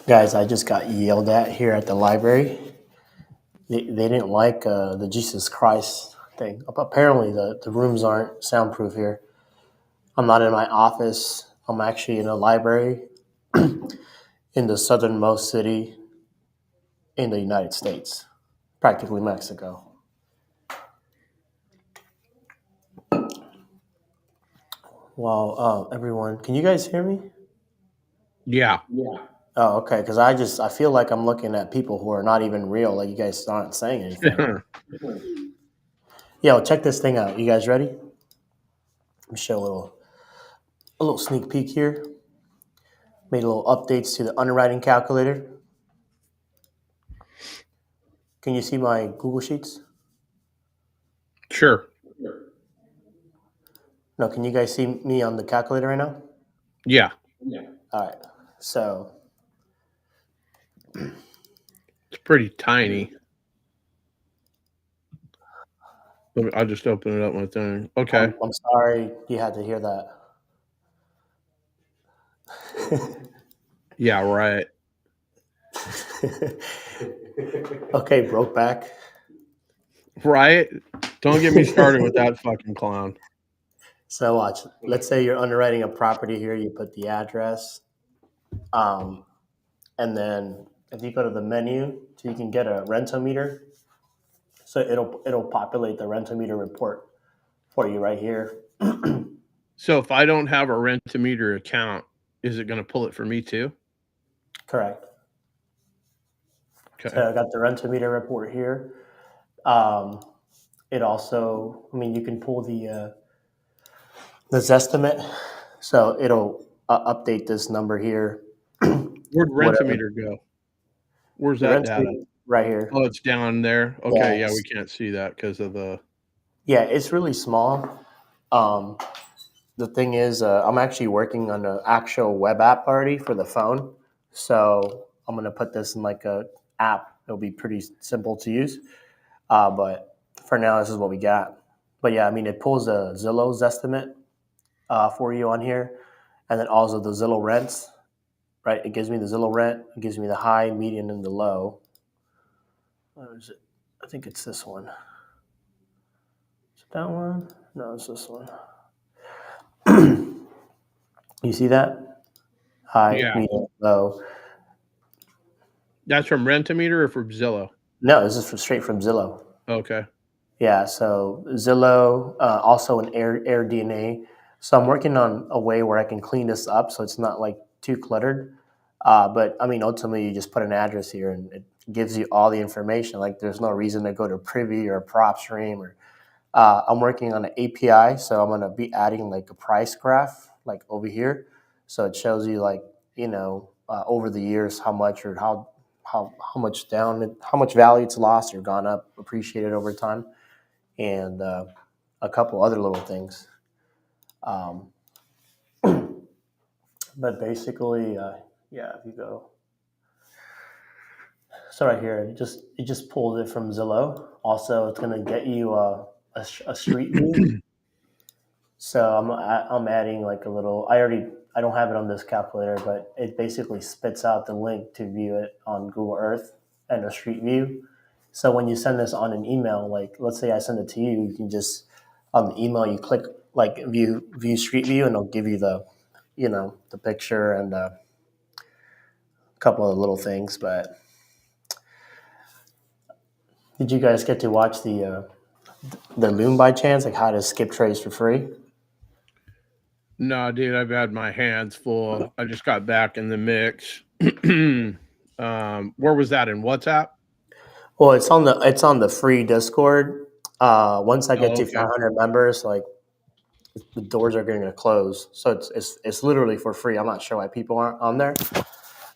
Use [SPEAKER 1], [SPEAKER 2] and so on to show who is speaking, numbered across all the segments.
[SPEAKER 1] Guys, I just got yelled at here at the library. They didn't like the Jesus Christ thing. Apparently, the rooms aren't soundproof here. I'm not in my office. I'm actually in a library in the southernmost city in the United States, practically Mexico. Well, everyone, can you guys hear me?
[SPEAKER 2] Yeah.
[SPEAKER 1] Oh, okay. Because I feel like I'm looking at people who are not even real. Like you guys aren't saying anything. Yo, check this thing out. You guys ready? Let me show a little sneak peek here. Made a little updates to the underwriting calculator. Can you see my Google Sheets?
[SPEAKER 2] Sure.
[SPEAKER 1] No, can you guys see me on the calculator right now?
[SPEAKER 2] Yeah.
[SPEAKER 1] All right. So
[SPEAKER 2] It's pretty tiny. I'll just open it up my thing. Okay.
[SPEAKER 1] I'm sorry you had to hear that.
[SPEAKER 2] Yeah, right.
[SPEAKER 1] Okay, broke back.
[SPEAKER 2] Right? Don't get me started with that fucking clown.
[SPEAKER 1] So watch. Let's say you're underwriting a property here. You put the address, and then if you go to the menu, so you can get a rentometer. So it'll populate the rentometer report for you right here.
[SPEAKER 2] So if I don't have a Rent-A-Meter account, is it going to pull it for me too?
[SPEAKER 1] Correct.
[SPEAKER 2] Okay.
[SPEAKER 1] So I got the rentometer report here. It also, I mean, you can pull the Zestimate, so it'll update this number here.
[SPEAKER 2] Where'd
[SPEAKER 1] Whatever
[SPEAKER 2] Rent-A-Meter go? Where's
[SPEAKER 1] the
[SPEAKER 2] that
[SPEAKER 1] rentometer
[SPEAKER 2] data?
[SPEAKER 1] right here.
[SPEAKER 2] Oh, it's down there. Okay, yeah,
[SPEAKER 1] Yes.
[SPEAKER 2] we can't see that because of the.
[SPEAKER 1] Yeah, it's really small. Um, the thing is, I'm actually working on an actual web app already for the phone, so I'm gonna put this in like a app. It'll be pretty simple to use. But for now, this is what we got. But yeah, I mean, it pulls a Zillow's estimate for you on here, and then also the Zillow rents. Right, it gives me the Zillow rent. It gives me the high, median, and the low. Where is it? I think it's this one. Is it that one? No, it's this one. You see that? High,
[SPEAKER 2] Yeah.
[SPEAKER 1] medium, low.
[SPEAKER 2] That's from Rent-A-Meter or from Zillow?
[SPEAKER 1] No, this is straight from Zillow.
[SPEAKER 2] Okay.
[SPEAKER 1] Yeah, so Zillow, also an Air DNA. So I'm working on a way where I can clean this up so it's not like too cluttered. But I mean, ultimately, you just put an address here and it gives you all the information. Like, there's no reason to go to Privy or PropStream. Or I'm working on an API, so I'm gonna be adding like a price graph, like over here, so it shows you like over the years how much or how much down, how much value it's lost or gone up, appreciated over time, and a couple other little things. Um, but basically, yeah, if you go, so right here, it just pulled it from Zillow. Also, it's gonna get you a street view. So I'm adding like a little. I don't have it on this calculator, but it basically spits out the link to view it on Google Earth and a street view. So when you send this on an email, like let's say I send it to you, you can just on the email you click like view street view, and it'll give you the picture and a couple of little things. But did you guys get to watch the Loom by chance? Like how to skip trades for free?
[SPEAKER 2] No, dude, I've had my hands full. I just got back in the mix. Where was that in WhatsApp?
[SPEAKER 1] Well, it's on the free Discord. Once I get
[SPEAKER 2] Oh,
[SPEAKER 1] to
[SPEAKER 2] okay.
[SPEAKER 1] 500 members, like the doors are going to close. So it's literally for free. I'm not sure why people aren't on there.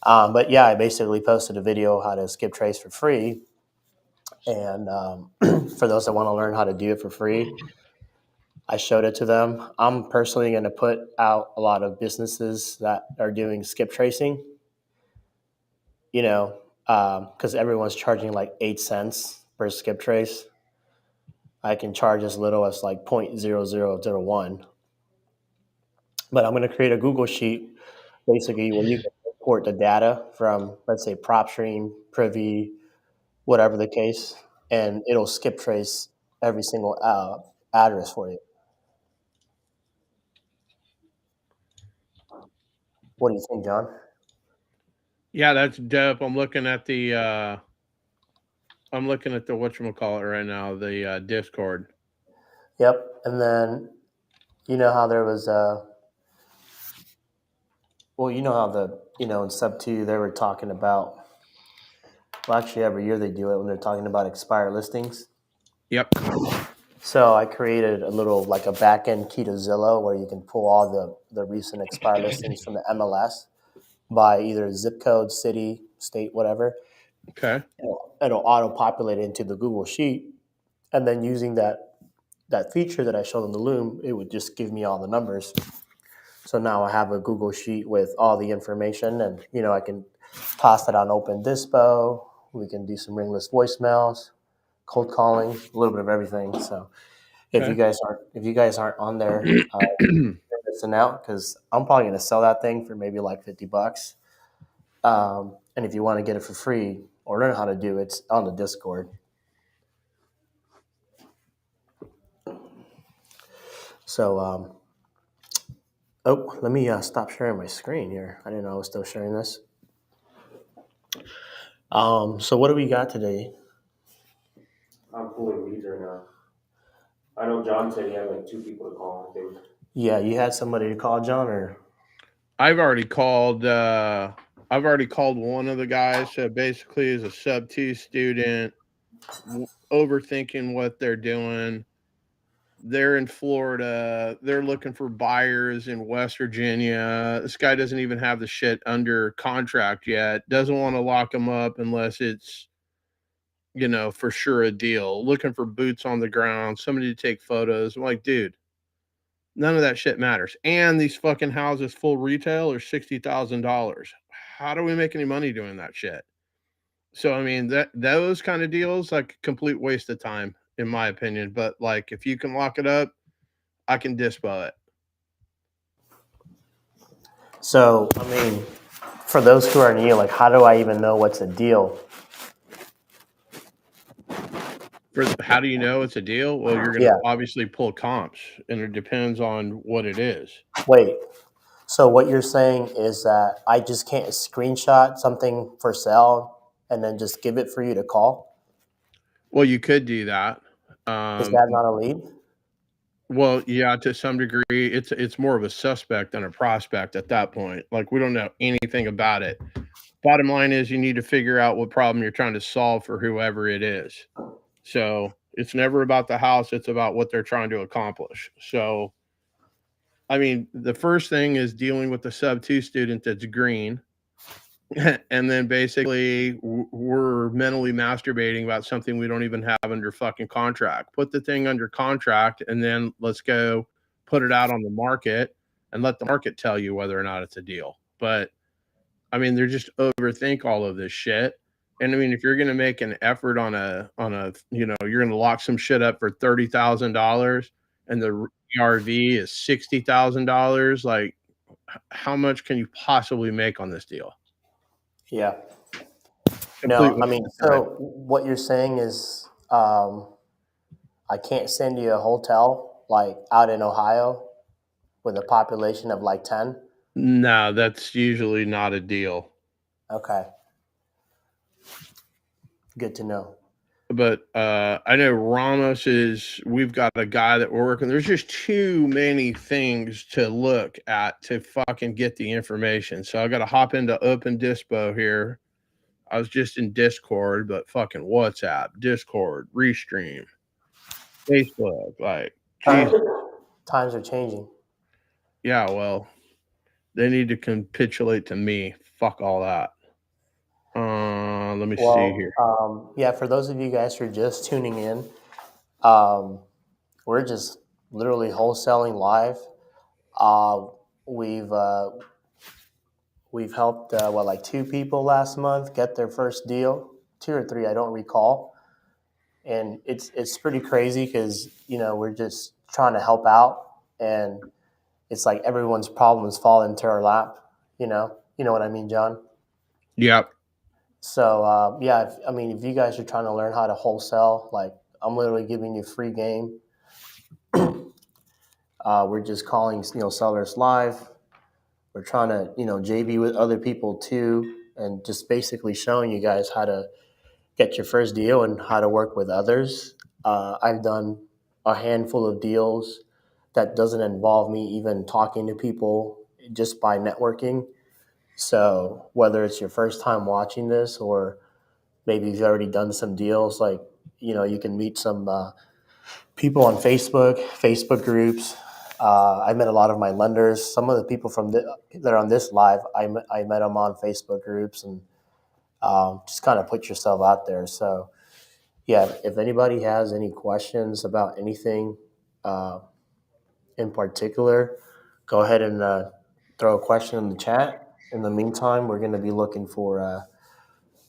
[SPEAKER 1] But yeah, I basically posted a video how to skip trace for free. And for those that want to learn how to do it for free, I showed it to them. I'm personally going to put out a lot of businesses that are doing skip tracing, you know, because everyone's charging like 8 cents per skip trace. I can charge as little as like 0.0001. But I'm going to create a Google sheet basically where you can import the data from, let's say, PropStream, Privy, whatever the case, and it'll skip trace every single address for you. What do you think, John?
[SPEAKER 2] Yeah, that's dope. I'm looking at the whatchamacallit right now, the Discord.
[SPEAKER 1] Yep. And then you know how there was well, you know how in sub two they were talking about. Well, actually, every year they do it when they're talking about expired listings.
[SPEAKER 2] Yep.
[SPEAKER 1] So I created a little like a back end key to Zillow where you can pull all the recent expired listings from the MLS by either zip code, city, state, whatever.
[SPEAKER 2] Okay.
[SPEAKER 1] It'll auto populate into the Google Sheet, and then using that feature that I showed in the Loom, it would just give me all the numbers. So now I have a Google Sheet with all the information, and I can toss it on Open Dispo. We can do some ringless voicemails, cold calling, a little bit of everything. So
[SPEAKER 2] Okay.
[SPEAKER 1] if you guys aren't on there, you're missing out because I'm probably going to sell that thing for maybe like $50. And if you want to get it for free or learn how to do it, it's on the Discord. So, oh, let me stop sharing my screen here. I didn't know I was still sharing this. So what do we got today? I'm pulling leads right now. I know John said he had like two people to call, I think. Yeah, you had somebody to call, John, or
[SPEAKER 2] I've already called. I've already called one of the guys. So basically, is a sub two student, overthinking what they're doing. They're in Florida. They're looking for buyers in West Virginia. This guy doesn't even have the shit under contract yet. Doesn't want to lock him up unless it's, for sure a deal. Looking for boots on the ground, somebody to take photos. I'm like, dude, none of that shit matters. And these fucking houses full retail are $60,000. How do we make any money doing that shit? So I mean that those kind of deals, like, complete waste of time in my opinion. But like if you can lock it up, I can dispo it.
[SPEAKER 1] so. I mean, for those who are new, like, how do I even know what's a deal?
[SPEAKER 2] For how do you know it's a deal? Well, you're gonna
[SPEAKER 1] Yeah.
[SPEAKER 2] obviously pull comps, and it depends on what it is.
[SPEAKER 1] Wait. So what you're saying is that I just can't screenshot something for sale and then just give it for you to call?
[SPEAKER 2] Well, you could do that.
[SPEAKER 1] Is
[SPEAKER 2] Um,
[SPEAKER 1] that not a lead?
[SPEAKER 2] well, yeah, to some degree, it's more of a suspect than a prospect at that point. Like we don't know anything about it. Bottom line is you need to figure out what problem you're trying to solve for whoever it is. So it's never about the house, it's about what they're trying to accomplish. So, I mean, the first thing is dealing with the sub two student that's green. And then basically we're mentally masturbating about something we don't even have under fucking contract. Put the thing under contract and then let's go put it out on the market and let the market tell you whether or not it's a deal. But I mean, they're just overthink all of this shit. And I mean, if you're going to make an effort on a, you're going to lock some shit up for $30,000 and the RV is $60,000, like how much can you possibly make on this deal?
[SPEAKER 1] Yeah.
[SPEAKER 2] Complete
[SPEAKER 1] No, I
[SPEAKER 2] waste
[SPEAKER 1] mean,
[SPEAKER 2] of time.
[SPEAKER 1] so what you're saying is I can't send you a hotel like out in Ohio with a population of like 10.
[SPEAKER 2] No, that's usually not a deal.
[SPEAKER 1] Okay. Good to know.
[SPEAKER 2] But I know Ramos is. We've got a guy that we're working. There's just too many things to look at to fucking get the information. So I got to hop into Open Dispo here. I was just in Discord, but fucking WhatsApp, Discord, Restream, Facebook, like
[SPEAKER 1] Uh,
[SPEAKER 2] Jesus.
[SPEAKER 1] Times are changing.
[SPEAKER 2] Yeah, well, they need to capitulate to me. fuck all that. Let me see here.
[SPEAKER 1] Well, yeah, for those of you guys who are just tuning in, um, we're just literally wholesaling live. Uh, we've uh, we've helped like two people last month get their first deal, two or three, I don't recall, and it's pretty crazy because we're just trying to help out, and it's like everyone's problems fall into our lap. You know what I mean, John?
[SPEAKER 2] Yep.
[SPEAKER 1] So yeah, I mean, if you guys are trying to learn how to wholesale, like I'm literally giving you free game. We're just calling sellers live. We're trying to JV with other people too, and just basically showing you guys how to get your first deal and how to work with others. I've done a handful of deals that doesn't involve me even talking to people, just by networking. So whether it's your first time watching this, or maybe you've already done some deals, like you can meet some people on Facebook groups. I met a lot of my lenders. Some of the people that are on this live, I met them on Facebook groups, and just kind of put yourself out there. So yeah, if anybody has any questions about anything uh, in particular, go ahead and throw a question in the chat. In the meantime, we're going to be looking for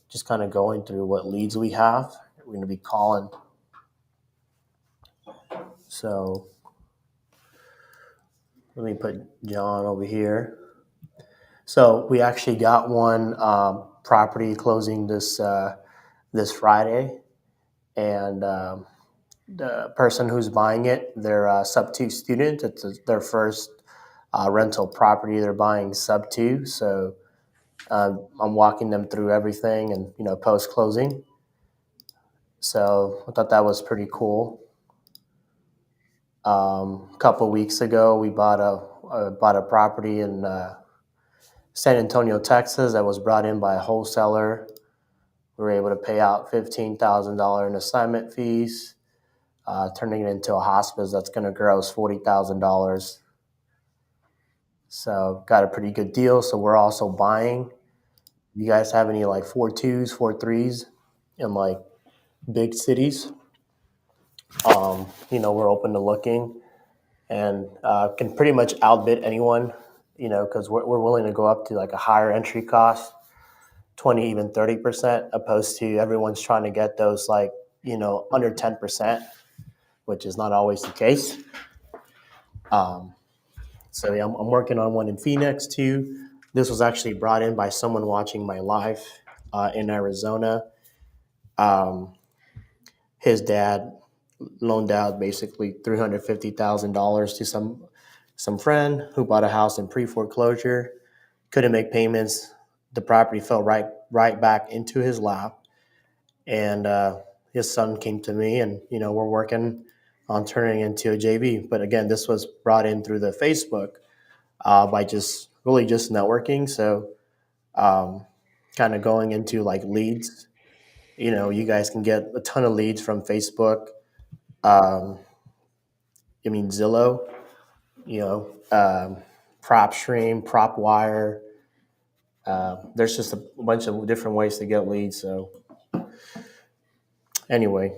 [SPEAKER 1] just kind of going through what leads we have. We're going to be calling. So let me put John over here. So we actually got one property closing this Friday, and the person who's buying it, they're a sub two student. Their first rental property they're buying sub two. So I'm walking them through everything, and post closing. So I thought that was pretty cool. A couple weeks ago, we bought a property in San Antonio, Texas, that was brought in by a wholesaler. We were able to pay out $15,000 in assignment fees, turning it into a hospice that's going to gross $40,000. So got a pretty good deal. So we're also buying. You guys have any like 4.2s, 4.3s in like big cities? We're open to looking, and can pretty much outbid anyone. Because we're willing to go up to like a higher entry cost, 20, even 30%, opposed to everyone's trying to get those like under 10%, which is not always the case. So yeah, I'm working on one in Phoenix too. This was actually brought in by someone watching my live in Arizona. Um, his dad loaned out basically $350,000 to some friend who bought a house in pre foreclosure. Couldn't make payments. The property fell right back into his lap, and his son came to me, and we're working on turning into a JV. But again, this was brought in through the Facebook by just really just networking. So um, kind of going into like leads. You guys can get a ton of leads from Facebook. Um, I mean Zillow. You know, PropStream, PropWire. There's just a bunch of different ways to get leads. So anyway,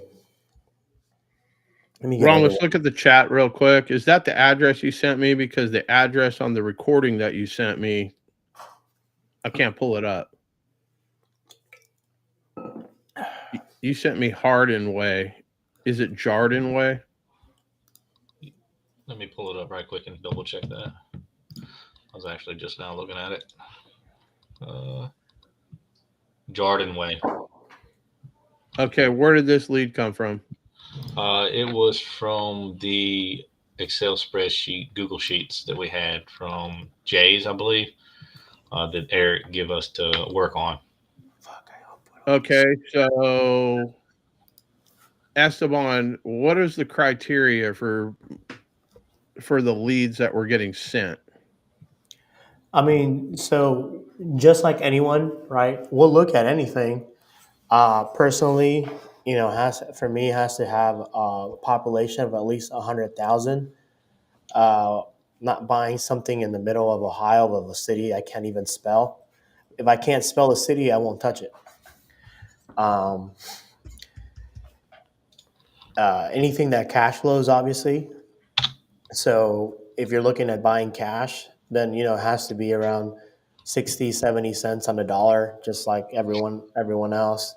[SPEAKER 1] let me get
[SPEAKER 2] Ron,
[SPEAKER 1] other.
[SPEAKER 2] let's look at the chat real quick. Is that the address you sent me? Because the address on the recording that you sent me, I can't pull it up. You sent me Hardin Way. Is it Jardin Way?
[SPEAKER 3] Let me pull it up right quick and double check that. I was actually just now looking at it. Jordan Way.
[SPEAKER 2] Okay, where did this lead come from?
[SPEAKER 3] It was from the Excel spreadsheet, Google Sheets that we had from Jay's, I believe, that Eric give us to work on.
[SPEAKER 2] Okay, so Esteban, what is the criteria for the leads that we're getting sent?
[SPEAKER 1] I mean, so just like anyone, right? We'll look at anything. Personally, has for me has to have a population of at least 100,000. Not buying something in the middle of Ohio, of a city I can't even spell. if I can't spell the city, I won't touch it. Um, Anything that cash flows, obviously. So if you're looking at buying cash, then it has to be around 60, 70 cents on the dollar, just like everyone else.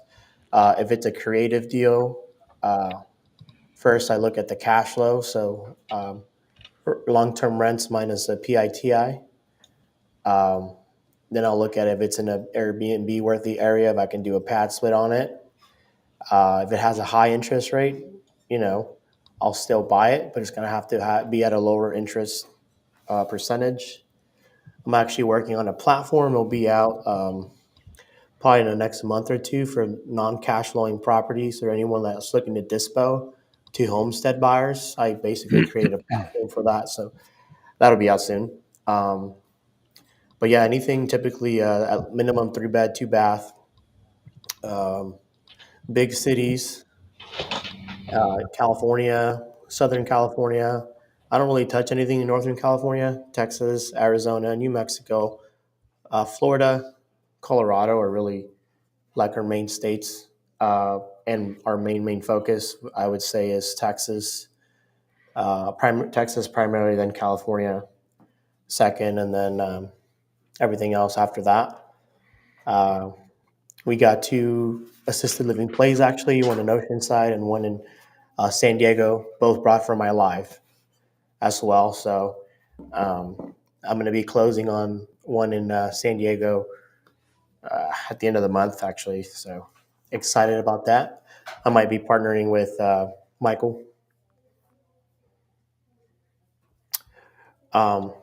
[SPEAKER 1] If it's a creative deal, uh, first I look at the cash flow. So long-term rents minus the PITI. Um, then I'll look at if it's in an Airbnb worthy area, if I can do a pad split on it. If it has a high interest rate, you know, I'll still buy it, but it's going to have to be at a lower interest percentage. I'm actually working on a platform. It'll be out probably in the next month or two for non-cash flowing properties or anyone that's looking to dispo to homestead buyers. I basically created a platform for that, so that'll be out soon. Um, but yeah, anything typically at minimum 3 bed, 2 bath, um, big cities, California, Southern California. I don't really touch anything in Northern California, Texas, Arizona, New Mexico, Florida, Colorado are really like our main states. And our main focus, I would say, is Texas. Texas primarily, then California second, and then everything else after that. Uh, we got two assisted living plays actually, one in Oceanside and one in San Diego, both brought from my live as well. So I'm going to be closing on one in San Diego at the end of the month, actually. So excited about that. I might be partnering with Michael. Um,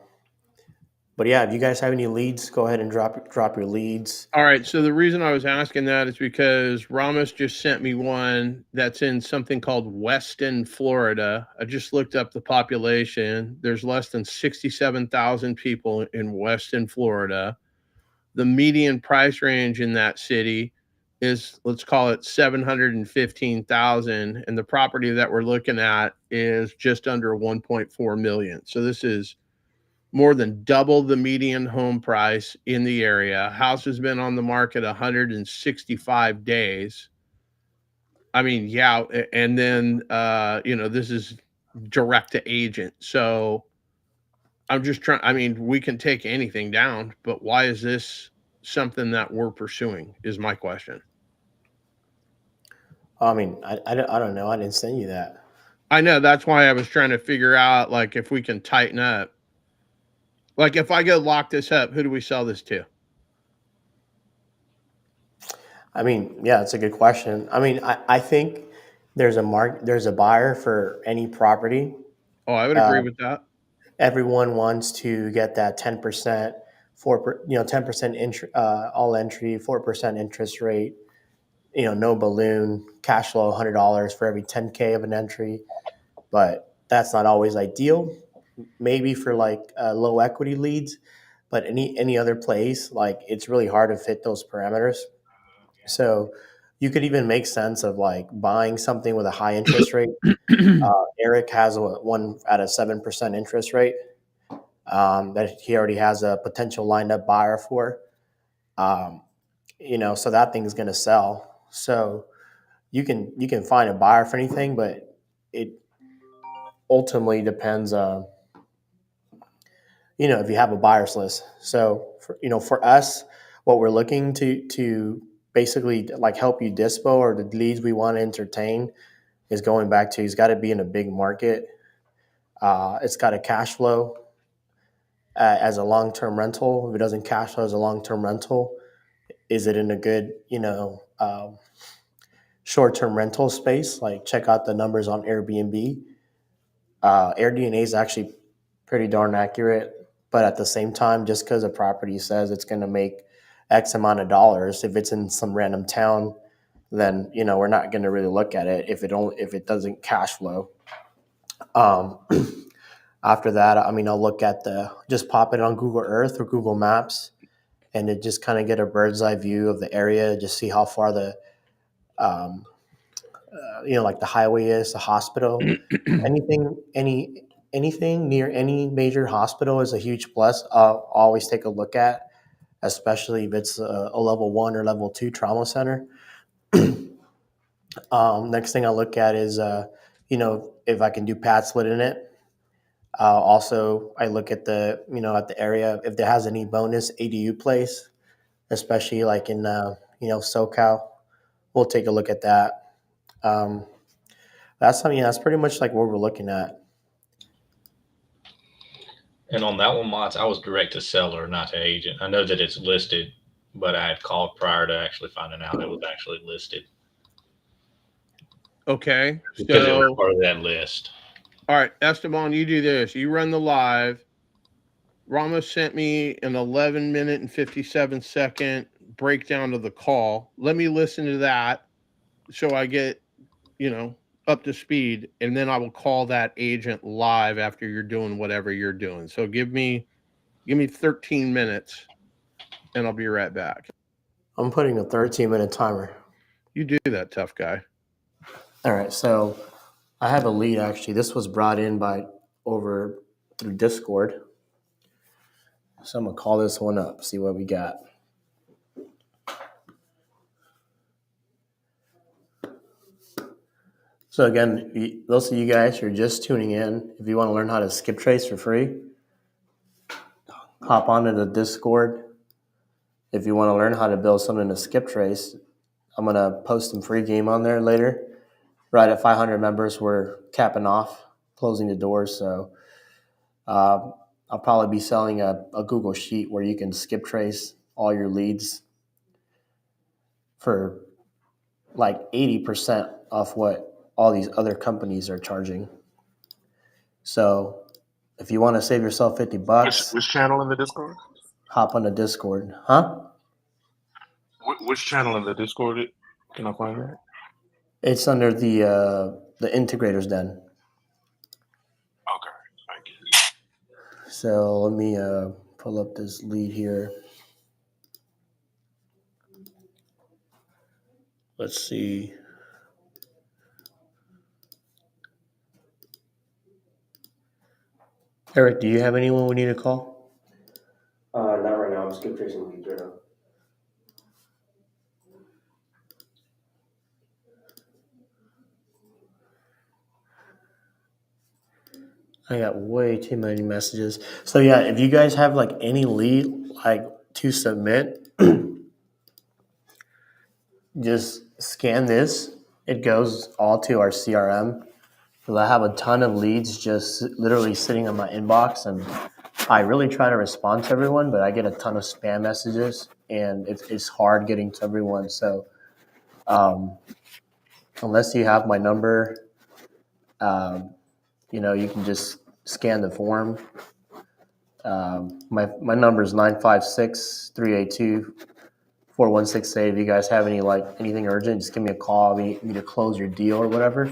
[SPEAKER 1] but yeah, if you guys have any leads, go ahead and drop your leads.
[SPEAKER 2] All right. So the reason I was asking that is because Ramos just sent me one that's in something called Weston, Florida. I just looked up the population. There's less than 67,000 people in Weston, Florida. The median price range in that city is, let's call it 715,000, and the property that we're looking at is just under 1.4 million. So this is more than double the median home price in the area. House has been on the market 165 days. I mean, yeah, and then this is direct to agent. So I'm just trying. I mean, we can take anything down, but why is this something that we're pursuing? Is my question.
[SPEAKER 1] I mean, I don't know. I didn't send you that.
[SPEAKER 2] I know that's why I was trying to figure out like if we can tighten up. Like if I go lock this up, who do we sell this to?
[SPEAKER 1] I mean, yeah, it's a good question. I mean, I think there's a buyer for any property.
[SPEAKER 2] Oh, I would agree with that.
[SPEAKER 1] Everyone wants to get that 10%, 10% all entry, 4% interest rate. No balloon, cash flow, $100 for every 10K of an entry. But that's not always ideal. Maybe for like low equity leads, but any other place, like it's really hard to fit those parameters. So you could even make sense of like buying something with a high interest rate. Eric has one at a 7% interest rate that he already has a potential lined up buyer for. Um, so that thing's going to sell. So you can find a buyer for anything, but it ultimately depends. If you have a buyer's list. So for us, what we're looking to basically like help you dispo or the leads we want to entertain is going back to, he's got to be in a big market. It's got a cash flow as a long-term rental. If it doesn't cash flow as a long-term rental, is it in a good, short-term rental space? Like check out the numbers on Airbnb. AirDNA is actually pretty darn accurate, but at the same time, just because a property says it's going to make X amount of dollars, if it's in some random town, then we're not going to really look at it if it doesn't cash flow. Um, After that, I mean, I'll look at just pop it on Google Earth or Google Maps, and it just kind of get a bird's eye view of the area, just see how far the um, like the highway is, the hospital, anything near any major hospital is a huge plus. I'll always take a look at. especially if it's a level 1 or level 2 trauma center. Next thing I look at is, if I can do pad split in it. Also, I look at at the area if there has any bonus ADU place, especially like in SoCal. We'll take a look at that. Um, that's pretty much like what we're looking at.
[SPEAKER 3] And on that one, Mott's, I was direct to seller, not to agent. I know that it's listed, but I had called prior to actually finding out it was actually listed
[SPEAKER 2] Okay.
[SPEAKER 3] because it was
[SPEAKER 2] So,
[SPEAKER 3] part of that list.
[SPEAKER 2] all right, Esteban, you do this. You run the live. Ramos sent me an 11-minute and 57-second breakdown of the call. Let me listen to that so I get, up to speed, and then I will call that agent live after you're doing whatever you're doing. So give me 13 minutes and I'll be right back.
[SPEAKER 1] I'm putting a 13-minute timer.
[SPEAKER 2] You do that, tough guy.
[SPEAKER 1] All right, so I have a lead actually. This was brought in through Discord. So I'm gonna call this one up, see what we got. So again, those of you guys who are just tuning in, if you want to learn how to skip trace for free, hop onto the Discord. If you want to learn how to build something to skip trace, I'm gonna post some free game on there later. Right at 500 members, we're capping off, closing the doors. So I'll probably be selling a Google Sheet where you can skip trace all your leads for like 80% off what all these other companies are charging. So if you want to save yourself $50,
[SPEAKER 4] Which channel in the Discord?
[SPEAKER 1] hop on the Discord. Huh?
[SPEAKER 4] Which channel in the Discord can I find that?
[SPEAKER 1] It's under the integrators den.
[SPEAKER 4] Okay, thank you.
[SPEAKER 1] So let me pull up this lead here. Let's see. Eric, do you have anyone we need to call?
[SPEAKER 5] Not right now. I'm skip tracing leads right now.
[SPEAKER 1] I got way too many messages. So yeah, if you guys have like any lead like to submit, just scan this. It goes all to our CRM. Because I have a ton of leads just literally sitting in my inbox, and I really try to respond to everyone, but I get a ton of spam messages, and it's hard getting to everyone. So unless you have my number, you can just scan the form. My number is 956-382-4168. If you guys have anything urgent, just give me a call. We need to close your deal or whatever.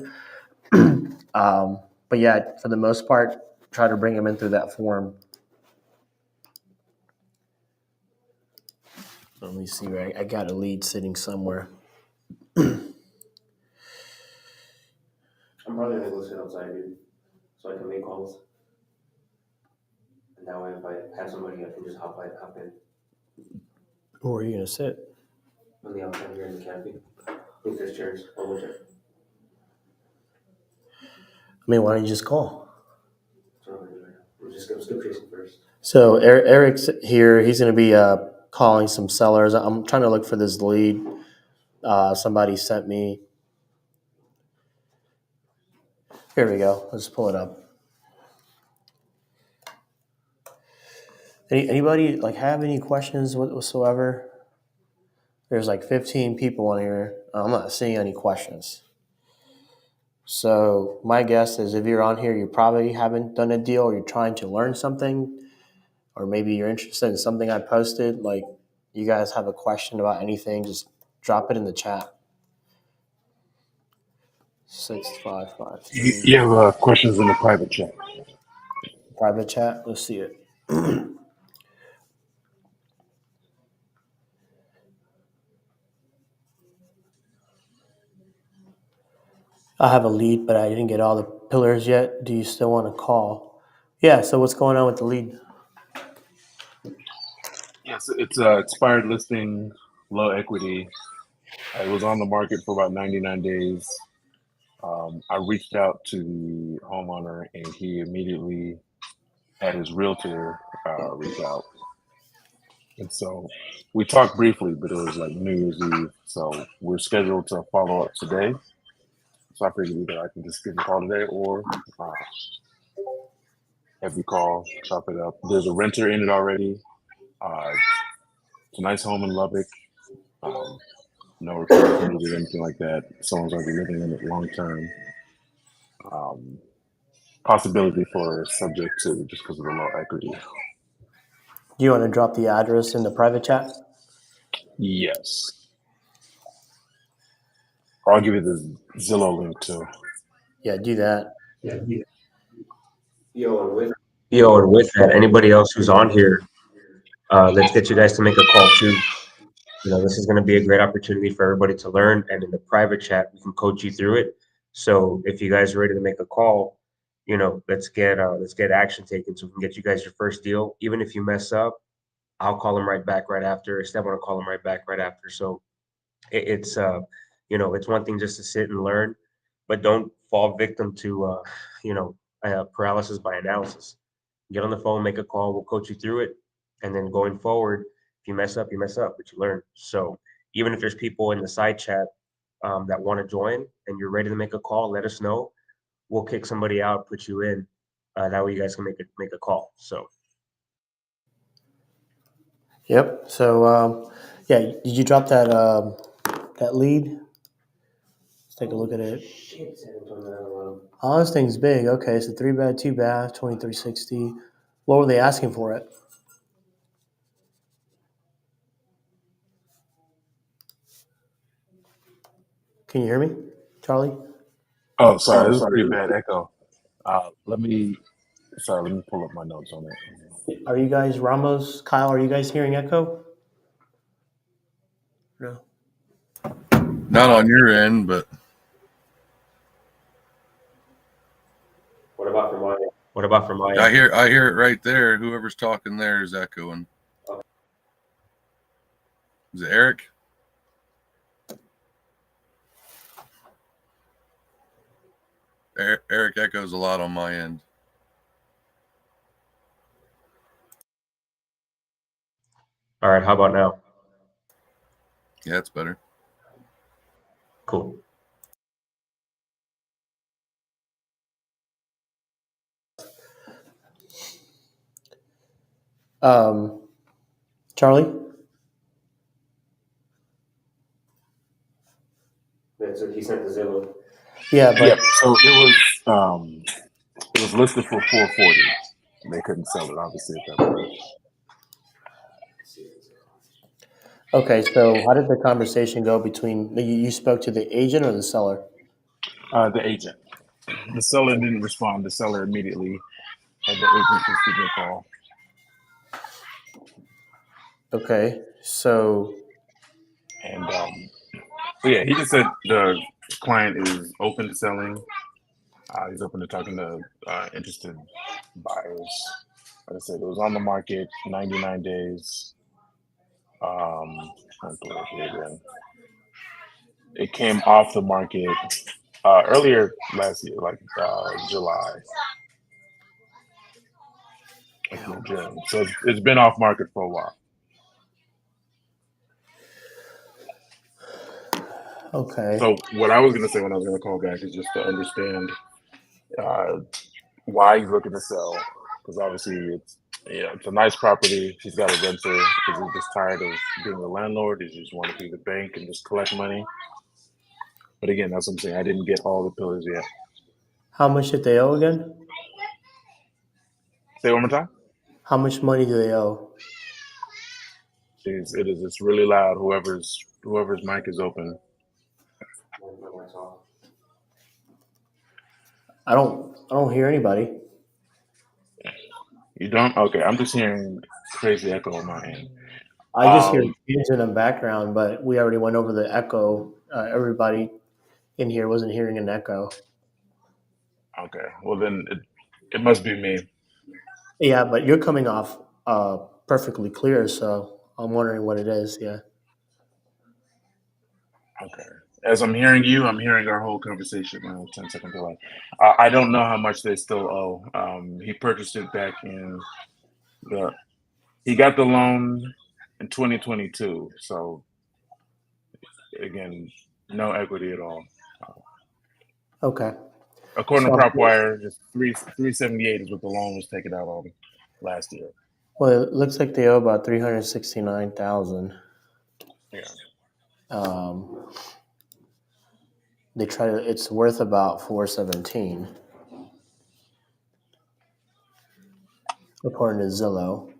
[SPEAKER 1] But yeah, for the most part, try to bring them in through that form. Let me see, right? I got a lead sitting somewhere.
[SPEAKER 5] I'm probably gonna go sit outside, dude, so I can make calls. And that way, if I have somebody, I can just hop in
[SPEAKER 1] Where are you gonna sit?
[SPEAKER 5] on the outside here in the canopy. I think there's chairs. One more chair.
[SPEAKER 1] I mean, why don't you just call?
[SPEAKER 5] That's what I'm gonna do right now. We're just gonna skip tracing first.
[SPEAKER 1] So Eric's here. He's going to be calling some sellers. I'm trying to look for this lead. Somebody sent me. Here we go. Let's pull it up. Anybody have any questions whatsoever? There's 15 people on here. I'm not seeing any questions. So my guess is if you're on here, you probably haven't done a deal, or you're trying to learn something, or maybe you're interested in something I posted. You guys have a question about anything, just drop it in the chat. 6553.
[SPEAKER 4] You have questions in the private chat.
[SPEAKER 1] Private chat. Let's see it. I have a lead, but I didn't get all the pillars yet. Do you still want to call? Yeah. So what's going on with the lead?
[SPEAKER 4] Yeah, Yes, it's a expired listing, low equity. It was on the market for about 99 days. I reached out to the homeowner, and he immediately had his realtor reach out. And so we talked briefly, but it was like New Year's Eve. So we're scheduled to follow up today. So I figured either I can just give a call today or uh, have you call, chop it up. There's a renter in it already. Uh, it's a nice home in Lubbock. Um, no repairs needed, anything like that. Someone's going to be living in it long term. Possibility for subject to just because of the low equity.
[SPEAKER 1] Do you want to drop the address in the private chat?
[SPEAKER 4] Yes. Or I'll give you the Zillow link too.
[SPEAKER 1] Yeah, do that.
[SPEAKER 5] Yo, and with
[SPEAKER 6] Yo, and with that, anybody else who's on here, let's get you guys to make a call too. This is going to be a great opportunity for everybody to learn, and in the private chat, we can coach you through it. So if you guys are ready to make a call, let's get action taken so we can get you guys your first deal. Even if you mess up, I'll call them right back right after. Step want to call them right back right after. So it's one thing just to sit and learn, but don't fall victim to paralysis by analysis. Get on the phone, make a call, we'll coach you through it, and then going forward, if you mess up, but you learn. So even if there's people in the side chat that want to join and you're ready to make a call, let us know. We'll kick somebody out, put you in. That way you guys can make a call. So
[SPEAKER 1] Yep. So yeah, did you drop that lead? Let's take a look at it.
[SPEAKER 5] shit, San Antonio.
[SPEAKER 1] Oh, this thing's big. Okay, so 3 bed, 2 bath, 2360. What were they asking for it? Can you hear me, Charlie?
[SPEAKER 4] Oh, sorry, this is a pretty bad echo. Let me pull up my notes on it.
[SPEAKER 1] Are you guys, Ramos, Kyle, are you guys hearing echo? No.
[SPEAKER 7] Not on your end, but
[SPEAKER 5] What about for mine?
[SPEAKER 6] what about for my
[SPEAKER 7] I hear it right there. Whoever's talking there is echoing.
[SPEAKER 5] Okay.
[SPEAKER 7] Is it Eric? Eric echoes a lot on my end.
[SPEAKER 6] All right, how about now?
[SPEAKER 7] Yeah, it's better.
[SPEAKER 6] Cool.
[SPEAKER 1] Charlie?
[SPEAKER 5] That's what he sent the Zillow.
[SPEAKER 1] Yeah, but
[SPEAKER 4] Yep. So it was listed for 440. They couldn't sell it, obviously, at that point.
[SPEAKER 1] okay, so how did the conversation go between you spoke to the agent or the seller?
[SPEAKER 4] The agent. The seller didn't respond. The seller immediately had the agent just give me a call.
[SPEAKER 1] Okay, so
[SPEAKER 4] And yeah, he just said the client is open to selling. He's open to talking to interested buyers. Like I said, it was on the market 99 days. I'll pull it up here again. It came off the market earlier last year, like July, like June. So it's been off market for a while.
[SPEAKER 1] okay.
[SPEAKER 4] So what I was going to say when I was going to call back is just to understand why he's looking to sell, because obviously it's a nice property. He's got a renter. Is he just tired of being a landlord? Does he just want to be the bank and just collect money? But again, that's what I'm saying. I didn't get all the pillars yet.
[SPEAKER 1] How much did they owe again?
[SPEAKER 4] Say it one more time.
[SPEAKER 1] How much money do they owe?
[SPEAKER 4] It is. It's really loud. Whoever's mic is open.
[SPEAKER 5] My mic's off.
[SPEAKER 1] I don't hear anybody.
[SPEAKER 4] You don't? Okay, I'm just hearing crazy echo on my end.
[SPEAKER 1] I just hear kids in the background, but we already went over the echo. Everybody in here wasn't hearing an echo.
[SPEAKER 4] Okay, well then it must be me.
[SPEAKER 1] Yeah, but you're coming off perfectly clear, so I'm wondering what it is. Yeah.
[SPEAKER 4] Okay. As I'm hearing you, I'm hearing our whole conversation. 10-second delay. I don't know how much they still owe. He purchased it back in the. He got the loan in 2022. So again, no equity at all.
[SPEAKER 1] Okay.
[SPEAKER 4] According
[SPEAKER 1] So
[SPEAKER 4] to PropWire, just 378 is what the loan was taken out on last year.
[SPEAKER 1] well, it looks like they owe about 369,000.
[SPEAKER 4] Yeah.
[SPEAKER 1] They try to. It's worth about 417, according to Zillow.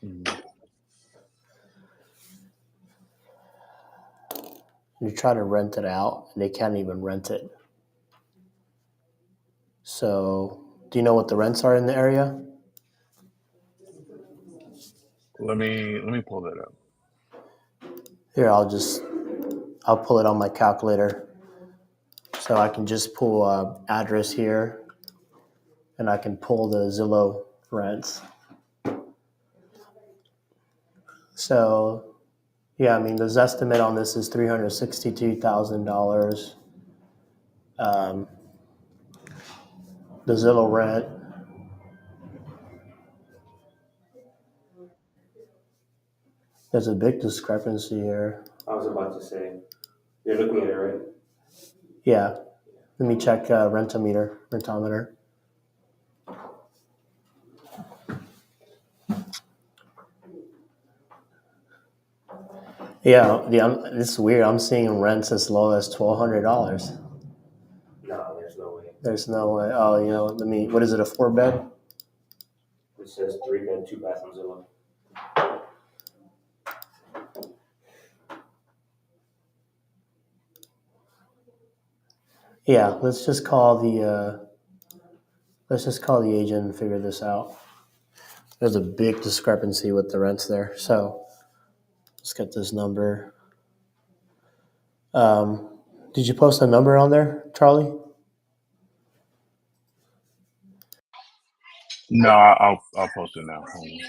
[SPEAKER 4] Mhm.
[SPEAKER 1] You try to rent it out, and they can't even rent it. So, do you know what the rents are in the area?
[SPEAKER 4] Let me pull that up.
[SPEAKER 1] Here, I'll pull it on my calculator. So I can just pull address here, and I can pull the Zillow rents. So, yeah, I mean, the estimate on this is $362,000. The Zillow rent. There's a big discrepancy here.
[SPEAKER 5] I was about to say, you're looking at it, right?
[SPEAKER 1] Yeah. Let me check rentometer. Yeah, this is weird. I'm seeing rents as low as $1,200.
[SPEAKER 5] No, there's no way.
[SPEAKER 1] There's no way. Oh, what is it, a 4-bed?
[SPEAKER 5] It says 3-bed, 2 bathrooms alone.
[SPEAKER 1] Yeah, let's just call the agent and figure this out. There's a big discrepancy with the rents there. So let's get this number. Did you post a number on there, Charlie?
[SPEAKER 4] No, I'll post it now. Hold on.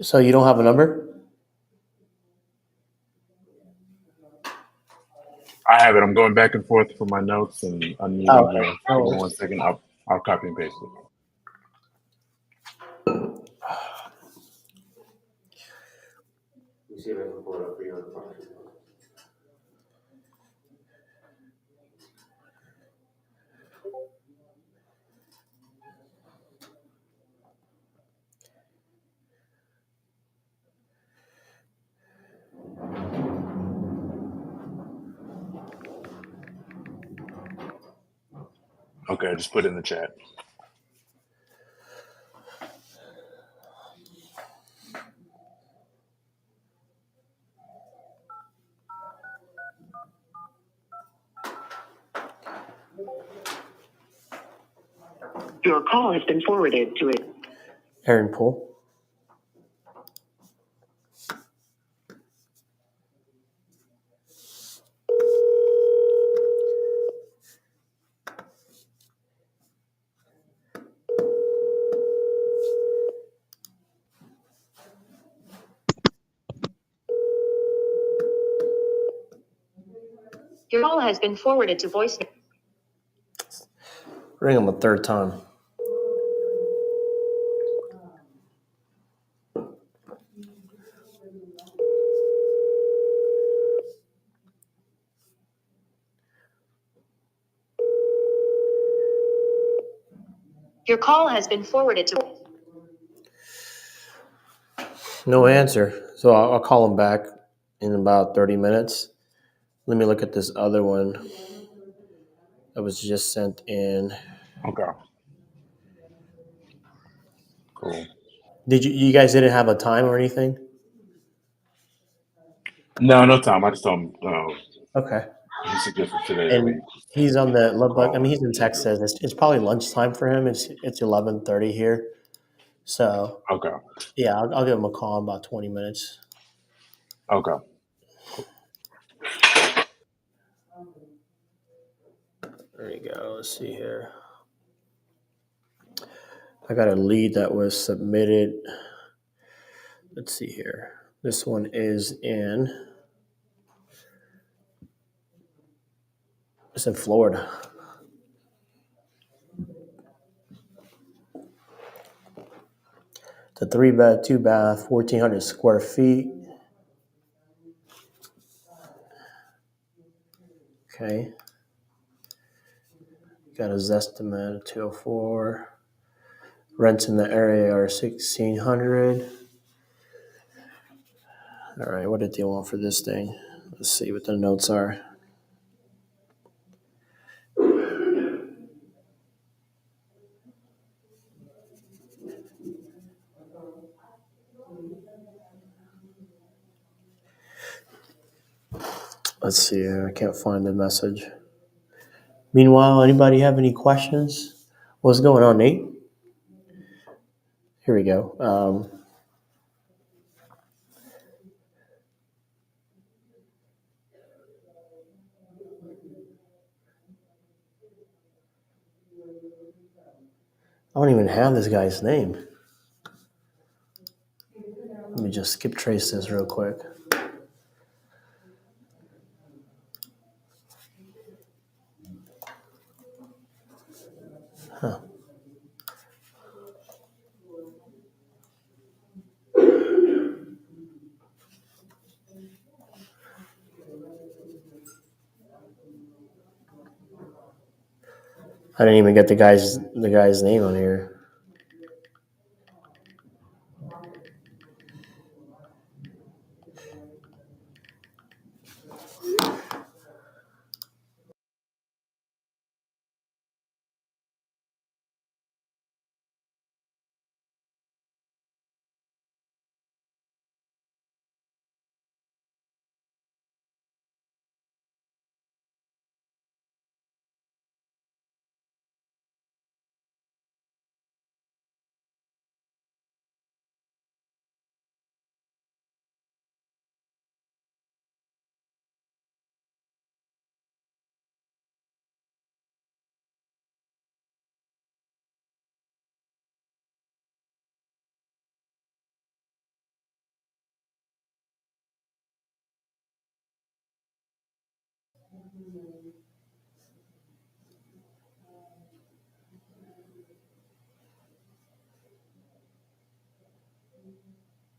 [SPEAKER 1] So you don't have a number?
[SPEAKER 4] I have it. I'm going back and forth for my notes and
[SPEAKER 1] Oh,
[SPEAKER 4] unmuting
[SPEAKER 1] okay.
[SPEAKER 4] you.
[SPEAKER 1] No
[SPEAKER 4] Give me
[SPEAKER 1] worries.
[SPEAKER 4] 1 second. I'll copy and paste it.
[SPEAKER 5] Let me see if I can pull it up for you on the phone.
[SPEAKER 4] Okay, I just put it in the chat.
[SPEAKER 8] Your call has been forwarded to it.
[SPEAKER 1] Aaron Poole.
[SPEAKER 8] Your call has been forwarded to voicemail.
[SPEAKER 1] Ring him a third time.
[SPEAKER 8] Your call has been forwarded to.
[SPEAKER 1] No answer. So I'll call him back in about 30 minutes. Let me look at this other one that was just sent in.
[SPEAKER 4] Okay. Cool.
[SPEAKER 1] You guys didn't have a time or anything?
[SPEAKER 4] No time. I just told him
[SPEAKER 1] Okay.
[SPEAKER 4] he suggested today that we
[SPEAKER 1] And he's on the Lubbock. I
[SPEAKER 4] call.
[SPEAKER 1] mean, he's in Texas. It's probably lunchtime for him. It's 11:30 here. So
[SPEAKER 4] Okay.
[SPEAKER 1] yeah, I'll give him a call in about 20 minutes.
[SPEAKER 4] Okay.
[SPEAKER 1] There you go. Let's see here. I got a lead that was submitted. Let's see here. This one is it's in Florida. It's a 3-bed, 2-bath, 1,400 square feet. Okay. Got a Zestimate of 204. Rents in the area are 1,600. All right, what did they want for this thing? Let's see what the notes are. Let's see here. I can't find the message. Meanwhile, anybody have any questions? What's going on, Nate? Here we go. I don't even have this guy's name. Let me just skip trace this real quick. Huh. I didn't even get the guy's name on here.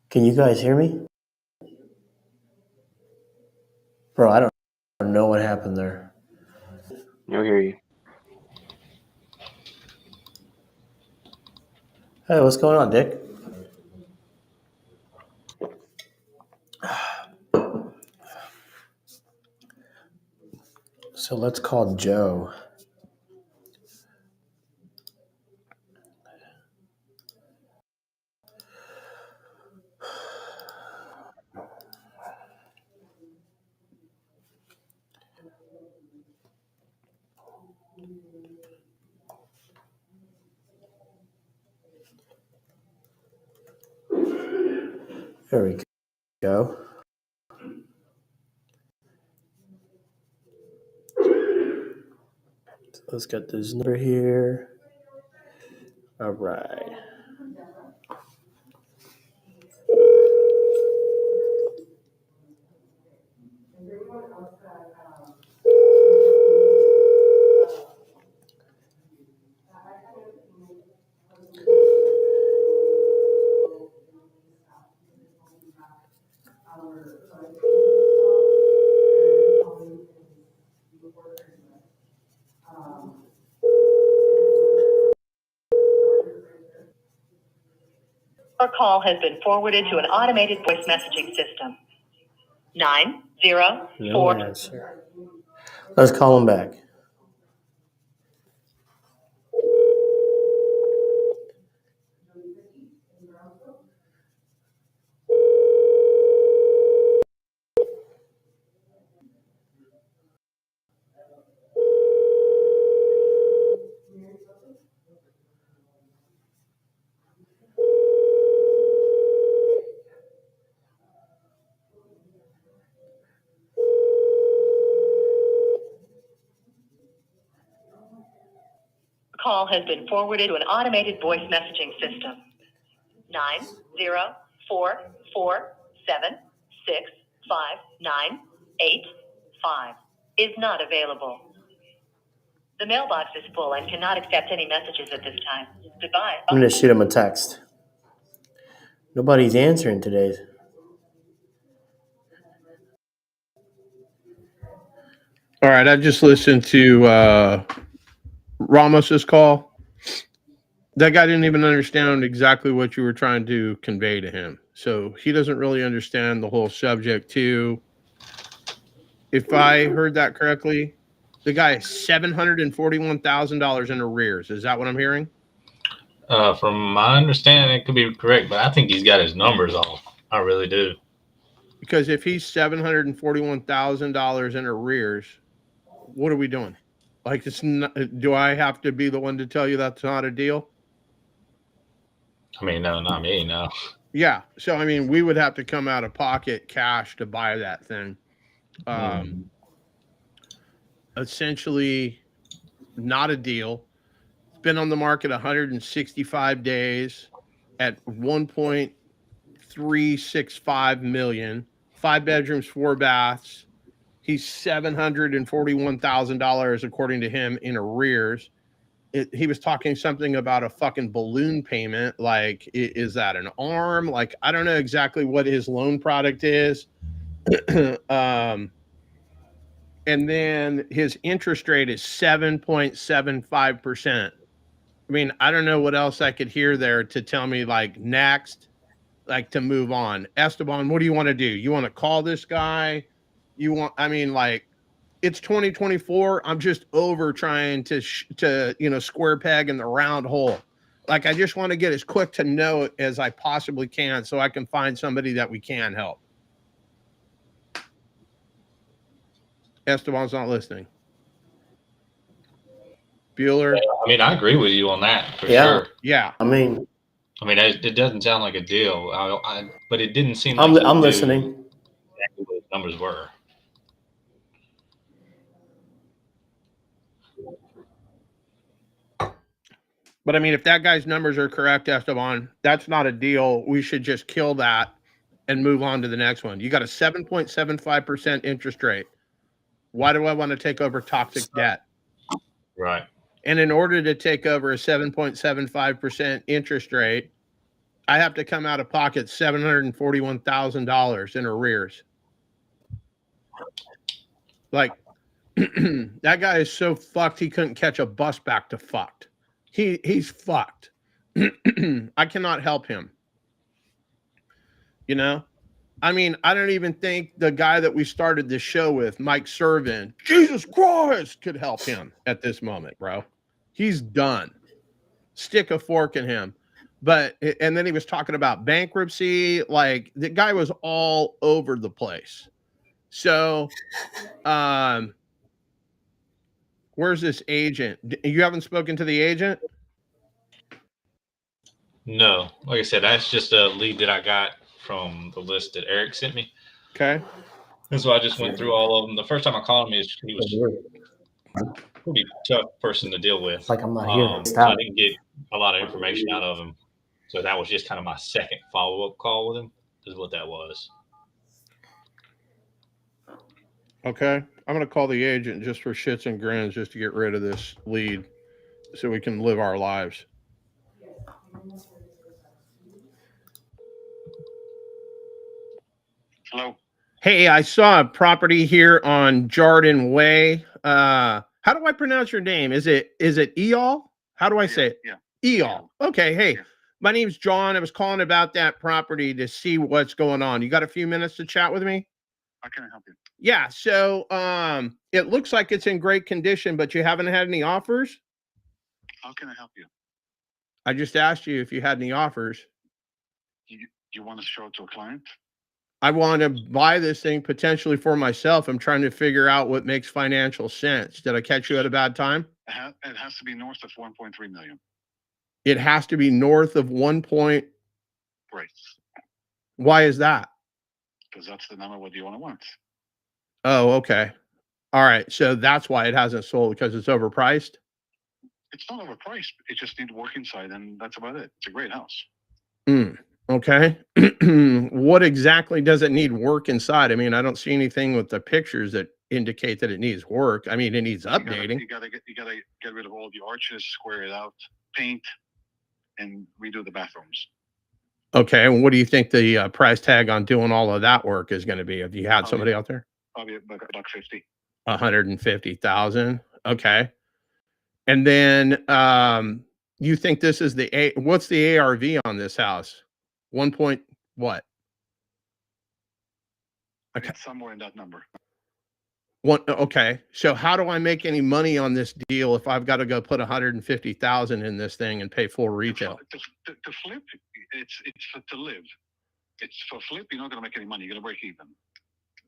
[SPEAKER 1] Can you guys hear me? Bro, I don't know what happened there.
[SPEAKER 5] I'll hear you.
[SPEAKER 1] Hey, what's going on, Dick? So let's call Joe. There we go. So let's get this number here. All right.
[SPEAKER 8] Our call has been forwarded to an automated voice messaging system. 904.
[SPEAKER 1] No answer. Let's call him back.
[SPEAKER 8] has been forwarded to an automated voice messaging system. 904476598 is not available. The mailbox is full and cannot accept any messages at this time. Goodbye.
[SPEAKER 1] I'm going to shoot him a text. Nobody's answering today.
[SPEAKER 2] All right, I just listened to Ramos's call. That guy didn't even understand exactly what you were trying to convey to him. So he doesn't really understand the whole subject too. If I heard that correctly, the guy is $741,000 in arrears. Is that what I'm hearing?
[SPEAKER 3] From my understanding, it could be correct, but I think he's got his numbers off. I really do.
[SPEAKER 2] Because if he's $741,000 in arrears, what are we doing? Like, it's not, do I have to be the one to tell you that's not a deal?
[SPEAKER 3] I mean, no, not me, no.
[SPEAKER 2] Yeah. So, I mean, we would have to come out of pocket cash to buy that thing. Essentially, not a deal. It's been on the market 165 days at 1.365 million. 5 bedrooms, 4 baths. He's $741,000 according to him in arrears. He was talking something about a fucking balloon payment. Like, is that an arm? Like, I don't know exactly what his loan product is. And then his interest rate is 7.75%. I mean, I don't know what else I could hear there to tell me, like, next, like, to move on. Esteban, what do you want to do? You want to call this guy? Like, it's 2024. I'm just over trying to square peg in the round hole. Like, I just want to get as quick to know it as I possibly can so I can find somebody that we can help. Esteban's not listening. Bueller.
[SPEAKER 3] I mean, I agree with you on that for
[SPEAKER 1] Yeah.
[SPEAKER 3] sure.
[SPEAKER 2] Yeah.
[SPEAKER 1] I mean,
[SPEAKER 3] it doesn't sound like a deal. But it didn't seem like
[SPEAKER 1] I'm listening.
[SPEAKER 3] Exactly what the numbers were.
[SPEAKER 2] But I mean, if that guy's numbers are correct, Esteban, that's not a deal. We should just kill that and move on to the next one. You got a 7.75% interest rate. Why do I want to take over toxic debt?
[SPEAKER 3] Right.
[SPEAKER 2] And in order to take over a 7.75% interest rate, I have to come out of pocket $741,000 in arrears. Like, that guy is so fucked he couldn't catch a bus back to fucked. He's fucked. I cannot help him. You know? I mean, I don't even think the guy that we started this show with, Mike Servin, Jesus Christ, could help him at this moment, bro. He's done. Stick a fork in him. And then he was talking about bankruptcy. Like, the guy was all over the place. So, where's this agent? You haven't spoken to the agent?
[SPEAKER 3] No, like I said, that's just a lead that I got from the list that Eric sent me.
[SPEAKER 2] Okay.
[SPEAKER 3] And so I just went through all of them. The first time I called him, he was a pretty tough person to deal with.
[SPEAKER 1] Like, I'm not here.
[SPEAKER 3] So I didn't get a lot of information out of him. So that was just kind of my second follow-up call with him, is what that was.
[SPEAKER 2] Okay. I'm going to call the agent just for shits and grins, just to get rid of this lead so we can live our lives.
[SPEAKER 9] Hello.
[SPEAKER 2] Hey, I saw a property here on Jordan Way. How do I pronounce your name? Is it Eol? How do I say it?
[SPEAKER 9] Yeah.
[SPEAKER 2] Eol. Okay. Hey,
[SPEAKER 9] Yeah.
[SPEAKER 2] My name's John. I was calling about that property to see what's going on. You got a few minutes to chat with me?
[SPEAKER 9] How can I help you?
[SPEAKER 2] Yeah. So, it looks like it's in great condition, but you haven't had any offers?
[SPEAKER 9] How can I help you?
[SPEAKER 2] I just asked you if you had any offers.
[SPEAKER 9] You want to show it to a client?
[SPEAKER 2] I want to buy this thing potentially for myself. I'm trying to figure out what makes financial sense. Did I catch you at a bad time?
[SPEAKER 9] It has to be north of 1.3 million.
[SPEAKER 2] It has to be north of 1 point.
[SPEAKER 9] Right.
[SPEAKER 2] Why is that?
[SPEAKER 9] Because that's the number what you want.
[SPEAKER 2] Oh, okay. All right. So that's why it hasn't sold, because it's overpriced.
[SPEAKER 9] It's not overpriced. It just needs work inside, and that's about it. It's a great house.
[SPEAKER 2] Okay. What exactly does it need work inside? I mean, I don't see anything with the pictures that indicate that it needs work. I mean, it needs updating.
[SPEAKER 9] You gotta get rid of all the arches, square it out, paint, and redo the bathrooms.
[SPEAKER 2] Okay. And what do you think the price tag on doing all of that work is going to be? Have you had somebody out there?
[SPEAKER 9] Probably $150.
[SPEAKER 2] 150,000. Okay. And then you think this is what's the ARV on this house? 1 point what?
[SPEAKER 9] Okay. It's somewhere in that number.
[SPEAKER 2] Okay. So how do I make any money on this deal if I've got to go put 150,000 in this thing and pay full retail?
[SPEAKER 9] To flip, it's for to live. It's for flip. You're not going to make any money. You're going to break even.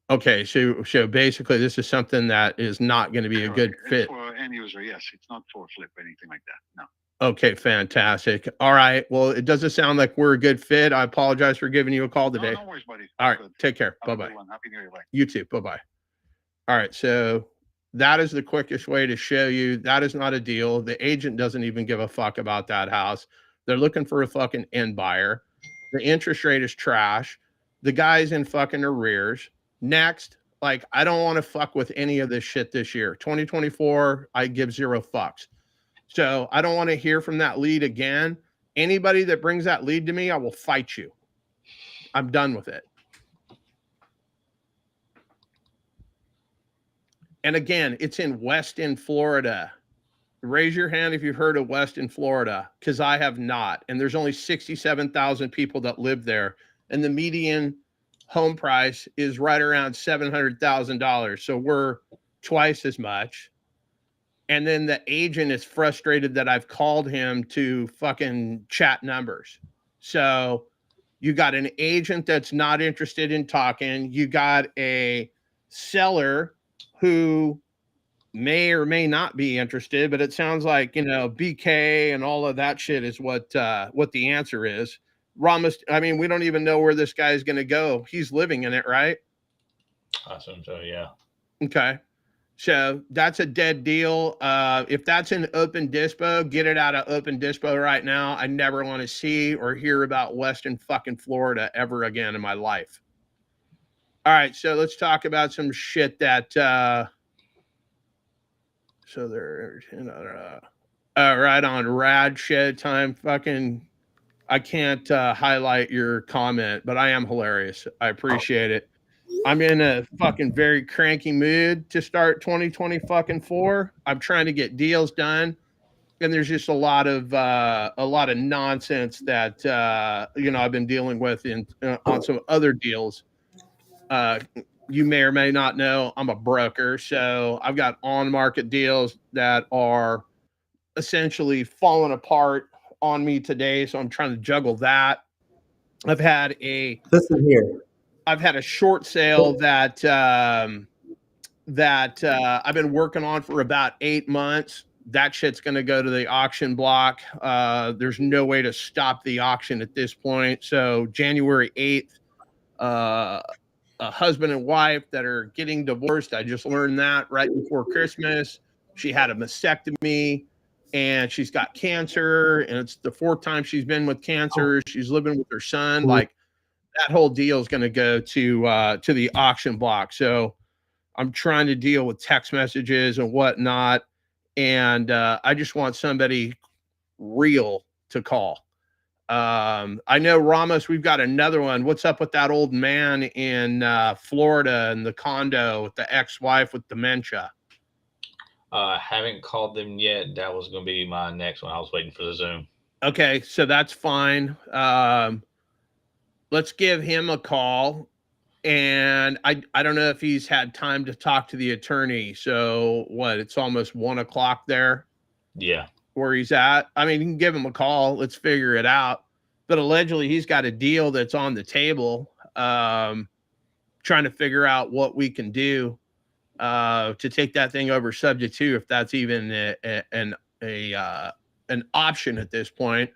[SPEAKER 2] Okay, so basically, this is something that is not going to be a good fit.
[SPEAKER 9] It's for end user, yes. It's not for flip or anything like that. No.
[SPEAKER 2] Okay, fantastic. All right. Well, it doesn't sound like we're a good fit. I apologize for giving you a call today.
[SPEAKER 9] No worries, buddy.
[SPEAKER 2] All right. Take care. Bye-bye.
[SPEAKER 9] Happy New Year. Bye.
[SPEAKER 2] You too. Bye-bye. All right. So that is the quickest way to show you that is not a deal. The agent doesn't even give a fuck about that house. They're looking for a fucking end buyer. The interest rate is trash. The guy's in fucking arrears. Next, like, I don't want to fuck with any of this shit this year. 2024, I give 0 fucks. So I don't want to hear from that lead again. Anybody that brings that lead to me, I will fight you. I'm done with it. And again, it's in Weston, Florida. Raise your hand if you've heard of Weston, Florida, because I have not. And there's only 67,000 people that live there. And the median home price is right around $700,000. So we're twice as much. And then the agent is frustrated that I've called him to fucking chat numbers. So you got an agent that's not interested in talking. You got a seller who may or may not be interested, but it sounds like, BK and all of that shit is what the answer is. Ramos, I mean, we don't even know where this guy is going to go. He's living in it, right?
[SPEAKER 3] I assume so, yeah.
[SPEAKER 2] Okay. So that's a dead deal. If that's an open dispo, get it out of open dispo right now. I never want to see or hear about Western fucking Florida ever again in my life. All right. So let's talk about some shit that, so they're, right on rad shit time. Fucking, I can't highlight your comment, but I am hilarious. I appreciate it. I'm in a fucking very cranky mood to start 2024. I'm trying to get deals done, and there's just a lot of nonsense that I've been dealing with on some other deals. You may or may not know I'm a broker, so I've got on-market deals that are essentially falling apart on me today. So I'm trying to juggle that. I've had a short sale that I've been working on for about 8 months. That shit's going to go to the auction block. There's no way to stop the auction at this point. So January 8th, a husband and wife that are getting divorced. I just learned that right before Christmas. She had a mastectomy and she's got cancer, and it's the 4th time she's been with cancer. She's living with her son. Like, that whole deal is going to go to the auction block. So I'm trying to deal with text messages and whatnot. And I just want somebody real to call. I know, Ramos, we've got another one. What's up with that old man in Florida and the condo with the ex-wife with dementia?
[SPEAKER 3] Haven't called them yet. That was going to be my next one. I was waiting for the Zoom.
[SPEAKER 2] Okay, so that's fine. Let's give him a call. And I don't know if he's had time to talk to the attorney. So what? It's almost 1 o'clock there.
[SPEAKER 3] Yeah.
[SPEAKER 2] Where he's at. I mean, you can give him a call. Let's figure it out. But allegedly, he's got a deal that's on the table. Trying to figure out what we can do to take that thing over subject to, if that's even an option at this point.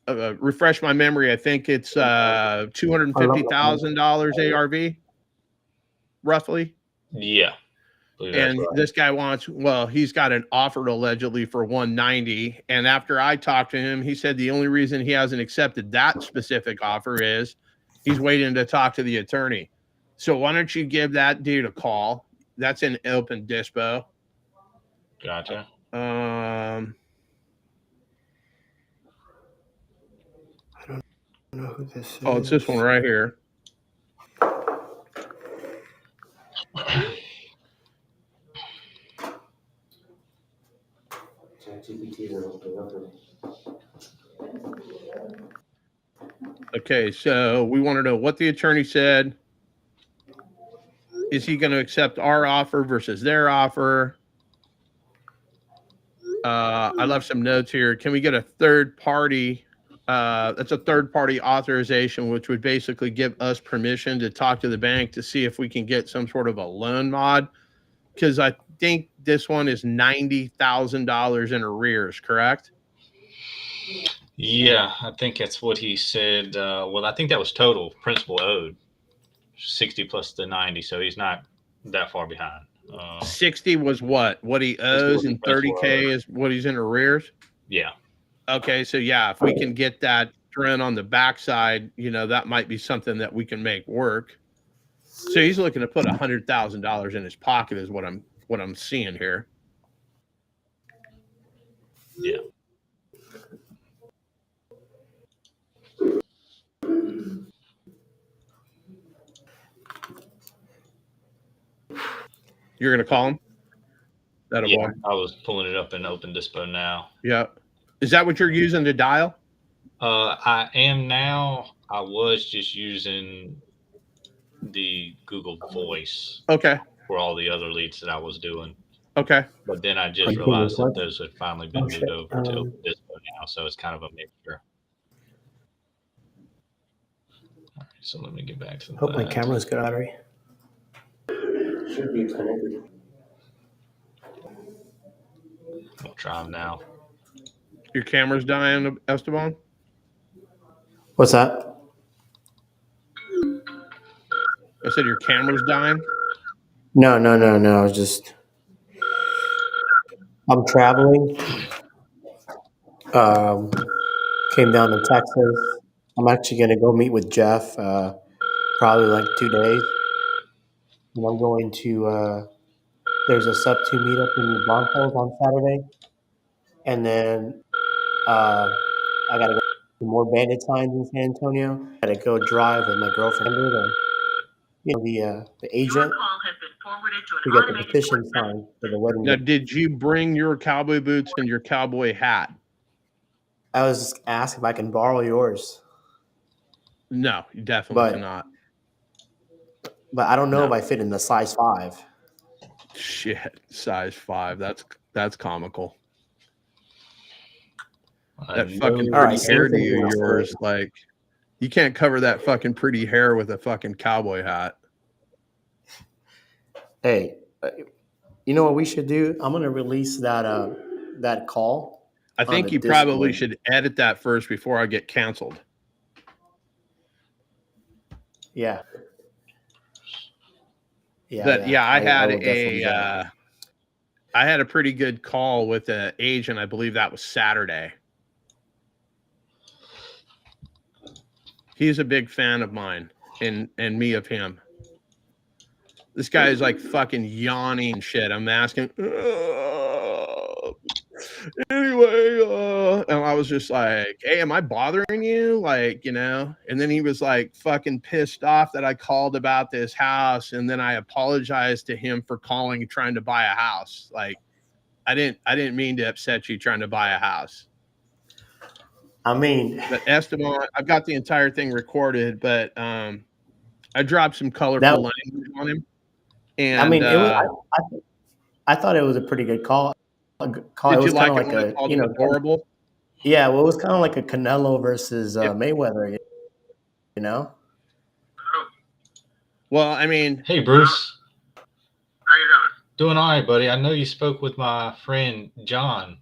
[SPEAKER 2] Refresh my memory. I think it's $250,000 ARV, roughly.
[SPEAKER 3] Yeah. believe that's
[SPEAKER 2] And
[SPEAKER 3] right.
[SPEAKER 2] this guy wants, well, he's got an offer allegedly for 190. And after I talked to him, he said the only reason he hasn't accepted that specific offer is he's waiting to talk to the attorney. So why don't you give that dude a call? That's an open dispo.
[SPEAKER 3] Gotcha.
[SPEAKER 1] I don't know who this is.
[SPEAKER 2] Oh, it's this one right here.
[SPEAKER 5] ChatGPT isn't opening up for me.
[SPEAKER 2] Okay, so we want to know what the attorney said. Is he going to accept our offer versus their offer? I left some notes here. Can we get a third party? That's a third party authorization, which would basically give us permission to talk to the bank to see if we can get some sort of a loan mod. Because I think this one is $90,000 in arrears, correct?
[SPEAKER 3] Yeah, I think that's what he said. Well, I think that was total principal owed, 60 plus the 90. So he's not that far behind.
[SPEAKER 2] 60 was what he owes, and 30K is what he's in arrears.
[SPEAKER 3] Yeah.
[SPEAKER 2] Okay, so yeah, if we can get that thrown on the backside, that might be something that we can make work. So he's looking to put $100,000 in his pocket, is what I'm seeing here.
[SPEAKER 3] Yeah.
[SPEAKER 2] You're gonna call him? That'll
[SPEAKER 3] Yeah, I was pulling it up in Open Dispo now.
[SPEAKER 2] Yeah. Is that what you're using to dial?
[SPEAKER 3] I am now. I was just using the Google Voice.
[SPEAKER 2] Okay.
[SPEAKER 3] For all the other leads that I was doing.
[SPEAKER 2] Okay.
[SPEAKER 3] But then I just realized that those had finally been moved over to Open Dispo now, so it's kind of a mixture. All right, so let me get back to
[SPEAKER 1] Hope my camera's good, battery.
[SPEAKER 5] Should be connected.
[SPEAKER 3] I'll try them now.
[SPEAKER 2] Your camera's dying, Esteban?
[SPEAKER 1] What's that?
[SPEAKER 2] I said your camera's dying?
[SPEAKER 1] No. I'm traveling. Came down to Texas. I'm actually going to go meet with Jeff probably like 2 days. And I'm going to, there's a sub 2 meetup in New Braunfels on Saturday. And then I got to go to more bandit signs in San Antonio. I got to go drive with my girlfriend, the agent, to get the petition signed for the wedding.
[SPEAKER 2] Now, did you bring your cowboy boots and your cowboy hat?
[SPEAKER 1] I was just asked if I can borrow yours.
[SPEAKER 2] No, you definitely cannot.
[SPEAKER 1] But I don't know if I fit in the size 5.
[SPEAKER 2] Shit, size 5. That's comical. That fucking pretty hairdo of yours, like, you can't cover that fucking pretty hair with a fucking cowboy hat.
[SPEAKER 1] Hey, you know what we should do? I'm gonna release that call.
[SPEAKER 2] I think you probably should edit that first before I get canceled.
[SPEAKER 1] Yeah.
[SPEAKER 2] But I had a pretty good call with an agent. I believe that was Saturday. He's a big fan of mine and me of him. This guy is like fucking yawning and shit. I'm asking, anyway, and I was just like, hey, am I bothering you? Like, and then he was like fucking pissed off that I called about this house. And then I apologized to him for calling, trying to buy a house. Like, I didn't mean to upset you trying to buy a house.
[SPEAKER 1] I mean,
[SPEAKER 2] but Esteban, I've got the entire thing recorded, but I dropped some colorful language on him. And
[SPEAKER 1] I mean, I thought it was a pretty good call.
[SPEAKER 2] Did you like it when I called him adorable?
[SPEAKER 1] Yeah, well, it was kind of like a Canelo versus Mayweather,
[SPEAKER 2] Well, I mean,
[SPEAKER 3] hey Bruce, how you doing? Doing all right, buddy. I know you spoke with my friend John.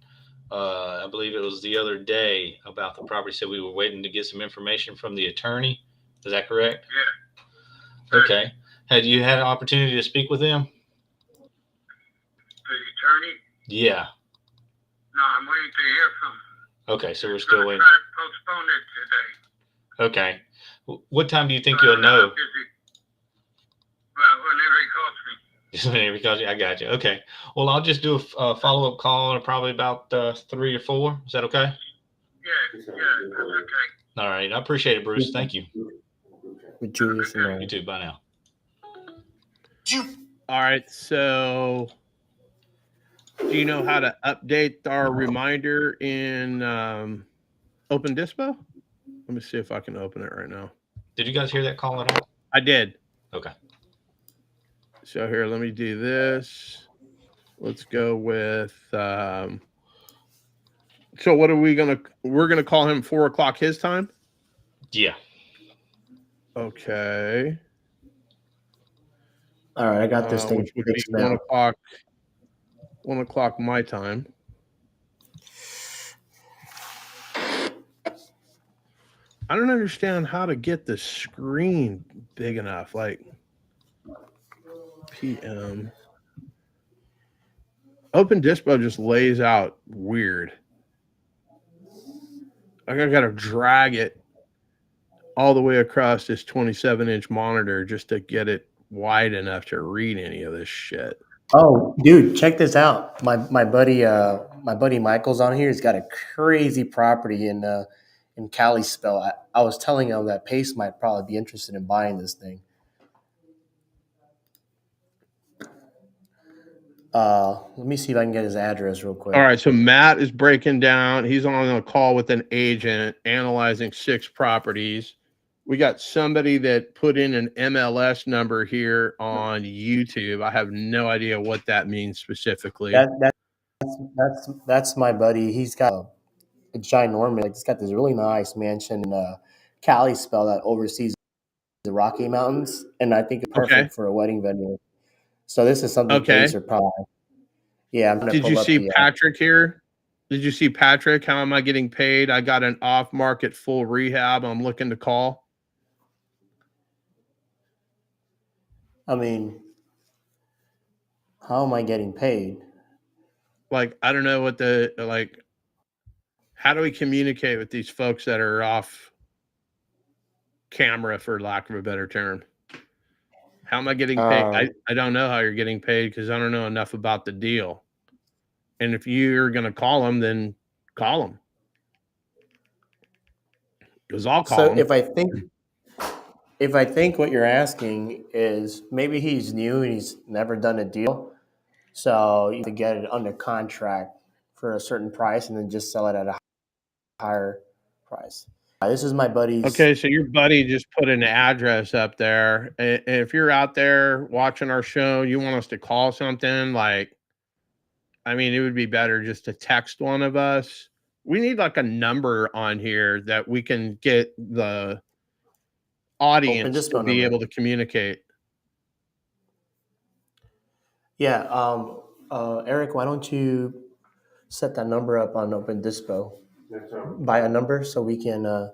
[SPEAKER 3] I believe it was the other day about the property. Said we were waiting to get some information from the attorney. Is that correct?
[SPEAKER 10] Yeah.
[SPEAKER 3] Okay. Had you had an opportunity to speak with them?
[SPEAKER 10] attorney?
[SPEAKER 3] Yeah.
[SPEAKER 10] No, I'm waiting to hear from him.
[SPEAKER 3] Okay, so we're
[SPEAKER 10] We're
[SPEAKER 3] still
[SPEAKER 10] gonna
[SPEAKER 3] waiting.
[SPEAKER 10] try to postpone it today.
[SPEAKER 3] Okay. What time do you think
[SPEAKER 10] So I
[SPEAKER 3] you'll
[SPEAKER 10] don't know how
[SPEAKER 3] know?
[SPEAKER 10] busy. Well, whenever he calls me.
[SPEAKER 3] Just whenever he calls you, I got you. Okay. Well, I'll just do a follow-up call in probably about 3 or 4. Is that okay?
[SPEAKER 10] Yeah, that's okay.
[SPEAKER 3] All right. I appreciate it, Bruce. Thank you.
[SPEAKER 1] With Julius and
[SPEAKER 3] You
[SPEAKER 1] Ryan.
[SPEAKER 3] too. Bye now.
[SPEAKER 2] All right. So, do you know how to update our reminder in Open Dispo? Let me see if I can open it right now.
[SPEAKER 3] Did you guys hear that call at all?
[SPEAKER 2] I did.
[SPEAKER 3] Okay.
[SPEAKER 2] So here, let me do this. Let's go with. So what are we gonna? We're gonna call him 4 o'clock his time.
[SPEAKER 3] Yeah.
[SPEAKER 2] Okay.
[SPEAKER 1] All right, I got this thing
[SPEAKER 2] Which would be
[SPEAKER 1] fixed
[SPEAKER 2] 1
[SPEAKER 1] now.
[SPEAKER 2] o'clock. 1 o'clock my time. I don't understand how to get the screen big enough. Like PM. Open Dispo just lays out weird. Like I gotta drag it all the way across this 27-inch monitor just to get it wide enough to read any of this shit.
[SPEAKER 1] Oh, dude, check this out. My buddy Michael's on here. He's got a crazy property in Kalispell. I was telling him that Pace might probably be interested in buying this thing. Let me see if I can get his address real quick.
[SPEAKER 2] All right, so Matt is breaking down. He's on a call with an agent analyzing 6 properties. We got somebody that put in an MLS number here on YouTube. I have no idea what that means specifically.
[SPEAKER 1] That's my buddy. He's got a ginormous. Like, he's got this really nice mansion in Kalispell that oversees the Rocky Mountains, and I think it's perfect for a wedding venue. So this is something Pace are probably. Yeah, I'm gonna
[SPEAKER 2] Did
[SPEAKER 1] pull
[SPEAKER 2] you
[SPEAKER 1] up
[SPEAKER 2] see
[SPEAKER 1] the,
[SPEAKER 2] Patrick here? Did you see Patrick? How am I getting paid? I got an off-market full rehab. I'm looking to call.
[SPEAKER 1] I mean, how am I getting paid?
[SPEAKER 2] Like, I don't know what the like. How do we communicate with these folks that are off camera, for lack of a better term? How am I getting paid? I don't know how you're getting paid because I don't know enough about the deal. And if you're going to call them, then call them. Because I'll call them.
[SPEAKER 1] So if I think what you're asking is maybe he's new and he's never done a deal, so you have to get it under contract for a certain price and then just sell it at a higher price. This is my buddy's.
[SPEAKER 2] Okay, so your buddy just put an address up there. And if you're out there watching our show, you want us to call something, like, I mean, it would be better just to text one of us. We need like a number on here that we can get the audience to be able to communicate.
[SPEAKER 1] Yeah, Eric, why don't you set that number up on Open Dispo? By a number so we can.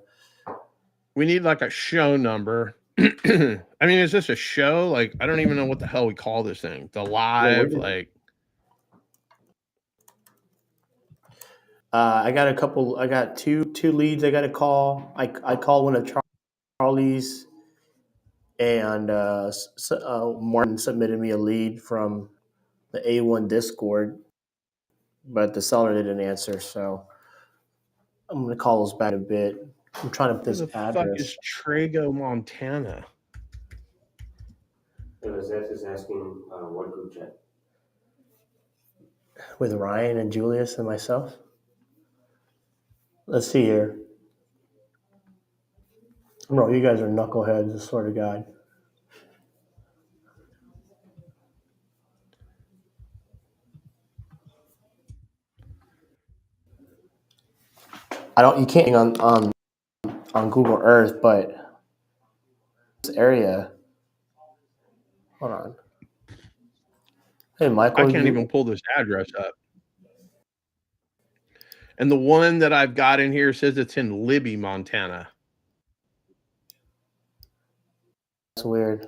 [SPEAKER 2] We need like a show number. I mean, is this a show? Like, I don't even know what the hell we call this thing. The live, like.
[SPEAKER 1] I got a couple. I got two leads. I got to call. I called one of Charlie's, and Martin submitted me a lead from the A1 Discord, but the seller didn't answer. So I'm gonna call those back a bit. I'm trying to put this address.
[SPEAKER 2] Fuck is Trago, Montana?
[SPEAKER 5] It was just asking what group chat.
[SPEAKER 1] With Ryan and Julius and myself. Let's see here. Bro, you guys are knuckleheads, I swear to God. You can't on Google Earth, but this area. Hold on. Hey, Michael.
[SPEAKER 2] I can't even pull this address up. And the one that I've got in here says it's in Libby, Montana.
[SPEAKER 1] That's weird.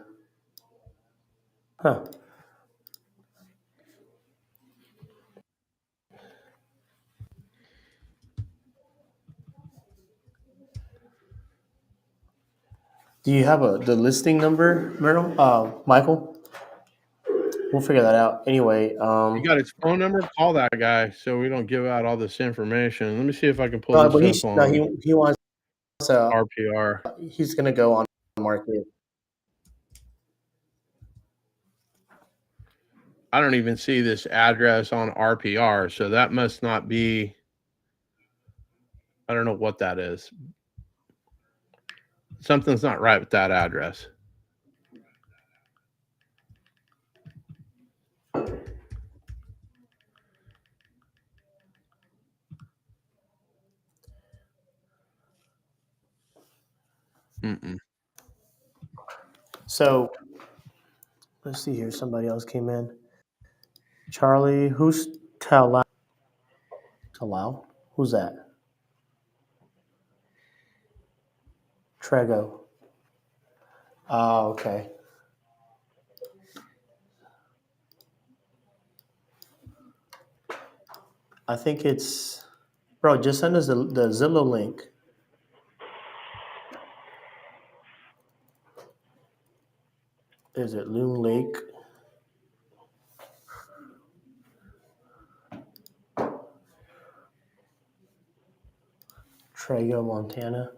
[SPEAKER 1] Huh. Do you have the listing number, Michael? We'll figure that out. Anyway,
[SPEAKER 2] You got his phone number? Call that guy so we don't give out all this information. Let me see if I can pull
[SPEAKER 1] no,
[SPEAKER 2] this
[SPEAKER 1] but
[SPEAKER 2] up on
[SPEAKER 1] he wants
[SPEAKER 2] RPR.
[SPEAKER 1] he's gonna go on market.
[SPEAKER 2] I don't even see this address on RPR, so that must not be. I don't know what that is. Something's not right with that address. Mm-mm.
[SPEAKER 1] So let's see here. Somebody else came in. Charlie, who's Talau? Talau? Who's that? Trego. Oh, okay. I think it's, bro, just send us the Zillow link. Is it Loon Lake? Trego, Montana.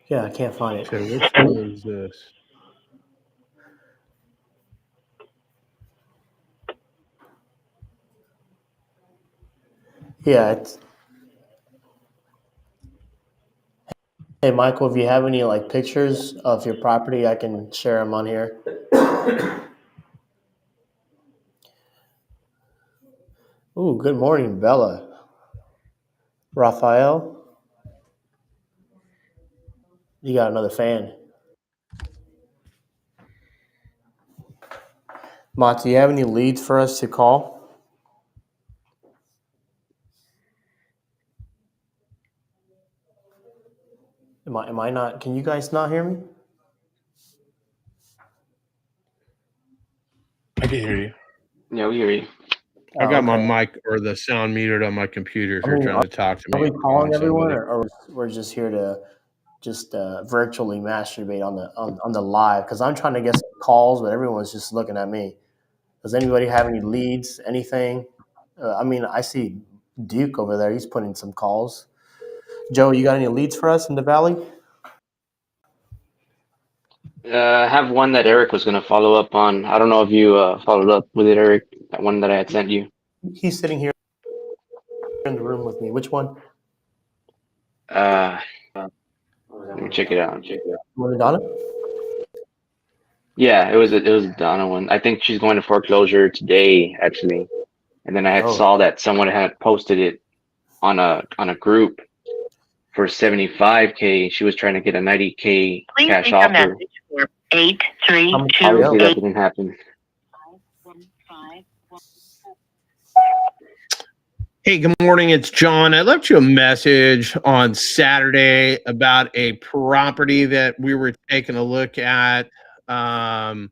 [SPEAKER 1] Yeah, I can't find it.
[SPEAKER 2] Okay, which one is this?
[SPEAKER 1] Yeah, it's. Hey, Michael, if you have any like pictures of your property, I can share them on here. Ooh, good morning, Bella. Raphael, you got another fan. Mott, do you have any leads for us to call? Am I not? Can you guys not hear me?
[SPEAKER 4] I can hear you.
[SPEAKER 5] Yeah, we hear you.
[SPEAKER 2] I got my
[SPEAKER 1] okay.
[SPEAKER 2] mic or the sound muted on my computer if
[SPEAKER 1] I
[SPEAKER 2] you're
[SPEAKER 1] mean,
[SPEAKER 2] trying to talk to
[SPEAKER 1] are
[SPEAKER 2] me
[SPEAKER 1] we
[SPEAKER 2] or
[SPEAKER 1] calling
[SPEAKER 2] calling
[SPEAKER 1] everyone,
[SPEAKER 2] somebody.
[SPEAKER 1] or we're just here to just virtually masturbate on the live? Because I'm trying to get some calls, but everyone's just looking at me. Does anybody have any leads? Anything? I mean, I see Duke over there. He's putting some calls. Joe, you got any leads for us in the valley?
[SPEAKER 5] I have one that Eric was going to follow up on. I don't know if you followed up with it, Eric. That one that I had sent you.
[SPEAKER 1] He's sitting here in the room with me. Which one?
[SPEAKER 5] Let me check it out.
[SPEAKER 1] Donna?
[SPEAKER 5] Yeah, it was a Donna one. I think she's going to foreclosure today, actually. And then I had saw that someone had posted it on a group for 75K. She was trying to get a 90K cash offer.
[SPEAKER 8] 832.
[SPEAKER 5] Obviously, that didn't happen.
[SPEAKER 2] Hey, good morning. It's John. I left you a message on Saturday about a property that we were taking a look at. I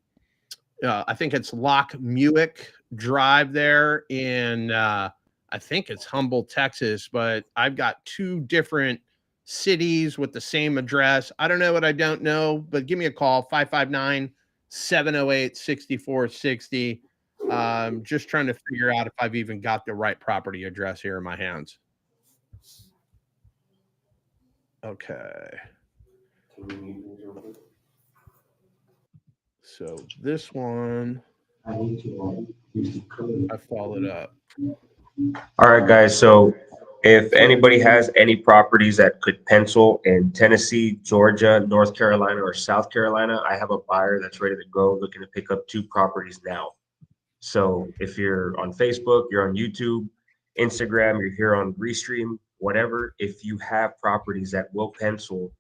[SPEAKER 2] think it's Lock Muick Drive there in, I think it's Humboldt, Texas, but I've got two different cities with the same address. I don't know what I don't know, but give me a call, 559-708-6460. Just trying to figure out if I've even got the right property address here in my hands. Okay. So this one, I followed up.
[SPEAKER 6] All right, guys. So if anybody has any properties that could pencil in Tennessee, Georgia, North Carolina, or South Carolina, I have a buyer that's ready to go, looking to pick up 2 properties now. So if you're on Facebook, you're on YouTube, Instagram, you're here on Restream, whatever, if you have properties that will pencil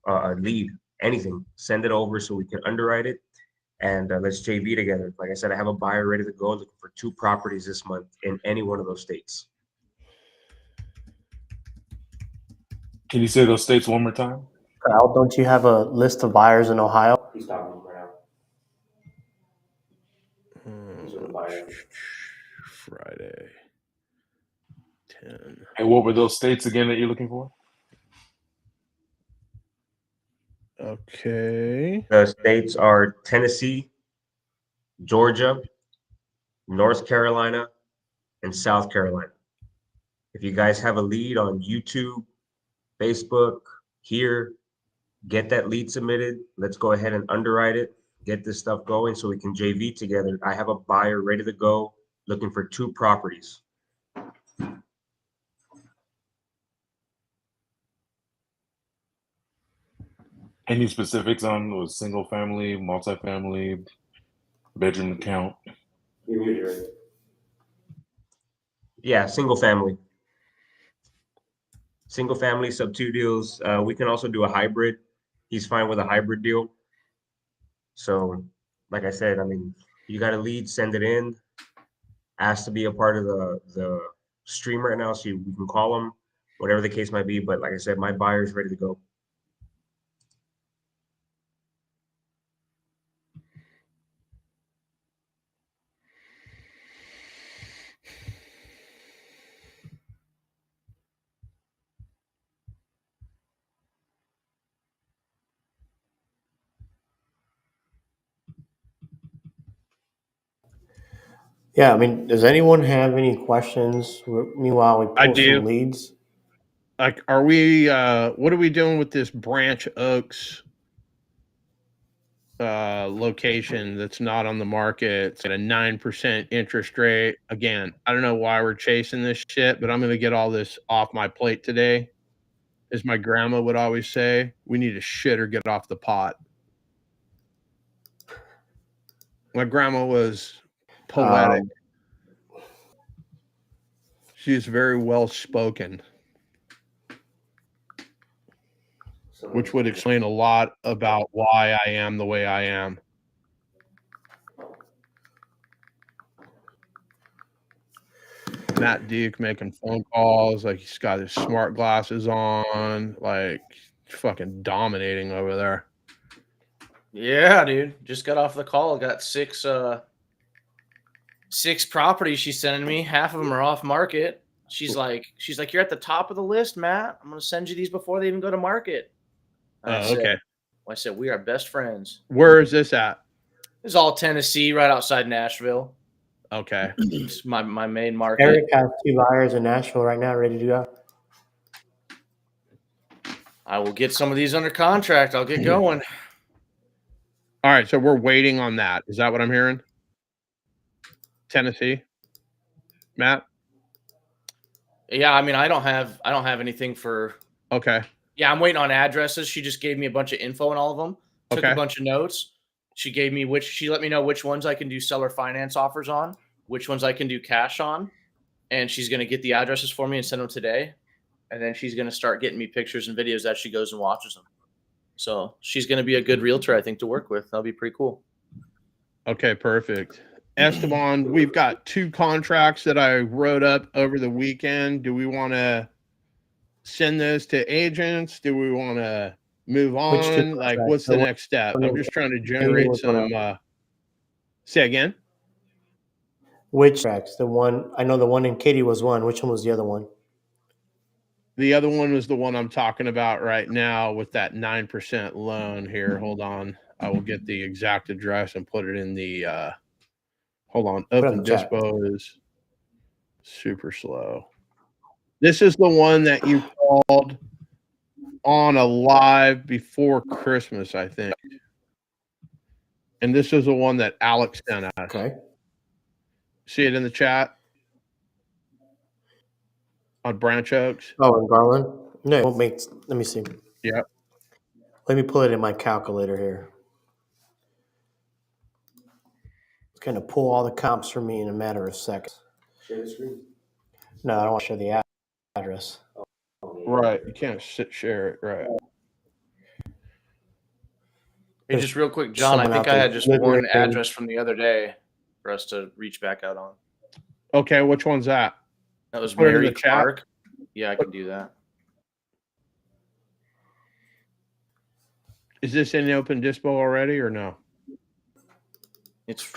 [SPEAKER 6] a lead, anything, send it over so we can underwrite it. And let's JV together. Like I said, I have a buyer ready to go, looking for 2 properties this month in any one of those states.
[SPEAKER 4] Can you say those states one more time?
[SPEAKER 1] Kyle, don't you have a list of buyers in Ohio?
[SPEAKER 5] He's talking right now.
[SPEAKER 2] Friday. 10.
[SPEAKER 4] And what were those states again that you're looking for?
[SPEAKER 2] Okay.
[SPEAKER 6] The states are Tennessee, Georgia, North Carolina, and South Carolina. If you guys have a lead on YouTube, Facebook, here, get that lead submitted. Let's go ahead and underwrite it, get this stuff going so we can JV together. I have a buyer ready to go, looking for 2 properties.
[SPEAKER 4] Any specifics on was single family, multifamily, bedroom count?
[SPEAKER 6] Yeah, single family. Single family, sub 2 deals. We can also do a hybrid. He's fine with a hybrid deal. So, like I said, I mean, you got a lead, send it in. Ask to be a part of the stream right now, so we can call him, whatever the case might be. But like I said, my buyer's ready to go.
[SPEAKER 1] Yeah, I mean, does anyone have any questions? Meanwhile, we
[SPEAKER 2] I
[SPEAKER 1] pull
[SPEAKER 2] do.
[SPEAKER 1] some leads.
[SPEAKER 2] Like, are we? What are we doing with this Branch Oaks location that's not on the market? It's at a 9% interest rate. Again, I don't know why we're chasing this shit, but I'm going to get all this off my plate today. As my grandma would always say, we need to shit or get off the pot. My grandma was poetic. She's very well spoken, which would explain a lot about why I am the way I am. Matt Duke making phone calls, like he's got his smart glasses on, like fucking dominating over there.
[SPEAKER 11] Yeah, dude. Just got off the call. Got six properties she's sending me. Half of them are off market. She's like, you're at the top of the list, Matt. I'm gonna send you these before they even go to market.
[SPEAKER 2] Okay.
[SPEAKER 11] I said, we are best friends.
[SPEAKER 2] Where is this at?
[SPEAKER 11] This is all Tennessee, right outside Nashville.
[SPEAKER 2] Okay.
[SPEAKER 11] It's my main market.
[SPEAKER 1] Eric has 2 buyers in Nashville right now, ready to go.
[SPEAKER 11] I will get some of these under contract. I'll get going.
[SPEAKER 2] All right, so we're waiting on that. Is that what I'm hearing? Tennessee, Matt?
[SPEAKER 11] Yeah, I mean, I don't have anything for.
[SPEAKER 2] Okay.
[SPEAKER 11] Yeah, I'm waiting on addresses. She just gave me a bunch of info on all of them. Took a bunch of notes. She let me know which ones I can do seller finance offers on, which ones I can do cash on, and she's going to get the addresses for me and send them today. And then she's going to start getting me pictures and videos as she goes and watches them. So she's going to be a good realtor, I think, to work with. That'll be pretty cool.
[SPEAKER 2] Okay, perfect. Esteban, we've got 2 contracts that I wrote up over the weekend. Do we want to send those to agents? Do we want to move on? Like, what's the next step? I'm just trying to generate some. Say again.
[SPEAKER 1] Which tracks? The one I know. The one in Katy was one. Which one was the other one?
[SPEAKER 2] The other one was the one I'm talking about right now with that 9% loan here. Hold on. I will get the exact address and put it in the hold on. Open Dispo is super slow. This is the one that you called on a live before Christmas, I think. And this is the one that Alex sent us.
[SPEAKER 1] Okay.
[SPEAKER 2] See it in the chat? On Branch Oaks?
[SPEAKER 1] Oh, in Garland? No, it won't make. Let me see.
[SPEAKER 2] Yeah.
[SPEAKER 1] Let me pull it in my calculator here. It's going to pull all the comps for me in a matter of seconds.
[SPEAKER 12] Share the screen.
[SPEAKER 1] No, I don't want to show the address.
[SPEAKER 2] Right. You can't share it. Right.
[SPEAKER 11] Hey, just real quick, John, I think I had just one address from the other day for us to reach back out on.
[SPEAKER 2] Okay, which one's that?
[SPEAKER 11] That was Mary Clark. Yeah, I can do that.
[SPEAKER 2] Is this in the Open Dispo already or no?
[SPEAKER 11] It's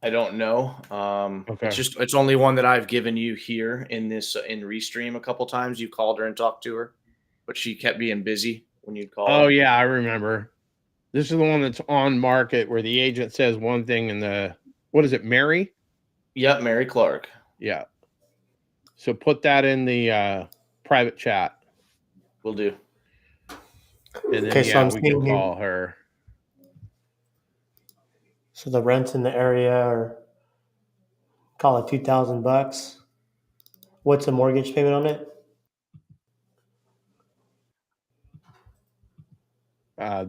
[SPEAKER 11] I don't know.
[SPEAKER 2] Okay.
[SPEAKER 11] It's only one that I've given you here in this in Restream a couple times. You called her and talked to her, but she kept being busy when you'd call.
[SPEAKER 2] Oh yeah, I remember. This is the one that's on market where the agent says one thing and what is it, Mary?
[SPEAKER 11] Yep, Mary Clark.
[SPEAKER 2] Yeah. So put that in the private chat.
[SPEAKER 11] Will do.
[SPEAKER 2] And then
[SPEAKER 1] Okay, so I'm
[SPEAKER 2] we can
[SPEAKER 1] seeing here.
[SPEAKER 2] call her.
[SPEAKER 1] So the rents in the area are, call it $2,000. What's the mortgage payment on it?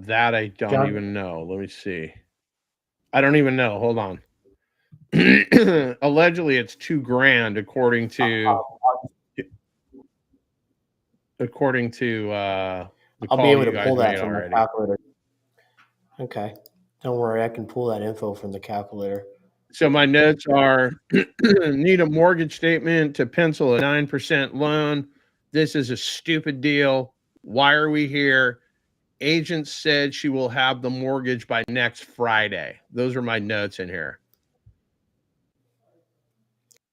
[SPEAKER 2] That I don't
[SPEAKER 1] John?
[SPEAKER 2] even know. Let me see. I don't even know. Hold on. Allegedly, it's $2,000 according to the
[SPEAKER 1] I'll be
[SPEAKER 2] call
[SPEAKER 1] able
[SPEAKER 2] you
[SPEAKER 1] to
[SPEAKER 2] guys
[SPEAKER 1] pull that
[SPEAKER 2] made
[SPEAKER 1] from
[SPEAKER 2] already.
[SPEAKER 1] the calculator. Okay. Don't worry, I can pull that info from the calculator.
[SPEAKER 2] So my notes are need a mortgage statement to pencil a 9% loan. This is a stupid deal. Why are we here? Agent said she will have the mortgage by next Friday. Those are my notes in here.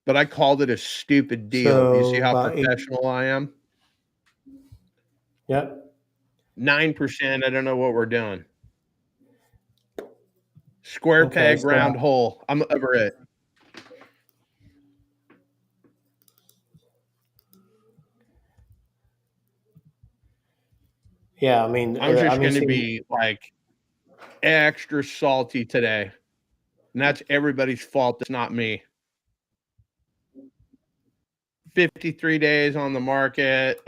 [SPEAKER 2] But I called it a stupid deal. Do you see
[SPEAKER 1] So
[SPEAKER 2] how
[SPEAKER 1] about
[SPEAKER 2] professional I am?
[SPEAKER 1] Yep.
[SPEAKER 2] 9%. I don't know what we're doing. Square
[SPEAKER 1] Okay,
[SPEAKER 2] peg, round hole. I'm over it.
[SPEAKER 1] Yeah, I mean,
[SPEAKER 2] I'm just going to
[SPEAKER 1] see,
[SPEAKER 2] be like extra salty today. And that's everybody's fault. It's not me. 53 days on the market.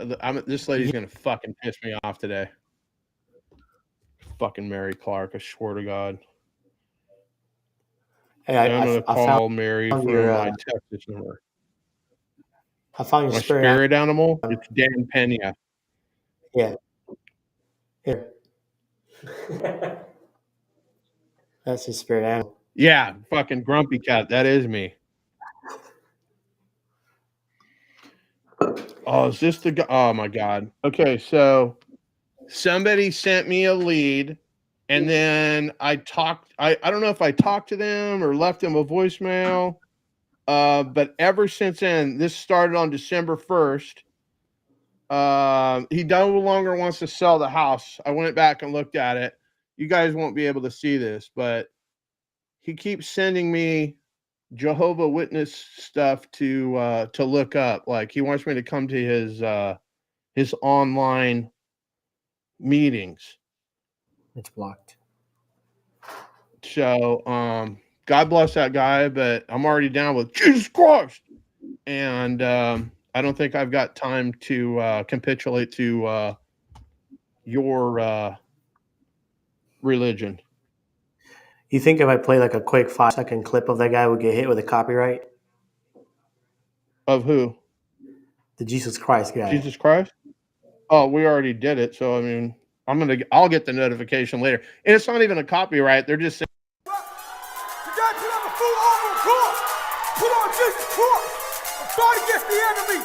[SPEAKER 2] This lady's going to fucking piss me off today. Fucking Mary Clark. I swear to God.
[SPEAKER 1] Hey,
[SPEAKER 2] I'm going to call Mary from my Texas number.
[SPEAKER 1] I found your
[SPEAKER 2] my spirit animal. It's Dan Pena.
[SPEAKER 1] Yeah. Here. That's his spirit animal.
[SPEAKER 2] Yeah, fucking grumpy cat. That is me. Oh, is this the guy? Oh my God. Okay, so somebody sent me a lead, and then I talked. I don't know if I talked to them or left them a voicemail. But ever since then, this started on December 1st. He no longer wants to sell the house. I went back and looked at it. You guys won't be able to see this, but he keeps sending me Jehovah Witness stuff to look up. Like he wants me to come to his online meetings.
[SPEAKER 1] It's blocked.
[SPEAKER 2] So God bless that guy, but I'm already down with Jesus Christ. And I don't think I've got time to capitulate to your religion.
[SPEAKER 1] You think if I play like a quick 5-second clip of that guy would get hit with a copyright?
[SPEAKER 2] Of who?
[SPEAKER 1] The Jesus Christ guy.
[SPEAKER 2] Jesus Christ? Oh, we already did it. So I mean, I'll get the notification later. And it's not even a copyright. They're just saying,
[SPEAKER 12] you gotta put on the full armor of God. Put on Jesus Christ and fight against the enemy.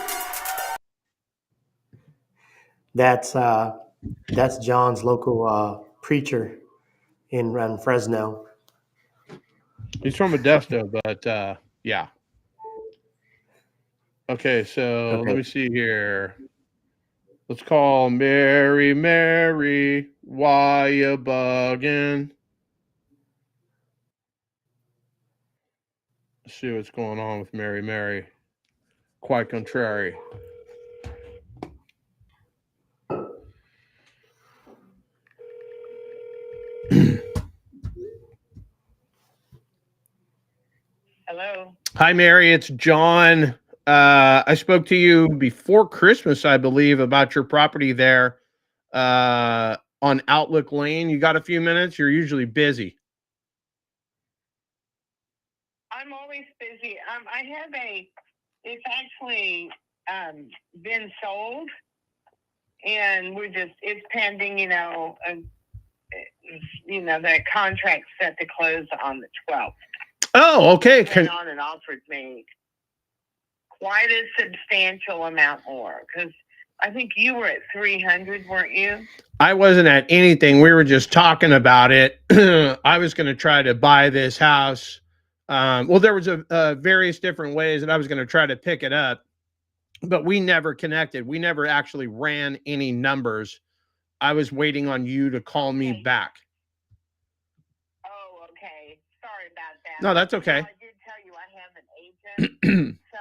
[SPEAKER 1] That's John's local preacher in Fresno.
[SPEAKER 2] He's from Modesto, but yeah. Okay, so let me see here. Let's call Mary, Mary, why you bugging? Let's see what's going on with Mary, Mary. Quite contrary.
[SPEAKER 13] Hello.
[SPEAKER 2] Hi, Mary. It's John. I spoke to you before Christmas, I believe, about your property there on Outlook Lane. You got a few minutes? You're usually busy.
[SPEAKER 13] I'm always busy. It's actually been sold, and it's pending, that contract set to close on the 12th.
[SPEAKER 2] Oh, okay.
[SPEAKER 13] On and offered me quite a substantial amount more, because I think you were at 300, weren't you?
[SPEAKER 2] I wasn't at anything. We were just talking about it. I was going to try to buy this house Well, there was a various different ways that I was going to try to pick it up, but we never connected. We never actually ran any numbers. I was waiting on you to call me back.
[SPEAKER 13] Oh, okay. Sorry about that.
[SPEAKER 2] No, that's okay.
[SPEAKER 13] I did tell you I have an agent. So,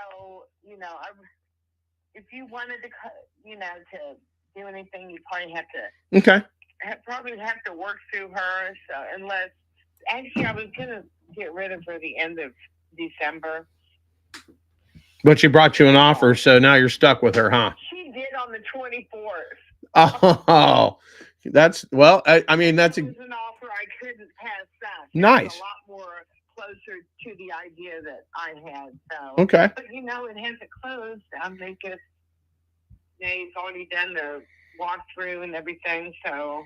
[SPEAKER 13] if you wanted to, to do anything, you probably have to.
[SPEAKER 2] Okay.
[SPEAKER 13] Probably have to work through her. So actually, I was gonna get rid of her the end of December.
[SPEAKER 2] But she brought you an offer, so now you're stuck with her, huh?
[SPEAKER 13] She did on the 24th.
[SPEAKER 2] Oh, that's I mean that's
[SPEAKER 13] it was an offer I couldn't pass up.
[SPEAKER 2] Nice.
[SPEAKER 13] A lot more closer to the idea that I had. So
[SPEAKER 2] okay.
[SPEAKER 13] But it hasn't closed. I'm thinking they've already done the walkthrough and everything. So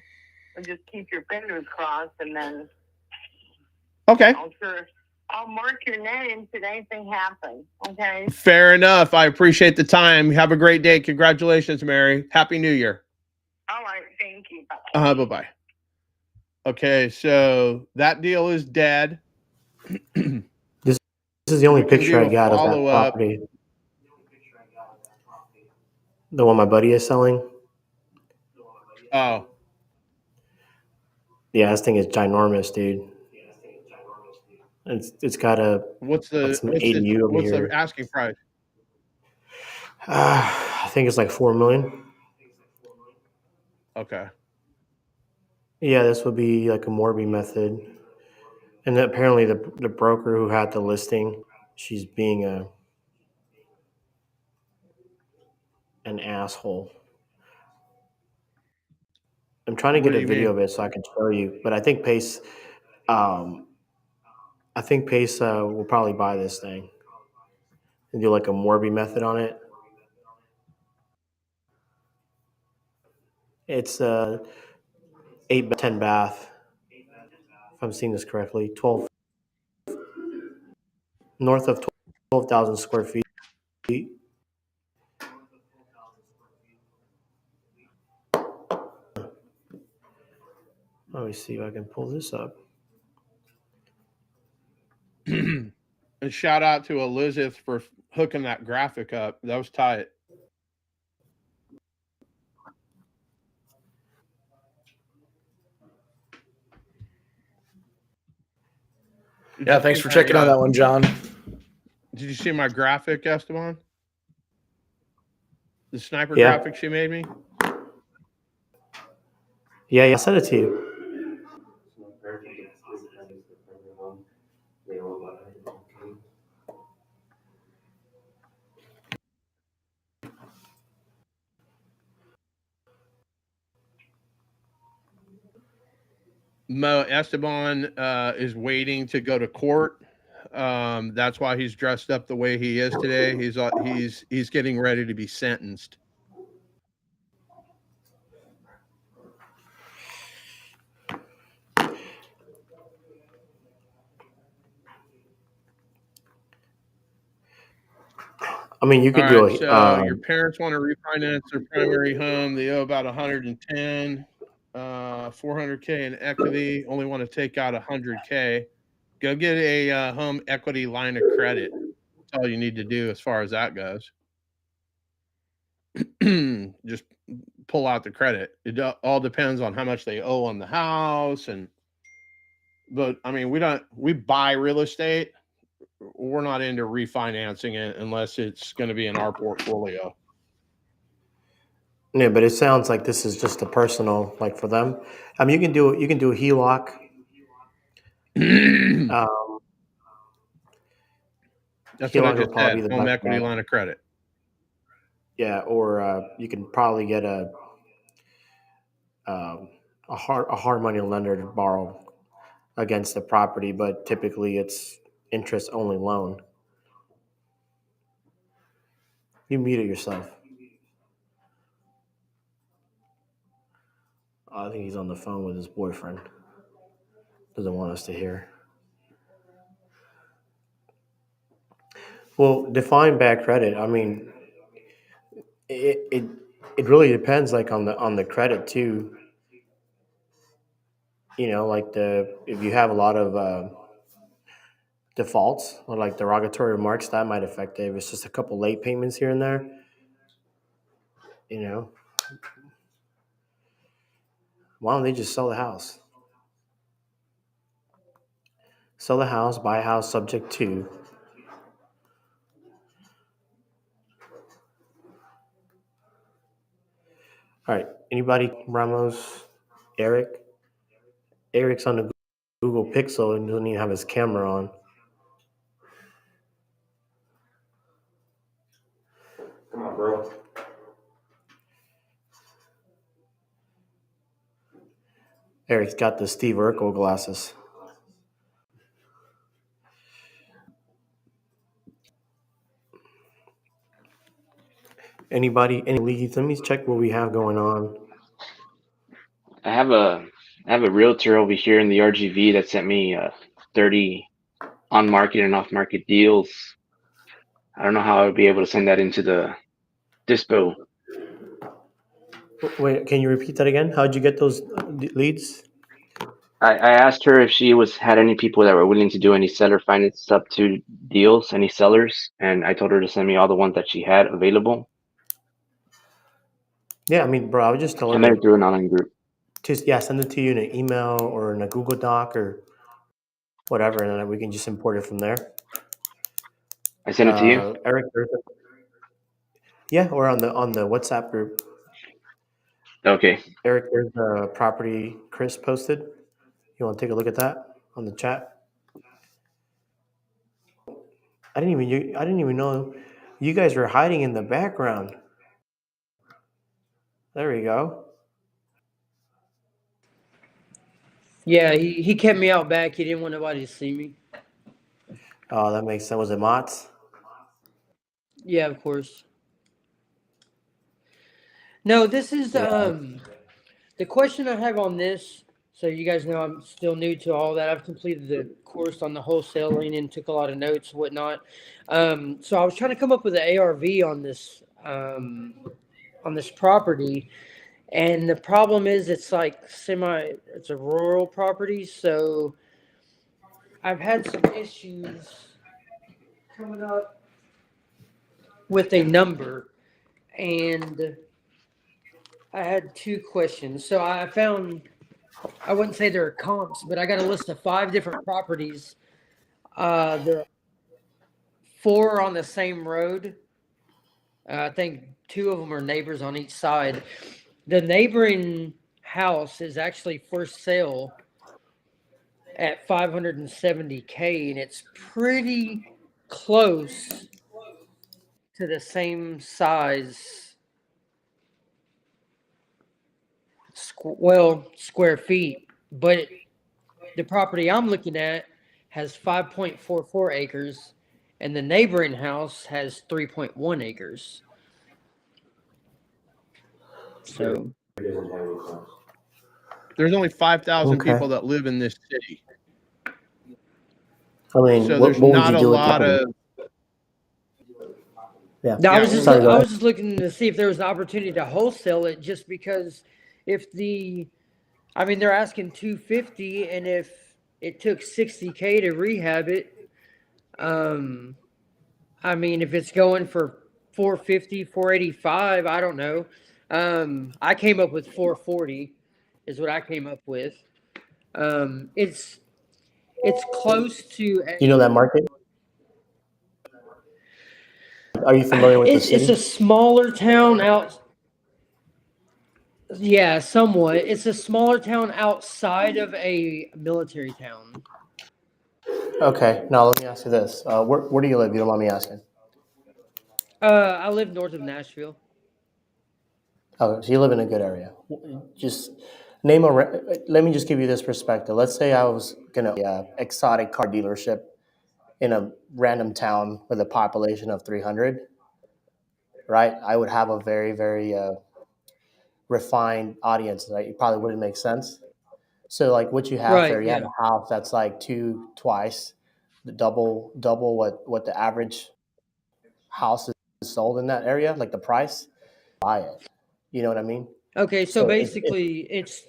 [SPEAKER 13] just keep your fingers crossed, and then
[SPEAKER 2] okay.
[SPEAKER 13] I'll mark your name should anything happen. Okay.
[SPEAKER 2] Fair enough. I appreciate the time. Have a great day. Congratulations, Mary. Happy New Year.
[SPEAKER 13] All right. Thank you. Bye.
[SPEAKER 2] Bye-bye. Okay, so that deal is dead.
[SPEAKER 1] This is the only picture I got of that property. The one my buddy is selling.
[SPEAKER 2] Oh.
[SPEAKER 1] Yeah, this thing is ginormous, dude. It's got
[SPEAKER 2] what's the asking price?
[SPEAKER 1] I think it's like $4 million.
[SPEAKER 2] Okay.
[SPEAKER 1] Yeah, this would be like a Morby method. And apparently the broker who had the listing, she's being an asshole. I'm trying to get a video of it so I can show you, but I think Pace will probably buy this thing and do like a Morby method on it. It's 8 10 bath, if I'm seeing this correctly. 12 north of 12,000 square feet. Let me see if I can pull this up.
[SPEAKER 2] And shout out to Elizabeth for hooking that graphic up. That was tight.
[SPEAKER 11] Yeah, thanks for checking on that one, John.
[SPEAKER 2] Did you see my graphic, Esteban? The sniper graphic she made me?
[SPEAKER 1] Yeah, I sent it to you.
[SPEAKER 2] Mo Esteban is waiting to go to court. That's why he's dressed up the way he is today. He's getting ready to be sentenced.
[SPEAKER 1] I mean, you could do it.
[SPEAKER 2] So your parents want to refinance their primary home. They owe about 110, 400K in equity. Only want to take out 100K. Go get a home equity line of credit. That's all you need to do as far as that goes. Just pull out the credit. It all depends on how much they owe on the house, but I mean, we buy real estate. We're not into refinancing it unless it's going to be in our portfolio.
[SPEAKER 1] Yeah, but it sounds like this is just a personal, like for them. I mean, you can do a HELOC.
[SPEAKER 2] That's what I just said. Home equity line of credit.
[SPEAKER 1] Yeah, or you can probably get a hard money lender to borrow against the property, but typically it's interest only loan. You muted yourself. I think he's on the phone with his boyfriend. Doesn't want us to hear. Well, define bad credit. I mean, it really depends, like on the credit too. Like if you have a lot of defaults or like derogatory remarks, that might affect it. If it's just a couple late payments here and there, you know, why don't they just sell the house? Sell the house, buy a house subject to. All right. Anybody? Ramos, Eric. Eric's on the Google Pixel and doesn't even have his camera on.
[SPEAKER 5] Come on, bro.
[SPEAKER 1] Eric's got the Steve Urkel glasses. Anybody? Any leads? Let me check what we have going on.
[SPEAKER 5] I have a realtor over here in the RGV that sent me 30 on market and off market deals. I don't know how I would be able to send that into the dispo.
[SPEAKER 1] Wait, can you repeat that again? How'd you get those leads?
[SPEAKER 5] I asked her if she had any people that were willing to do any seller finance up to deals, any sellers, and I told her to send me all the ones that she had available.
[SPEAKER 1] Yeah, I mean, bro, I would just tell her.
[SPEAKER 5] I met her through an online group.
[SPEAKER 1] Send it to you in an email or in a Google Doc or whatever, and then we can just import it from there.
[SPEAKER 5] I sent it to you,
[SPEAKER 1] Eric. Yeah, or on the WhatsApp group.
[SPEAKER 5] Okay.
[SPEAKER 1] Eric, there's a property Chris posted. You want to take a look at that on the chat? I didn't even know you guys were hiding in the background. There we go.
[SPEAKER 14] Yeah, he kept me out back. He didn't want nobody to see me.
[SPEAKER 1] Oh, that makes sense. Was it Mott's?
[SPEAKER 14] Yeah, of course. No, this is the question I have on this. So you guys know I'm still new to all that. I've completed the course on the wholesaling and took a lot of notes, whatnot. So I was trying to come up with an ARV on this property, and the problem is it's like it's a rural property, so I've had some issues coming up with a number, and I had two questions. So I found, I wouldn't say there are comps, but I got a list of 5 different properties. There are 4 on the same road. I think 2 of them are neighbors on each side. The neighboring house is actually for sale at $570K, and it's pretty close to the same size, square feet, but the property I'm looking at has 5.44 acres, and the neighboring house has 3.1 acres. So
[SPEAKER 2] there's only 5,000 people that live in this city.
[SPEAKER 1] I mean,
[SPEAKER 2] so
[SPEAKER 1] what
[SPEAKER 2] there's
[SPEAKER 1] would
[SPEAKER 2] not
[SPEAKER 1] you
[SPEAKER 2] a
[SPEAKER 1] do with
[SPEAKER 2] lot
[SPEAKER 1] that?
[SPEAKER 2] of.
[SPEAKER 1] Yeah.
[SPEAKER 14] I was just looking to see if there was an opportunity to wholesale it, just because they're asking 250, and if it took 60K to rehab it, if it's going for 450, 485, I don't know. I came up with 440 is what I came up with. It's close to.
[SPEAKER 1] You know that market? Are you familiar with the city?
[SPEAKER 14] It's a smaller town out. Yeah, somewhat. It's a smaller town outside of a military town.
[SPEAKER 1] Okay. Now let me ask you this: where do you live? You don't mind me asking?
[SPEAKER 14] I live north of Nashville.
[SPEAKER 1] Oh, so you live in a good area. Just let me just give you this perspective. Let's say I was gonna exotic car dealership in a random town with a population of 300. Right? I would have a very, very refined audience. Right? It probably wouldn't make sense. So, like, what you have there, you have a house that's like twice the double what the average house is sold in that area, like the price. Buy it. You know what I mean?
[SPEAKER 14] Okay, so basically, it's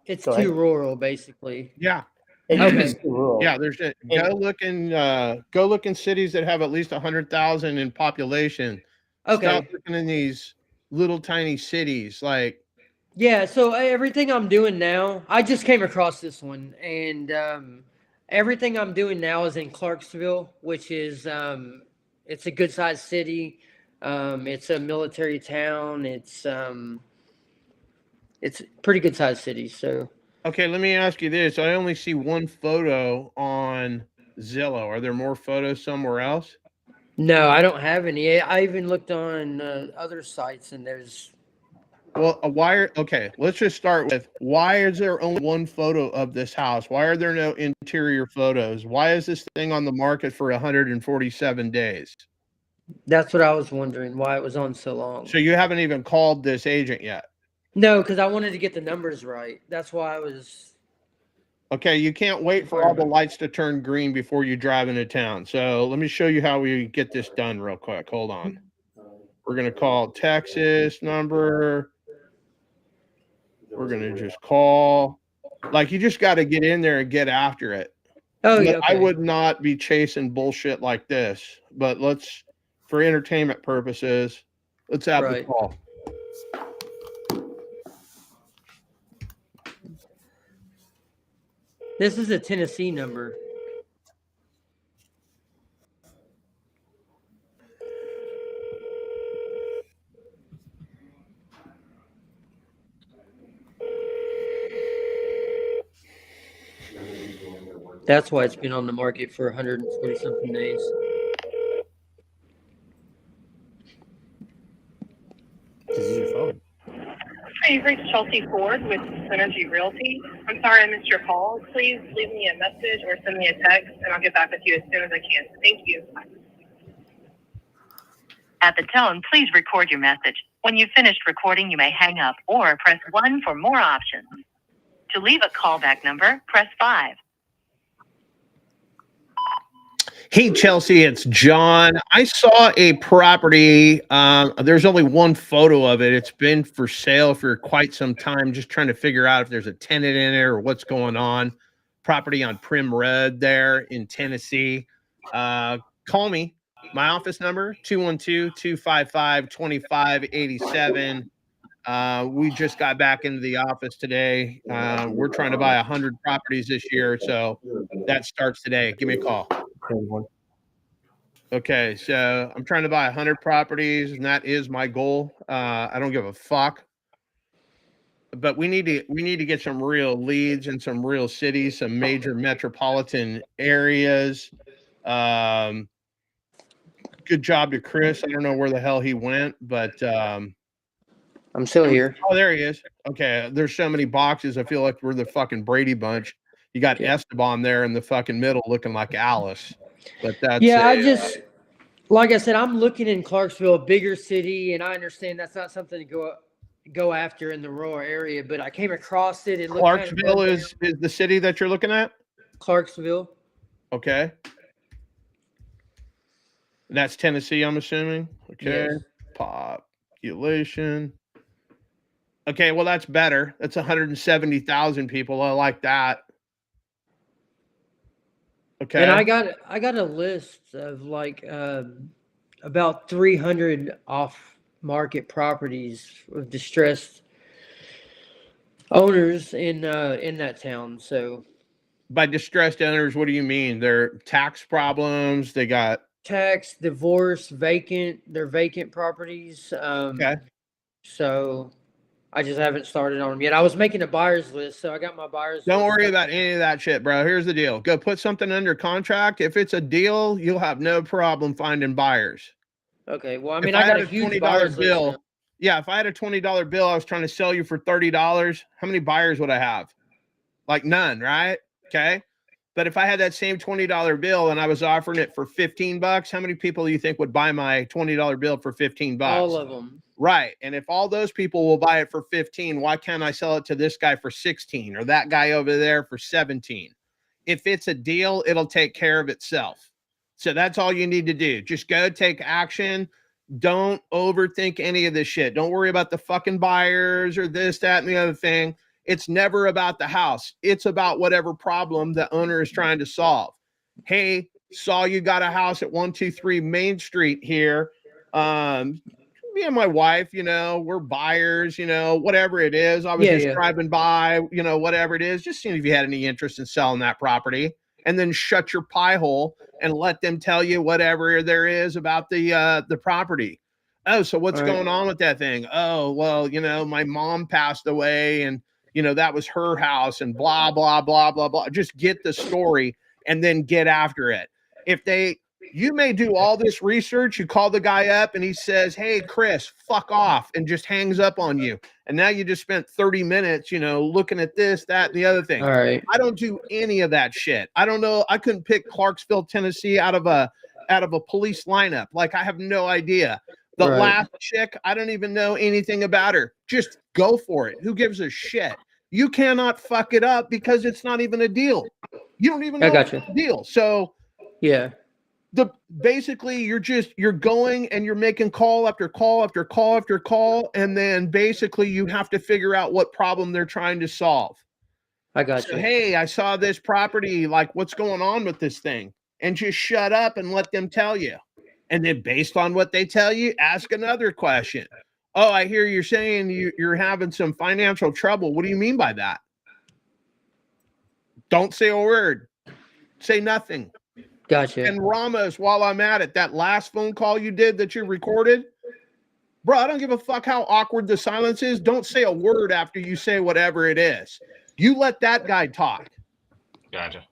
[SPEAKER 14] too rural, basically.
[SPEAKER 2] Yeah.
[SPEAKER 1] It's too rural.
[SPEAKER 2] Yeah, there's go look in cities that have at least 100,000 in population. Stop looking in these little tiny cities. Like,
[SPEAKER 14] yeah. So everything I'm doing now, I just came across this one, and everything I'm doing now is in Clarksville, which is it's a good sized city. It's a military town. It's a pretty good sized city. So
[SPEAKER 2] okay, let me ask you this. I only see one photo on Zillow. Are there more photos somewhere else?
[SPEAKER 14] no, I don't have any. I even looked on other sites, and there's.
[SPEAKER 2] Well, okay, let's just start with why is there only one photo of this house? Why are there no interior photos? Why is this thing on the market for 147 days?
[SPEAKER 14] That's what I was wondering, why it was on so long.
[SPEAKER 2] So you haven't even called this agent yet?
[SPEAKER 14] No, because I wanted to get the numbers right. That's why I was.
[SPEAKER 2] Okay, you can't wait for all the lights to turn green before you drive into town. So let me show you how we get this done real quick. Hold on. We're going to call Texas number. We're going to just call. Like, you just got to get in there and get after it.
[SPEAKER 14] Oh, yeah.
[SPEAKER 2] I would not be chasing bullshit like this, but for entertainment purposes, let's have the call.
[SPEAKER 14] This is a Tennessee number. That's why it's been on the market for 140 something days.
[SPEAKER 1] This is your phone.
[SPEAKER 15] Hi, you've reached Chelsea Ford with Synergy Realty. I'm sorry I missed your call. Please leave me a message or send me a text, and I'll get back with you as soon as I can. Thank you.
[SPEAKER 8] At the tone, please record your message. When you've finished recording, you may hang up or press 1 for more options. To leave a callback number, press 5.
[SPEAKER 2] Hey, Chelsea, it's John. I saw a property. There's only one photo of it. It's been for sale for quite some time. Just trying to figure out if there's a tenant in it or what's going on. Property on Prim Road there in Tennessee. Call me. My office number, 212-255-2587. We just got back into the office today. We're trying to buy 100 properties this year, so that starts today. Give me a call. Okay, so I'm trying to buy 100 properties, and that is my goal. I don't give a fuck, but we need to get some real leads in some real cities, some major metropolitan areas. Good job to Chris. I don't know where the hell he went, but
[SPEAKER 14] I'm still here.
[SPEAKER 2] Oh, there he is. Okay, there's so many boxes. I feel like we're the fucking Brady Bunch. You got Esteban there in the fucking middle, looking like Alice. But that's
[SPEAKER 14] I just, like I said, I'm looking in Clarksville, a bigger city, and I understand that's not something to go after in the rural area. But I came across it.
[SPEAKER 2] Clarksville is the city that you're looking at.
[SPEAKER 14] Clarksville.
[SPEAKER 2] Okay. That's Tennessee, I'm assuming. Okay.
[SPEAKER 14] Yes.
[SPEAKER 2] Population. Okay, well, that's better. That's 170,000 people. I like that. Okay.
[SPEAKER 14] And I got a list of like about 300 off-market properties of distressed owners in that town. So,
[SPEAKER 2] by distressed owners, what do you mean? They're tax problems. They got
[SPEAKER 14] tax, divorce, vacant. They're vacant properties.
[SPEAKER 2] Okay.
[SPEAKER 14] So I just haven't started on them yet. I was making a buyer's list, so I got my buyer's list.
[SPEAKER 2] Don't worry about any of that shit, bro. Here's the deal. Go put something under contract. If it's a deal, you'll have no problem finding buyers.
[SPEAKER 14] Okay. Well, I mean, I got a huge
[SPEAKER 2] $20 bill. Yeah, if I had a $20 bill, I was trying to sell you for $30. How many buyers would I have? Like none, right? Okay. But if I had that same $20 bill and I was offering it for $15, how many people do you think would buy my $20 bill for $15?
[SPEAKER 14] All of them.
[SPEAKER 2] Right. And if all those people will buy it for 15, why can't I sell it to this guy for 16 or that guy over there for 17? If it's a deal, it'll take care of itself. So that's all you need to do. Just go take action. Don't overthink any of this shit. Don't worry about the fucking buyers or this, that, and the other thing. It's never about the house. It's about whatever problem the owner is trying to solve. Hey, saw you got a house at 123 Main Street here. Me and my wife, we're buyers, whatever it is. I was just driving by, whatever it is, just seeing if you had any interest in selling that property, and then shut your pie hole and let them tell you whatever there is about the property. Oh, so what's going on with that thing? Oh, well, my mom passed away and, that was her house and blah, blah, blah, blah, blah. Just get the story and then get after it. You may do all this research. You call the guy up and he says, hey, Chris, fuck off, and just hangs up on you. And now you just spent 30 minutes, looking at this, that, and the other thing.
[SPEAKER 14] All right.
[SPEAKER 2] I don't do any of that shit. I don't know. I couldn't pick Clarksville, Tennessee out of a police lineup. Like, I have no idea. The last chick, I don't even know anything about her. Just go for it. Who gives a shit? You cannot fuck it up because it's not even a deal. You don't even know it's a deal. So
[SPEAKER 14] yeah.
[SPEAKER 2] Basically you're going and you're making call after call after call after call, and then basically you have to figure out what problem they're trying to solve.
[SPEAKER 14] I got you.
[SPEAKER 2] Hey, I saw this property, like, what's going on with this thing? And just shut up and let them tell you. And then based on what they tell you, ask another question. Oh, I hear you're saying you're having some financial trouble. What do you mean by that? Don't say a word. Say nothing.
[SPEAKER 14] Gotcha.
[SPEAKER 2] And Ramos, while I'm at it, that last phone call you did that you recorded, bro, I don't give a fuck how awkward the silence is. Don't say a word after you say whatever it is. You let that guy talk.
[SPEAKER 3] Gotcha.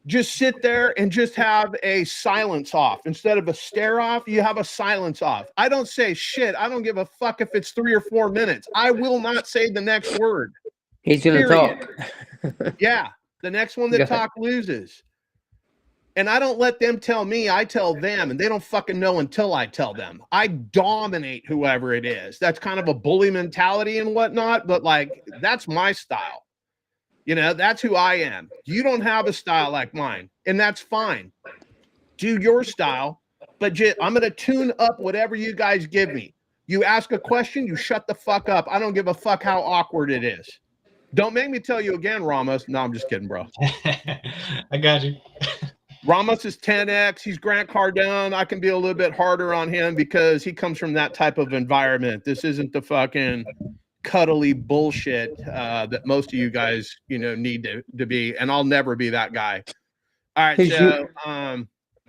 [SPEAKER 2] Just sit there and just have a silence off. Instead of a stare off, you have a silence off. I don't say shit. I don't give a fuck if it's 3 or 4 minutes. I will not say the next word.
[SPEAKER 14] He's going to talk.
[SPEAKER 2] Yeah. The next one that talk loses. And I don't let them tell me, I tell them, and they don't fucking know until I tell them. I dominate whoever it is. That's kind of a bully mentality and whatnot, but like, that's my style. That's who I am. You don't have a style like mine, and that's fine. Do your style, but I'm going to tune up whatever you guys give me. You ask a question, you shut the fuck up. I don't give a fuck how awkward it is. Don't make me tell you again, Ramos. No, I'm just kidding, bro.
[SPEAKER 3] I got you.
[SPEAKER 2] Ramos is 10X. He's Grant Cardone. I can be a little bit harder on him because he comes from that type of environment. This isn't the fucking cuddly bullshit that most of you guys, need to be. And I'll never be that guy. All right. So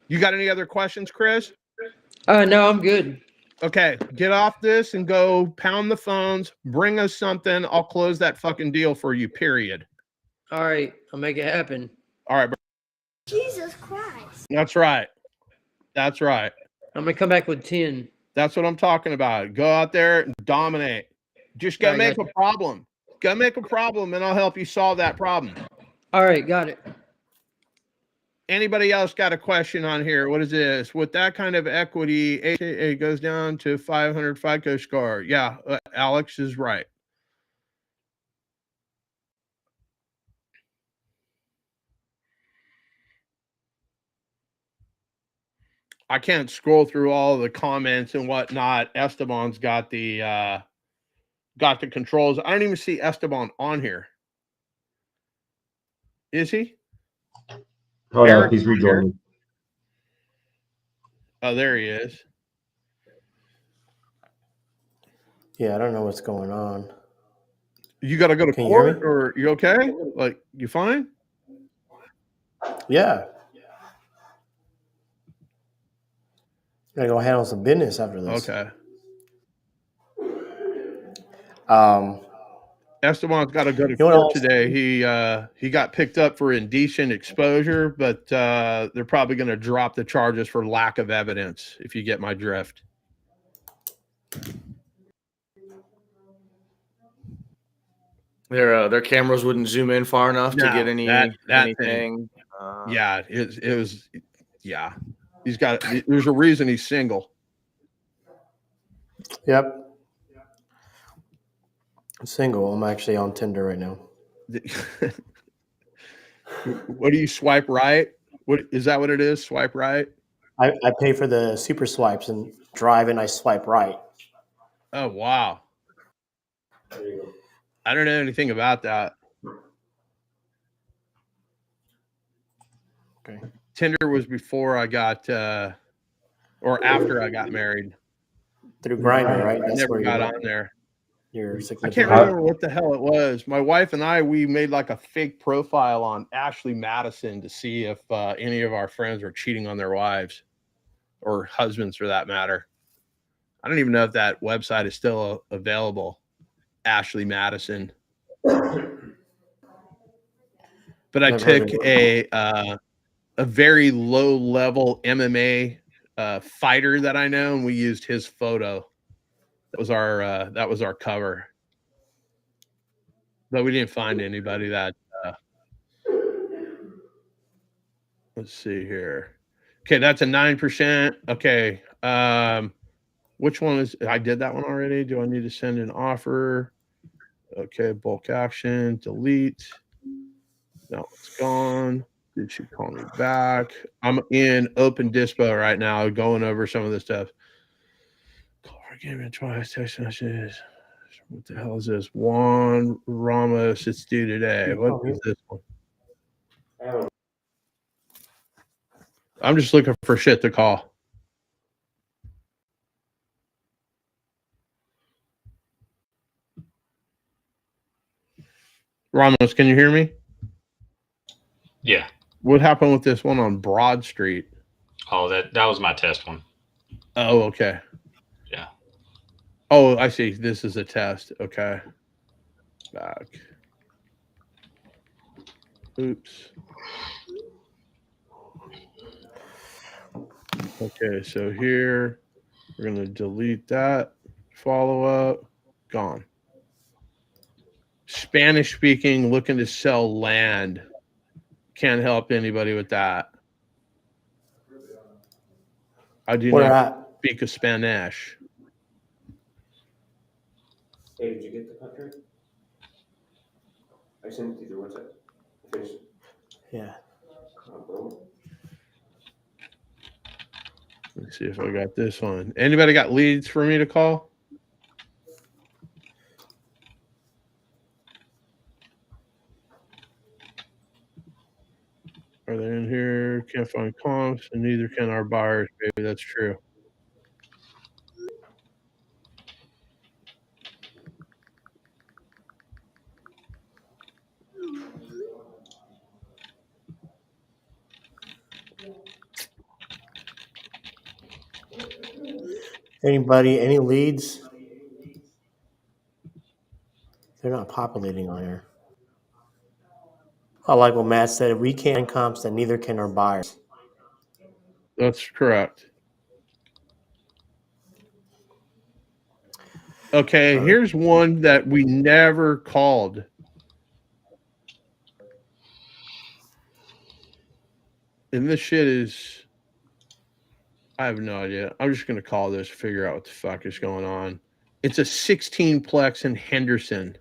[SPEAKER 2] you got any other questions, Chris?
[SPEAKER 14] No, I'm good.
[SPEAKER 2] Okay. Get off this and go pound the phones. Bring us something. I'll close that fucking deal for you, period.
[SPEAKER 14] All right. I'll make it happen.
[SPEAKER 2] All right, bro.
[SPEAKER 16] Jesus Christ.
[SPEAKER 2] That's right. That's right.
[SPEAKER 14] I'm going to come back with 10.
[SPEAKER 2] That's what I'm talking about. Go out there and dominate. Just go make a problem. Go make a problem, and I'll help you solve that problem.
[SPEAKER 14] All right. Got it.
[SPEAKER 2] Anybody else got a question on here? What is this? With that kind of equity, AKA goes down to 500 FICO score. Yeah, Alex is right. I can't scroll through all the comments and whatnot. Esteban's got the controls. I don't even see Esteban on here. Is he?
[SPEAKER 6] Hold on, he's rejoining.
[SPEAKER 2] Oh, there he is.
[SPEAKER 1] Yeah, I don't know what's going on.
[SPEAKER 2] You got to go to court, or you okay? Like, you fine?
[SPEAKER 1] Yeah. Gotta go handle some business after this.
[SPEAKER 2] Okay. Esteban's got to go to court today. He got picked up for indecent exposure, but they're probably going to drop the charges for lack of evidence, if you get my drift.
[SPEAKER 11] Their cameras wouldn't zoom in far enough to get anything.
[SPEAKER 2] Yeah, it was. Yeah, there's a reason he's single.
[SPEAKER 1] Yep. I'm single. I'm actually on Tinder right now.
[SPEAKER 2] What do you swipe right? What is that? What it is? Swipe right.
[SPEAKER 1] I pay for the super swipes and drive, and I swipe right.
[SPEAKER 2] Oh wow.
[SPEAKER 1] There you go.
[SPEAKER 2] I don't know anything about that.
[SPEAKER 1] Okay.
[SPEAKER 2] Tinder was before I got, or after I got married.
[SPEAKER 1] Through Grindr, right?
[SPEAKER 2] I
[SPEAKER 1] That's
[SPEAKER 2] never
[SPEAKER 1] where
[SPEAKER 2] got on there.
[SPEAKER 1] Your
[SPEAKER 2] I
[SPEAKER 1] significant
[SPEAKER 2] can't remember what the hell it was. My wife and I, we made like a fake profile on Ashley Madison to see if any of our friends were cheating on their wives or husbands for that matter. I don't even know if that website is still available. Ashley Madison. But I took a very low level MMA fighter that I know, and we used his photo. That was our cover. But we didn't find anybody that. Let's see here. Okay, that's a 9%. Okay. Which one is I did that one already? Do I need to send an offer? Okay, bulk action, delete. No, it's gone. Did she call me back? I'm in open dispo right now, going over some of this stuff. Call for game twice, text messages. What the hell is this? Juan Ramos, it's due today. What is this one? I'm just looking for shit to call. Ramos, can you hear me?
[SPEAKER 3] Yeah.
[SPEAKER 2] What happened with this one on Broad Street?
[SPEAKER 3] Oh, that was my test one.
[SPEAKER 2] Oh, okay.
[SPEAKER 3] Yeah.
[SPEAKER 2] Oh, I see. This is a test. Okay. Back. Oops. Okay, so here we're going to delete that. Follow up. Gone. Spanish speaking, looking to sell land. Can't help anybody with that. I do not speak a Spanish.
[SPEAKER 6] Hey, did you get the contract? I sent it to your WhatsApp. I finished it.
[SPEAKER 1] Yeah.
[SPEAKER 2] Let's see if I got this one. Anybody got leads for me to call? Are they in here? Can't find comps, and neither can our buyers. Maybe that's true.
[SPEAKER 1] Anybody, any leads? They're not populating on here. I like what Matt said. We can't comps, then neither can our buyers.
[SPEAKER 2] That's correct. Okay, here's one that we never called. And this shit is, I have no idea. I'm just going to call this, figure out what the fuck is going on. It's a 16-plex in Henderson.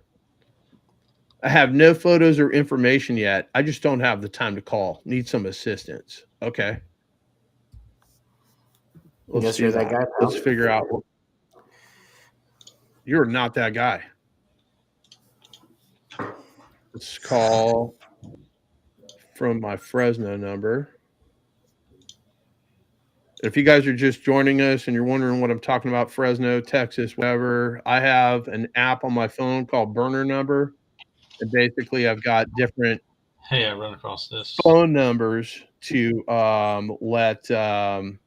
[SPEAKER 2] I have no photos or information yet. I just don't have the time to call. Need some assistance. Okay. Let's do that. Guy, let's figure out. You're not that guy. Let's call from my Fresno number. If you guys are just joining us and you're wondering what I'm talking about, Fresno, Texas, whatever, I have an app on my phone called Burner Number. And basically, I've got different
[SPEAKER 3] I run across this
[SPEAKER 2] phone numbers to let to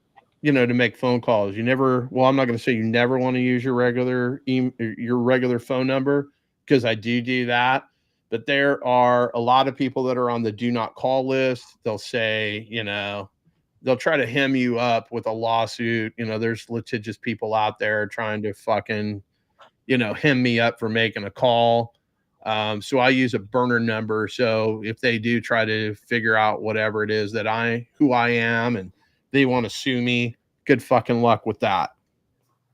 [SPEAKER 2] make phone calls. You never, well, I'm not going to say you never want to use your regular phone number, because I do that. But there are a lot of people that are on the do not call list. They'll say, they'll try to hem you up with a lawsuit. There's litigious people out there trying to fucking, hem me up for making a call. So I use a burner number. So if they do try to figure out whatever it is who I am, and they want to sue me, good fucking luck with that.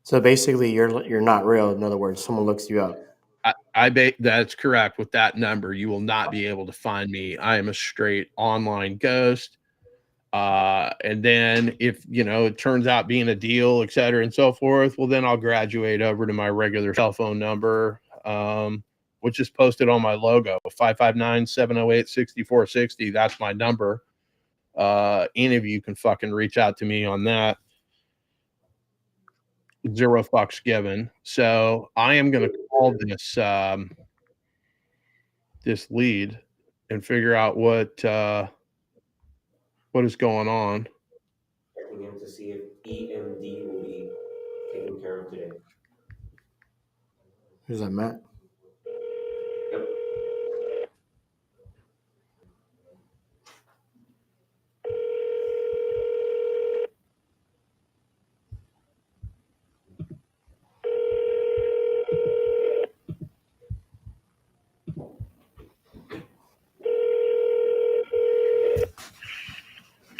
[SPEAKER 1] So basically you're not real. In other words, someone looks you up.
[SPEAKER 2] That's correct. With that number, you will not be able to find me. I am a straight online ghost. And then if, it turns out being a deal, et cetera, and so forth, well, then I'll graduate over to my regular cell phone number. which is posted on my logo, 559-708-6460. That's my number. Any of you can fucking reach out to me on that. 0 fucks given. So I am going to call this this lead and figure out what is going on.
[SPEAKER 6] Checking in to see if EMD will be taken care of today.
[SPEAKER 1] Who's that, Matt?
[SPEAKER 6] Yep.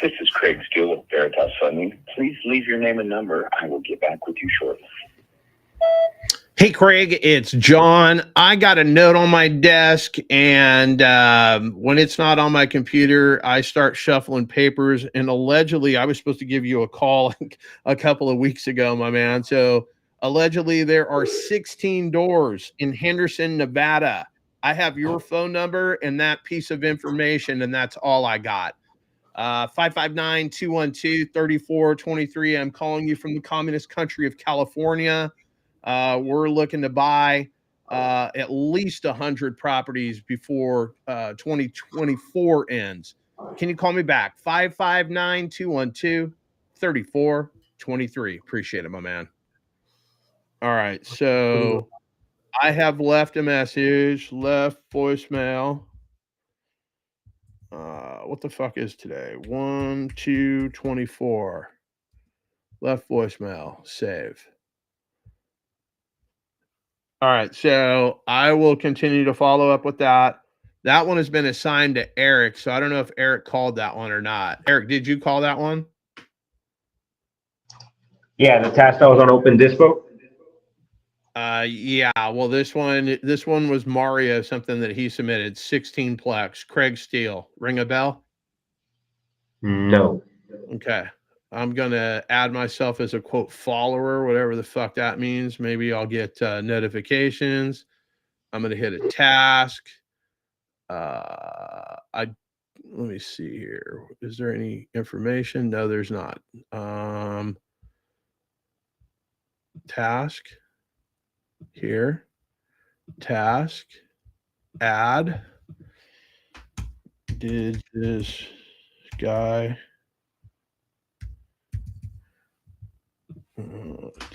[SPEAKER 17] This is Craig Steele of Veritas Funding. Please leave your name and number. I will get back with you shortly.
[SPEAKER 2] Hey, Craig, it's John. I got a note on my desk, and when it's not on my computer, I start shuffling papers. And allegedly, I was supposed to give you a call a couple of weeks ago, my man. So allegedly, there are 16 doors in Henderson, Nevada. I have your phone number and that piece of information, and that's all I got. 559-212-3423. I'm calling you from the communist country of California. We're looking to buy at least 100 properties before 2024 ends. Can you call me back? 559-212-3423. Appreciate it, my man. All right. So I have left a message, left voicemail. What the fuck is today? 1/2/24. Left voicemail. Save. All right, so I will continue to follow up with that. That one has been assigned to Eric, so I don't know if Eric called that one or not. Eric, did you call that one?
[SPEAKER 6] Yeah, the task that was on Open Dispo.
[SPEAKER 2] Yeah. Well, this one was Mario, something that he submitted. 16 plex. Craig Steele. Ring a bell?
[SPEAKER 6] No.
[SPEAKER 2] Okay. I'm gonna add myself as a quote follower, whatever the fuck that means. Maybe I'll get notifications. I'm gonna hit a task. Let me see here. Is there any information? No, there's not. Task here. Task. Add. Did this guy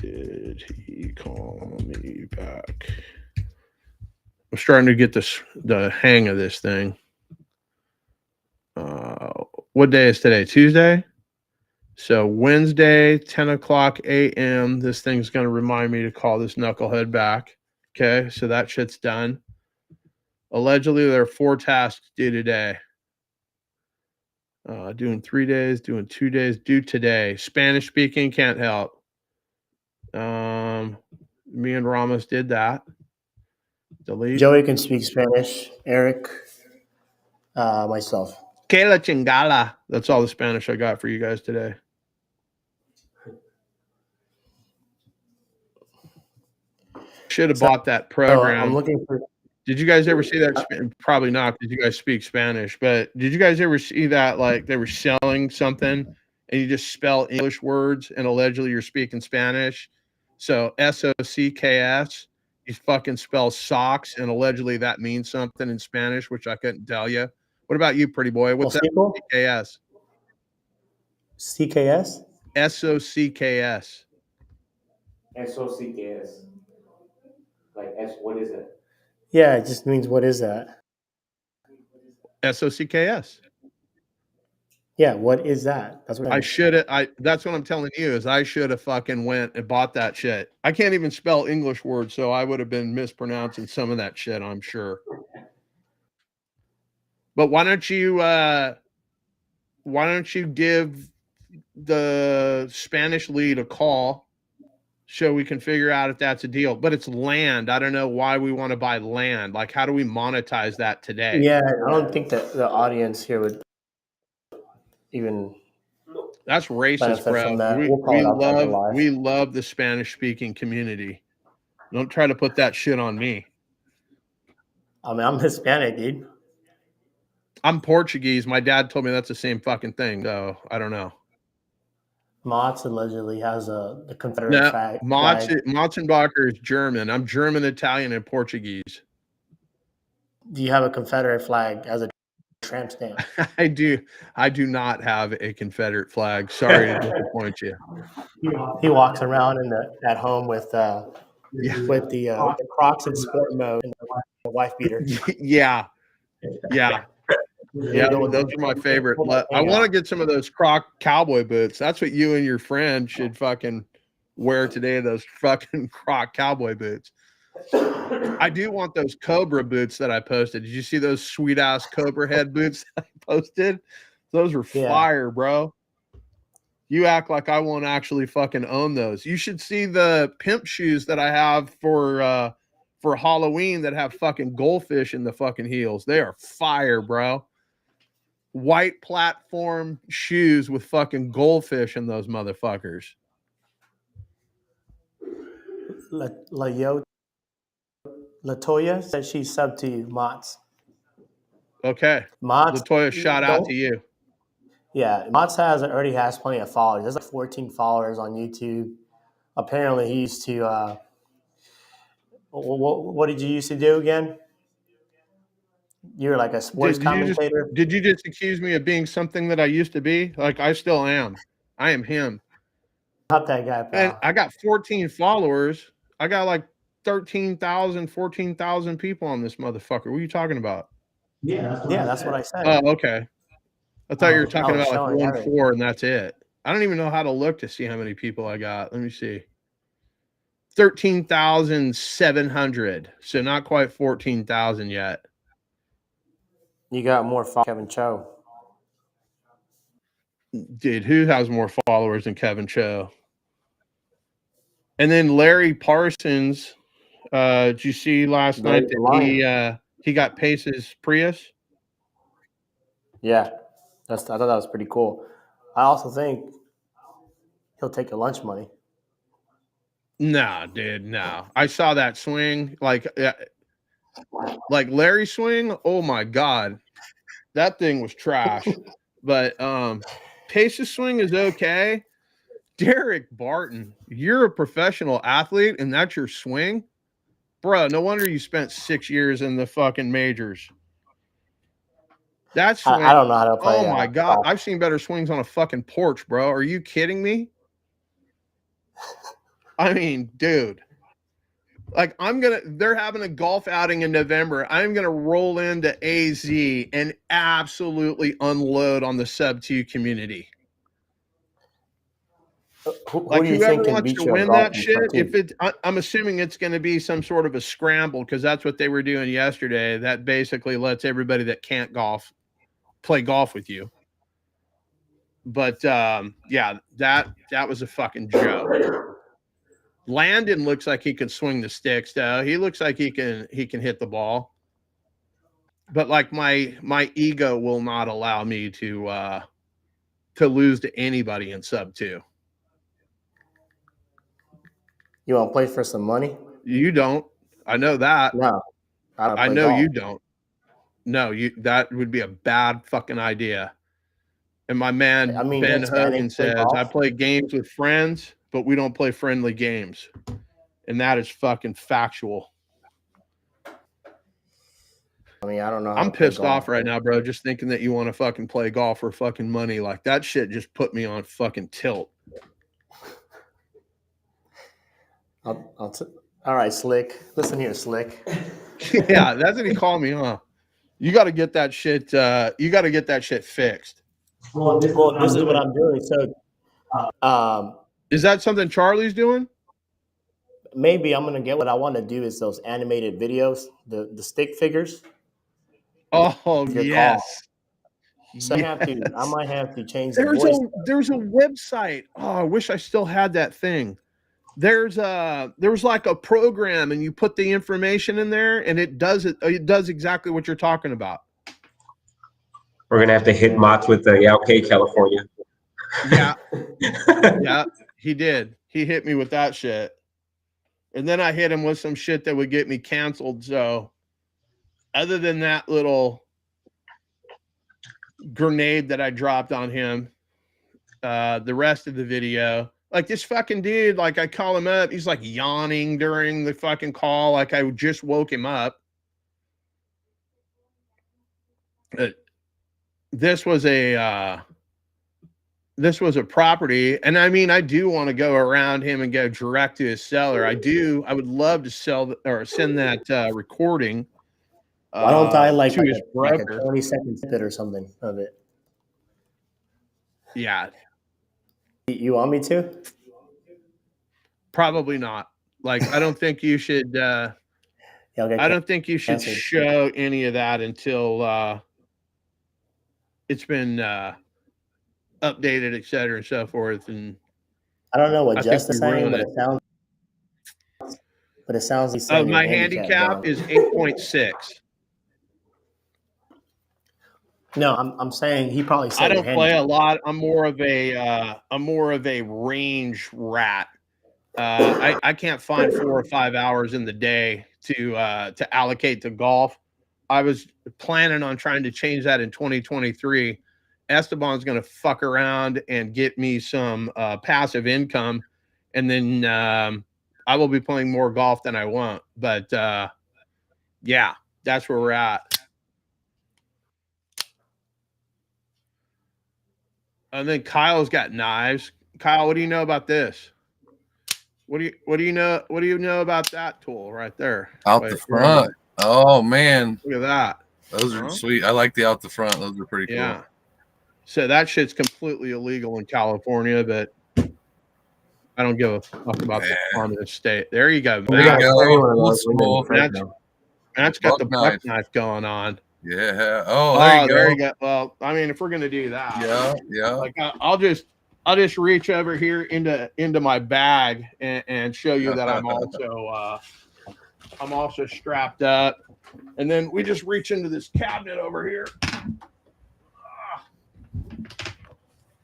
[SPEAKER 2] did he call me back? I'm starting to get the hang of this thing. What day is today? Tuesday? So Wednesday, 10 o'clock a.m. This thing's going to remind me to call this knucklehead back. Okay, so that shit's done. Allegedly, there are 4 tasks due today. Doing 3 days, doing 2 days, due today. Spanish speaking, can't help. Me and Ramos did that. Delete.
[SPEAKER 1] Joey can speak Spanish. Eric, myself.
[SPEAKER 2] Que la chingala. That's all the Spanish I got for you guys today. Should have bought that program.
[SPEAKER 1] I'm looking for.
[SPEAKER 2] Did you guys ever see that? Probably not, because you guys speak Spanish. But did you guys ever see that? Like they were selling something, and you just spell English words, and allegedly you're speaking Spanish. So SOCKS, you fucking spell socks, and allegedly that means something in Spanish, which I couldn't tell you. What about you, pretty boy? What's that? CKS.
[SPEAKER 1] CKS?
[SPEAKER 2] SOCKS.
[SPEAKER 6] SOCKS. Like what is it?
[SPEAKER 1] Yeah, it just means what is that?
[SPEAKER 2] SOCKS.
[SPEAKER 1] Yeah, what is that? That's what
[SPEAKER 2] I should have. That's what I'm telling you is I should have fucking went and bought that shit. I can't even spell English words, so I would have been mispronouncing some of that shit, I'm sure. But why don't you give the Spanish lead a call so we can figure out if that's a deal? But it's land. I don't know why we want to buy land. Like, how do we monetize that today?
[SPEAKER 1] Yeah, I don't think that the audience here would even.
[SPEAKER 2] That's racist, bro. We love the Spanish speaking community. Don't try to put that shit on me.
[SPEAKER 1] I mean, I'm Hispanic, dude.
[SPEAKER 2] I'm Portuguese. My dad told me that's the same fucking thing. So I don't know.
[SPEAKER 1] Mott's allegedly has the Confederate
[SPEAKER 2] No,
[SPEAKER 1] flag.
[SPEAKER 2] Motzenbacher is German. I'm German, Italian, and Portuguese.
[SPEAKER 1] Do you have a Confederate flag as a tramp stamp?
[SPEAKER 2] I do. I do not have a Confederate flag. Sorry to disappoint you.
[SPEAKER 1] He walks around at home with
[SPEAKER 2] Yeah.
[SPEAKER 1] with the Crocs in sport mode and the wife beater.
[SPEAKER 2] Yeah. Yeah. Yeah, those are my favorite. I want to get some of those Croc cowboy boots. That's what you and your friend should fucking wear today, those fucking Croc cowboy boots. I do want those Cobra boots that I posted. Did you see those sweet ass Cobra head boots that I posted? Those were fire, bro. You act like I won't actually fucking own those. You should see the pimp shoes that I have for Halloween that have fucking goldfish in the fucking heels. They are fire, bro. White platform shoes with fucking goldfish in those motherfuckers.
[SPEAKER 1] Latoya said she subbed to you, Mott's.
[SPEAKER 2] Okay.
[SPEAKER 1] Mott's,
[SPEAKER 2] Latoya, shout out to you.
[SPEAKER 1] Yeah, Mott's already has plenty of followers. There's like 14 followers on YouTube. Apparently, he used to. What did you used to do again? You were like a sports commentator.
[SPEAKER 2] Did you just accuse me of being something that I used to be? Like I still am. I am him.
[SPEAKER 1] Not that guy, pal.
[SPEAKER 2] And I got 14 followers. I got like 13,000, 14,000 people on this motherfucker. What are you talking about?
[SPEAKER 1] Yeah, that's what I said.
[SPEAKER 2] Oh, okay. I thought you were talking about like 1-4 and that's it. I don't even know how to look to see how many people I got. Let me see. 13,700. So not quite 14,000 yet.
[SPEAKER 1] You got more Kevin Cho.
[SPEAKER 2] Dude, who has more followers than Kevin Cho? And then Larry Parsons, did you see last night that he got Pace's Prius?
[SPEAKER 1] Yeah, I thought that was pretty cool. I also think he'll take your lunch money.
[SPEAKER 2] Nah, dude, no. I saw that swing, like Larry swing. Oh my god, that thing was trash. But Pace's swing is okay. Derek Barton, you're a professional athlete, and that's your swing, bro. No wonder you spent 6 years in the fucking majors. That's
[SPEAKER 1] I don't know how to play.
[SPEAKER 2] Oh my god, I've seen better swings on a fucking porch, bro. Are you kidding me? I mean, dude. Like they're having a golf outing in November. I'm gonna roll into AZ and absolutely unload on the sub 2 community.
[SPEAKER 1] Who do you think can beat you
[SPEAKER 2] win that shit? I'm assuming it's going to be some sort of a scramble because that's what they were doing yesterday. That basically lets everybody that can't golf play golf with you. But yeah, that was a fucking joke. Landon looks like he can swing the sticks, though. He looks like he can hit the ball. But like my ego will not allow me to lose to anybody in sub 2.
[SPEAKER 1] You want to play for some money?
[SPEAKER 2] You don't. I know that.
[SPEAKER 1] No,
[SPEAKER 2] I know golf. You don't. No, that would be a bad fucking idea. And my man Ben Hogan says, I play games with friends, but we don't play friendly games. And that is fucking factual.
[SPEAKER 1] I mean, I don't know.
[SPEAKER 2] I'm pissed off right now, bro, just thinking that you want to fucking play golf for fucking money. Like that shit just put me on fucking tilt.
[SPEAKER 1] All right, Slick. Listen here, Slick.
[SPEAKER 2] Yeah, that's what he called me, huh? You got to get that shit. You got to get that shit fixed.
[SPEAKER 1] Well, this is what I'm doing. So,
[SPEAKER 2] is that something Charlie's doing?
[SPEAKER 1] Maybe I'm gonna get. What I want to do is those animated videos, the stick figures.
[SPEAKER 2] Oh yes.
[SPEAKER 1] So yes. I might have to change the
[SPEAKER 2] voice. There's a website. Oh, I wish I still had that thing. There's like a program and you put the information in there and it does exactly what you're talking about.
[SPEAKER 6] We're gonna have to hit Mott's with the okay, California.
[SPEAKER 2] Yeah. Yeah, he did. He hit me with that shit. And then I hit him with some shit that would get me canceled. So other than that little grenade that I dropped on him, the rest of the video, like this fucking dude, like I call him up, he's like yawning during the fucking call, like I just woke him up. This was a property, and I mean, I do want to go around him and go direct to his seller. I would love to sell or send that recording.
[SPEAKER 1] Why don't I like
[SPEAKER 2] to his
[SPEAKER 1] like a
[SPEAKER 2] broker.
[SPEAKER 1] 20-second snippet or something of it?
[SPEAKER 2] Yeah.
[SPEAKER 1] You want me to?
[SPEAKER 2] Probably not. Like, I don't think you should. I don't think you should show any of that until it's been updated, et cetera, and so forth. And
[SPEAKER 1] I don't know what
[SPEAKER 2] I think
[SPEAKER 1] Justin's
[SPEAKER 2] we
[SPEAKER 1] saying,
[SPEAKER 2] ruin
[SPEAKER 1] but
[SPEAKER 2] it.
[SPEAKER 1] it sounds he's saying
[SPEAKER 2] my
[SPEAKER 1] your
[SPEAKER 2] handicap is 8.6.
[SPEAKER 1] No, I'm saying he probably said
[SPEAKER 2] I don't play
[SPEAKER 1] handicap.
[SPEAKER 2] a lot. I'm more of a range rat. I can't find 4 or 5 hours in the day to allocate to golf. I was planning on trying to change that in 2023. Esteban's going to fuck around and get me some passive income, and then I will be playing more golf than I want. But yeah, that's where we're at. And then Kyle's got knives. Kyle, what do you know about this? What do you know about that tool right there?
[SPEAKER 7] Out the front. Oh man.
[SPEAKER 2] Look at that.
[SPEAKER 7] Those are sweet. I like the out the front. Those are pretty cool.
[SPEAKER 2] Yeah. So that shit's completely illegal in California, but I don't give a fuck about the communist state. There you go.
[SPEAKER 7] There you go.
[SPEAKER 2] That's got the buck knife going on.
[SPEAKER 7] Yeah. Oh, there you go.
[SPEAKER 2] There you go. Well, I mean, if we're gonna do that,
[SPEAKER 7] yeah.
[SPEAKER 2] Like I'll just reach over here into my bag and show you that I'm also strapped up, and then we just reach into this cabinet over here.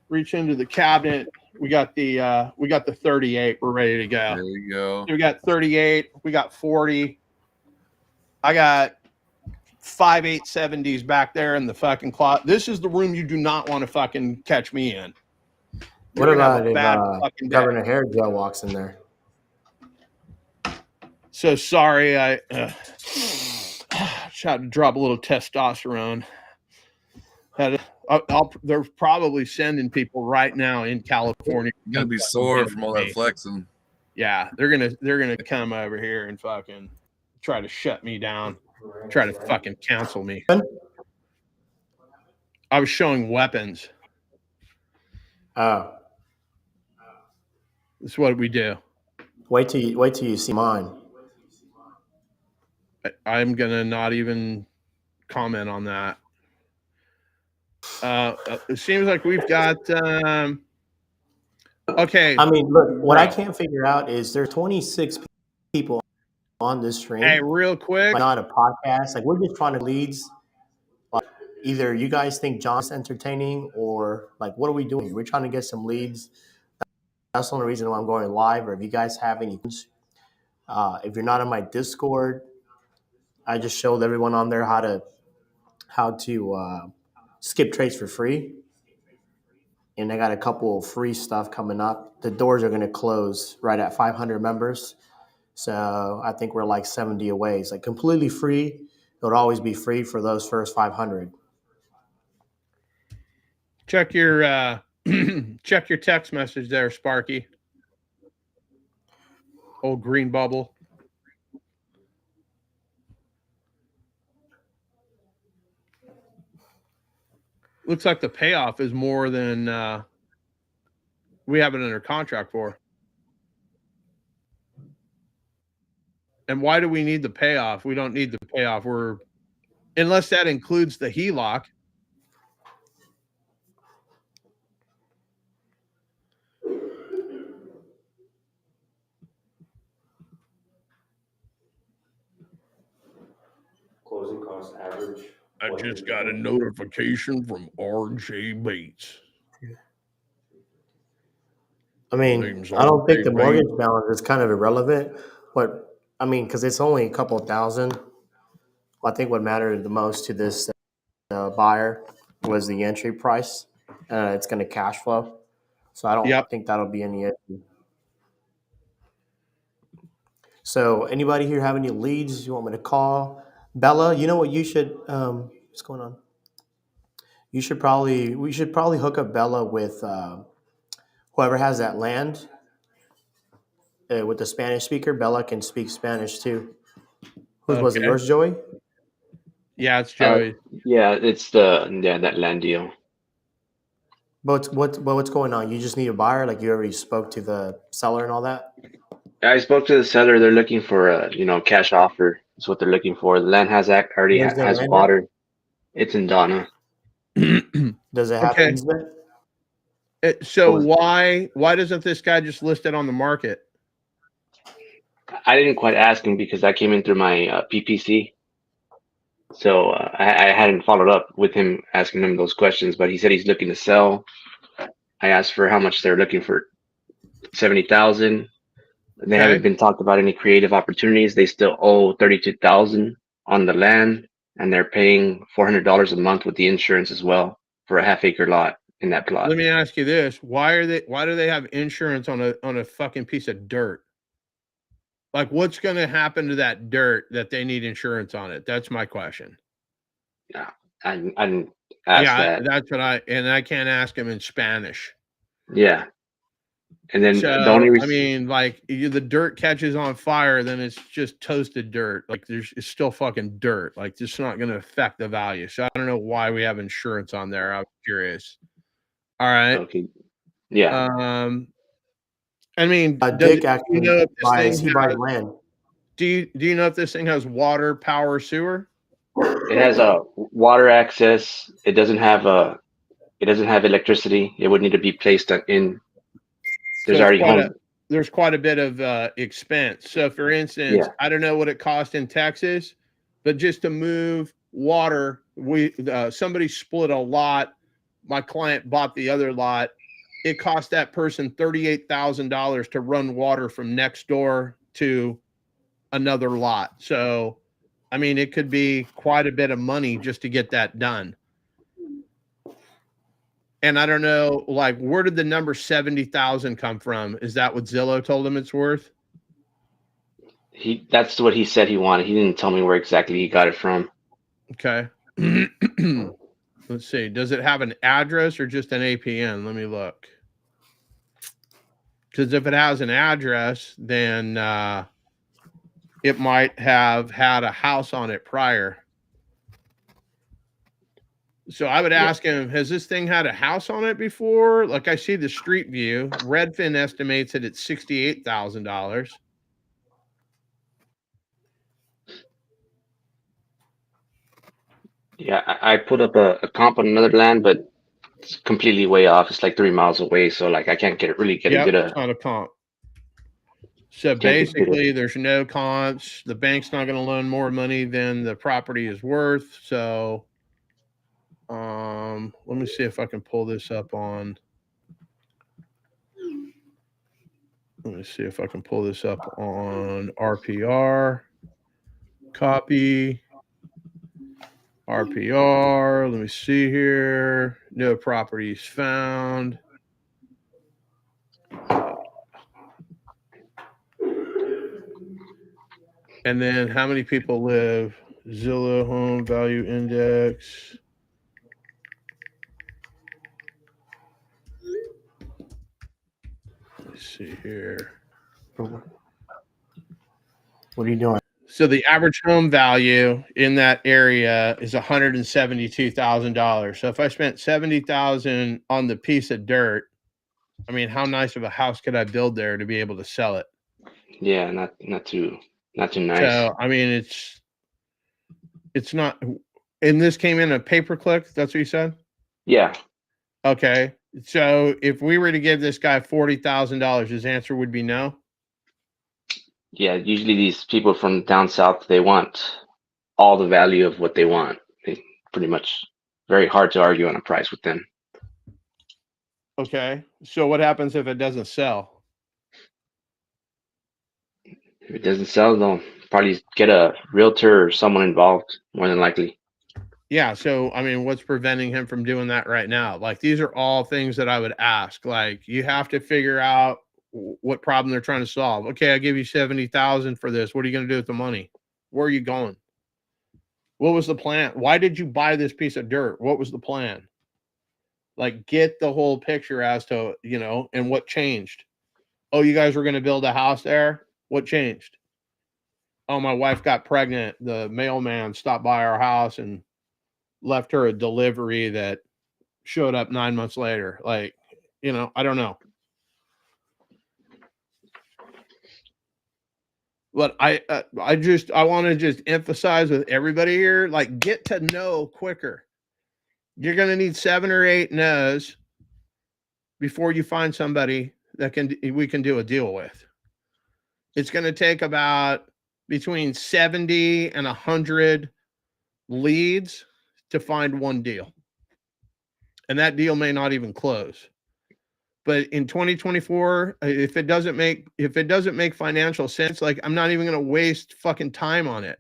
[SPEAKER 2] Reach into the cabinet. We got the 38. We're ready to go.
[SPEAKER 7] There you go.
[SPEAKER 2] So we got 38. We got 40. I got 5.870s back there in the fucking closet. This is the room you do not want to fucking catch me in.
[SPEAKER 1] What about if Governor Hairgel walks in there?
[SPEAKER 2] So sorry, I tried to drop a little testosterone. They're probably sending people right now in California.
[SPEAKER 7] You're gonna be sore from all that flexing.
[SPEAKER 2] Yeah, they're gonna come over here and fucking try to shut me down, try to fucking cancel me. I was showing weapons.
[SPEAKER 1] Oh,
[SPEAKER 2] that's what we do.
[SPEAKER 1] Wait till you see mine.
[SPEAKER 2] I'm gonna not even comment on that. It seems like we've got okay.
[SPEAKER 1] I mean, look, what I can't figure out is there's 26 people on this stream.
[SPEAKER 2] Hey, real quick,
[SPEAKER 1] like not a podcast. Like we're just trying to leads. Like either you guys think John's entertaining, or like what are we doing? We're trying to get some leads. That's the only reason why I'm going live. Or if you guys have any, if you're not on my Discord, I just showed everyone on there how to skip trades for free. And I got a couple of free stuff coming up. The doors are going to close right at 500 members. So I think we're like 70 away. It's like completely free. It'll always be free for those first 500.
[SPEAKER 2] Check your check your text message there, Sparky. Old green bubble. Looks like the payoff is more than we have it under contract for. And why do we need the payoff? We don't need the payoff. Unless that includes the HELOC.
[SPEAKER 6] Closing cost average.
[SPEAKER 2] I just got a notification from RJ Bates.
[SPEAKER 1] I mean, I don't think the mortgage balance is kind of irrelevant, but I mean, because it's only a couple thousand. I think what mattered the most to this buyer was the entry price. It's going to cash flow. So I don't think that'll be any issue. So anybody here have any leads you want me to call? Bella, you know what you should what's going on? We should probably hook up Bella with whoever has that land with the Spanish speaker. Bella can speak Spanish too. Whose was it? Yours, Joey?
[SPEAKER 2] Yeah, it's Joey.
[SPEAKER 5] Yeah, it's that land deal.
[SPEAKER 1] But what's going on? You just need a buyer? Like you already spoke to the seller and all that?
[SPEAKER 5] I spoke to the seller. They're looking for a cash offer. That's what they're looking for. The land already
[SPEAKER 1] Where's the
[SPEAKER 5] has
[SPEAKER 1] land at?
[SPEAKER 5] water. It's in Donna.
[SPEAKER 1] Does it have easement?
[SPEAKER 2] So why doesn't this guy just list it on the market?
[SPEAKER 5] I didn't quite ask him because I came in through my PPC. So I hadn't followed up with him asking him those questions, but he said he's looking to sell. I asked for how much they're looking for, 70,000. They haven't been talked about any creative opportunities. They still owe 32,000 on the land, and they're paying $400 a month with the insurance as well for a half-acre lot in that plot.
[SPEAKER 2] Let me ask you this: why do they have insurance on a fucking piece of dirt? Like, what's going to happen to that dirt that they need insurance on it? That's my question.
[SPEAKER 5] Yeah, I didn't ask that.
[SPEAKER 2] That's what I can't ask him in Spanish.
[SPEAKER 5] Yeah. And then
[SPEAKER 2] the only reason, I mean, like the dirt catches on fire, then it's just toasted dirt. Like it's still fucking dirt. Like it's not going to affect the value. So I don't know why we have insurance on there. I'm curious. All right.
[SPEAKER 5] Okay. Yeah.
[SPEAKER 2] I mean,
[SPEAKER 1] Dick actually buys land.
[SPEAKER 2] Do you know if this thing has water, power, sewer?
[SPEAKER 5] It has a water access. It doesn't have electricity. It would need to be placed in.
[SPEAKER 2] There's quite a bit of expense. So, for instance, I don't know what it cost in Texas, but just to move water, somebody split a lot. My client bought the other lot. It cost that person $38,000 to run water from next door to another lot. So, I mean, it could be quite a bit of money just to get that done. And I don't know, like, where did the number 70,000 come from? Is that what Zillow told him it's worth?
[SPEAKER 5] That's what he said he wanted. He didn't tell me where exactly he got it from.
[SPEAKER 2] Okay. Let's see. Does it have an address or just an APN? Let me look. Because if it has an address, then it might have had a house on it prior. So I would ask him, has this thing had a house on it before? Like I see the street view. Redfin estimates it at $68,000.
[SPEAKER 5] Yeah, I put up a comp on another land, but it's completely way off. It's like 3 miles away, so like I can't get a good.
[SPEAKER 2] It's not a comp. So basically, there's no comps. The bank's not going to loan more money than the property is worth. So, let me see if I can pull this up on. Let me see if I can pull this up on RPR. Copy. RPR. Let me see here. No properties found. And then how many people live? Zillow Home Value Index. Let's see here.
[SPEAKER 1] What are you doing?
[SPEAKER 2] So the average home value in that area is $172,000. So if I spent $70,000 on the piece of dirt, I mean, how nice of a house could I build there to be able to sell it?
[SPEAKER 5] Yeah, not too nice.
[SPEAKER 2] So I mean, it's not. And this came in a pay-per-click. That's what you said.
[SPEAKER 5] Yeah.
[SPEAKER 2] Okay. So if we were to give this guy $40,000, his answer would be no.
[SPEAKER 5] Yeah, usually these people from down south, they want all the value of what they want. They pretty much very hard to argue on a price with them.
[SPEAKER 2] Okay. So what happens if it doesn't sell?
[SPEAKER 5] If it doesn't sell, they'll probably get a realtor or someone involved, more than likely.
[SPEAKER 2] Yeah. So, I mean, what's preventing him from doing that right now? Like, these are all things that I would ask. Like, you have to figure out what problem they're trying to solve. Okay, I give you 70,000 for this. What are you going to do with the money? Where are you going? What was the plan? Why did you buy this piece of dirt? What was the plan? Like, get the whole picture as to, and what changed. Oh, you guys were going to build a house there? What changed? Oh, my wife got pregnant. The mailman stopped by our house and left her a delivery that showed up 9 months later. Like, I don't know. But I want to just emphasize with everybody here, like, get to know quicker. You're going to need 7 or 8 no's before you find somebody that we can do a deal with. It's going to take about between 70 and 100 leads to find one deal. And that deal may not even close. But in 2024, if it doesn't make financial sense, like, I'm not even going to waste fucking time on it.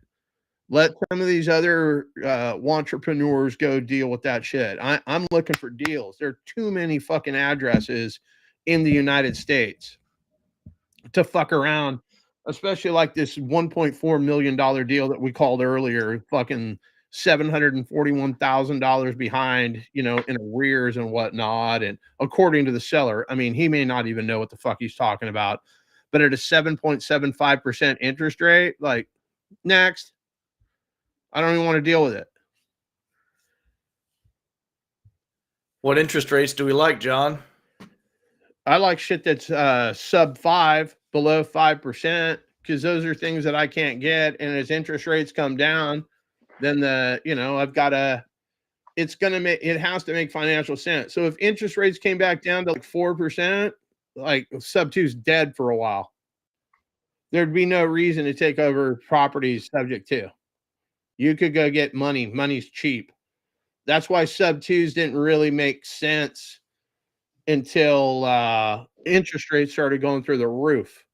[SPEAKER 2] Let some of these other entrepreneurs go deal with that shit. I'm looking for deals. There are too many fucking addresses in the United States to fuck around, especially like this $1.4 million deal that we called earlier, fucking $741,000 behind, in arrears and whatnot. And according to the seller, I mean, he may not even know what the fuck he's talking about, but at a 7.75% interest rate, like, next. I don't even want to deal with it.
[SPEAKER 11] What interest rates do we like, John?
[SPEAKER 2] I like shit that's sub 5, below 5%, because those are things that I can't get. And as interest rates come down, then I've got to, it has to make financial sense. So if interest rates came back down to like 4%, like, sub 2 is dead for a while. There'd be no reason to take over properties subject to. You could go get money. Money's cheap. That's why sub 2s didn't really make sense until interest rates started going through the roof.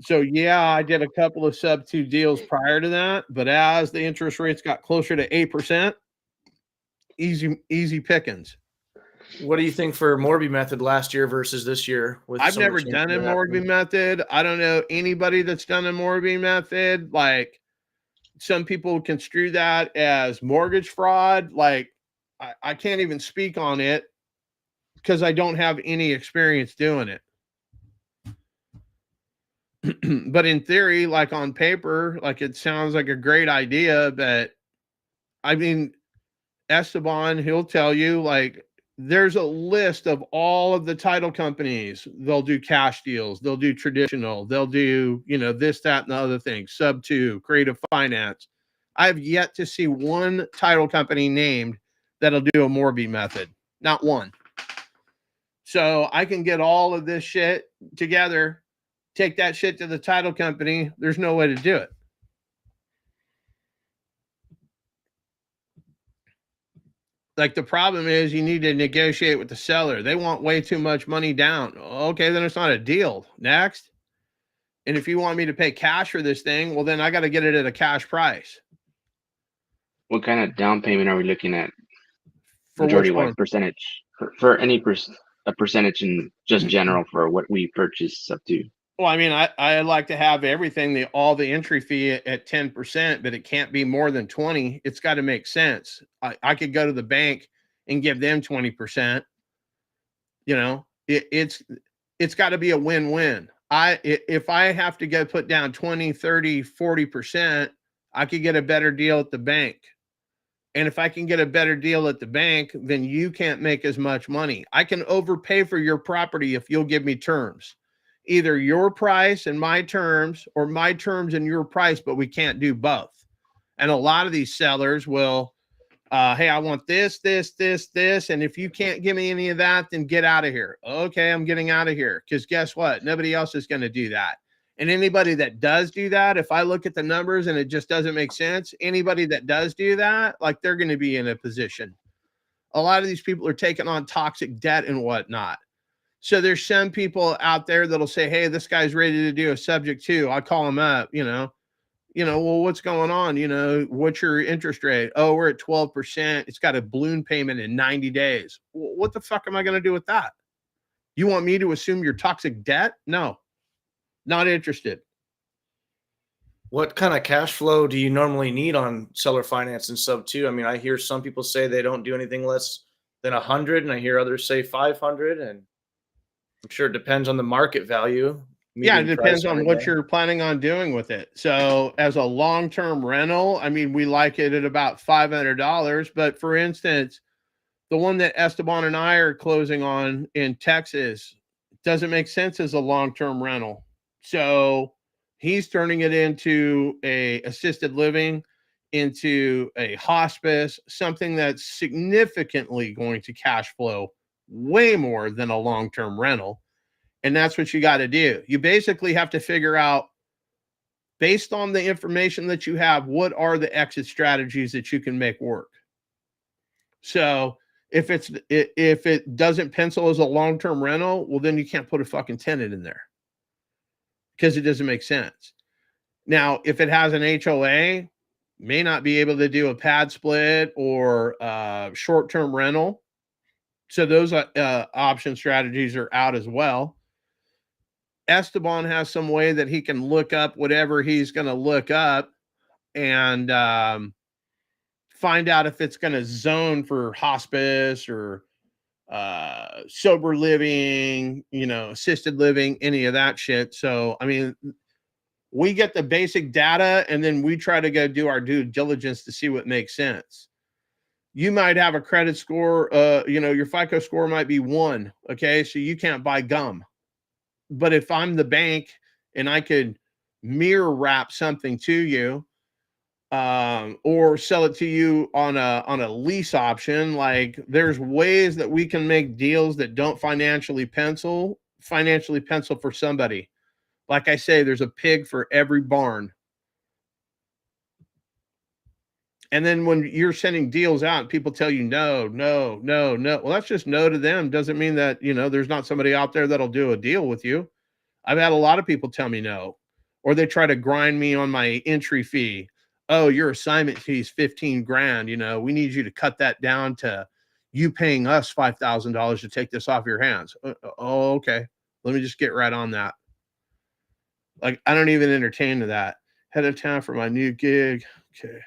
[SPEAKER 2] So yeah, I did a couple of sub 2 deals prior to that, but as the interest rates got closer to 8%, easy pickings.
[SPEAKER 11] What do you think for Morby method last year versus this year?
[SPEAKER 2] I've never done a Morby method. I don't know anybody that's done a Morby method. Like, some people construe that as mortgage fraud. Like, I can't even speak on it because I don't have any experience doing it. But in theory, like, on paper, like, it sounds like a great idea. But I mean, Esteban, he'll tell you, like, there's a list of all of the title companies. They'll do cash deals. They'll do traditional. They'll do, this, that, and the other thing. Sub 2, creative finance. I've yet to see one title company named that'll do a Morby method. Not one. So I can get all of this shit together, take that shit to the title company. There's no way to do it. Like, the problem is you need to negotiate with the seller. They want way too much money down. Okay, then it's not a deal. Next. And if you want me to pay cash for this thing, well, then I got to get it at a cash price.
[SPEAKER 5] What kind of down payment are we looking at?
[SPEAKER 2] For
[SPEAKER 5] majority
[SPEAKER 2] which
[SPEAKER 5] wise
[SPEAKER 2] one?
[SPEAKER 5] Percentage for any a percentage in just general for what we purchase up to.
[SPEAKER 2] Well, I mean, I like to have everything, all the entry fee at 10%, but it can't be more than 20. It's got to make sense. I could go to the bank and give them 20%. It's got to be a win-win. If I have to go put down 20, 30, 40%, I could get a better deal at the bank. And if I can get a better deal at the bank, then you can't make as much money. I can overpay for your property if you'll give me terms. Either your price and my terms, or my terms and your price, but we can't do both. And a lot of these sellers will, hey, I want this, this, this, this. And if you can't give me any of that, then get out of here. Okay, I'm getting out of here. Because guess what? Nobody else is going to do that. And anybody that does do that, if I look at the numbers and it just doesn't make sense, anybody that does do that, like, they're going to be in a position. A lot of these people are taking on toxic debt and whatnot. So there's some people out there that'll say, hey, this guy's ready to do a subject 2. I call him up, You know, well, what's going on? You know, what's your interest rate? Oh, we're at 12%. It's got a balloon payment in 90 days. Well, what the fuck am I going to do with that? You want me to assume your toxic debt? No, not interested.
[SPEAKER 11] What kind of cash flow do you normally need on seller finance and sub two? I mean, I hear some people say they don't do anything less than 100, and I hear others say 500, and I'm sure it depends on the market value.
[SPEAKER 2] Yeah, it
[SPEAKER 11] median price
[SPEAKER 2] depends
[SPEAKER 11] and
[SPEAKER 2] on what
[SPEAKER 11] everything.
[SPEAKER 2] you're planning on doing with it. So, as a long-term rental, I mean, we like it at about $500. But for instance, the one that Esteban and I are closing on in Texas doesn't make sense as a long-term rental. So he's turning it into a assisted living, into a hospice, something that's significantly going to cash flow way more than a long-term rental. And that's what you got to do. You basically have to figure out, based on the information that you have, what are the exit strategies that you can make work. So if it doesn't pencil as a long-term rental, well, then you can't put a fucking tenant in there because it doesn't make sense. Now, if it has an HOA, may not be able to do a pad split or short-term rental. So those option strategies are out as well. Esteban has some way that he can look up whatever he's going to look up and find out if it's going to zone for hospice or sober living, you know, assisted living, any of that shit. So, I mean, we get the basic data and then we try to go do our due diligence to see what makes sense. You might have a credit score, you know, your FICO score might be 1. Okay. So you can't buy gum. But if I'm the bank and I could mirror wrap something to you, or sell it to you on a lease option, like there's ways that we can make deals that don't financially pencil for somebody. Like I say, there's a pig for every barn. And then when you're sending deals out, people tell you no. Well, that's just no to them. Doesn't mean that, you know, there's not somebody out there that'll do a deal with you. I've had a lot of people tell me no, or they try to grind me on my entry fee. Oh, your assignment fee is 15 grand. You know, we need you to cut that down to you paying us $5,000 to take this off your hands. Oh, okay. Let me just get right on that. Like, I don't even entertain that. Head of town for my new gig. Okay.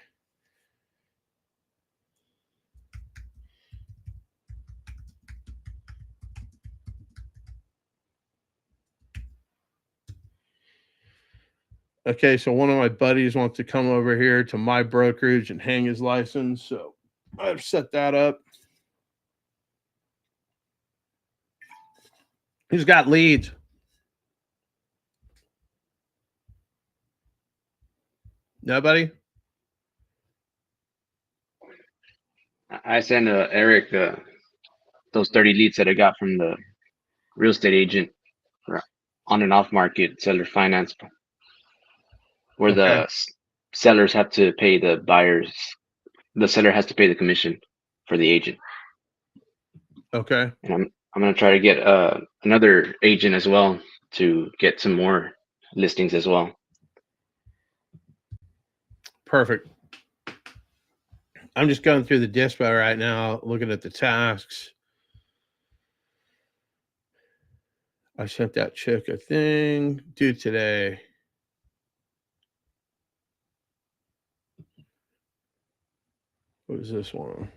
[SPEAKER 2] Okay, so one of my buddies wants to come over here to my brokerage and hang his license. So I've set that up. Who's got leads? Nobody?
[SPEAKER 5] I sent Eric those 30 leads that I got from the real estate agent for on and off market seller finance, where
[SPEAKER 2] Okay.
[SPEAKER 5] the sellers have to pay the buyers. The seller has to pay the commission for the agent.
[SPEAKER 2] Okay.
[SPEAKER 5] And I'm gonna try to get another agent as well to get some more listings as well.
[SPEAKER 2] Perfect. I'm just going through the dispo right now, looking at the tasks. I sent that chick a thing due today. What was this one?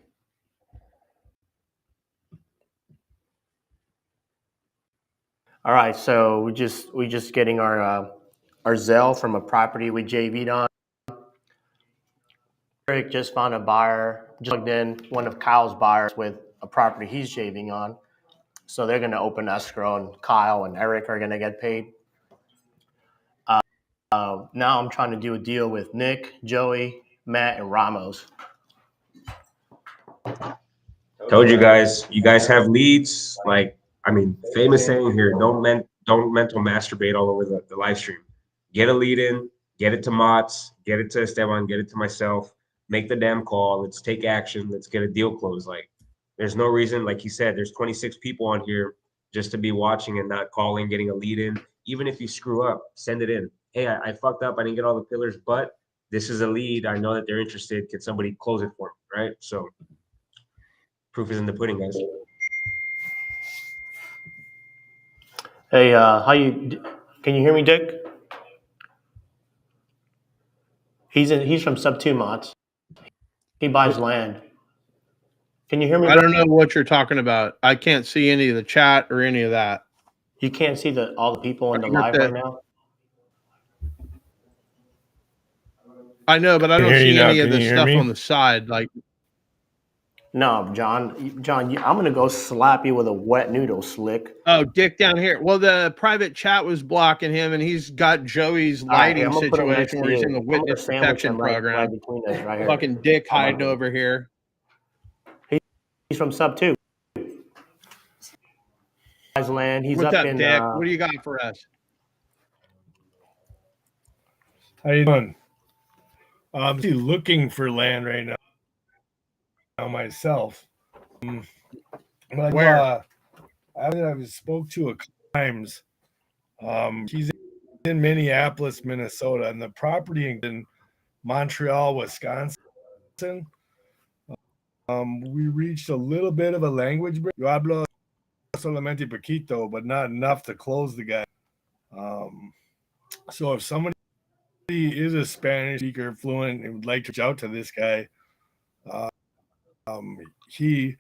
[SPEAKER 1] All right, so we just getting our Zelle from a property we JV'd on. Eric just found a buyer, just plugged in one of Kyle's buyers with a property he's JVing on. So they're going to open escrow, and Kyle and Eric are going to get paid. Now I'm trying to do a deal with Nick, Joey, Matt, and Ramos.
[SPEAKER 6] Told you guys have leads. Like, I mean, famous saying here, don't mental masturbate all over the live stream. Get a lead in, get it to Mott's, get it to Esteban, get it to myself, make the damn call. Let's take action. Let's get a deal closed. Like, there's no reason, like he said, there's 26 people on here just to be watching and not calling, getting a lead in. Even if you screw up, send it in. hey, I fucked up. I didn't get all the pillars, but this is a lead. I know that they're interested. Can somebody close it for me, right? So proof is in the pudding, guys.
[SPEAKER 1] Hey, can you hear me, Dick? He's from Sub 2 Mods. He buys land. Can you hear me,
[SPEAKER 2] I
[SPEAKER 1] bro?
[SPEAKER 2] don't know what you're talking about. I can't see any of the chat or any of that.
[SPEAKER 1] You can't see all the people in the
[SPEAKER 2] You're
[SPEAKER 1] live
[SPEAKER 2] the-
[SPEAKER 1] right now?
[SPEAKER 2] I know, but I
[SPEAKER 18] Can
[SPEAKER 2] don't
[SPEAKER 18] hear you
[SPEAKER 2] see
[SPEAKER 18] now.
[SPEAKER 2] any of
[SPEAKER 18] Can
[SPEAKER 2] the
[SPEAKER 18] you hear
[SPEAKER 2] stuff
[SPEAKER 18] me?
[SPEAKER 2] on the side. Like,
[SPEAKER 1] No, John, I'm gonna go slap you with a wet noodle, Slick.
[SPEAKER 2] oh, Dick down here. Well, the private chat was blocking him, and he's got Joey's
[SPEAKER 1] All right,
[SPEAKER 2] lighting
[SPEAKER 1] I'm gonna put him next
[SPEAKER 2] situation
[SPEAKER 1] to
[SPEAKER 2] where he's
[SPEAKER 1] you.
[SPEAKER 2] in the
[SPEAKER 1] I'm gonna
[SPEAKER 2] witness
[SPEAKER 1] sandwich
[SPEAKER 2] protection
[SPEAKER 1] him right
[SPEAKER 2] program.
[SPEAKER 1] between us, right here.
[SPEAKER 2] Fucking Dick
[SPEAKER 1] How about
[SPEAKER 2] hiding
[SPEAKER 1] this?
[SPEAKER 2] over here.
[SPEAKER 1] He's from Sub 2. Buys land. He's
[SPEAKER 2] What's
[SPEAKER 1] up
[SPEAKER 2] up,
[SPEAKER 1] in.
[SPEAKER 2] Dick? What do you got for us?
[SPEAKER 18] How you doing? I'm looking for land right now myself. But
[SPEAKER 2] Where?
[SPEAKER 18] I've spoke to a couple times. He's in Minneapolis, Minnesota, and the property in Montreal, Wisconsin. We reached a little bit of a language break. Yo hablo solamente poquito, but not enough to close the guy. So if somebody is a Spanish speaker fluent and would like to reach out to this guy, he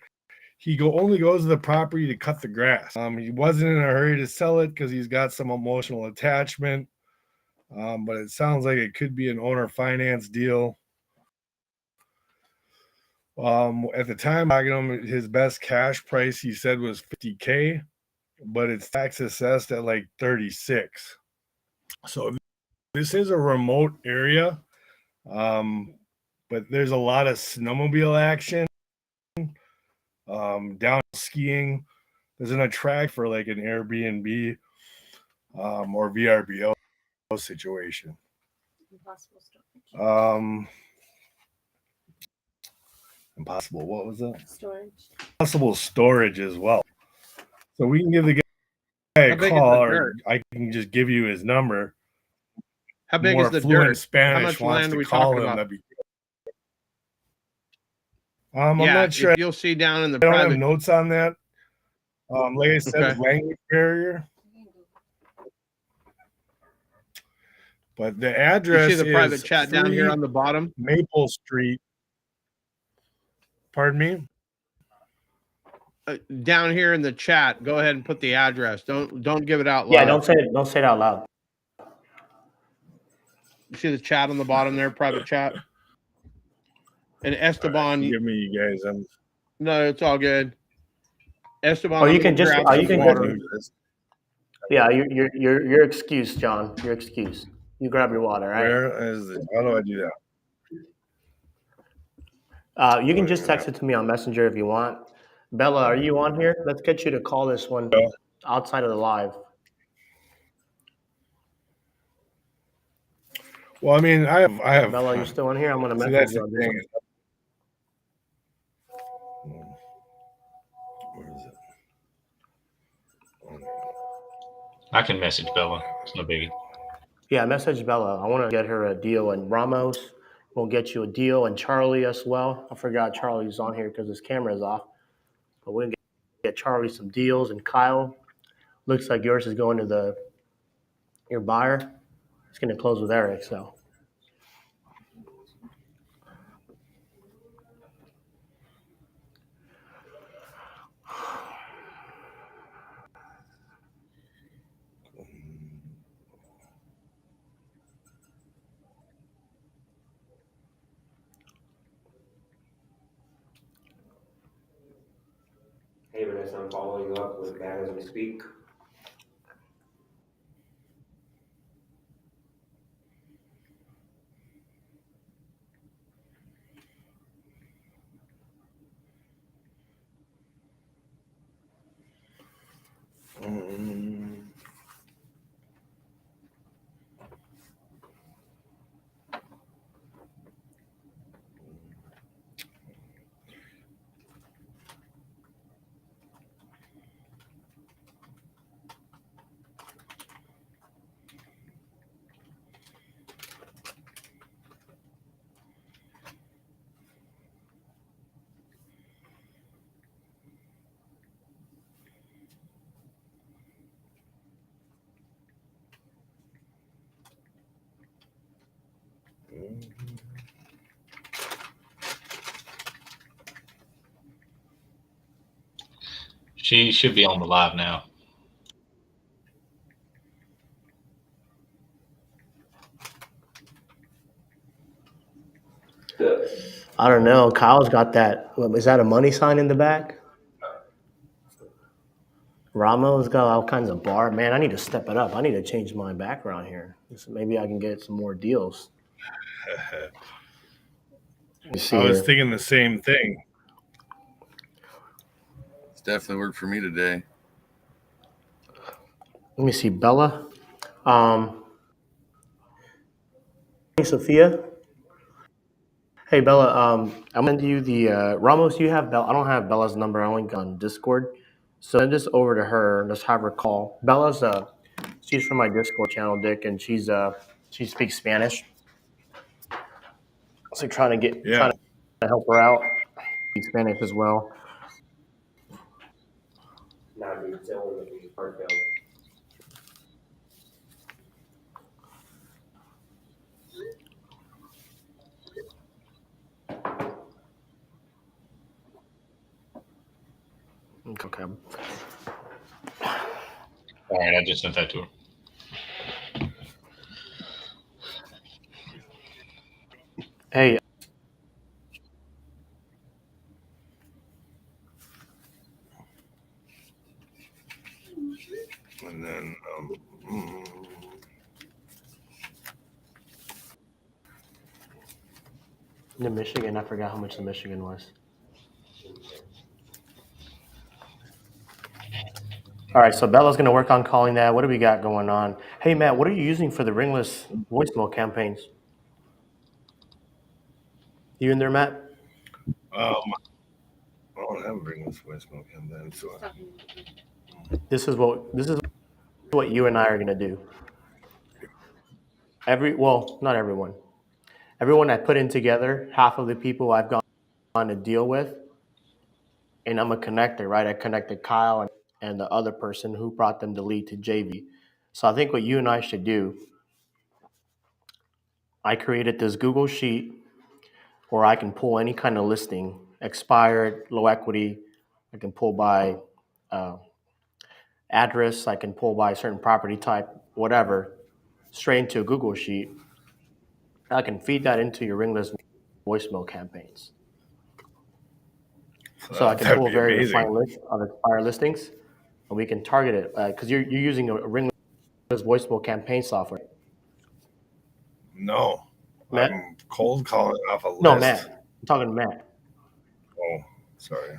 [SPEAKER 18] only goes to the property to cut the grass. He wasn't in a hurry to sell it because he's got some emotional attachment. But it sounds like it could be an owner finance deal. At the time, his best cash price he said was $50K, but it's tax assessed at like 36. So this is a remote area, but there's a lot of snowmobile action, down skiing. There's an attract for like an Airbnb or VRBO situation.
[SPEAKER 16] Impossible storage.
[SPEAKER 18] Impossible. What was that?
[SPEAKER 16] Storage.
[SPEAKER 18] Possible storage as well. So we can give the guy a call, or I can just give you his number.
[SPEAKER 2] How big
[SPEAKER 18] More
[SPEAKER 2] is the
[SPEAKER 18] fluent
[SPEAKER 2] dirt?
[SPEAKER 18] Spanish
[SPEAKER 2] How much
[SPEAKER 18] wants
[SPEAKER 2] land
[SPEAKER 18] to
[SPEAKER 2] are we
[SPEAKER 18] call
[SPEAKER 2] talking
[SPEAKER 18] him.
[SPEAKER 2] about?
[SPEAKER 18] That'd be I'm
[SPEAKER 2] Yeah,
[SPEAKER 18] not sure.
[SPEAKER 2] if you'll see down in the
[SPEAKER 18] I don't have
[SPEAKER 2] private.
[SPEAKER 18] notes on that. Like I said,
[SPEAKER 2] Okay.
[SPEAKER 18] language barrier. But the address
[SPEAKER 2] You see the private
[SPEAKER 18] is
[SPEAKER 2] chat down here on the bottom?
[SPEAKER 18] Maple Street. Pardon me?
[SPEAKER 2] Down here in the chat, go ahead and put the address. Don't give it out loud.
[SPEAKER 1] Yeah, don't say it out loud.
[SPEAKER 2] You see the chat on the bottom there, private chat? And Esteban.
[SPEAKER 18] Give me you guys.
[SPEAKER 2] No, it's all good. Esteban,
[SPEAKER 1] Or
[SPEAKER 2] I'm
[SPEAKER 1] you can
[SPEAKER 2] gonna
[SPEAKER 1] just,
[SPEAKER 2] grab
[SPEAKER 1] or you
[SPEAKER 2] some
[SPEAKER 1] can
[SPEAKER 2] water.
[SPEAKER 1] Yeah, your excuse, John. Your excuse. You grab your water, right?
[SPEAKER 18] Where is it? How do I do that?
[SPEAKER 1] You can just text it to me on Messenger if you want. Bella, are you on here? Let's get you to call this one outside of the live.
[SPEAKER 18] Well, I mean, I have.
[SPEAKER 1] Bella, you still on here? I'm gonna
[SPEAKER 18] See,
[SPEAKER 1] message
[SPEAKER 18] that's
[SPEAKER 1] you
[SPEAKER 18] the
[SPEAKER 1] on this
[SPEAKER 18] thing.
[SPEAKER 1] one.
[SPEAKER 18] Where is it?
[SPEAKER 3] I can message Bella. It's no biggie.
[SPEAKER 1] Yeah, message Bella. I want to get her a deal, and Ramos will get you a deal, and Charlie as well. I forgot Charlie's on here because his camera is off, but we'll get Charlie some deals, and Kyle. Looks like yours is going to your buyer. It's going to close with Eric, so.
[SPEAKER 19] Hey, Vanessa, I'm following up with that as we speak.
[SPEAKER 3] She should be on the live now.
[SPEAKER 1] I don't know. Kyle's got that. Is that a money sign in the back? Ramo's got all kinds of bar. Man, I need to step it up. I need to change my background here. So maybe I can get some more deals.
[SPEAKER 18] I was thinking the same thing.
[SPEAKER 7] It's definitely worked for me today.
[SPEAKER 1] Let me see, Bella. Hey, Sophia. Hey, Bella. I'm gonna do the Ramos. You have Bella. I don't have Bella's number. I only got on Discord. So send this over to her. Let's have her call. Bella's she's from my Discord channel, Dick, and she speaks Spanish. So trying to help her out. Speak Spanish as well.
[SPEAKER 19] Nah, dude, tell him to be heartfelt.
[SPEAKER 1] Okay.
[SPEAKER 3] All right, I just sent that to her.
[SPEAKER 1] Hey.
[SPEAKER 18] And then
[SPEAKER 1] The Michigan, I forgot how much the Michigan was. All right, so Bella's going to work on calling that. What do we got going on? Hey, Matt, what are you using for the ringless voicemail campaigns? You in there, Matt?
[SPEAKER 18] I don't have a ringless voicemail campaign, so
[SPEAKER 1] This is what you and I are going to do. Not everyone. Everyone I put in together, half of the people I've gone on to deal with, and I'm a connector, right? I connected Kyle and the other person who brought them the lead to JV. So I think what you and I should do, I created this Google sheet where I can pull any kind of listing, expired, low equity. I can pull by address. I can pull by certain property type, whatever, straight into a Google sheet. I can feed that into your ringless voicemail campaigns. So I can pull a very refined list of expired listings, and we can target it because you're using a ringless voicemail campaign software.
[SPEAKER 18] No,
[SPEAKER 1] Matt?
[SPEAKER 18] I'm cold calling off a list.
[SPEAKER 1] No, Matt. I'm talking to Matt.
[SPEAKER 18] Oh, sorry.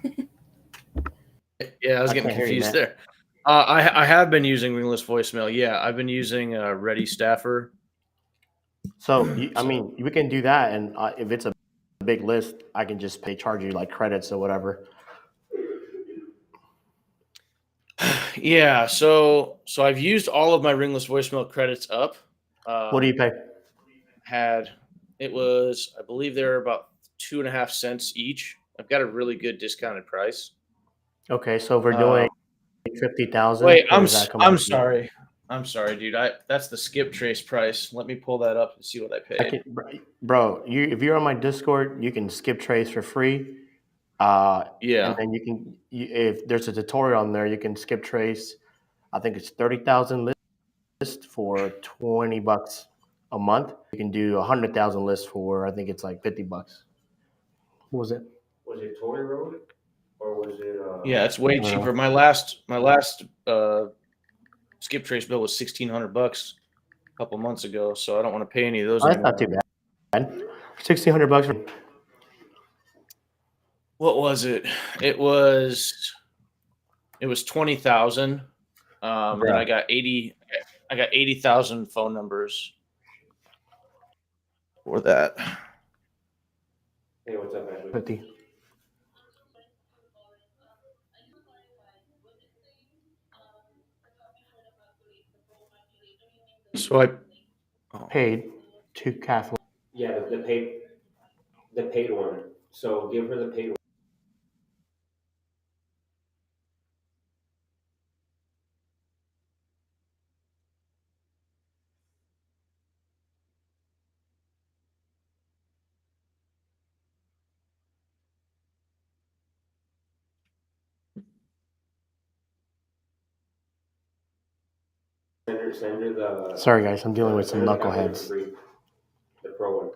[SPEAKER 11] Yeah, I was getting confused there. I have been using ringless voicemail. Yeah, I've been using Ready Staffer.
[SPEAKER 1] So I mean, we can do that, and if it's a big list, I can just charge you like credits or whatever.
[SPEAKER 11] Yeah, so I've used all of my ringless voicemail credits up.
[SPEAKER 1] What do you pay?
[SPEAKER 11] It was, I believe they're about 2.5 cents each. I've got a really good discounted price.
[SPEAKER 1] Okay, so if we're doing 50,000.
[SPEAKER 11] Wait, I'm sorry. I'm sorry, dude. That's the skip trace price. Let me pull that up and see what I paid.
[SPEAKER 1] Bro, if you're on my Discord, you can skip trace for free.
[SPEAKER 11] Yeah.
[SPEAKER 1] And then if there's a tutorial on there, you can skip trace. I think it's 30,000 list for $20 a month. You can do 100,000 lists for I think it's like $50. What was it?
[SPEAKER 19] Was it Tory Road, or was it?
[SPEAKER 11] Yeah, it's way cheaper. My last skip trace bill was $1,600 a couple months ago, so I don't want to pay any of those anymore.
[SPEAKER 1] That's not too bad. $1,600.
[SPEAKER 11] What was it? It was 20,000. Then I got 80,000 phone numbers for that.
[SPEAKER 19] Hey, what's up, Ashley?
[SPEAKER 1] 50.
[SPEAKER 11] So I
[SPEAKER 1] paid to Kathleen.
[SPEAKER 19] Yeah, the paid one. So give her the paid one. Send her the.
[SPEAKER 1] Sorry, guys, I'm dealing with some
[SPEAKER 19] send her the calculator
[SPEAKER 1] knuckleheads.
[SPEAKER 19] for free. The pro one.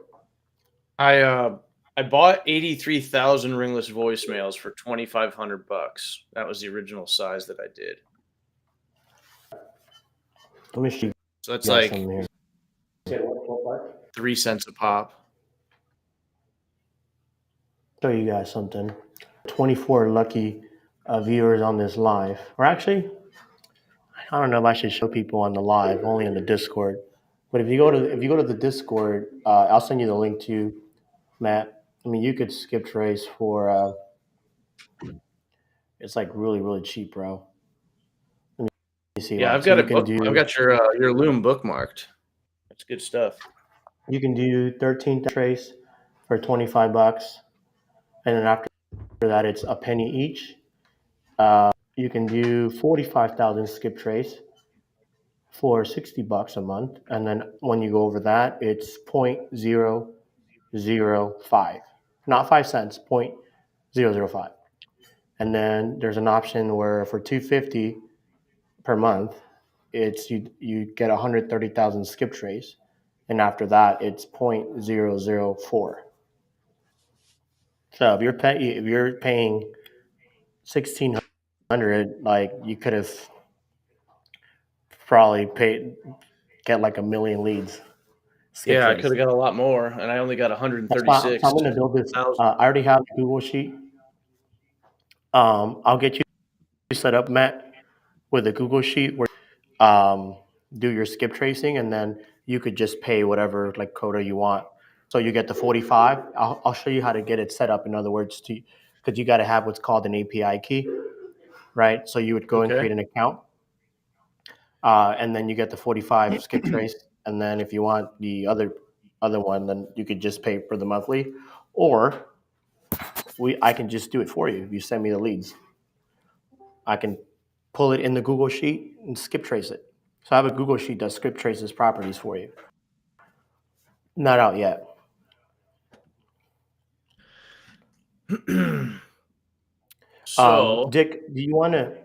[SPEAKER 11] I bought 83,000 ringless voicemails for $2,500. That was the original size that I did.
[SPEAKER 1] Let me shoot.
[SPEAKER 11] So that's
[SPEAKER 1] you guys
[SPEAKER 11] like
[SPEAKER 1] something here.
[SPEAKER 11] 3 cents a pop.
[SPEAKER 1] Show you guys something. 24 lucky viewers on this live, or actually, I don't know if I should show people on the live, only in the Discord. But if you go to the Discord, I'll send you the link to Matt. I mean, you could skip trace for it's like really cheap, bro. Let me see.
[SPEAKER 11] Yeah,
[SPEAKER 1] Like,
[SPEAKER 11] I've got
[SPEAKER 1] you
[SPEAKER 11] it
[SPEAKER 1] can
[SPEAKER 11] book. I've got your Loom bookmarked. That's good stuff.
[SPEAKER 1] You can do 13 trace for $25, and then after that, it's a penny each. You can do 45,000 skip trace for $60 a month, and then when you go over that, it's 0.005, not 5 cents, 0.005. And then there's an option where for $250 per month, it's you get 130,000 skip trace, and after that, it's 0.004. So if you're paying 1,600, like you could have probably get like a million leads.
[SPEAKER 11] Yeah, I could have got a lot more, and I only got
[SPEAKER 1] That's why
[SPEAKER 11] 136.
[SPEAKER 1] I'm going to build this. I already have a Google sheet. I'll get you set up, Matt, with a Google sheet where do your skip tracing, and then you could just pay whatever like quota you want. So you get the 45. I'll show you how to get it set up. In other words, because you got to have what's called an API key, right? So you would go and create an account, and then you get the 45 skip trace, and then if you want the other one, then you could just pay for the monthly, or I can just do it for you. If you send me the leads, I can pull it in the Google sheet and skip trace it. So I have a Google sheet that skip traces properties for you. Not out yet.
[SPEAKER 11] So,
[SPEAKER 1] Dick, do you want to?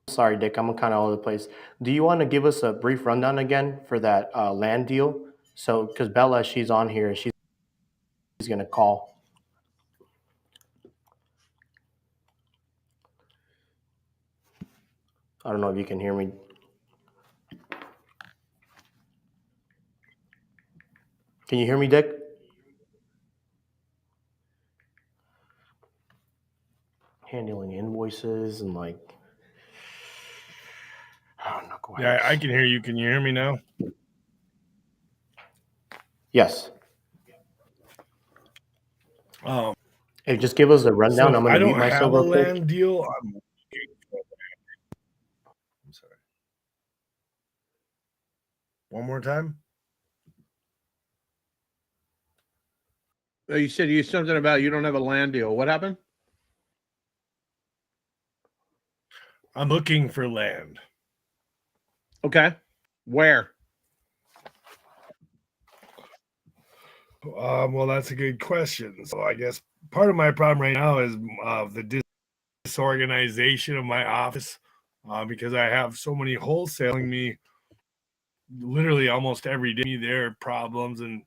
[SPEAKER 1] Sorry, Dick, I'm kind of all over the place. Do you want to give us a brief rundown again for that land deal? So, because Bella, she's on here, she's going to call. I don't know if you can hear me. Can you hear me, Dick? Handling invoices and like, oh, no, go ahead.
[SPEAKER 18] Yeah, I can hear you. Can you hear me now?
[SPEAKER 1] Yes.
[SPEAKER 18] Hey,
[SPEAKER 1] just give us a rundown.
[SPEAKER 18] So
[SPEAKER 1] I'm going to mute myself real quick.
[SPEAKER 18] I don't have a land deal. I'm sorry. One more time.
[SPEAKER 2] You said something about you don't have a land deal. What happened?
[SPEAKER 18] I'm looking for land.
[SPEAKER 2] Okay. Where?
[SPEAKER 18] Well, that's a good question. So I guess part of my problem right now is the disorganization of my office because I have so many wholesaling me literally almost every day. Their problems, and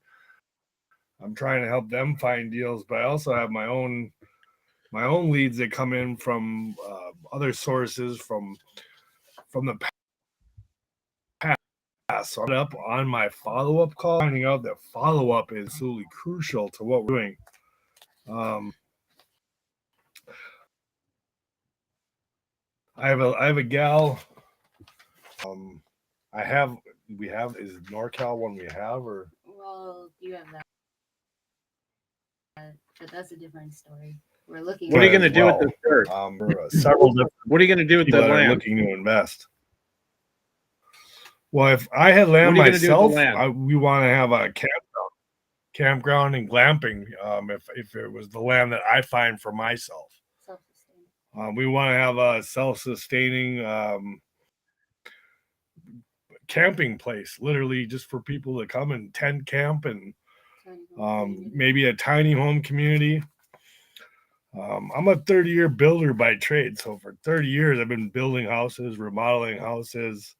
[SPEAKER 18] I'm trying to help them find deals, but I also have my own leads that come in from other sources from the past. So I'm up on my follow-up call, finding out that follow-up is absolutely crucial to what we're doing. I have a gal. We have is NorCal one we have, or
[SPEAKER 16] Well, you have that, but that's a different story. We're looking.
[SPEAKER 2] What are you going to do with this dirt?
[SPEAKER 18] Several different.
[SPEAKER 2] What are you going to do with the land?
[SPEAKER 18] Looking to invest. Well, if I had land myself, we want to have a campground and glamping. If it was the land that I find for myself, we want to have a self-sustaining camping place, literally just for people to come and tent camp and maybe a tiny home community. I'm a 30-year builder by trade, so for 30 years I've been building houses, remodeling houses.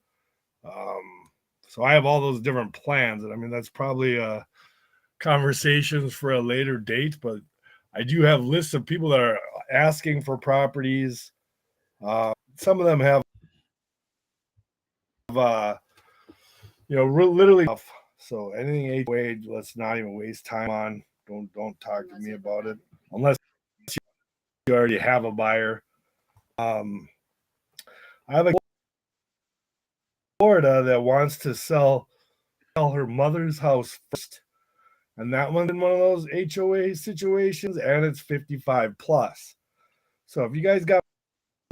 [SPEAKER 18] So I have all those different plans, and I mean that's probably conversations for a later date. But I do have lists of people that are asking for properties. Some of them have, literally. So anything HOA, let's not even waste time on. Don't talk to me about it unless you already have a buyer. I have a Florida that wants to sell her mother's house first, and that one's in one of those HOA situations, and it's 55 plus. So if you guys got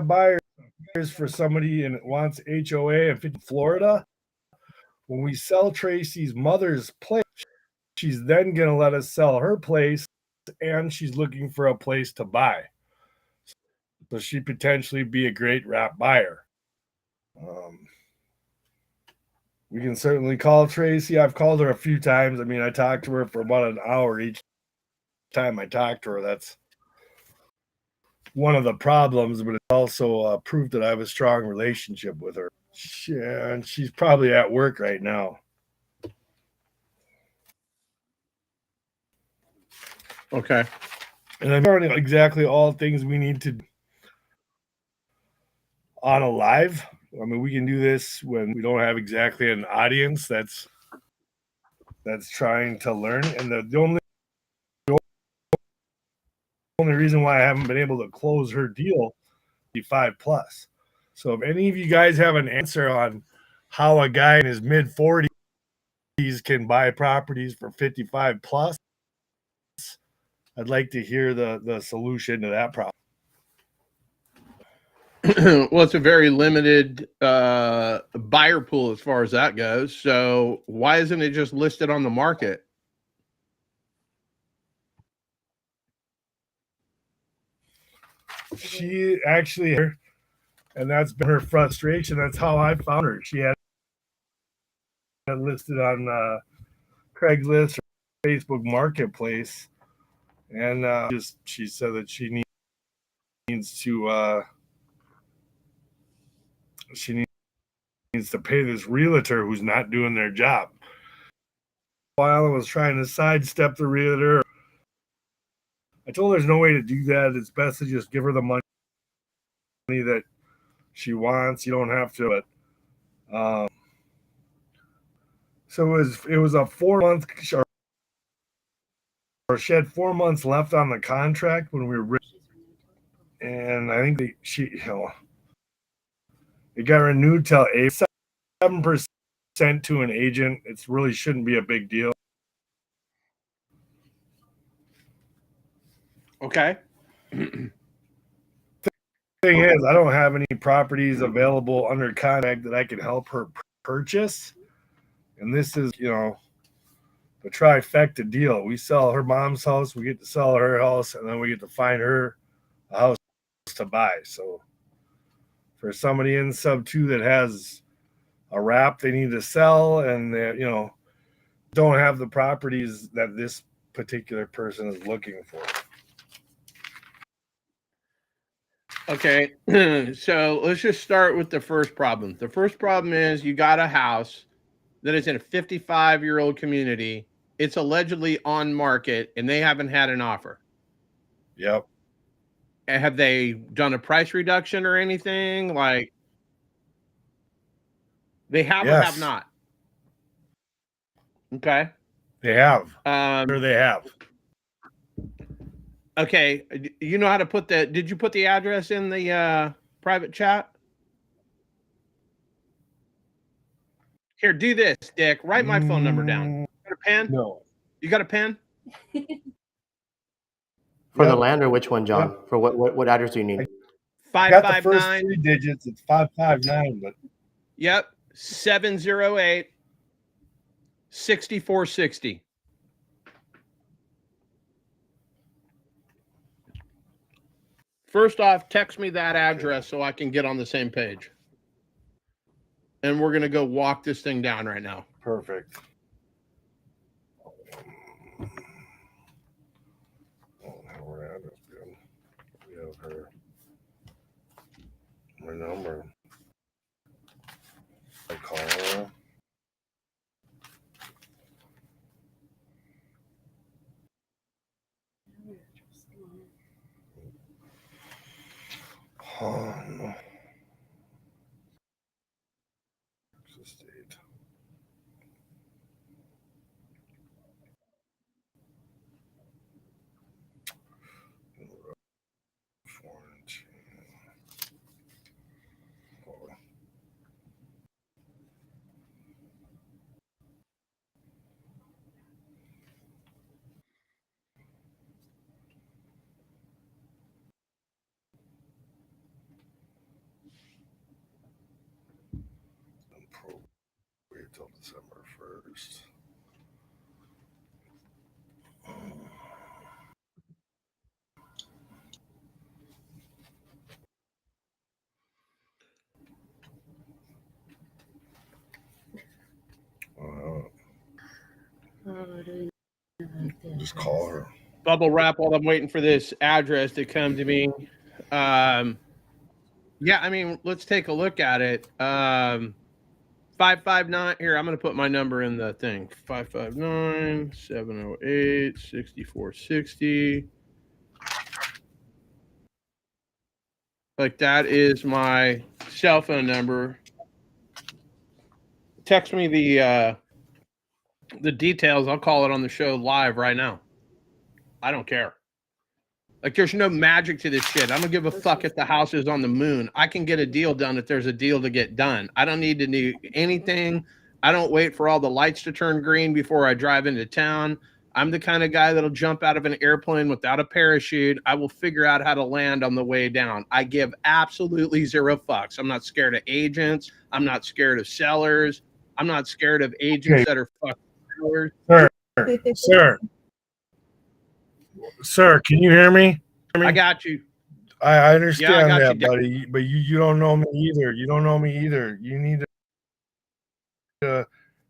[SPEAKER 18] buyers for somebody and it wants HOA and 50 Florida, when we sell Tracy's mother's place, she's then going to let us sell her place, and she's looking for a place to buy. So she potentially be a great wrap buyer. We can certainly call Tracy. I've called her a few times. I mean, I talked to her for about an hour each time I talked to her. That's one of the problems, but it also proved that I have a strong relationship with her. And she's probably at work right now.
[SPEAKER 2] Okay.
[SPEAKER 18] And I've already exactly all things we need to do on a live. I mean, we can do this when we don't have exactly an audience that's trying to learn. And the only reason why I haven't been able to close her deal is 55 plus. So if any of you guys have an answer on how a guy in his mid 40s can buy properties for 55 plus, I'd like to hear the solution to that problem.
[SPEAKER 2] Well, it's a very limited buyer pool as far as that goes. So why isn't it just listed on the market?
[SPEAKER 18] She actually, and that's been her frustration. That's how I found her. She had it listed on Craigslist or Facebook Marketplace, and she said that she needs to pay this realtor who's not doing their job. While I was trying to sidestep the realtor, I told her there's no way to do that. It's best to just give her the money that she wants. You don't have to. But so it was a 4-month, or she had 4 months left on the contract when we were, and I think it got renewed till 7% to an agent. It really shouldn't be a big deal.
[SPEAKER 2] Okay.
[SPEAKER 18] Thing is, I don't have any properties available under contract that I can help her purchase. And this is, the trifecta deal. We sell her mom's house, we get to sell her house, and then we get to find her a house to buy. So for somebody in sub 2 that has a wrap they need to sell, and they, don't have the properties that this particular person is looking for.
[SPEAKER 2] Okay, so let's just start with the first problem. The first problem is you got a house that is in a 55-year-old community. It's allegedly on market, and they haven't had an offer.
[SPEAKER 18] Yep.
[SPEAKER 2] And have they done a price reduction or anything? Like, they have or have not? Okay.
[SPEAKER 18] They have. Sure, they have.
[SPEAKER 2] Okay, you know how to put that? Did you put the address in the private chat? Here, do this, Dick. Write my phone number down. Got a pen?
[SPEAKER 18] No.
[SPEAKER 2] You got a pen?
[SPEAKER 1] For the land, or which one, John? For what address do you need?
[SPEAKER 18] I got the first 3 digits. It's 559, but
[SPEAKER 2] yep, 708 6460. First off, text me that address so I can get on the same page. And we're going to go walk this thing down right now.
[SPEAKER 18] Perfect. We have her number. I call her. Wait till December 1st. Just call her.
[SPEAKER 2] Bubble wrap while I'm waiting for this address to come to me. Yeah, I mean, let's take a look at it. 559 here. I'm going to put my number in the thing. 559-708-6460. Like that is my cell phone number. Text me the details. I'll call it on the show live right now. I don't care. Like, there's no magic to this shit. I don't give a fuck if the house is on the moon. I can get a deal done if there's a deal to get done. I don't need to do anything. I don't wait for all the lights to turn green before I drive into town. I'm the kind of guy that'll jump out of an airplane without a parachute. I will figure out how to land on the way down. I give absolutely zero fucks. I'm not scared of agents. I'm not scared of sellers. I'm not scared of agents that are fucking sellers.
[SPEAKER 18] Sir, can you hear me?
[SPEAKER 2] I got you.
[SPEAKER 18] I understand
[SPEAKER 2] I got
[SPEAKER 18] that,
[SPEAKER 2] you,
[SPEAKER 18] buddy, but you don't know me either. You don't know me either. You need to.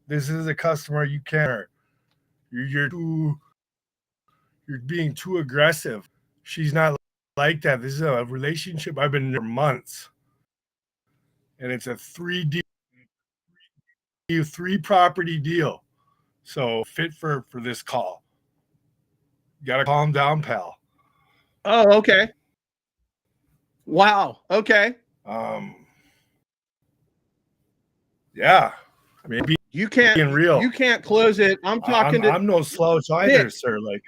[SPEAKER 18] This is a customer. You can't. You're being too aggressive. She's not like that. This is a relationship I've been in for months, and it's a three property deal. So fit for this call. You gotta calm down, pal.
[SPEAKER 2] Oh, okay. Wow. Okay.
[SPEAKER 18] Yeah. I mean,
[SPEAKER 2] you can't
[SPEAKER 18] being real.
[SPEAKER 2] You can't close it. I'm talking
[SPEAKER 18] I'm no slouch either,
[SPEAKER 2] Dick.
[SPEAKER 18] sir. Like,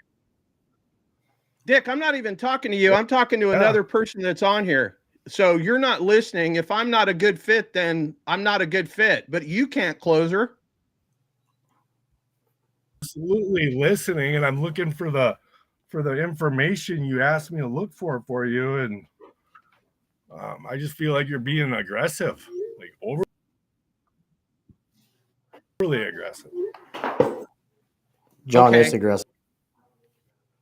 [SPEAKER 2] Dick, I'm not even talking to you. I'm talking to another person that's on here. So you're not listening. If I'm not a good fit, then I'm not a good fit. But you can't close her.
[SPEAKER 18] Absolutely listening, and I'm looking for the information you asked me to look for you, and I just feel like you're being aggressive, like overly aggressive.
[SPEAKER 1] John is aggressive.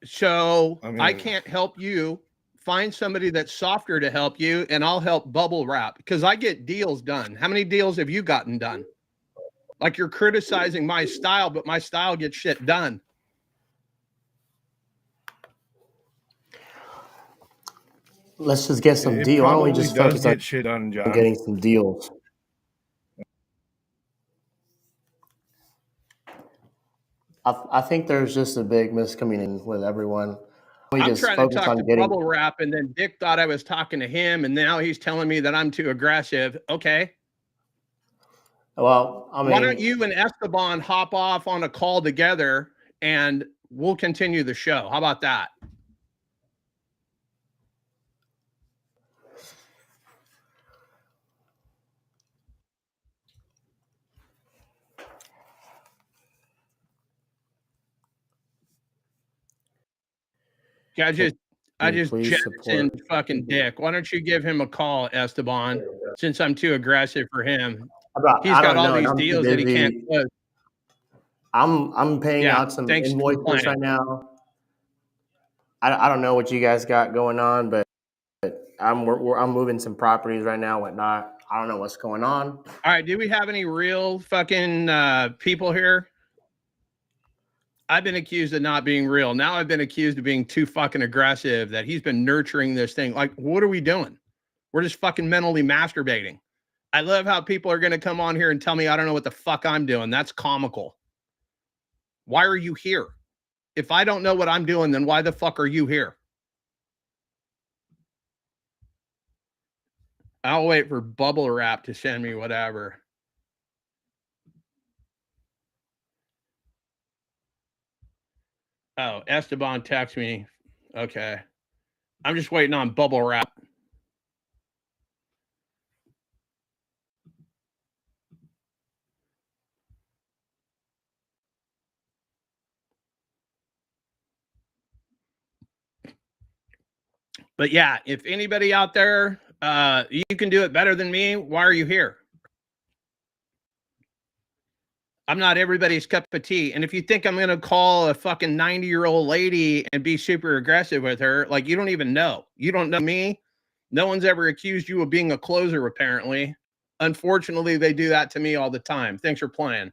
[SPEAKER 2] So I can't help you. Find somebody that's softer to help you, and I'll help bubble wrap because I get deals done. How many deals have you gotten done? Like, you're criticizing my style, but my style gets shit done.
[SPEAKER 1] Let's just get some deal. Why don't we just focus on
[SPEAKER 18] shit done, John?
[SPEAKER 1] Getting some deals? I think there's just a big miscommunication with everyone.
[SPEAKER 2] I'm trying to talk to bubble wrap, and then Dick thought I was talking to him, and now he's telling me that I'm too aggressive. Okay.
[SPEAKER 1] Well, I mean,
[SPEAKER 2] why don't you and Esteban hop off on a call together, and we'll continue the show? How about that? Yeah, I just jettisoned fucking Dick. Why don't you give him a call, Esteban? Since I'm too aggressive for him, he's got all these deals that he can't close.
[SPEAKER 1] I'm paying out some invoices right now. I don't know what you guys got going on, but I'm moving some properties right now, whatnot. I don't know what's going on.
[SPEAKER 2] All right, do we have any real fucking people here? I've been accused of not being real. Now I've been accused of being too fucking aggressive, that he's been nurturing this thing. Like, what are we doing? We're just fucking mentally masturbating. I love how people are going to come on here and tell me I don't know what the fuck I'm doing. That's comical. Why are you here? If I don't know what I'm doing, then why the fuck are you here? I'll wait for bubble wrap to send me whatever. Oh, Esteban text me. Okay. I'm just waiting on bubble wrap. But yeah, if anybody out there, you can do it better than me, why are you here? I'm not everybody's cup of tea. And if you think I'm going to call a fucking 90-year-old lady and be super aggressive with her, like, you don't even know. You don't know me. No one's ever accused you of being a closer, apparently. Unfortunately, they do that to me all the time. Thanks for playing.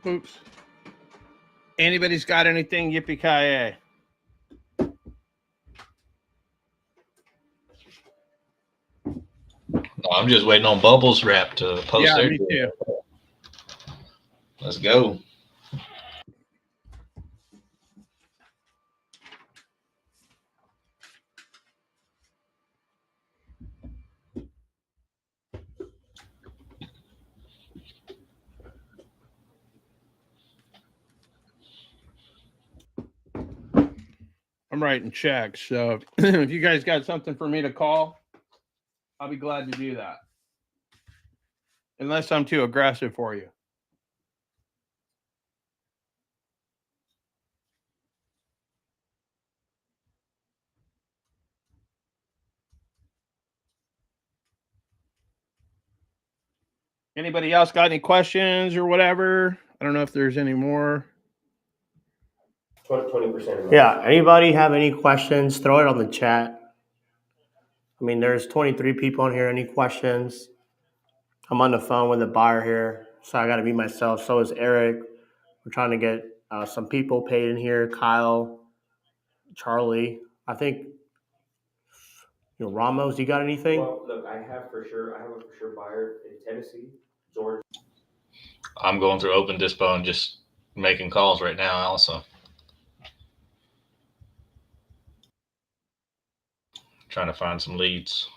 [SPEAKER 2] Oops. Anybody's got anything? Yippee-ki-yay.
[SPEAKER 3] No, I'm just waiting on Bubbles Wrap to post
[SPEAKER 2] Yeah,
[SPEAKER 3] their
[SPEAKER 2] me too.
[SPEAKER 3] Let's go.
[SPEAKER 2] I'm writing checks. So if you guys got something for me to call, I'll be glad to do that. Unless I'm too aggressive for you. Anybody else got any questions or whatever? I don't know if there's any more.
[SPEAKER 6] 20%.
[SPEAKER 1] Yeah. Anybody have any questions? Throw it on the chat. I mean, there's 23 people in here. Any questions? I'm on the phone with a buyer here, so I got to be myself. So is Eric. We're trying to get some people paid in here. Kyle, Charlie. I think, Ramos, you got anything?
[SPEAKER 6] Well, look, I have a for sure buyer in Tennessee, Georgia.
[SPEAKER 3] I'm going through Open Dispo and just making calls right now also. Trying to find some leads.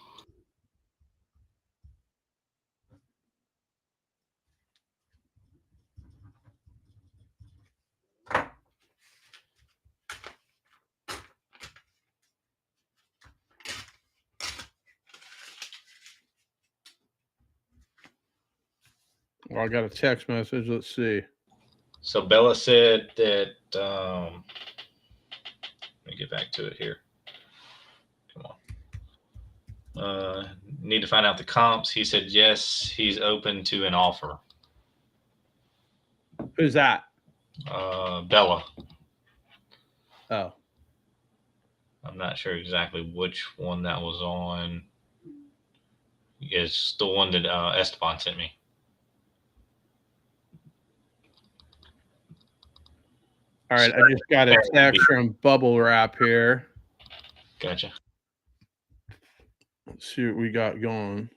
[SPEAKER 2] Well, I got a text message. Let's see.
[SPEAKER 3] So Bella said that, let me get back to it here. Come on. Need to find out the comps. He said, yes, he's open to an offer.
[SPEAKER 2] Who's that?
[SPEAKER 3] Bella.
[SPEAKER 2] Oh.
[SPEAKER 3] I'm not sure exactly which one that was on. It's the one that Esteban sent me.
[SPEAKER 2] All right, I just got a text from Bubble Wrap here.
[SPEAKER 3] Gotcha.
[SPEAKER 2] Let's see what we got going.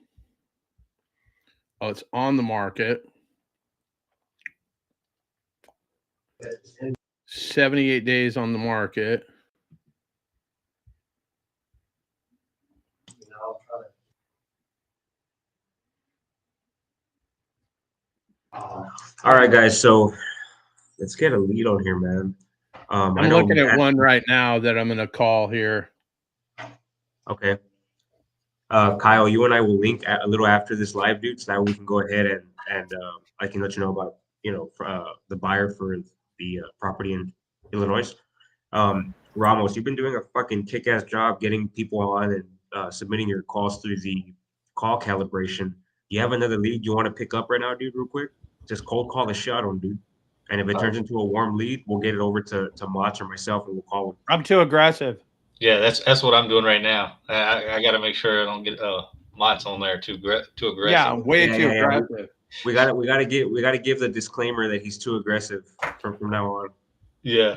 [SPEAKER 2] Oh, it's on the market. 78 days on the market.
[SPEAKER 6] All right, guys. So let's get a lead on here, man.
[SPEAKER 2] I'm looking at one right now that I'm going to call here.
[SPEAKER 6] Okay. Kyle, you and I will link a little after this live, dude, so that we can go ahead and I can let you know about the buyer for the property in Illinois. Ramos, you've been doing a fucking kick-ass job getting people on and submitting your calls through the call calibration. You have another lead you want to pick up right now, dude, real quick? Just cold call the shot on, dude. And if it turns into a warm lead, we'll get it over to Mats or myself, and we'll call him.
[SPEAKER 2] I'm too aggressive.
[SPEAKER 3] Yeah, that's what I'm doing right now. I got to make sure I don't get Mats on there too aggressive.
[SPEAKER 2] Yeah, way too aggressive.
[SPEAKER 6] we gotta give the disclaimer that he's too aggressive from now on.
[SPEAKER 3] Yeah.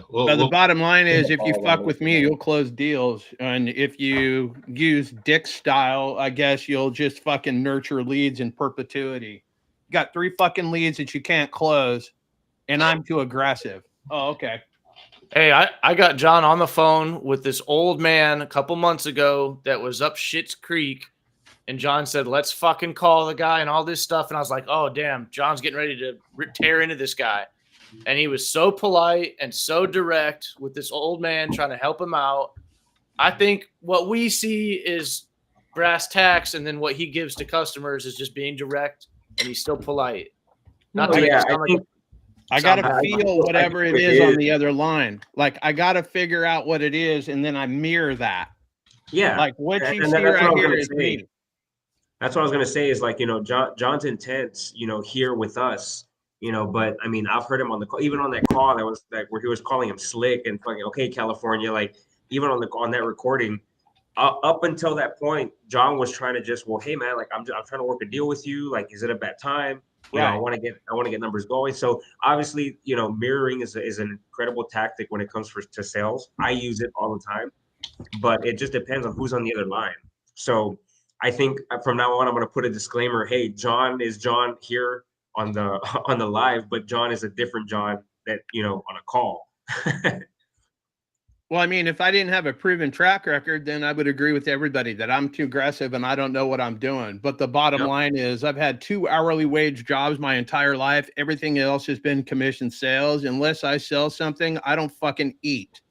[SPEAKER 2] So the bottom line is, if you fuck with me,
[SPEAKER 6] you
[SPEAKER 2] you'll close deals, and if you use Dick style, I guess you'll just fucking nurture leads in perpetuity. You got 3 fucking leads that you can't close, and I'm too aggressive. Oh, okay.
[SPEAKER 11] Hey, I got John on the phone with this old man a couple months ago that was up Schitt's Creek, and John said, let's fucking call the guy and all this stuff. And I was like, oh, damn, John's getting ready to tear into this guy. And he was so polite and so direct with this old man trying to help him out. I think what we see is brass tacks, and then what he gives to customers is just being direct, and he's still polite. Not to make it sound like
[SPEAKER 2] I gotta feel whatever it is on the other line. Like, I gotta figure out what it is, and then I mirror that.
[SPEAKER 6] Yeah,
[SPEAKER 2] Like what you
[SPEAKER 6] and
[SPEAKER 2] see
[SPEAKER 6] that's what I
[SPEAKER 2] right
[SPEAKER 6] was
[SPEAKER 2] here
[SPEAKER 6] gonna
[SPEAKER 2] is
[SPEAKER 6] say.
[SPEAKER 2] me.
[SPEAKER 6] That's what I was gonna say is, like, John's intense, here with us, but I mean, I've heard him on the call, even on that call that was like where he was calling him slick and fucking okay, California, like even on that recording, up until that point, John was trying to just, well, hey man, like I'm trying to work a deal with you, like is it a bad time? I want to get numbers going. So obviously, mirroring is an incredible tactic when it comes to sales. I use it all the time, but it just depends on who's on the other line. So I think from now on, I'm going to put a disclaimer. Hey, John is John here on the on the live, but John is a different John that on a call.
[SPEAKER 2] Well, I mean, if I didn't have a proven track record, then I would agree with everybody that I'm too aggressive and I don't know what I'm doing. But the bottom line is, I've had 2 hourly wage jobs my entire life. Everything else has been commission sales. Unless I sell something, I don't fucking eat.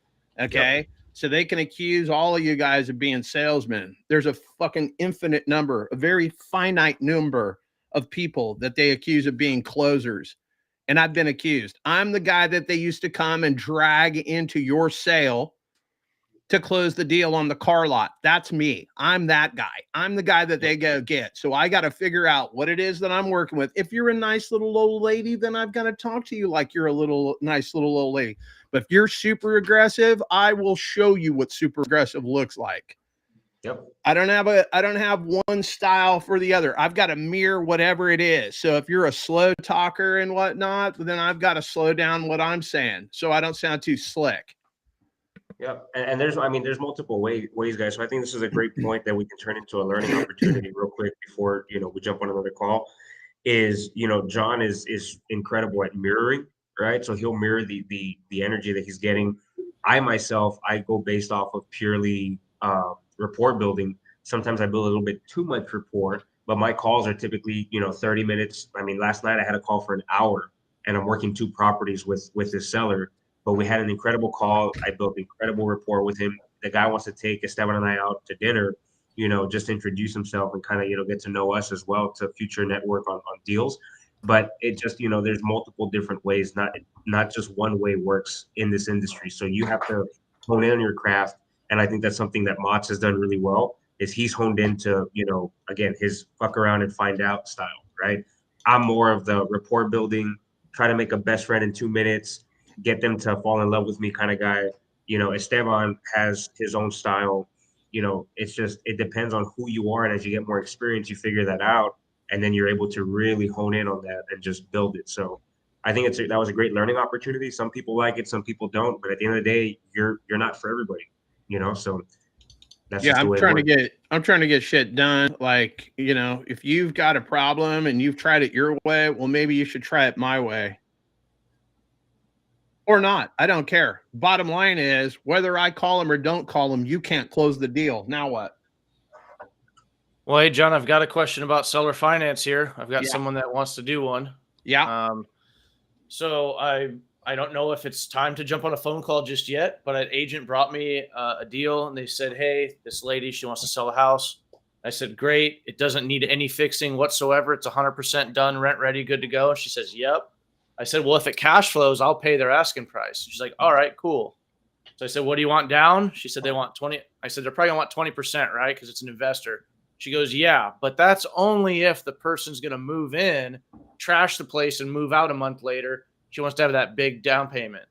[SPEAKER 2] Okay. Yep. So they can accuse all of you guys of being salesmen. There's a fucking infinite number, a very finite number of people that they accuse of being closers. And I've been accused. I'm the guy that they used to come and drag into your sale to close the deal on the car lot. That's me. I'm that guy. I'm the guy that they go get. So I got to figure out what it is that I'm working with. If you're a nice little old lady, then I've got to talk to you like you're a nice little old lady. But if you're super aggressive, I will show you what super aggressive looks like.
[SPEAKER 6] Yep.
[SPEAKER 2] I don't have one style for the other. I've got to mirror whatever it is. So if you're a slow talker and whatnot, then I've got to slow down what I'm saying so I don't sound too slick.
[SPEAKER 6] Yep. And there's multiple ways, guys. So I think this is a great point that we can turn into a learning opportunity real quick before, we jump on another call. Is, John is incredible at mirroring, right? So he'll mirror the energy that he's getting. I myself, I go based off of purely rapport building. Sometimes I build a little bit too much rapport, but my calls are typically, 30 minutes. I mean, last night I had a call for an hour and I'm working 2 properties with this seller, but we had an incredible call. I built incredible rapport with him. The guy wants to take Esteban and I out to dinner, just introduce himself and kind of, get to know us as well, to future network on deals. But it just, there's multiple different ways, not just one way works in this industry. So you have to hone in on your craft. And I think that's something that Mats has done really well, is he's honed into, again, his fuck around and find out style, right? I'm more of the rapport building, try to make a best friend in 2 minutes, get them to fall in love with me kind of guy. Esteban has his own style. It depends on who you are. And as you get more experience, you figure that out. And then you're able to really hone in on that and just build it. So I think that was a great learning opportunity. Some people like it, some people don't. But at the end of the day, you're not for everybody. So that's just the way
[SPEAKER 2] I'm trying to get shit done. Like, if you've got a problem and you've tried it your way, well, maybe you should try it my way. Or not. I don't care. Bottom line is, whether I call him or don't call him, you can't close the deal. Now what?
[SPEAKER 11] Well, hey, John, I've got a question about seller finance here. I've got someone that wants to do one.
[SPEAKER 2] Yeah.
[SPEAKER 11] So I don't know if it's time to jump on a phone call just yet, but an agent brought me a deal and they said, hey, this lady, she wants to sell a house. I said, great. It doesn't need any fixing whatsoever. It's 100% done, rent ready, good to go. She says, yep. I said, well, if it cash flows, I'll pay their asking price. She's like, all right, cool. So I said, what do you want down? She said, they want 20. I said, they're probably gonna want 20%, right? Because it's an investor. She goes, yeah, but that's only if the person's going to move in, trash the place, and move out a month later. She wants to have that big down payment.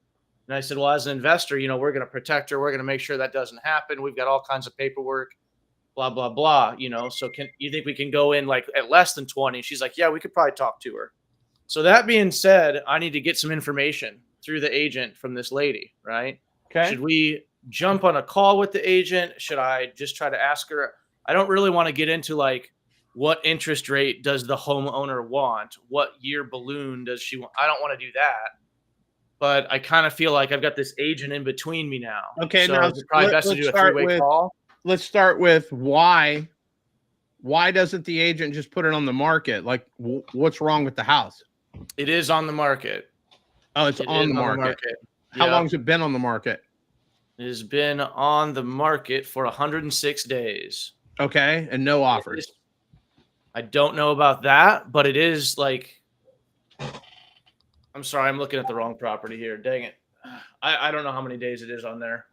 [SPEAKER 11] And I said, well, as an investor, we're going to protect her. We're going to make sure that doesn't happen. We've got all kinds of paperwork, blah, blah, blah, you know, so can you think we can go in like at less than 20? She's like, yeah, we could probably talk to her. So that being said, I need to get some information through the agent from this lady, right?
[SPEAKER 2] Okay.
[SPEAKER 11] Should we jump on a call with the agent? Should I just try to ask her? I don't really want to get into like what interest rate does the homeowner want? What year balloon does she want? I don't want to do that. But I kind of feel like I've got this agent in between me now.
[SPEAKER 2] Okay,
[SPEAKER 11] so
[SPEAKER 2] now
[SPEAKER 11] it's probably best to do a three-way call.
[SPEAKER 2] Let's start with why doesn't the agent just put it on the market? Like, what's wrong with the house?
[SPEAKER 11] It is on the market.
[SPEAKER 2] Oh, it's on the market. How
[SPEAKER 11] Yep.
[SPEAKER 2] long has it been on the market?
[SPEAKER 11] It has been on the market for 106 days.
[SPEAKER 2] Okay, and no offers.
[SPEAKER 11] I don't know about that, but it is like, I'm sorry, I'm looking at the wrong property here. Dang it. I don't know how many days it is on there.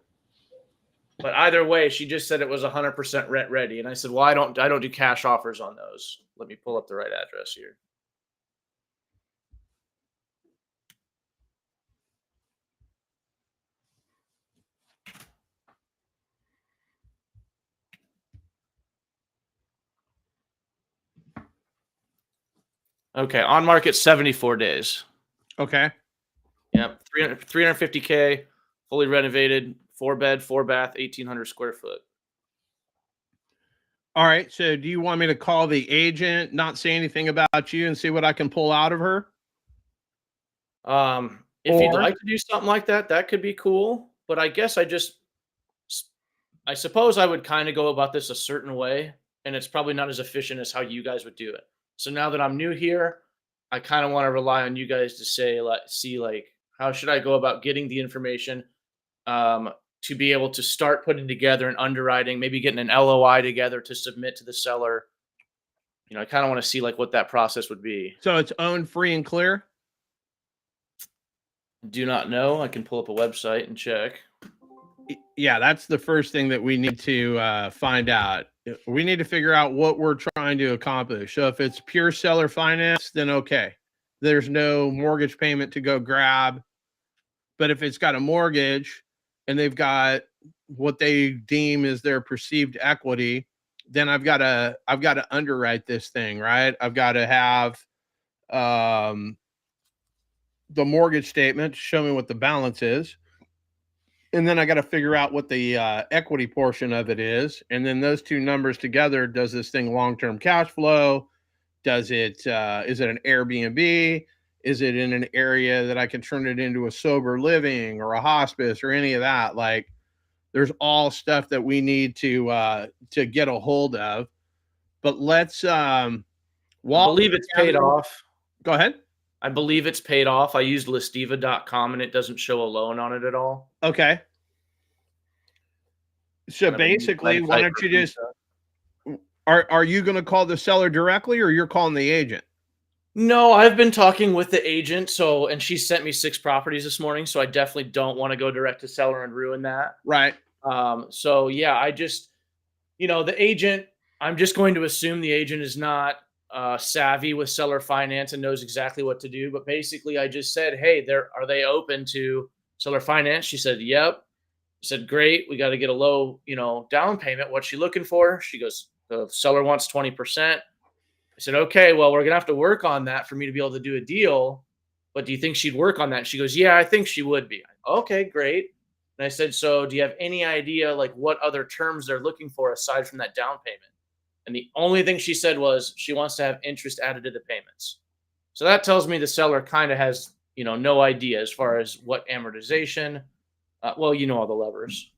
[SPEAKER 11] But either way, she just said it was 100% rent ready. And I said, well, I don't do cash offers on those. Let me pull up the right address here. Okay, on market 74 days.
[SPEAKER 2] Okay.
[SPEAKER 11] Yep, 350K, fully renovated, 4-bed, 4-bath, 1,800 square foot.
[SPEAKER 2] All right. So do you want me to call the agent, not say anything about you, and see what I can pull out of her?
[SPEAKER 11] If you'd like to do something like that, that could be cool. But I guess I suppose I would kind of go about this a certain way, and it's probably not as efficient as how you guys would do it. So now that I'm new here, I kind of want to rely on you guys to say, like, how should I go about getting the information to be able to start putting together an underwriting, maybe getting an LOI together to submit to the seller. You know, I kind of want to see like what that process would be.
[SPEAKER 2] So it's owned free and clear?
[SPEAKER 11] Do not know. I can pull up a website and check.
[SPEAKER 2] Yeah, that's the first thing that we need to find out. We need to figure out what we're trying to accomplish. So if it's pure seller finance, then okay. There's no mortgage payment to go grab. But if it's got a mortgage and they've got what they deem is their perceived equity, then I've got to underwrite this thing, right? I've got to have the mortgage statement to show me what the balance is. And then I got to figure out what the equity portion of it is. And then those two numbers together, does this thing long-term cash flow? Does it, is it an Airbnb? Is it in an area that I can turn it into a sober living or a hospice or any of that? Like, there's all stuff that we need to get a hold of. But let's,
[SPEAKER 11] I believe it's paid off.
[SPEAKER 2] Go ahead.
[SPEAKER 11] I believe it's paid off. I used listiva.com and it doesn't show a loan on it at all.
[SPEAKER 2] Okay. So basically, why don't you just, are you going to call the seller directly or you're calling the agent?
[SPEAKER 11] No, I've been talking with the agent. So, and she sent me 6 properties this morning. So I definitely don't want to go direct to seller and ruin that.
[SPEAKER 2] Right.
[SPEAKER 11] So yeah, I just, you know, the agent, I'm just going to assume the agent is not savvy with seller finance and knows exactly what to do. But basically I just said, hey, are they open to seller finance? She said, yep. I said, great. We got to get a low, you know, down payment. What's she looking for? She goes, the seller wants 20%. I said, okay, well, we're going to have to work on that for me to be able to do a deal. But do you think she'd work on that? And she goes, yeah, I think she would be. Okay, great. And I said, so do you have any idea like what other terms they're looking for aside from that down payment? And the only thing she said was she wants to have interest added to the payments. So that tells me the seller kind of has, you know, no idea as far as what amortization. Well, you know all the levers.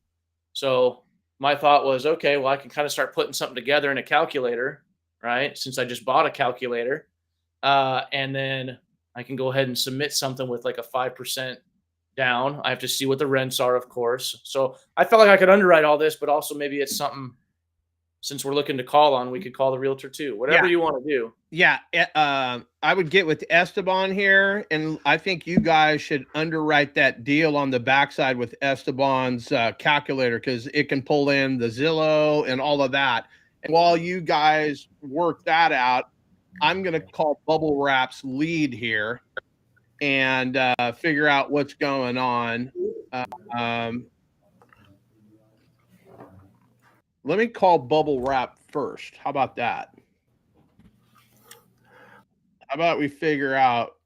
[SPEAKER 11] So my thought was, okay, well, I can kind of start putting something together in a calculator, right? Since I just bought a calculator. And then I can go ahead and submit something with like a 5% down. I have to see what the rents are, of course. So I felt like I could underwrite all this, but also maybe it's something, since we're looking to call on, we could call the realtor too. Whatever you want to do.
[SPEAKER 2] Yeah. I would get with Esteban here, and I think you guys should underwrite that deal on the backside with Esteban's calculator, because it can pull in the Zillow and all of that. And while you guys work that out, I'm going to call Bubble Wrap's lead here and figure out what's going on. Let me call Bubble Wrap first. How about that? How about we figure out?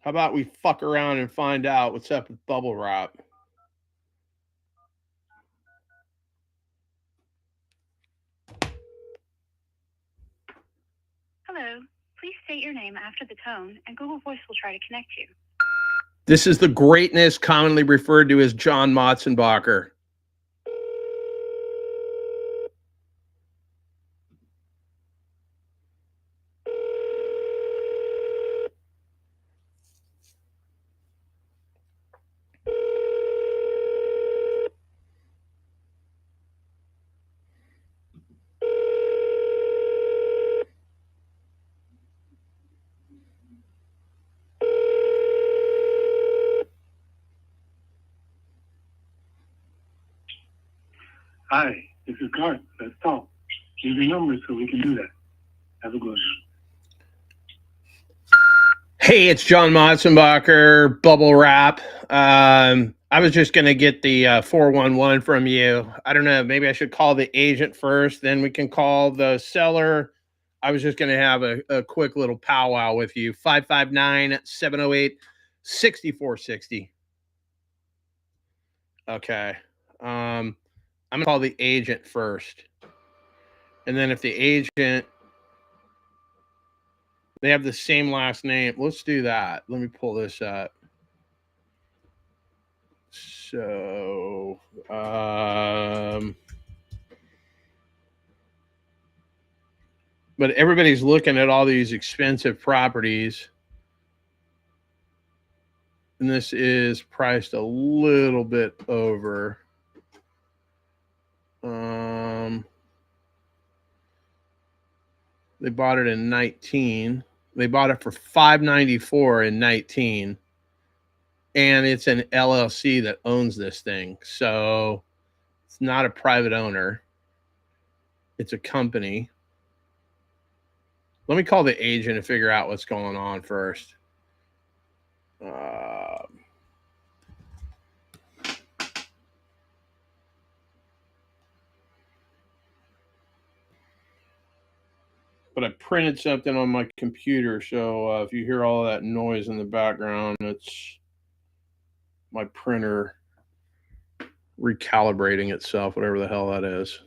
[SPEAKER 2] How about we fuck around and find out what's up with Bubble Wrap?
[SPEAKER 8] Hello. Please state your name after the tone, and Google Voice will try to connect you.
[SPEAKER 2] This is the greatness commonly referred to as John Motzenbacher.
[SPEAKER 9] Hi, this is Garth. Let's talk. Leave your number so we can do that. Have a good one.
[SPEAKER 2] Hey, it's John Motzenbacher, Bubble Wrap. I was just going to get the 411 from you. I don't know. Maybe I should call the agent first, then we can call the seller. I was just going to have a quick little powwow with you. 559-708-6460. Okay. I'm going to call the agent first. And then if the agent, they have the same last name, let's do that. Let me pull this up. So, but everybody's looking at all these expensive properties. And this is priced a little bit over. They bought it in 19. They bought it for $594 in 19. And it's an LLC that owns this thing. So it's not a private owner. It's a company. Let me call the agent and figure out what's going on first. But I printed something on my computer, so if you hear all that noise in the background, it's my printer recalibrating itself, whatever the hell that is.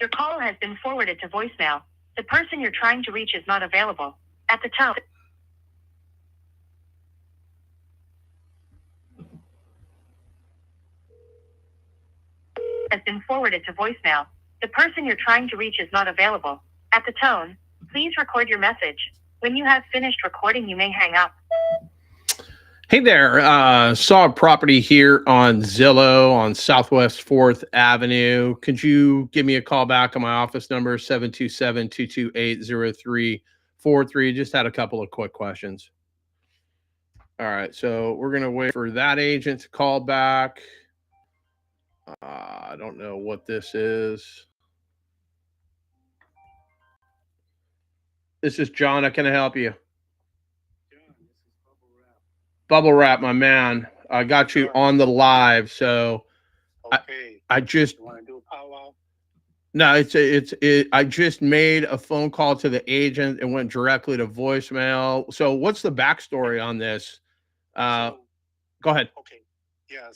[SPEAKER 8] Your call has been forwarded to voicemail. The person you're trying to reach is not available. At the tone, has been forwarded to voicemail. The person you're trying to reach is not available. At the tone, please record your message. When you have finished recording, you may hang up.
[SPEAKER 2] Hey there, saw a property here on Zillow on Southwest 4th Avenue. Could you give me a call back on my office number, 727-228-0343? Just had a couple of quick questions. All right, so we're going to wait for that agent to call back. I don't know what this is. This is John. How can I help you? Bubble Wrap, my man. I got you on the live, so
[SPEAKER 9] Okay.
[SPEAKER 2] I just
[SPEAKER 9] You want to do a powwow?
[SPEAKER 2] no, I just made a phone call to the agent and went directly to voicemail. So what's the backstory on this? Go ahead.
[SPEAKER 9] Okay. Yeah.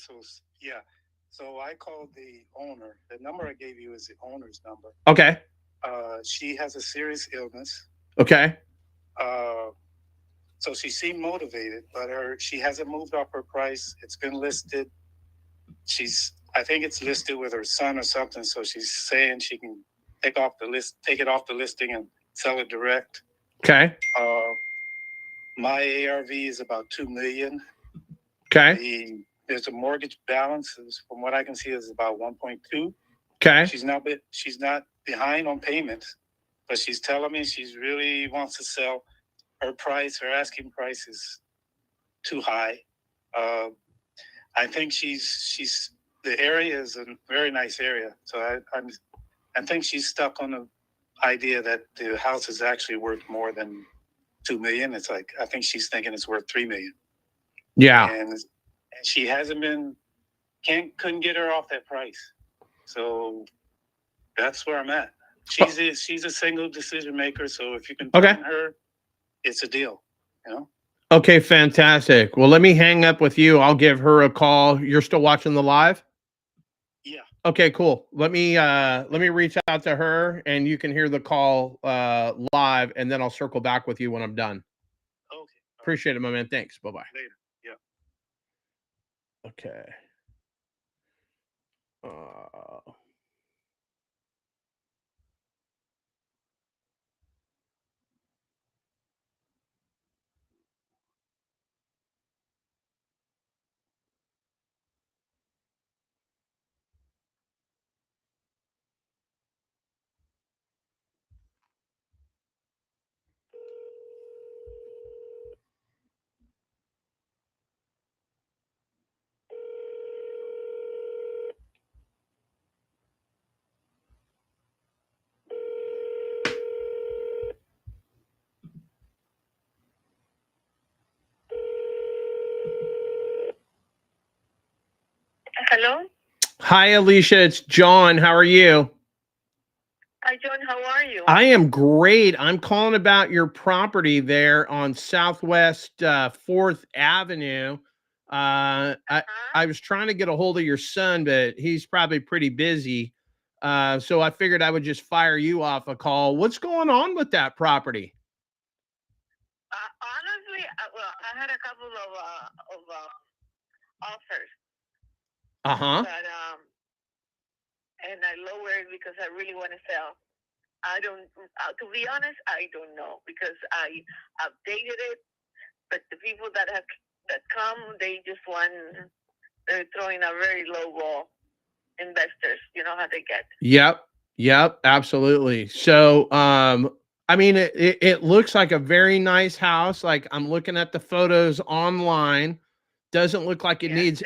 [SPEAKER 9] So I called the owner. The number I gave you is the owner's number.
[SPEAKER 2] Okay.
[SPEAKER 9] She has a serious illness.
[SPEAKER 2] Okay.
[SPEAKER 9] So she seemed motivated, but she hasn't moved up her price. It's been listed. I think it's listed with her son or something. So she's saying she can take it off the listing and sell it direct.
[SPEAKER 2] Okay.
[SPEAKER 9] My ARV is about $2 million.
[SPEAKER 2] Okay.
[SPEAKER 9] There's a mortgage balance, from what I can see, is about 1.2.
[SPEAKER 2] Okay.
[SPEAKER 9] She's not behind on payments, but she's telling me she really wants to sell. Her asking price is too high. I think the area is a very nice area. So I think she's stuck on the idea that the house is actually worth more than $2 million. It's like, I think she's thinking it's worth $3 million.
[SPEAKER 2] Yeah.
[SPEAKER 9] And she hasn't been, couldn't get her off that price. So that's where I'm at. She's a single decision maker. So if you can find her, it's a deal, you know?
[SPEAKER 2] Okay, fantastic. Well, let me hang up with you. I'll give her a call. You're still watching the live?
[SPEAKER 9] Yeah.
[SPEAKER 2] Okay, cool. Let me reach out to her and you can hear the call live, and then I'll circle back with you when I'm done.
[SPEAKER 9] Okay.
[SPEAKER 2] Appreciate it, my man. Thanks. Bye-bye.
[SPEAKER 9] Later. Yeah.
[SPEAKER 2] Okay.
[SPEAKER 15] Hello?
[SPEAKER 2] Hi, Alicia. It's John. How are you?
[SPEAKER 15] Hi, John. How are you?
[SPEAKER 2] I am great. I'm calling about your property there on Southwest 4th Avenue. I was trying to get a hold of your son, but he's probably pretty busy. So I figured I would just fire you off a call. What's going on with that property?
[SPEAKER 13] Honestly, well, I had a couple of offers,
[SPEAKER 2] Uh-huh.
[SPEAKER 13] but and I lowered because I really want to sell. I don't, to be honest, I don't know because I updated it, but the people that come, they just want, they're throwing a very low ball. Investors, you know how they get.
[SPEAKER 2] Yep, absolutely. So, I mean, it looks like a very nice house. Like I'm looking at the photos online. Doesn't look like it needs.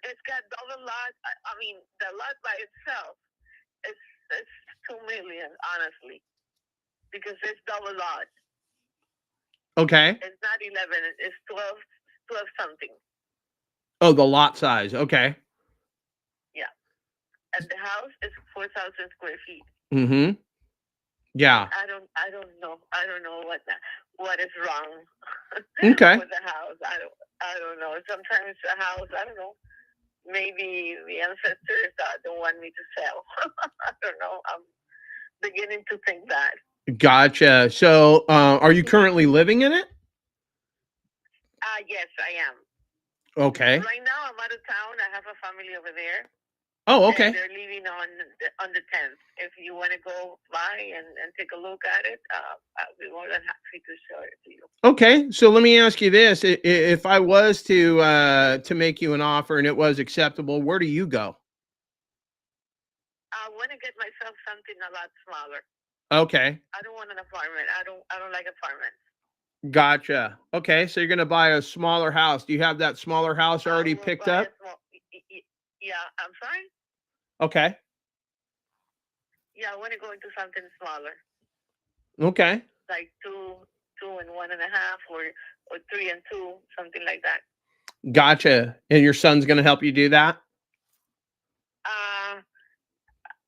[SPEAKER 13] It's got double lot. I mean, the lot by itself it's 2 million, honestly, because it's double lot.
[SPEAKER 2] Okay.
[SPEAKER 13] It's not 11. It's 12 something.
[SPEAKER 2] Oh, the lot size. Okay.
[SPEAKER 13] Yeah, and the house is 4,000 square feet.
[SPEAKER 2] Mm-hmm. Yeah.
[SPEAKER 13] I don't know. I don't know what is wrong.
[SPEAKER 2] Okay.
[SPEAKER 13] With the house. I don't know. Sometimes the house, I don't know. Maybe the ancestors don't want me to sell. I don't know. I'm beginning to think that.
[SPEAKER 2] Gotcha. So, are you currently living in it?
[SPEAKER 13] Yes, I am.
[SPEAKER 2] Okay.
[SPEAKER 13] Right now, I'm out of town. I have a family over there.
[SPEAKER 2] Oh, okay.
[SPEAKER 13] And they're leaving on the 10th. If you want to go by and take a look at it, I'll be more than happy to show it to you.
[SPEAKER 2] Okay. So let me ask you this: if I was to make you an offer and it was acceptable, where do you go?
[SPEAKER 13] I want to get myself something a lot smaller.
[SPEAKER 2] Okay.
[SPEAKER 13] I don't want an apartment. I don't like apartments.
[SPEAKER 2] Gotcha. Okay, so you're gonna buy a smaller house. Do you have that smaller house already picked up?
[SPEAKER 13] Yeah, I'm sorry?
[SPEAKER 2] Okay.
[SPEAKER 13] Yeah, I want to go into something smaller.
[SPEAKER 2] Okay.
[SPEAKER 13] Like two and 1.5, or 3 and 2, something like that.
[SPEAKER 2] Gotcha. And your son's gonna help you do that?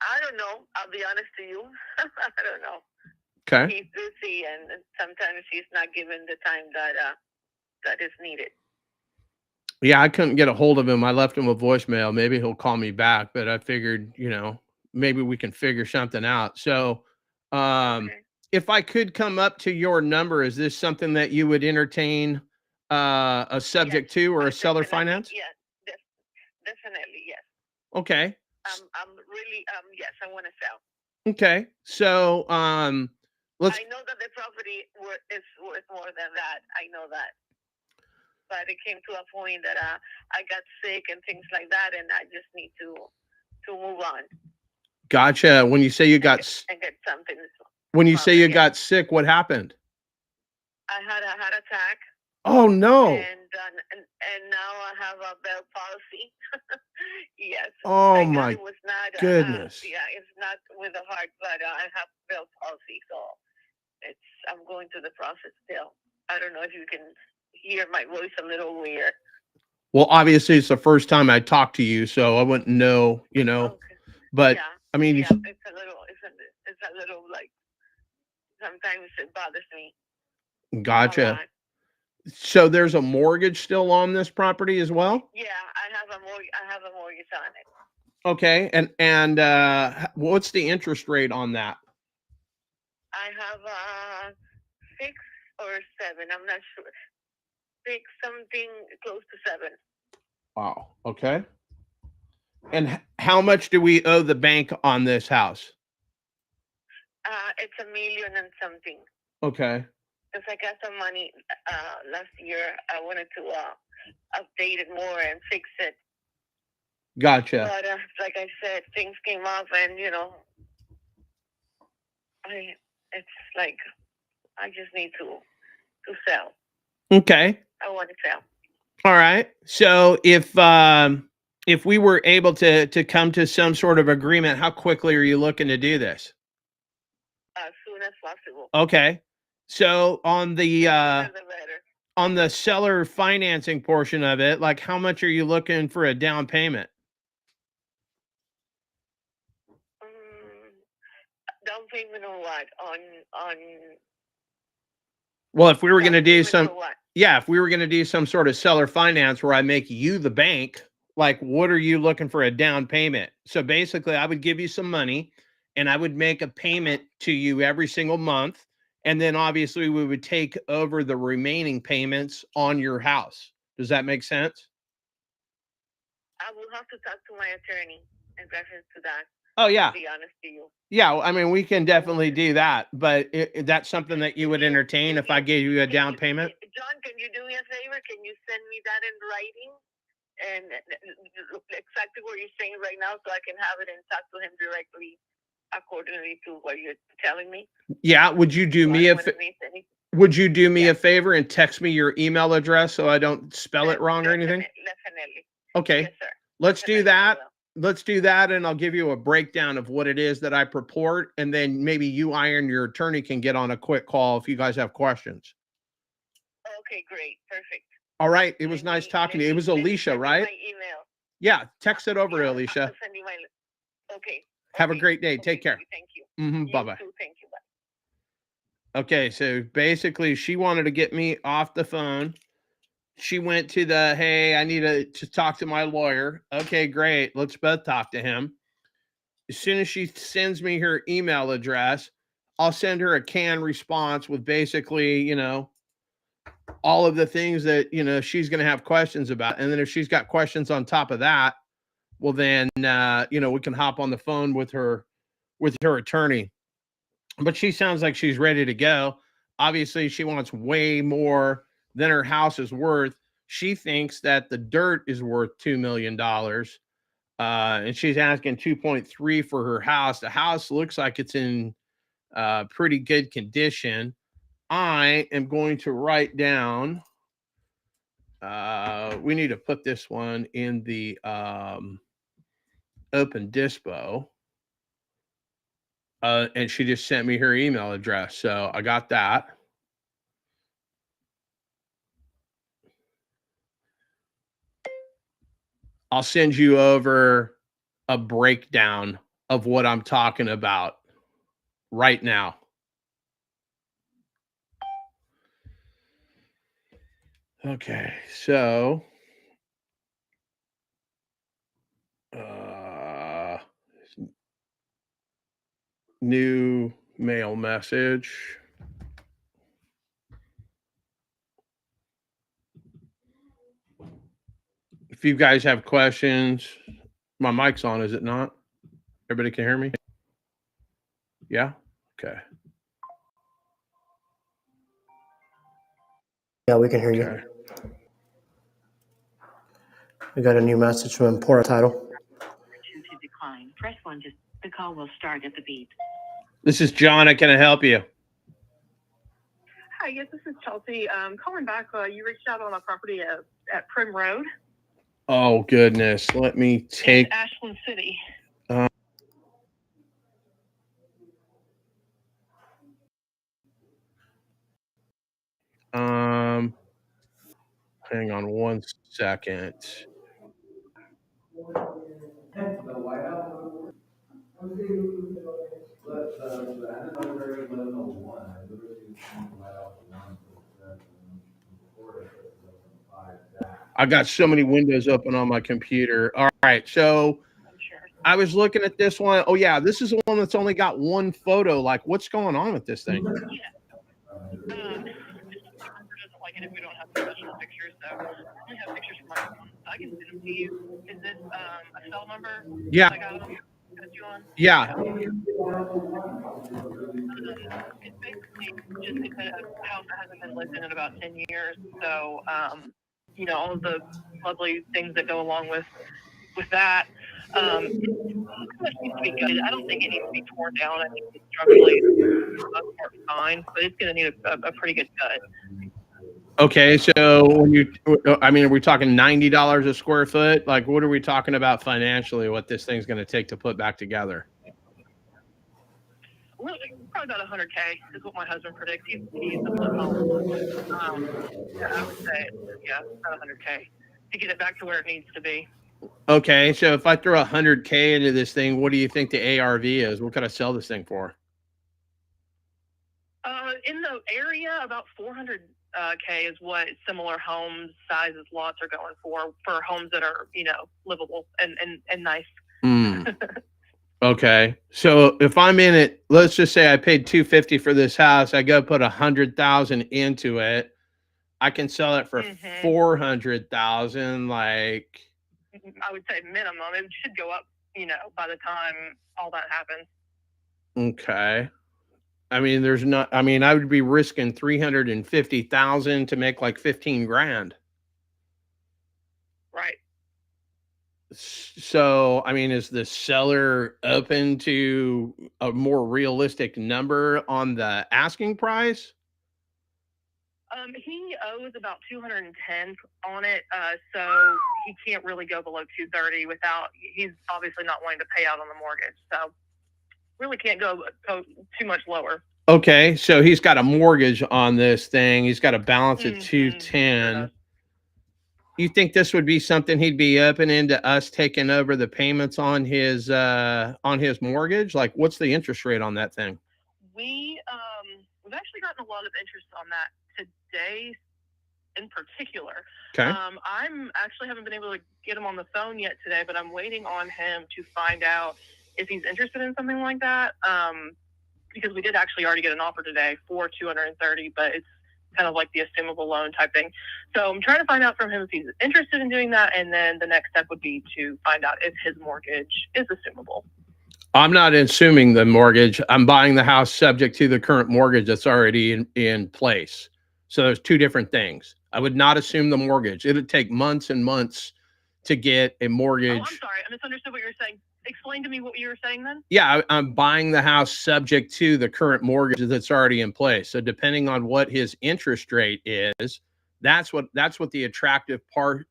[SPEAKER 13] I don't know. I'll be honest to you. I don't know.
[SPEAKER 2] Okay.
[SPEAKER 13] He's busy, and sometimes he's not given the time that is needed.
[SPEAKER 2] Yeah, I couldn't get a hold of him. I left him a voicemail. Maybe he'll call me back, but I figured, maybe we can figure something out. So, if I could come up to your number, is this something that you would entertain a subject to or a seller finance?
[SPEAKER 13] Yes, definitely, yes.
[SPEAKER 2] Okay.
[SPEAKER 13] I'm really, yes, I want to sell.
[SPEAKER 2] Okay. So, let's.
[SPEAKER 13] I know that the property is worth more than that. I know that. But it came to a point that I got sick and things like that, and I just need to move on.
[SPEAKER 2] Gotcha. When you say you got
[SPEAKER 13] and get something.
[SPEAKER 2] When you say you got sick, what happened?
[SPEAKER 13] I had a heart attack.
[SPEAKER 2] Oh no.
[SPEAKER 13] And now I have a Bell palsy. Yes.
[SPEAKER 2] Oh
[SPEAKER 13] I know
[SPEAKER 2] my
[SPEAKER 13] it was not.
[SPEAKER 2] goodness.
[SPEAKER 13] Yeah, it's not with the heart, but I have Bell palsy, so I'm going through the process still. I don't know if you can hear my voice a little weird.
[SPEAKER 2] Well, obviously it's the first time I talked to you, so I wouldn't know, you know.
[SPEAKER 13] Okay.
[SPEAKER 2] But
[SPEAKER 13] Yeah,
[SPEAKER 2] I mean,
[SPEAKER 13] yeah, it's a little like sometimes it bothers me a
[SPEAKER 2] gotcha.
[SPEAKER 13] lot.
[SPEAKER 2] So there's a mortgage still on this property as well?
[SPEAKER 13] Yeah, I have a mortgage on it.
[SPEAKER 2] Okay. And what's the interest rate on that?
[SPEAKER 13] I have 6 or 7. I'm not sure. 6 something close to 7.
[SPEAKER 2] Wow. Okay. And how much do we owe the bank on this house?
[SPEAKER 13] It's $1 million and something.
[SPEAKER 2] Okay.
[SPEAKER 13] Because I got some money last year. I wanted to update it more and fix it.
[SPEAKER 2] Gotcha.
[SPEAKER 13] But like I said, things came up, and it's like I just need to sell.
[SPEAKER 2] Okay.
[SPEAKER 13] I want to sell.
[SPEAKER 2] All right. So if we were able to come to some sort of agreement, how quickly are you looking to do this?
[SPEAKER 13] As soon as possible.
[SPEAKER 2] Okay. So on the
[SPEAKER 13] The better.
[SPEAKER 2] on the seller financing portion of it, like how much are you looking for a down payment?
[SPEAKER 13] Down payment on what? On
[SPEAKER 2] Well, if we were going to
[SPEAKER 13] down
[SPEAKER 2] do
[SPEAKER 13] payment
[SPEAKER 2] some,
[SPEAKER 13] for what?
[SPEAKER 2] yeah, if we were going to do some sort of seller finance where I make you the bank, like what are you looking for a down payment? So basically, I would give you some money and I would make a payment to you every single month. And then obviously we would take over the remaining payments on your house. Does that make sense?
[SPEAKER 13] I will have to talk to my attorney in reference to that.
[SPEAKER 2] Oh, yeah.
[SPEAKER 13] To be honest to you.
[SPEAKER 2] Yeah, I mean, we can definitely do that, but that's something that you would entertain if I gave you a down payment?
[SPEAKER 13] John, can you do me a favor? Can you send me that in writing? And exactly what you're saying right now, so I can have it and talk to him directly accordingly to what you're telling me.
[SPEAKER 2] Yeah, would you do me a favor and text me your email address so I don't spell it wrong or anything?
[SPEAKER 13] Definitely.
[SPEAKER 2] Okay.
[SPEAKER 13] Yes, sir.
[SPEAKER 2] Let's do that. Let's do that, and I'll give you a breakdown of what it is that I purport, and then maybe you, Iron, your attorney, can get on a quick call if you guys have questions.
[SPEAKER 13] Okay, great. Perfect.
[SPEAKER 2] All right. It was nice talking to you. It was Alicia, right?
[SPEAKER 13] My email.
[SPEAKER 2] Yeah. Text it over,
[SPEAKER 13] Yeah,
[SPEAKER 2] Alicia.
[SPEAKER 13] I'll send you my. Okay.
[SPEAKER 2] Have a great day. Take care.
[SPEAKER 13] Thank you.
[SPEAKER 2] Bye-bye.
[SPEAKER 13] You too. Thank you. Bye.
[SPEAKER 2] Okay, so basically she wanted to get me off the phone. She went to the, hey, I need to talk to my lawyer. Okay, great. Let's both talk to him. As soon as she sends me her email address, I'll send her a canned response with basically, all of the things that, she's going to have questions about. And then if she's got questions on top of that, well, then, we can hop on the phone with her attorney. But she sounds like she's ready to go. Obviously, she wants way more than her house is worth. She thinks that the dirt is worth $2 million. And she's asking 2.3 for her house. The house looks like it's in pretty good condition. I am going to write down. We need to put this one in the open dispo. And she just sent me her email address. So I got that. I'll send you over a breakdown of what I'm talking about right now. Okay, so new mail message. If you guys have questions, my mic's on, is it not? Everybody can hear me? Yeah? Okay.
[SPEAKER 1] Yeah, we can hear you. We got a new message from Import Title.
[SPEAKER 8] To decline, press 1 to the call will start at the beep.
[SPEAKER 2] This is John. Can I help you?
[SPEAKER 15] Hi, yes, this is Chelsea. Calling back, you reached out on a property at Prim Road.
[SPEAKER 2] Oh goodness. Let me take
[SPEAKER 15] in Ashland City.
[SPEAKER 2] Hang on one second. I got so many windows open on my computer. All right, so I was looking at this one. Oh yeah, this is the one that's only got one photo. Like, what's going on with this thing?
[SPEAKER 15] Doesn't like it if we don't have professional pictures, so I only have pictures from my phone. I can send them to you. Is this a cell number?
[SPEAKER 2] Yeah.
[SPEAKER 15] I got them. You on?
[SPEAKER 2] Yeah.
[SPEAKER 15] It's basically just a house that hasn't been lived in about 10 years. So, you know, all of the lovely things that go along with that. It pretty much needs to be gutted. I don't think it needs to be torn down. I think it's structurally fine, but it's going to need a pretty good gut.
[SPEAKER 2] Okay, so when you, I mean, are we talking $90 a square foot? Like, what are we talking about financially? What this thing's going to take to put back together?
[SPEAKER 15] Well, probably about 100K is what my husband predicts. He's a flip home. Yeah, I would say, yeah, about 100K to get it back to where it needs to be.
[SPEAKER 2] Okay, so if I throw 100K into this thing, what do you think the ARV is? What could I sell this thing for?
[SPEAKER 15] In the area, about 400K is what similar homes, sizes, lots are going for homes that are, you know, livable and nice.
[SPEAKER 2] Okay, so if I'm in it, let's just say I paid $250 for this house. I go put $100,000 into it. I can sell it for $400,000. Like,
[SPEAKER 15] I would say minimum. It should go up, you know, by the time all that happens.
[SPEAKER 2] okay. I mean, there's not. I mean, I would be risking $350,000 to make like 15 grand.
[SPEAKER 15] Right.
[SPEAKER 2] So, I mean, is the seller open to a more realistic number on the asking price?
[SPEAKER 15] He owes about 210 on it, so he can't really go below 230 without. He's obviously not wanting to pay out on the mortgage, so really can't go too much lower.
[SPEAKER 2] Okay, so he's got a mortgage on this thing. He's got a balance of 210. You think this would be something he'd be open into us taking over the payments on his mortgage? Like, what's the interest rate on that thing?
[SPEAKER 15] We've actually gotten a lot of interest on that today in particular.
[SPEAKER 2] Okay.
[SPEAKER 15] I'm actually haven't been able to get him on the phone yet today, but I'm waiting on him to find out if he's interested in something like that. Because we did actually already get an offer today for 230, but it's kind of like the assumable loan type thing. So I'm trying to find out from him if he's interested in doing that, and then the next step would be to find out if his mortgage is assumable.
[SPEAKER 2] I'm not assuming the mortgage. I'm buying the house subject to the current mortgage that's already in place. So there's two different things. I would not assume the mortgage. It would take months and months to get a mortgage.
[SPEAKER 15] Oh, I'm sorry. I misunderstood what you were saying. Explain to me what you were saying then.
[SPEAKER 2] Yeah, I'm buying the house subject to the current mortgage that's already in place. So depending on what his interest rate is, that's what the attractive part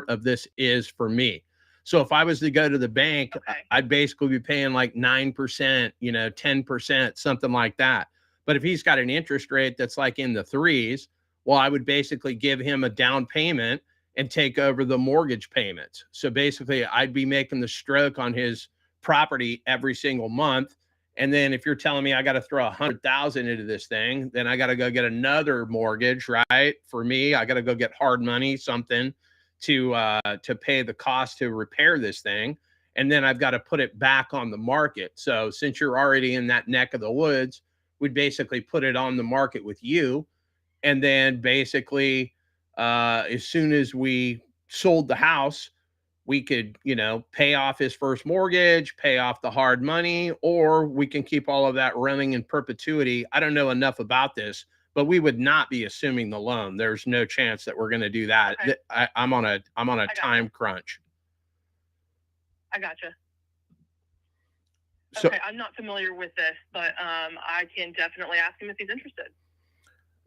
[SPEAKER 2] of this is for me. So if I was to go to the bank, I'd basically be paying like 9%, 10%, something like that. But if he's got an interest rate that's like in the threes, well, I would basically give him a down payment and take over the mortgage payments. So basically, I'd be making the stroke on his property every single month. And then if you're telling me I got to throw 100,000 into this thing, then I got to go get another mortgage, right? For me, I got to go get hard money, something to pay the cost to repair this thing. And then I've got to put it back on the market. So since you're already in that neck of the woods, we'd basically put it on the market with you. And then basically, as soon as we sold the house, we could, pay off his first mortgage, pay off the hard money, or we can keep all of that running in perpetuity. I don't know enough about this, but we would not be assuming the loan. There's no chance that we're going to do that.
[SPEAKER 15] Okay.
[SPEAKER 2] I'm on a time crunch.
[SPEAKER 15] I gotcha.
[SPEAKER 2] So,
[SPEAKER 15] okay, I'm not familiar with this, but I can definitely ask him if he's interested.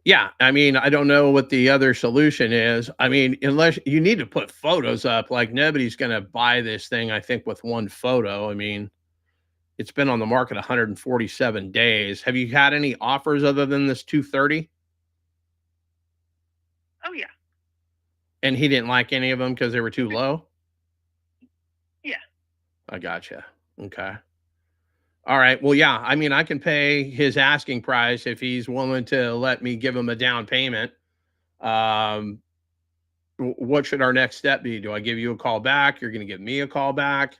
[SPEAKER 2] Yeah, I mean, I don't know what the other solution is. I mean, unless you need to put photos up, like nobody's going to buy this thing, I think, with one photo. I mean, it's been on the market 147 days. Have you had any offers other than this 230?
[SPEAKER 15] Oh yeah.
[SPEAKER 2] And he didn't like any of them because they were too low?
[SPEAKER 15] Yeah.
[SPEAKER 2] I gotcha. Okay. All right. Well, yeah, I mean, I can pay his asking price if he's willing to let me give him a down payment. What should our next step be? Do I give you a call back? You're going to give me a call back?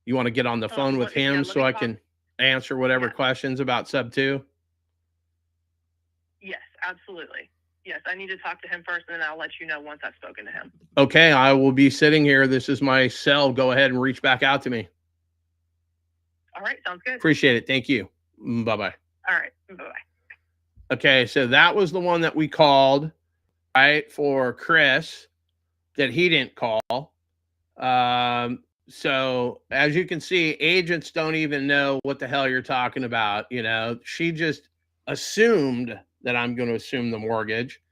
[SPEAKER 2] You want to get on the phone with him so I can answer whatever questions about sub 2?
[SPEAKER 15] Yes, absolutely. Yes, I need to talk to him first, and then I'll let you know once I've spoken to him.
[SPEAKER 2] Okay, I will be sitting here. This is my cell. Go ahead and reach back out to me.
[SPEAKER 15] All right, sounds good.
[SPEAKER 2] Appreciate it. Thank you. Bye-bye.
[SPEAKER 15] All right, bye-bye.
[SPEAKER 2] Okay, so that was the one that we called, right, for Chris, that he didn't call. So as you can see, agents don't even know what the hell you're talking about. You know, she just assumed that I'm going to assume the mortgage.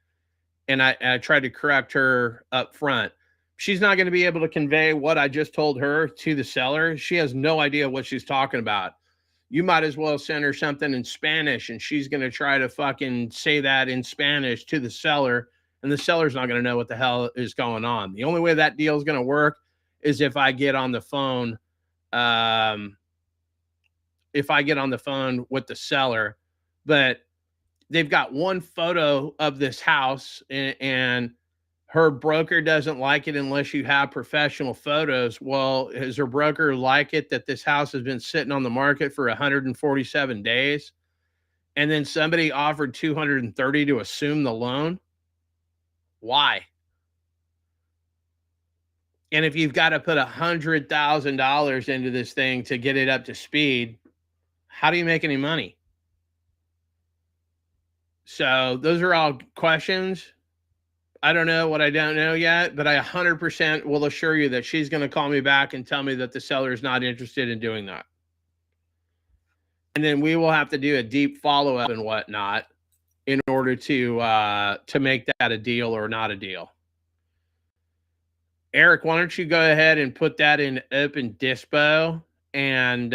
[SPEAKER 2] And I tried to correct her up front. She's not going to be able to convey what I just told her to the seller. She has no idea what she's talking about. You might as well send her something in Spanish, and she's going to try to fucking say that in Spanish to the seller, and the seller's not going to know what the hell is going on. The only way that deal is going to work is if I get on the phone. If I get on the phone with the seller, but they've got one photo of this house, and her broker doesn't like it unless you have professional photos. Well, does her broker like it that this house has been sitting on the market for 147 days? And then somebody offered 230 to assume the loan? Why? And if you've got to put $100,000 into this thing to get it up to speed, how do you make any money? So those are all questions. I don't know what I don't know yet, but I 100% will assure you that she's going to call me back and tell me that the seller is not interested in doing that. And then we will have to do a deep follow-up and whatnot in order to make that a deal or not a deal. Eric, why don't you go ahead and put that in open dispo and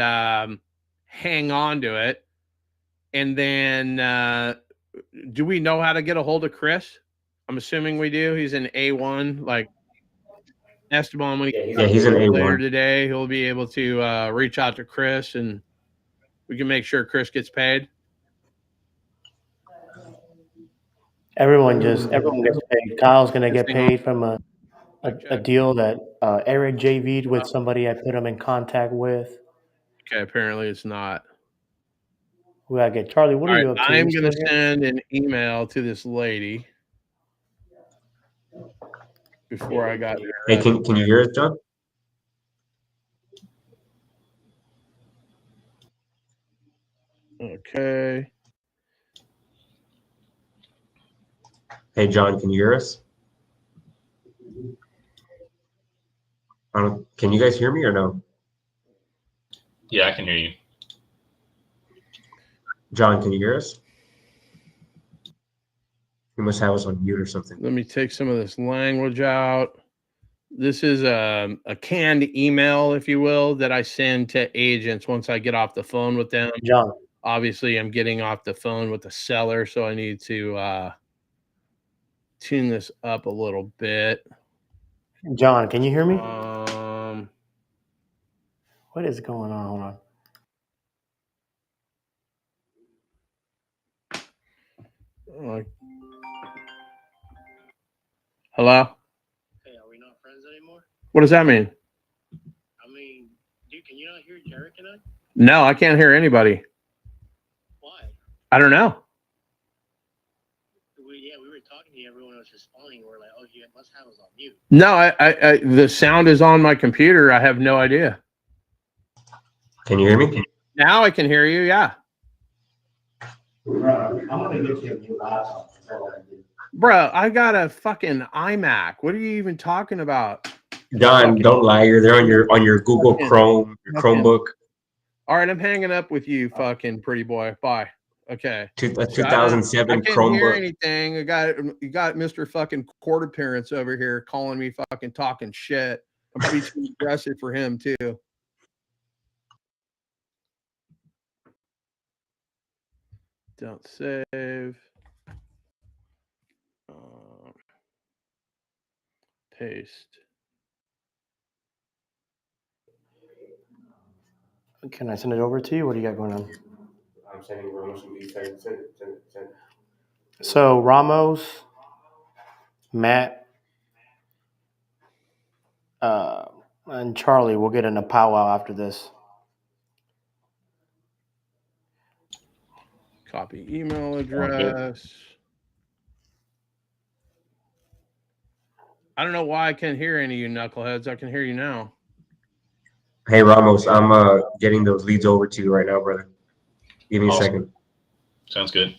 [SPEAKER 2] hang on to it. And then do we know how to get a hold of Chris? I'm assuming we do. He's in A1, like Esteban. When
[SPEAKER 6] he's in A1
[SPEAKER 2] later today, he'll be able to reach out to Chris, and we can make sure Chris gets paid.
[SPEAKER 1] Everyone gets paid. Kyle's gonna get paid from a deal that Eric JV'd with somebody I put him in contact with.
[SPEAKER 2] Okay, apparently it's not.
[SPEAKER 1] We gotta get Charlie. What are you up to?
[SPEAKER 2] I'm
[SPEAKER 1] You
[SPEAKER 2] going to
[SPEAKER 1] still here?
[SPEAKER 2] send an email to this lady before I got here.
[SPEAKER 6] Hey, can you hear us, John?
[SPEAKER 2] Okay.
[SPEAKER 6] Hey, John, can you hear us? Can you guys hear me or no?
[SPEAKER 3] Yeah, I can hear you.
[SPEAKER 6] John, can you hear us? You must have us on mute or something.
[SPEAKER 2] Let me take some of this language out. This is a canned email, if you will, that I send to agents once I get off the phone with them.
[SPEAKER 1] John.
[SPEAKER 2] Obviously, I'm getting off the phone with the seller, so I need to tune this up a little bit.
[SPEAKER 1] John, can you hear me? What is going on? Hold on.
[SPEAKER 2] Hello?
[SPEAKER 1] Hey, are we not friends anymore?
[SPEAKER 2] What does that mean?
[SPEAKER 1] I mean, dude, can you not hear Derek and I?
[SPEAKER 2] No, I can't hear anybody.
[SPEAKER 1] Why?
[SPEAKER 2] I don't know.
[SPEAKER 1] We were talking to you. Everyone was responding. We're like, oh, you must have us on mute.
[SPEAKER 2] No, I the sound is on my computer. I have no idea.
[SPEAKER 6] Can you hear me?
[SPEAKER 2] Now I can hear you. Yeah.
[SPEAKER 1] I'm gonna get you a new laptop.
[SPEAKER 2] Bro, I got a fucking iMac. What are you even talking about?
[SPEAKER 6] John, don't lie. You're there on your Google Chrome, your Chromebook.
[SPEAKER 2] All right, I'm hanging up with you, fucking pretty boy. Bye. Okay.
[SPEAKER 6] A
[SPEAKER 2] So I
[SPEAKER 6] 2007
[SPEAKER 2] can't hear
[SPEAKER 6] Chromebook.
[SPEAKER 2] anything. You got Mr. fucking court appearance over here calling me fucking talking shit. I'm probably too aggressive for him too. Don't save. Paste.
[SPEAKER 1] Can I send it over to you? What do you got going on?
[SPEAKER 19] I'm sending Ramos some beats. Send it.
[SPEAKER 1] So Ramos, Matt, and Charlie will get in a powwow after this.
[SPEAKER 2] Copy email address. I don't know why I can't hear any of you knuckleheads. I can hear you now.
[SPEAKER 6] Hey Ramos, I'm getting those leads over to you right now, brother. Give me a second.
[SPEAKER 3] Sounds good.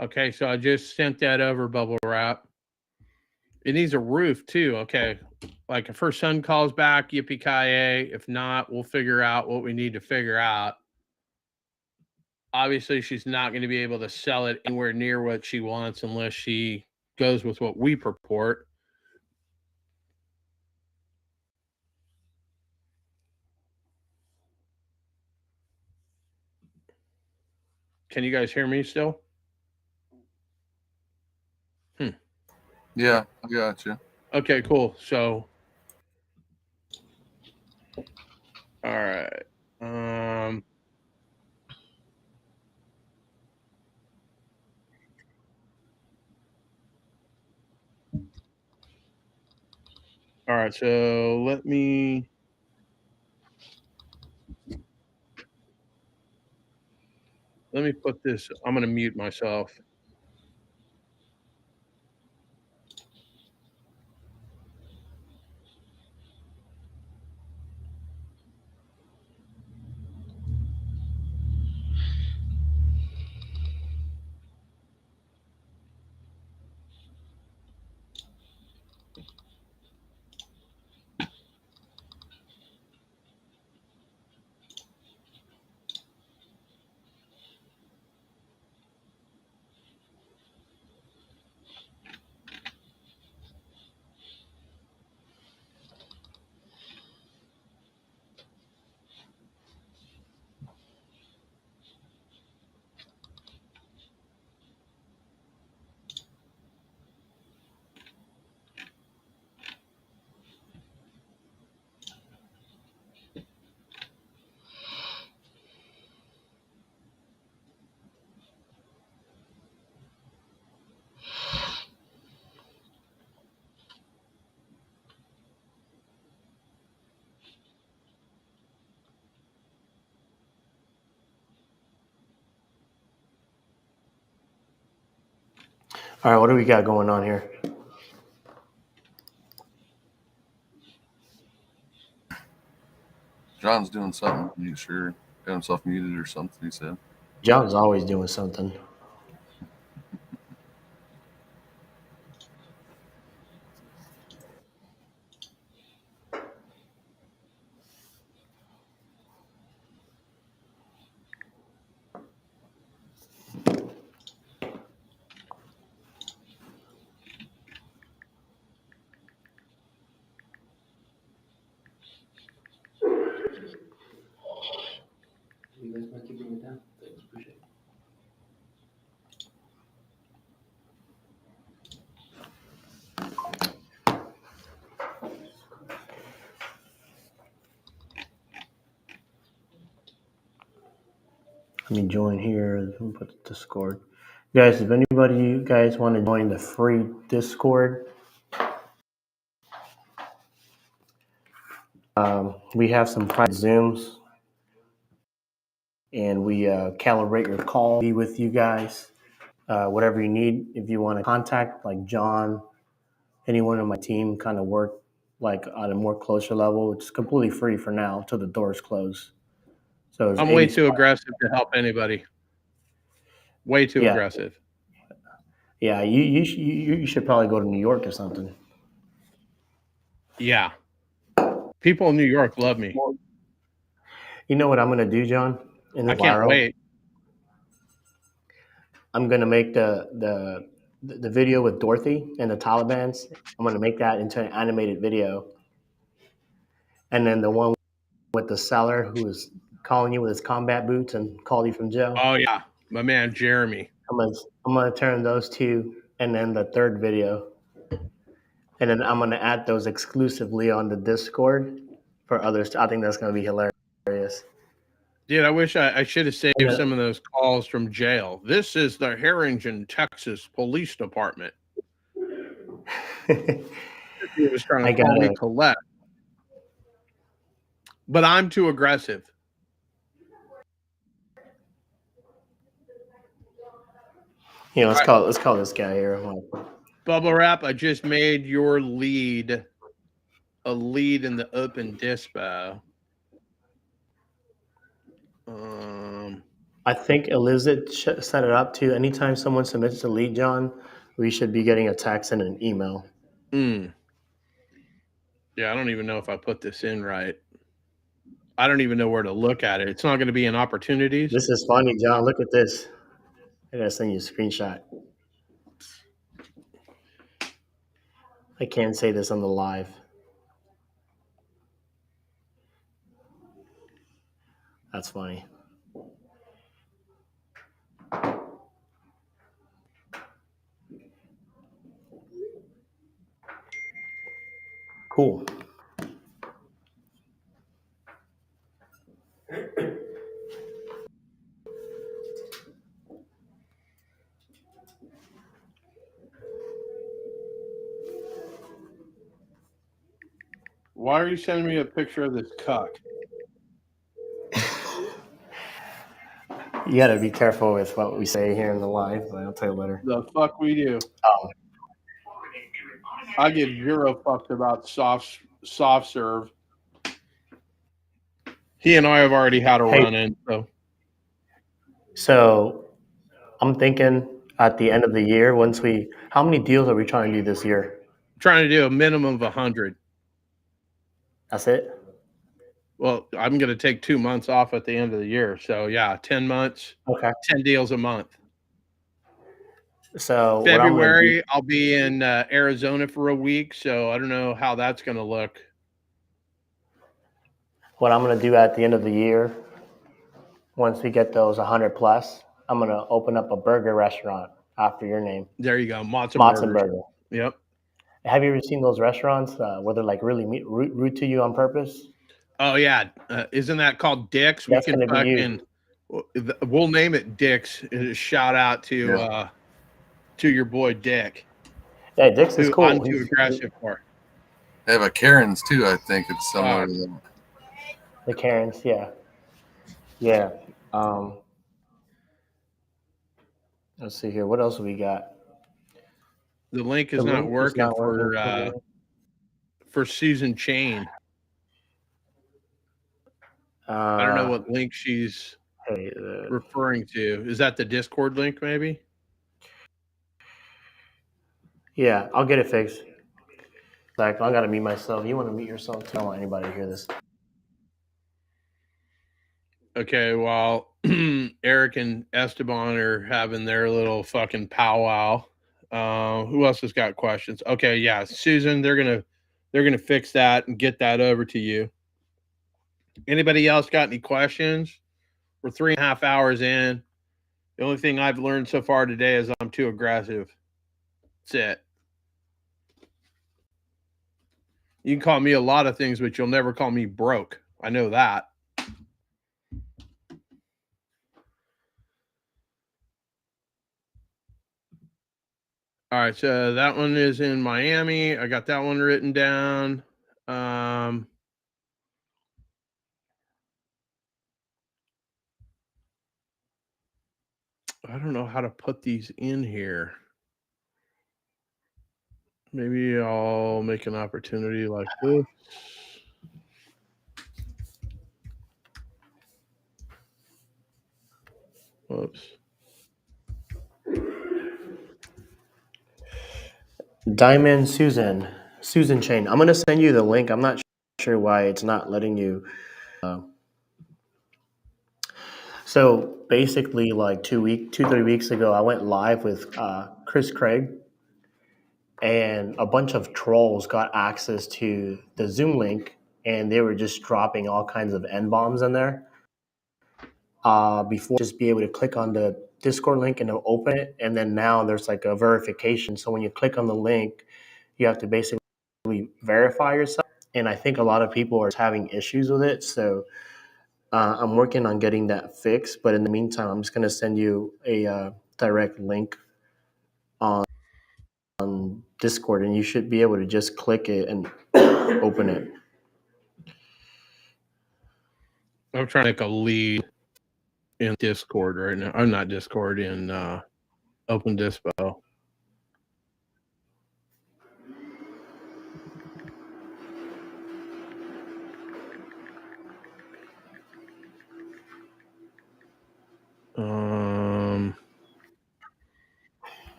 [SPEAKER 2] Okay, so I just sent that over, bubble wrap. It needs a roof too. Okay. Like if her son calls back, yippee-ki-yay. If not, we'll figure out what we need to figure out. Obviously, she's not going to be able to sell it anywhere near what she wants unless she goes with what we purport. Can you guys hear me still?
[SPEAKER 7] Yeah, I got you.
[SPEAKER 2] Okay, cool. So, all right. All right, so let me put this. I'm going to mute myself.
[SPEAKER 1] All right, what do we got going on here?
[SPEAKER 7] John's doing something. You sure got himself muted or something? He said.
[SPEAKER 1] John's always doing something.
[SPEAKER 20] You guys might keep it down. Thanks, appreciate it.
[SPEAKER 1] Let me join here. Let me put the Discord. Guys, if anybody you guys want to join the free Discord, we have some private Zooms, and we calibrate your call, be with you guys. Whatever you need, if you want to contact like John, anyone on my team, kind of work like on a more closer level, it's completely free for now till the doors close. So it's
[SPEAKER 2] I'm way
[SPEAKER 1] 80
[SPEAKER 2] too aggressive to help anybody. Way too
[SPEAKER 1] Yeah.
[SPEAKER 2] aggressive.
[SPEAKER 1] Yeah, you should probably go to New York or something.
[SPEAKER 2] Yeah. People in New York love me.
[SPEAKER 1] You know what I'm gonna do, John? In the
[SPEAKER 2] I can't
[SPEAKER 1] viral,
[SPEAKER 2] wait.
[SPEAKER 1] I'm gonna make the video with Dorothy and the Taliban's. I'm gonna make that into an animated video, and then the one with the seller who is calling you with his combat boots and called you from jail.
[SPEAKER 2] Oh yeah, my man Jeremy.
[SPEAKER 1] I'm gonna turn those two, and then the third video, and then I'm gonna add those exclusively on the Discord for others. I think that's gonna be hilarious.
[SPEAKER 2] Dude, I wish I should have saved
[SPEAKER 1] And then-
[SPEAKER 2] some of those calls from jail. This is the Harrington, Texas Police Department. He was trying to call me Colette. But I'm too aggressive.
[SPEAKER 1] You know, let's call this guy here.
[SPEAKER 2] Bubble Wrap, I just made your lead a lead in the open dispo.
[SPEAKER 1] I think Elizabeth set it up to anytime someone submits a lead, John, we should be getting a text and an email.
[SPEAKER 2] Yeah, I don't even know if I put this in right. I don't even know where to look at it. It's not going to be in opportunities.
[SPEAKER 1] This is funny, John. Look at this. I gotta send you a screenshot. I can't say this on the live. That's funny. Cool.
[SPEAKER 2] Why are you sending me a picture of this cuck?
[SPEAKER 1] You gotta be careful with what we say here in the live, but I'll tell you later.
[SPEAKER 2] The fuck we do.
[SPEAKER 1] Oh.
[SPEAKER 2] I give zero fucks about soft serve. He and I have already had a run in,
[SPEAKER 1] So I'm thinking at the end of the year, how many deals are we trying to do this year?
[SPEAKER 2] Trying to do a minimum of 100.
[SPEAKER 1] That's it?
[SPEAKER 2] Well, I'm going to take 2 months off at the end of the year. So, yeah, 10 months.
[SPEAKER 1] Okay.
[SPEAKER 2] 10 deals a month.
[SPEAKER 1] So
[SPEAKER 2] February, I'll be in Arizona for a week. So, I don't know how that's going to look.
[SPEAKER 1] What I'm going to do at the end of the year, once we get those 100 plus, I'm going to open up a burger restaurant after your name.
[SPEAKER 2] There you go.
[SPEAKER 1] Matzo Burger.
[SPEAKER 2] Yep.
[SPEAKER 1] Have you ever seen those restaurants where they're like really rude to you on purpose?
[SPEAKER 2] Oh, yeah. Isn't that called Dick's?
[SPEAKER 1] That's
[SPEAKER 2] We can
[SPEAKER 1] gonna be
[SPEAKER 2] fucking, we'll name it Dick's. Shout out to your boy Dick.
[SPEAKER 1] Yeah, Dick's is cool.
[SPEAKER 2] I'm too aggressive for.
[SPEAKER 7] They have a Karen's too. I think it's similar to them.
[SPEAKER 1] The Karens, yeah. Yeah. Let's see here. What else we got?
[SPEAKER 2] The link is not working for Susan Chain. I don't know what link she's referring to. Is that the Discord link, maybe?
[SPEAKER 1] Yeah, I'll get it fixed. Like, I gotta mute myself. You want to mute yourself too? I don't want anybody to hear this.
[SPEAKER 2] Okay, while Eric and Esteban are having their little fucking powwow, who else has got questions? Okay, yeah, Susan, they're gonna fix that and get that over to you. Anybody else got any questions? We're 3.5 hours in. The only thing I've learned so far today is I'm too aggressive. That's it. You can call me a lot of things, but you'll never call me broke. I know that. All right, so that one is in Miami. I got that one written down. I don't know how to put these in here. Maybe I'll make an opportunity like this. Whoops.
[SPEAKER 1] Diamond Susan Chain. I'm gonna send you the link. I'm not sure why it's not letting you. So basically, like 3 weeks ago, I went live with Chris Craig, and a bunch of trolls got access to the Zoom link, and they were just dropping all kinds of N bombs in there. Before, just be able to click on the Discord link and it'll open it, and then now there's like a verification. So when you click on the link, you have to basically verify yourself. And I think a lot of people are having issues with it. So I'm working on getting that fixed. But in the meantime, I'm just going to send you a direct link on Discord, and you should be able to just click it and open it.
[SPEAKER 2] I'm trying to make a lead in Discord right now. I'm not Discord, in Open Dispo.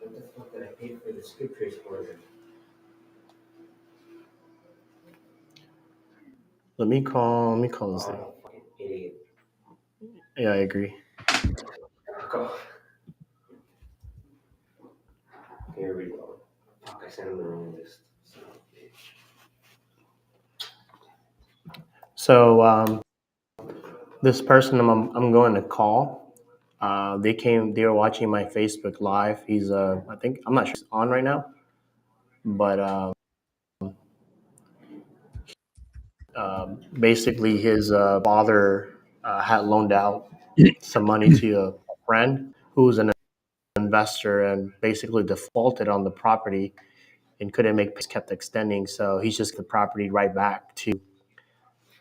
[SPEAKER 19] What the fuck did I pay for the skip trace order?
[SPEAKER 1] Let me call this thing.
[SPEAKER 19] Oh, fucking idiot.
[SPEAKER 1] Yeah, I agree.
[SPEAKER 19] Go. Here we go. Fuck, I sent him the wrong list.
[SPEAKER 1] So this person I'm going to call. They were watching my Facebook Live. He's I think, I'm not sure he's on right now, but basically his father had loaned out some money to a friend who's an investor and basically defaulted on the property and couldn't make payments, kept extending. So he's just the property right back to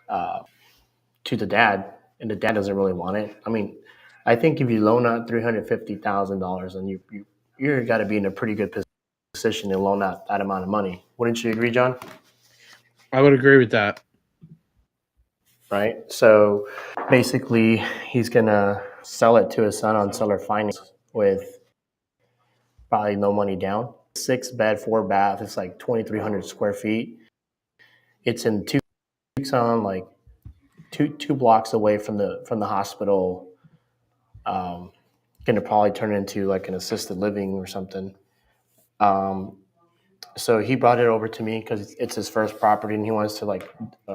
[SPEAKER 1] the dad, and the dad doesn't really want it. I mean, I think if you loan out $350,000, and you're got to be in a pretty good position to loan out that amount of money. Wouldn't you agree, John?
[SPEAKER 2] I would agree with that.
[SPEAKER 1] Right. So basically, he's gonna sell it to his son on seller finance with probably no money down. 6-bed, 4-bath. It's like 2,300 square feet. It's in Tucson, like two blocks away from the hospital. Going to probably turn into like an assisted living or something. So he brought it over to me because it's his first property and he wants to like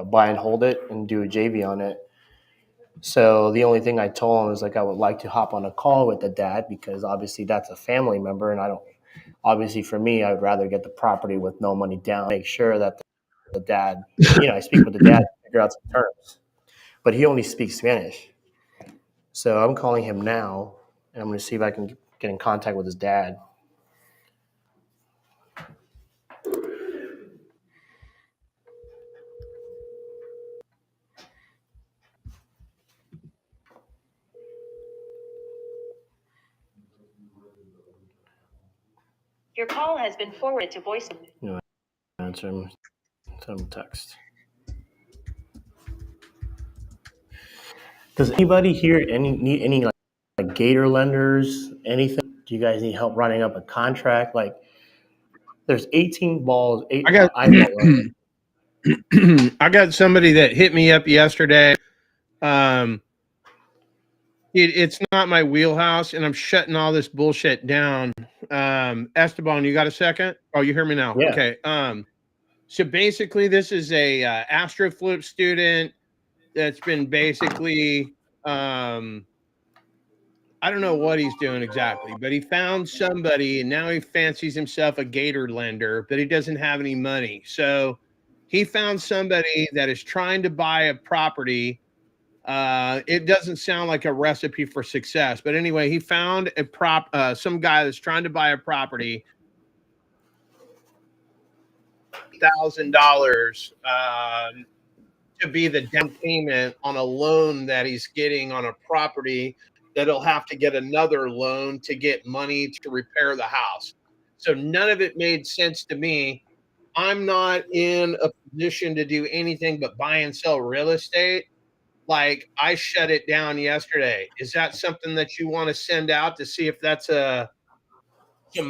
[SPEAKER 1] buy and hold it and do a JV on it. So the only thing I told him is like I would like to hop on a call with the dad because obviously that's a family member, and I don't. Obviously, for me, I would rather get the property with no money down. Make sure that the dad, I speak with the dad, figure out some terms. But he only speaks Spanish, so I'm calling him now, and I'm going to see if I can get in contact with his dad.
[SPEAKER 8] Your call has been forwarded to voice.
[SPEAKER 1] Answer him. Send him a text. Does anybody here need any like Gator lenders? Anything? Do you guys need help running up a contract? Like, there's 18 balls.
[SPEAKER 2] I got I got somebody that hit me up yesterday. It's not my wheelhouse, and I'm shutting all this bullshit down. Esteban, you got a second? Oh, you hear me now?
[SPEAKER 1] Yeah.
[SPEAKER 2] Okay. So basically, this is a astroflip student that's been basically, I don't know what he's doing exactly, but he found somebody, and now he fancies himself a Gator lender, but he doesn't have any money. So he found somebody that is trying to buy a property. It doesn't sound like a recipe for success, but anyway, he found some guy that's trying to buy a property, $1,000 to be the down payment on a loan that he's getting on a property that he'll have to get another loan to get money to repair the house. So none of it made sense to me. I'm not in a position to do anything but buy and sell real estate. Like, I shut it down yesterday. Is that something that you want to send out to see if that's some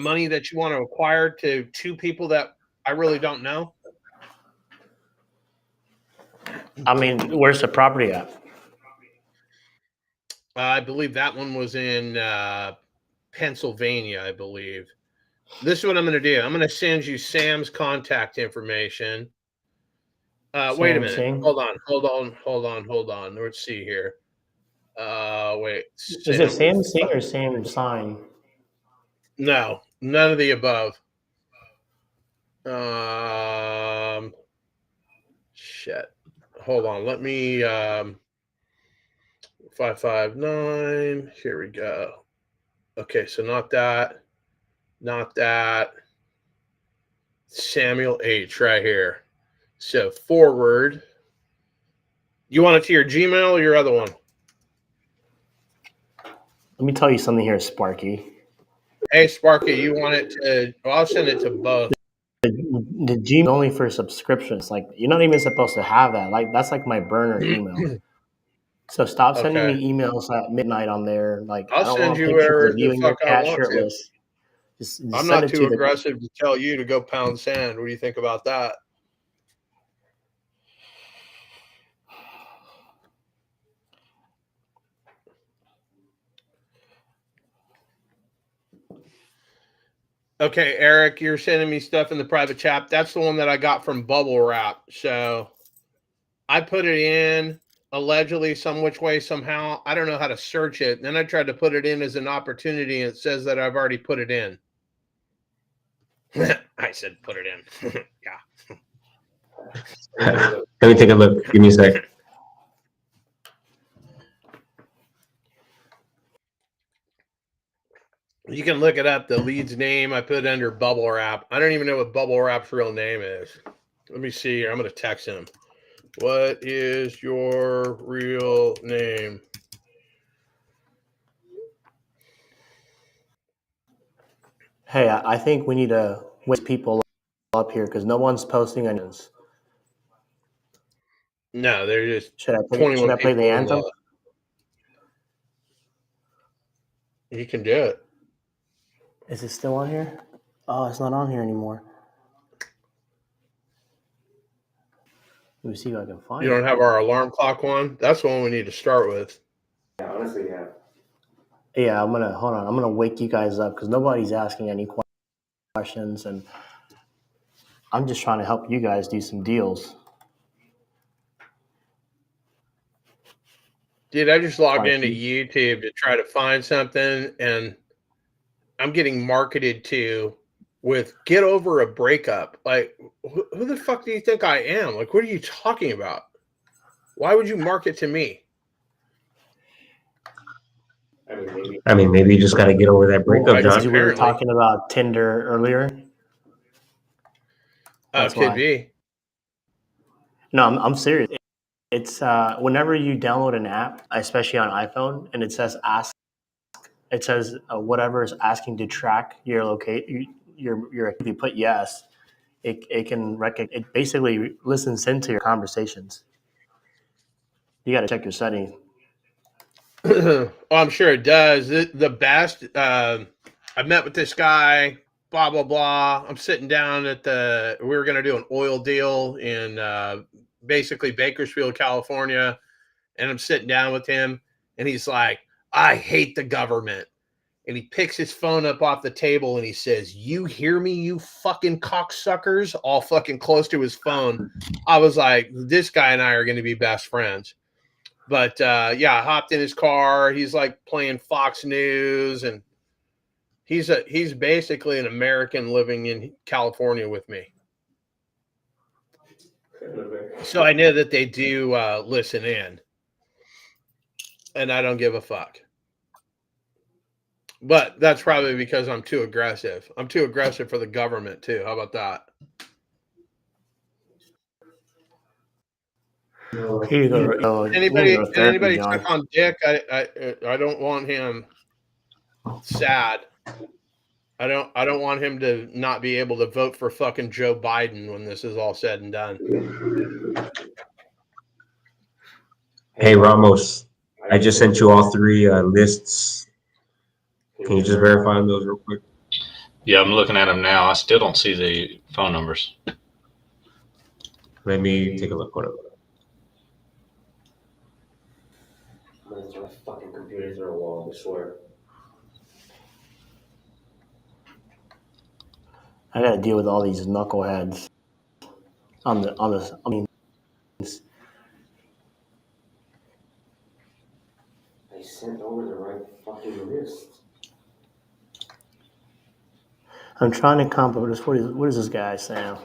[SPEAKER 2] money that you want to acquire to two people that I really don't know?
[SPEAKER 1] I mean, where's the property at?
[SPEAKER 2] I believe that one was in Pennsylvania, I believe. This is what I'm going to do. I'm going to send you Sam's contact information. Wait a minute.
[SPEAKER 1] Sing?
[SPEAKER 2] Hold on. Let's see here. Wait.
[SPEAKER 1] Is it
[SPEAKER 2] Sam.
[SPEAKER 1] Sam Sing or Sam Sign?
[SPEAKER 2] No, none of the above. Shit. Hold on. Let me 559. Here we go. Okay, so not that. Samuel H right here. So forward. You want it to your Gmail or your other one?
[SPEAKER 1] Let me tell you something here, Sparky.
[SPEAKER 2] Hey, Sparky, you want it to? Well, I'll send it to both.
[SPEAKER 1] The Gmail only for subscriptions. Like, you're not even supposed to have that. Like, that's like my burner email. So stop sending
[SPEAKER 2] Okay.
[SPEAKER 1] me emails at midnight on there. Like,
[SPEAKER 2] I'll
[SPEAKER 1] I don't
[SPEAKER 2] send
[SPEAKER 1] want
[SPEAKER 2] you
[SPEAKER 1] pictures
[SPEAKER 2] wherever
[SPEAKER 1] of you
[SPEAKER 2] the
[SPEAKER 1] and your
[SPEAKER 2] fuck I
[SPEAKER 1] cat
[SPEAKER 2] want to.
[SPEAKER 1] shirtless. Just
[SPEAKER 2] I'm
[SPEAKER 1] send
[SPEAKER 2] not
[SPEAKER 1] it
[SPEAKER 2] too
[SPEAKER 1] to
[SPEAKER 2] aggressive to tell you to go pound sand. What do you think about that? Okay, Eric, you're sending me stuff in the private chat. That's the one that I got from Bubble Wrap. So I put it in allegedly some which way, somehow. I don't know how to search it. Then I tried to put it in as an opportunity, and it says that I've already put it in. I said put it in. Yeah.
[SPEAKER 6] Let me take a look. Give me a sec.
[SPEAKER 2] You can look it up. The lead's name I put under Bubble Wrap. I don't even know what Bubble Wrap's real name is. Let me see here. I'm going to text him. What is your real name?
[SPEAKER 1] Hey, I think we need to wake people up here because no one's posting anything.
[SPEAKER 2] No, they're just
[SPEAKER 1] Should I
[SPEAKER 2] 21
[SPEAKER 1] play the
[SPEAKER 2] people.
[SPEAKER 1] anthem?
[SPEAKER 2] You can do it.
[SPEAKER 1] Is it still on here? Oh, it's not on here anymore. Let me see if I can find
[SPEAKER 2] You
[SPEAKER 1] it.
[SPEAKER 2] don't have our alarm clock one? That's the one we need to start with.
[SPEAKER 6] Yeah, honestly, yeah.
[SPEAKER 1] Yeah, I'm gonna wake you guys up because nobody's asking any questions, and I'm just trying to help you guys do some deals.
[SPEAKER 2] Dude, I just logged into YouTube to try to find something, and I'm getting marketed to with get over a breakup. Like, who the fuck do you think I am? Like, what are you talking about? Why would you market to me?
[SPEAKER 6] I mean, maybe you just got to get over that breakup,
[SPEAKER 1] Because
[SPEAKER 6] John.
[SPEAKER 1] we were talking about Tinder earlier. That's
[SPEAKER 2] could
[SPEAKER 1] why.
[SPEAKER 2] be.
[SPEAKER 1] No, I'm serious. It's whenever you download an app, especially on iPhone, and it says ask. It says whatever is asking to track your your if you put yes, it can it basically listens into your conversations. You got to check your settings.
[SPEAKER 2] Oh, I'm sure it does. The best. I met with this guy. Blah blah blah. I'm sitting down at we were going to do an oil deal in basically Bakersfield, California, and I'm sitting down with him, and he's like, "I hate the government." And he picks his phone up off the table and he says, "You hear me, you fucking cocksuckers," all fucking close to his phone. I was like, this guy and I are going to be best friends. But yeah, I hopped in his car. He's like playing Fox News, and he's basically an American living in California with me. So I know that they do listen in, and I don't give a fuck. But that's probably because I'm too aggressive. I'm too aggressive for the government too. How about that?
[SPEAKER 1] Here you go.
[SPEAKER 2] Anybody
[SPEAKER 1] John.
[SPEAKER 2] check on Dick? I don't want him sad. I don't want him to not be able to vote for fucking Joe Biden when this is all said and done.
[SPEAKER 6] Hey Ramos, I just sent you all three lists. Can you just verify those real quick?
[SPEAKER 3] Yeah, I'm looking at them now. I still don't see the phone numbers.
[SPEAKER 6] Let me take a look. Hold up.
[SPEAKER 20] I'm gonna throw my fucking computer through a wall, I swear.
[SPEAKER 1] I got to deal with all these knuckleheads on the. I mean,
[SPEAKER 20] I sent over the right fucking list.
[SPEAKER 1] I'm trying to comp. What is this guy saying?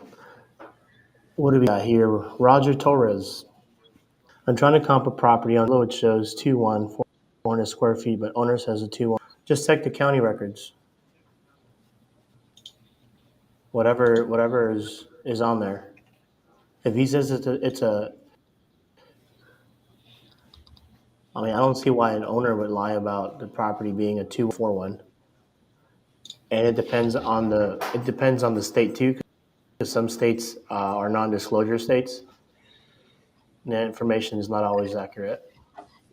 [SPEAKER 1] What do we got here? Roger Torres. I'm trying to comp a property on it shows 400 square feet, but owner says a 2-1. Just check the county records. Whatever is on there. If he says it's a I mean, I don't see why an owner would lie about the property being a 241. And it depends on the state too, because some states are non-disclosure states. And that information is not always accurate.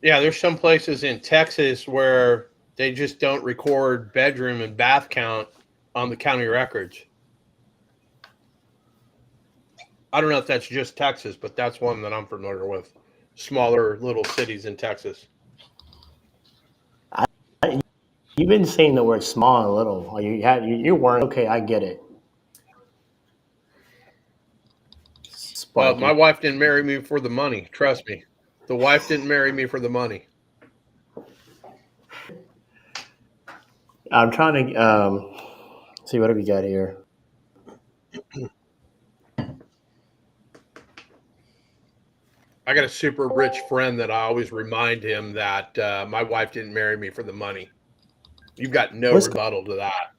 [SPEAKER 2] Yeah, there's some places in Texas where they just don't record bedroom and bath count on the county records. I don't know if that's just Texas, but that's one that I'm familiar with. Smaller little cities in Texas.
[SPEAKER 1] You've been saying the word small and little. You weren't okay. I get it.
[SPEAKER 2] Well, my wife didn't marry me for the money. Trust me, the wife didn't marry me for the money.
[SPEAKER 1] I'm trying to see what have we got here.
[SPEAKER 2] I got a super rich friend that I always remind him that my wife didn't marry me for the money. You've got no rebuttal to that.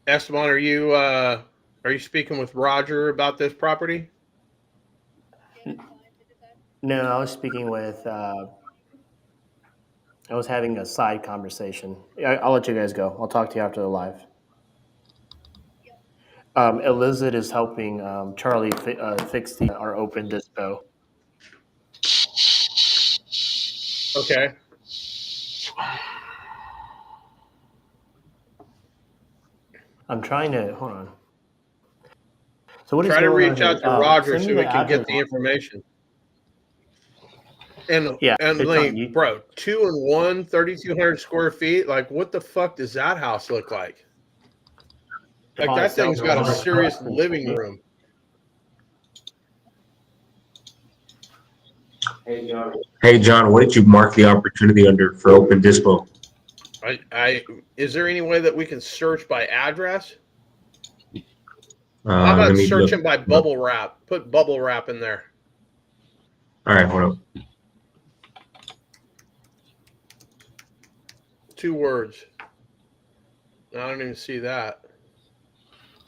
[SPEAKER 2] Esteban, are you speaking with Roger about this property?
[SPEAKER 1] No, I was speaking with. I was having a side conversation. I'll let you guys go. I'll talk to you after the live. Elizabeth is helping Charlie fix our open dispo.
[SPEAKER 2] Okay.
[SPEAKER 1] I'm trying to hold on. So what is
[SPEAKER 2] Try to
[SPEAKER 1] going on
[SPEAKER 2] reach
[SPEAKER 1] here?
[SPEAKER 2] out to Roger
[SPEAKER 1] Send me
[SPEAKER 2] so we
[SPEAKER 1] the
[SPEAKER 2] can get
[SPEAKER 1] address.
[SPEAKER 2] the information. And
[SPEAKER 1] Yeah,
[SPEAKER 2] and
[SPEAKER 1] it's on
[SPEAKER 2] like, bro, 2-1, 3,200 square feet. Like, what the fuck does that house look like? Like, that thing's got a serious living room.
[SPEAKER 6] Hey John, what did you mark the opportunity under for open dispo?
[SPEAKER 2] Is there any way that we can search by address? How about
[SPEAKER 6] Let me
[SPEAKER 2] searching
[SPEAKER 6] look.
[SPEAKER 2] by bubble wrap? Put bubble wrap in there.
[SPEAKER 6] All right, hold up.
[SPEAKER 2] 2 words. I don't even see that.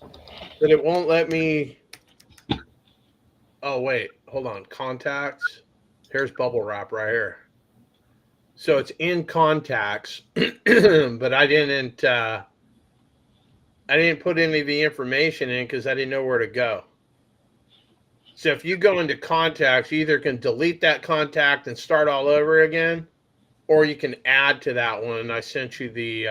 [SPEAKER 2] But it won't let me. Oh, wait. Hold on. Contacts. Here's bubble wrap right here. So it's in contacts, but I didn't put any of the information in because I didn't know where to go. So if you go into contacts, you either can delete that contact and start all over again, or you can add to that one. I sent you the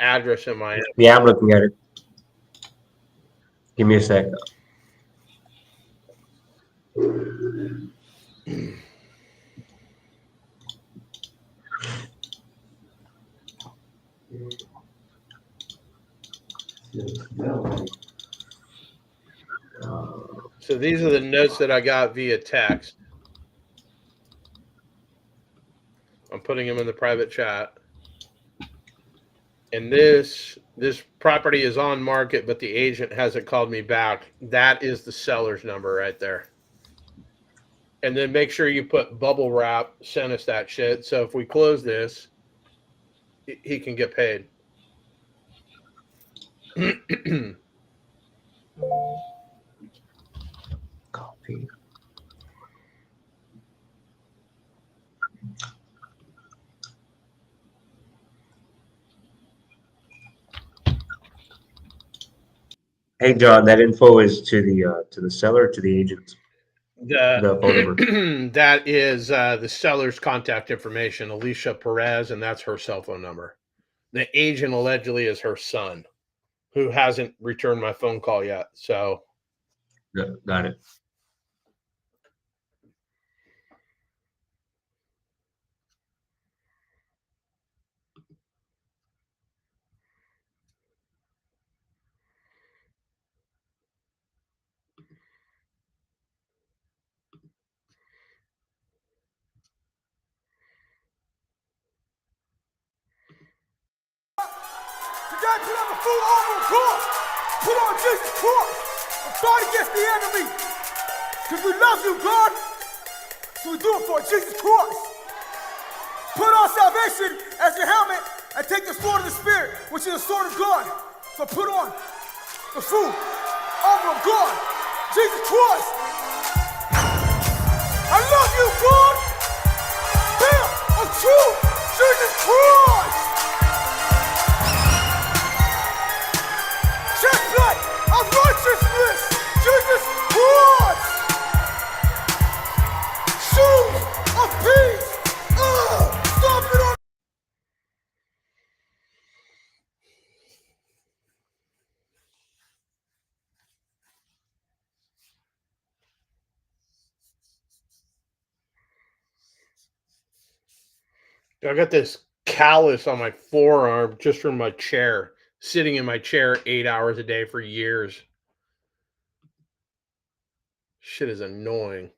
[SPEAKER 2] address in my.
[SPEAKER 6] Yeah, I'm looking at it. Give me a sec.
[SPEAKER 2] So these are the notes that I got via text. I'm putting them in the private chat. And this property is on market, but the agent hasn't called me back. That is the seller's number right there. And then make sure you put bubble wrap, send us that shit. So if we close this, he can get paid.
[SPEAKER 6] Copy. Hey John, that info is to the seller, or to the agent. The phone number.
[SPEAKER 2] That is the seller's contact information, Alicia Perez, and that's her cell phone number. The agent allegedly is her son, who hasn't returned my phone call yet. So,
[SPEAKER 6] got it.
[SPEAKER 12] You gotta put on the full armor of God. Put on Jesus' cross and fight against the enemy. Because we love you, God. So we do it for Jesus Christ. Put on salvation as your helmet and take the sword of the Spirit, which is the sword of God. So put on the full armor of God, Jesus Christ. I love you, God. Belt of truth, Jesus Christ. Chestplate of righteousness, Jesus Christ. Shoes of peace. Stop it on.
[SPEAKER 2] I got this callus on my forearm just from my chair, sitting in my chair 8 hours a day for years. Shit is annoying.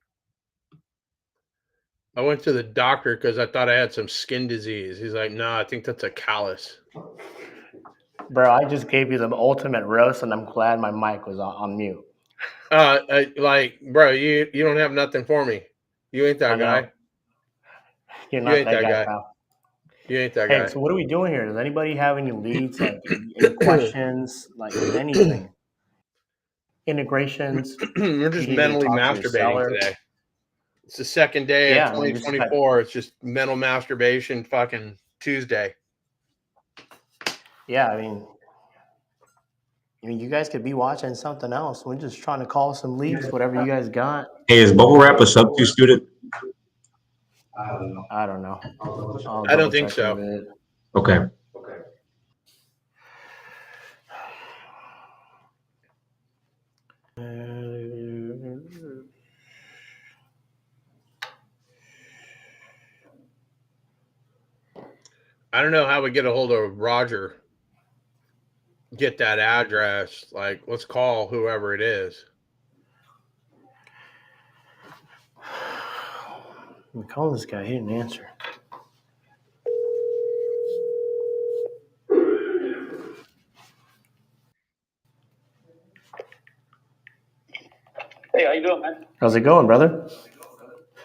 [SPEAKER 2] I went to the doctor because I thought I had some skin disease. He's like, "No, I think that's a callus."
[SPEAKER 1] Bro, I just gave you the ultimate roast, and I'm glad my mic was on mute.
[SPEAKER 2] Like, bro, you don't have nothing for me. You ain't that guy.
[SPEAKER 1] You're
[SPEAKER 2] You
[SPEAKER 1] not
[SPEAKER 2] ain't
[SPEAKER 1] that
[SPEAKER 2] that
[SPEAKER 1] guy,
[SPEAKER 2] guy.
[SPEAKER 1] pal.
[SPEAKER 2] You ain't that
[SPEAKER 1] Hey,
[SPEAKER 2] guy.
[SPEAKER 1] so what are we doing here? Does anybody have any leads, like any questions, like anything? Integrations?
[SPEAKER 2] We're just
[SPEAKER 1] You need me to
[SPEAKER 2] mentally
[SPEAKER 1] talk to your
[SPEAKER 2] masturbating
[SPEAKER 1] seller?
[SPEAKER 2] today. It's the second day of
[SPEAKER 1] Yeah, I mean, just
[SPEAKER 2] 2024. It's just mental masturbation fucking Tuesday.
[SPEAKER 1] yeah, I mean, you guys could be watching something else. We're just trying to call some leads, whatever you guys got.
[SPEAKER 6] Hey, is bubble wrap a sub 2 student?
[SPEAKER 1] I don't know. I'll
[SPEAKER 2] I don't
[SPEAKER 1] double
[SPEAKER 2] think
[SPEAKER 1] check in a
[SPEAKER 2] so.
[SPEAKER 1] bit.
[SPEAKER 6] Okay.
[SPEAKER 2] I don't know how we get a hold of Roger. Get that address. Like, let's call whoever it is.
[SPEAKER 1] We called this guy. He didn't answer.
[SPEAKER 21] Hey, how you doing, man?
[SPEAKER 1] How's it going, brother?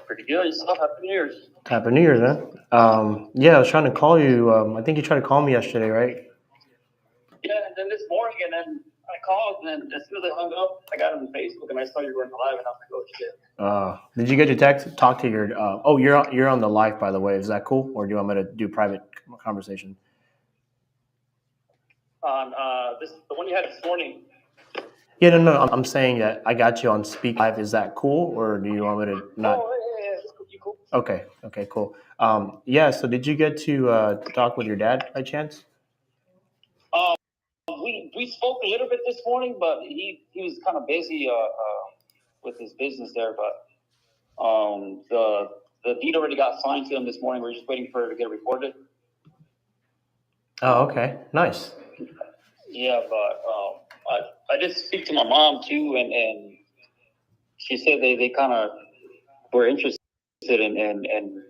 [SPEAKER 21] Pretty good. Yourself? Happy New Year's.
[SPEAKER 1] Happy New Year's, man. Yeah, I was trying to call you. I think you tried to call me yesterday, right?
[SPEAKER 21] Yeah, and then this morning, and then I called, and then as soon as I hung up, I got on Facebook, and I saw you were live, and I was like, oh, shit.
[SPEAKER 1] Did you get your text? Talk to your. Oh, you're on the live, by the way. Is that cool, or do you want me to do private conversation?
[SPEAKER 21] On the one you had this morning.
[SPEAKER 1] Yeah, no. I'm saying that I got you on speak live. Is that cool, or do you want me to not?
[SPEAKER 21] Oh, yeah, it's cool. You cool?
[SPEAKER 1] Okay, cool. Yeah. So, did you get to talk with your dad by chance?
[SPEAKER 21] We spoke a little bit this morning, but he was kind of busy with his business there. But the deed already got signed to him this morning. We're just waiting for it to get recorded.
[SPEAKER 1] Oh, okay, nice.
[SPEAKER 21] Yeah, but I did speak to my mom too, and she said they kind of were interested in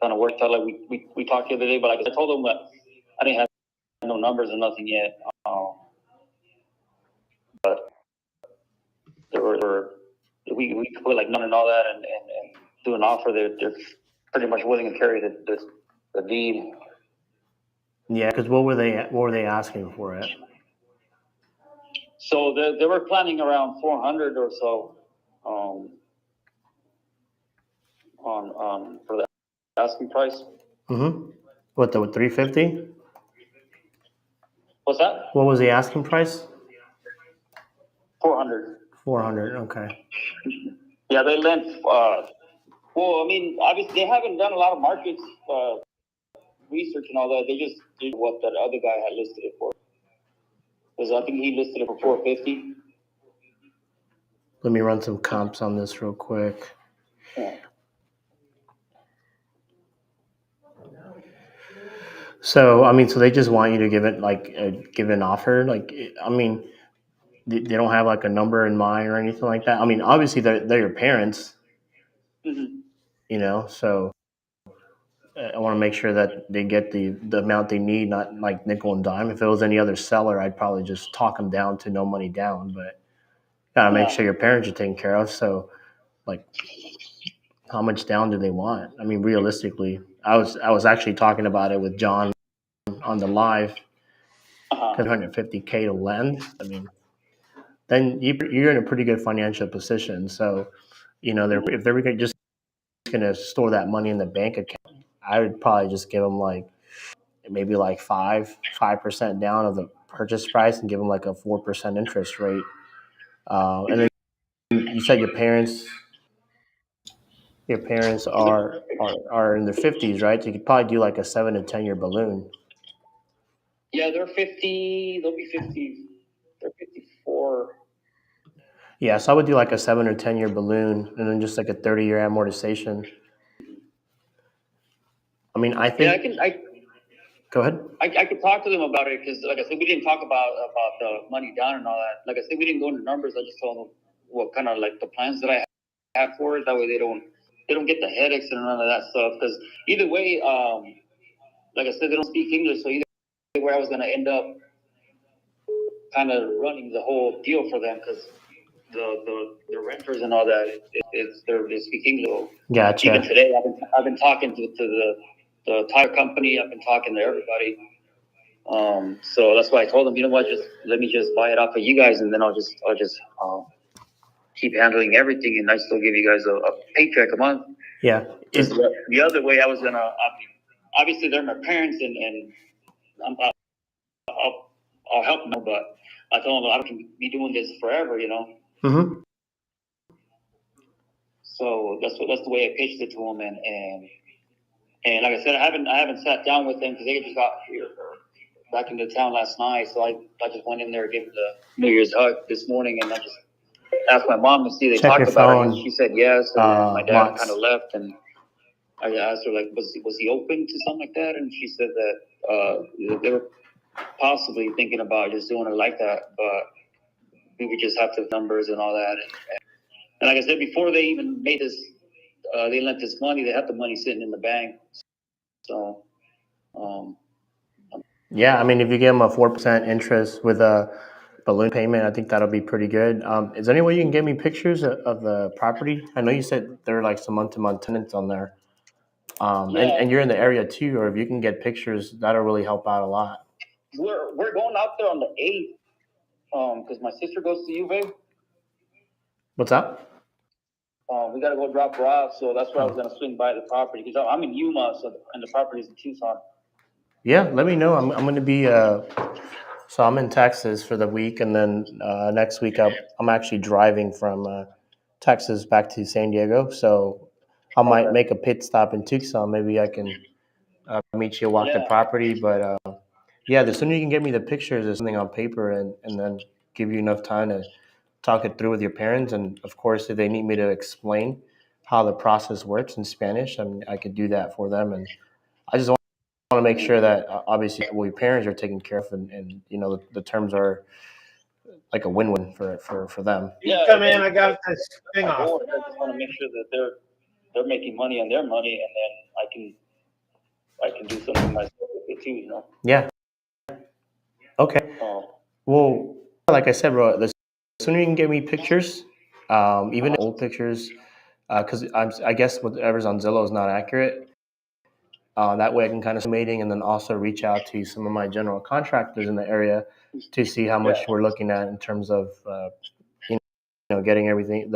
[SPEAKER 21] kind of worked out like we talked the other day. But like I told them that I didn't have no numbers and nothing yet. But there were we could put like none and all that and do an offer. They're pretty much willing to carry the deed.
[SPEAKER 1] Yeah, because what were they asking for it?
[SPEAKER 21] So they were planning around 400 or so, on for the asking price.
[SPEAKER 1] Mm-hmm. What, the 350?
[SPEAKER 21] What's that?
[SPEAKER 1] What was the asking price?
[SPEAKER 21] 400.
[SPEAKER 1] 400. Okay.
[SPEAKER 21] Yeah, they lent. Well, I mean, obviously they haven't done a lot of markets research and all that. They just did what that other guy had listed it for. Because I think he listed it for 450.
[SPEAKER 1] Let me run some comps on this real quick.
[SPEAKER 21] Yeah.
[SPEAKER 1] So, I mean, so they just want you to give it give an offer. Like, I mean, they don't have like a number in mind or anything like that. I mean, obviously they're your parents,
[SPEAKER 21] Mm-hmm.
[SPEAKER 1] So I want to make sure that they get the amount they need, not like nickel and dime. If it was any other seller, I'd probably just talk them down to no money down. But gotta make sure your parents are taken care of. So, like, how much down do they want? I mean, realistically, I was actually talking about it with John on the live. 150K to lend. I mean, then you're in a pretty good financial position. So, if they're just going to store that money in the bank account, I would probably just give them like maybe like 5% down of the purchase price and give them like a 4% interest rate. And then you said your parents are in their 50s, right? So you could probably do like a 7 to 10 year balloon.
[SPEAKER 21] Yeah, they're 50. They'll be 50. They're 54.
[SPEAKER 1] Yeah, so I would do like a 7 or 10 year balloon and then just like a 30-year amortization. I mean, I think. Go ahead.
[SPEAKER 21] I could talk to them about it because, like I said, we didn't talk about the money down and all that. Like I said, we didn't go into numbers. I just told them what kind of like the plans that I have for it. That way they don't get the headaches and none of that stuff. Because either way, like I said, they don't speak English, so either way I was gonna end up kind of running the whole deal for them because the renters and all that, they speak English.
[SPEAKER 1] Gotcha.
[SPEAKER 21] Even today, I've been talking to the tire company. I've been talking to everybody. So that's why I told them, you know what, just let me just buy it off of you guys, and then I'll just keep handling everything, and I still give you guys a paycheck a month.
[SPEAKER 1] Yeah.
[SPEAKER 21] Because the other way, I mean, obviously they're my parents, and I'll help them, but I told them I can be doing this forever,
[SPEAKER 1] Mm-hmm.
[SPEAKER 21] So that's the way I pitched it to them, and like I said, I haven't sat down with them because they just got here back into town last night. So I just went in there, gave them the New Year's hug this morning, and I just asked my mom to see they
[SPEAKER 1] Check
[SPEAKER 21] talked
[SPEAKER 1] your
[SPEAKER 21] about
[SPEAKER 1] phone,
[SPEAKER 21] it. And she said yes, and then my dad
[SPEAKER 1] Watts.
[SPEAKER 21] kind of left, and I asked her like, was he open to something like that? And she said that they were possibly thinking about just doing it like that, but we would just have to have numbers and all that. And like I said, before they even made this, they lent this money. They had the money sitting in the bank. So,
[SPEAKER 1] Yeah, I mean, if you give them a 4% interest with a balloon payment, I think that'll be pretty good. Is there any way you can get me pictures of the property? I know you said there are like some month-to-month tenants on there. And you're in the area too, or if you can get pictures, that'll really help out a lot.
[SPEAKER 21] we're going out there on the 8th, because my sister goes to UVA.
[SPEAKER 1] What's up?
[SPEAKER 21] We got to go drop her off, so that's why I was going to swing by the property, because I'm in Yuma, and the property's in Tucson.
[SPEAKER 1] Yeah, let me know. I'm going to be so I'm in Texas for the week, and then next week I'm actually driving from Texas back to San Diego. So I might make a pit stop in Tucson. Maybe I can meet you, walk the property. But yeah, the sooner you can get me the pictures or something on paper, and then give you enough time to talk it through with your parents. And of course, if they need me to explain how the process works in Spanish, I mean, I could do that for them. And I just want to make sure that obviously your parents are taken care of, and the terms are like a win-win for them.
[SPEAKER 21] Yeah,
[SPEAKER 12] come in, I got this thing off.
[SPEAKER 21] I just want to make sure that they're making money on their money, and then I can do something myself with it too,
[SPEAKER 1] Yeah. Okay. Well, like I said, bro, the sooner you can get me pictures, even old pictures, because I guess whatever's on Zillow is not accurate. That way I can kind of meeting and then also reach out to some of my general contractors in the area to see how much we're looking at in terms of getting everything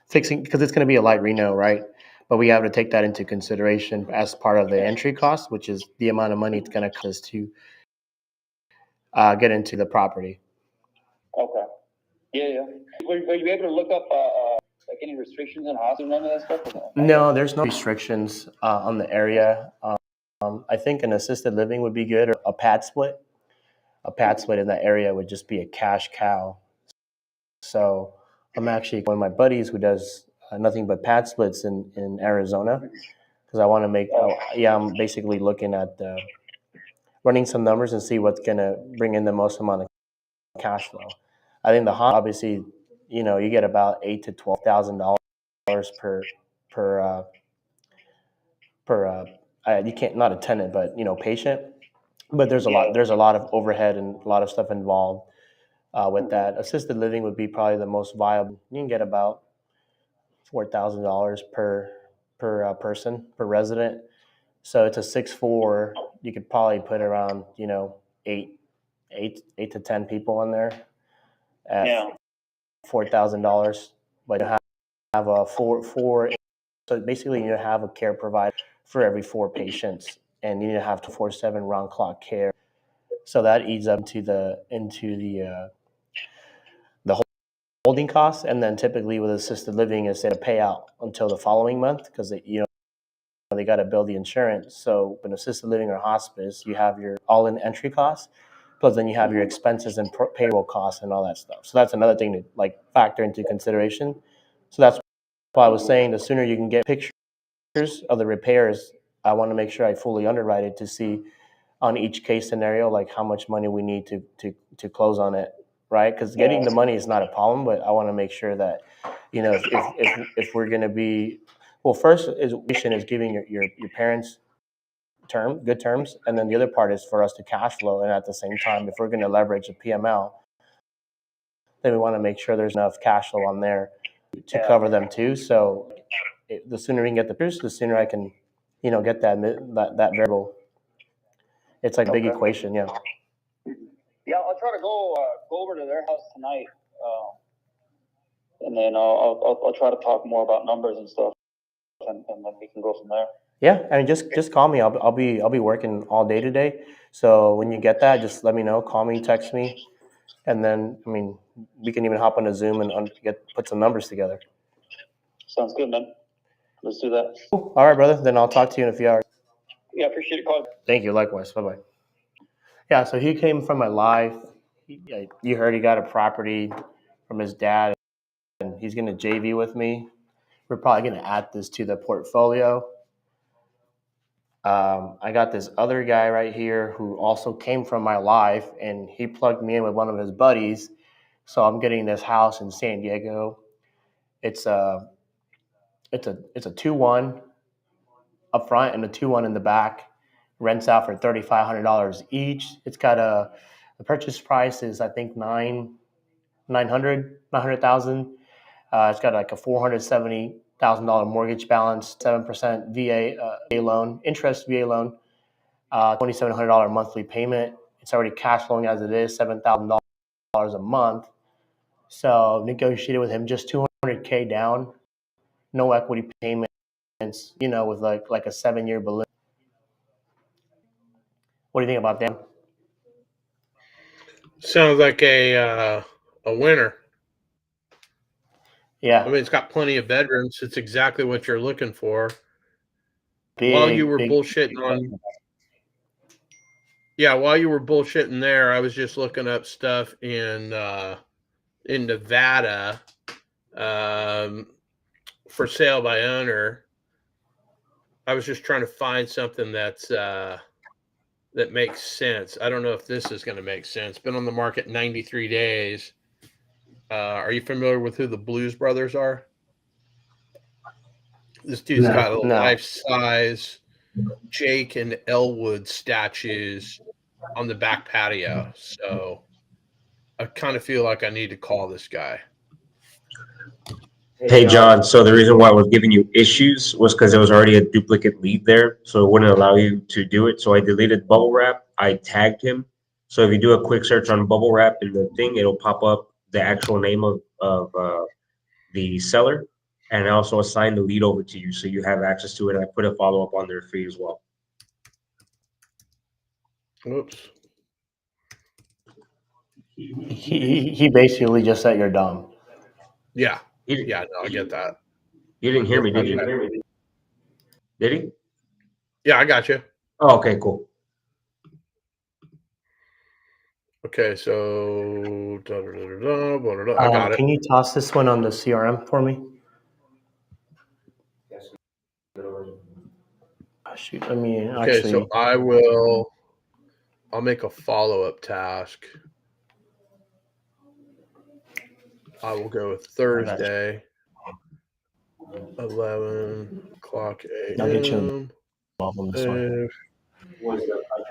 [SPEAKER 1] fixing, because it's going to be a light reno, right? But we have to take that into consideration as part of the entry cost, which is the amount of money it's going to cost us to get into the property.
[SPEAKER 21] Okay. Yeah. Were you able to look up like any restrictions on housing and that stuff?
[SPEAKER 1] No, there's no restrictions on the area. I think an assisted living would be good, or a pad split. A pad split in that area would just be a cash cow. So I'm actually one of my buddies who does nothing but pad splits in Arizona, because I want to make. I'm basically looking at running some numbers and see what's going to bring in the most amount of cash flow. I think the obviously, you get about $8,000 to $12,000 per you can't, not a tenant, but patient. But there's a lot of overhead and a lot of stuff involved with that. Assisted living would be probably the most viable. You can get about $4,000 per person, per resident. So it's a 6-4. You could probably put around eight to 10 people in there at $4,000. But you have a four. So basically, you have a care provider for every 4 patients, and you need to have 24/7 round clock care. So that eats up into the holding costs, and then typically with assisted living is they pay out until the following month, because they got to bill the insurance. So in assisted living or hospice, you have your all-in entry costs, plus then you have your expenses and payroll costs and all that stuff. So that's another thing to factor into consideration. So that's why I was saying the sooner you can get pictures of the repairs, I want to make sure I fully underwrite it to see on each case scenario how much money we need to close on it, right? Because getting the money is not a problem, but I want to make sure that if we're going to be, well, first is giving your parents good terms, and then the other part is for us to cash flow, and at the same time, if we're going to leverage a PML, then we want to make sure there's enough cash flow on there to cover them too. So the sooner we can get the pictures, the sooner I can get that variable. It's like a big equation, yeah.
[SPEAKER 21] Yeah, I'll try to go over to their house tonight, and then I'll try to talk more about numbers and stuff, and then we can go from there.
[SPEAKER 1] Yeah, I mean, just call me. I'll be working all day today. So when you get that, just let me know. Call me, text me, and then we can even hop on a Zoom and put some numbers together.
[SPEAKER 21] Sounds good, man. Let's do that.
[SPEAKER 1] Cool. All right, brother. Then I'll talk to you in a few hours.
[SPEAKER 21] Yeah, appreciate your call.
[SPEAKER 1] Thank you. Likewise. Bye bye. Yeah. So he came from my life. You heard he got a property from his dad, and he's going to JV with me. We're probably going to add this to the portfolio. I got this other guy right here who also came from my life, and he plugged me in with one of his buddies. So I'm getting this house in San Diego. It's a 2-1 up front and a 2-1 in the back. Rents out for $3,500 each. It's got the purchase price is I think $900,000. It's got like a $470,000 mortgage balance, 7% VA loan, interest VA loan, $2,700 monthly payment. It's already cash flowing as it is, $7,000 a month. So negotiated with him just $200K down, no equity payments, with like a 7-year balloon. What do you think about that?
[SPEAKER 2] Sounds like a winner.
[SPEAKER 1] Yeah.
[SPEAKER 2] I mean, it's got plenty of bedrooms. It's exactly what you're looking for.
[SPEAKER 1] While
[SPEAKER 2] you were bullshitting there, I was just looking up stuff in Nevada for sale by owner. I was just trying to find something that's that makes sense. I don't know if this is going to make sense. Been on the market 93 days. Are you familiar with who the Blues Brothers are? This dude's got a life-size Jake and Elwood statues on the back patio. So I kind of feel like I need to call this guy.
[SPEAKER 6] Hey, John. So the reason why I was giving you issues was because there was already a duplicate lead there, so it wouldn't allow you to do it. So I deleted bubble wrap. I tagged him. So if you do a quick search on bubble wrap in the thing, it'll pop up the actual name of the seller, and I also assign the lead over to you, so you have access to it. I put a follow up on there for you as well.
[SPEAKER 2] Whoops.
[SPEAKER 1] He basically just said you're dumb.
[SPEAKER 2] Yeah. Yeah, no, I get that.
[SPEAKER 6] You didn't hear me, did you? Did he?
[SPEAKER 2] Yeah, I got you.
[SPEAKER 6] Oh, okay, cool.
[SPEAKER 2] Okay, so I got it.
[SPEAKER 1] Can you toss this one on the CRM for me? Shoot, I mean,
[SPEAKER 2] Okay,
[SPEAKER 1] actually,
[SPEAKER 2] so I'll make a follow-up task. I will go with Thursday, 11 o'clock a.m.
[SPEAKER 1] I'll get you involved on this one.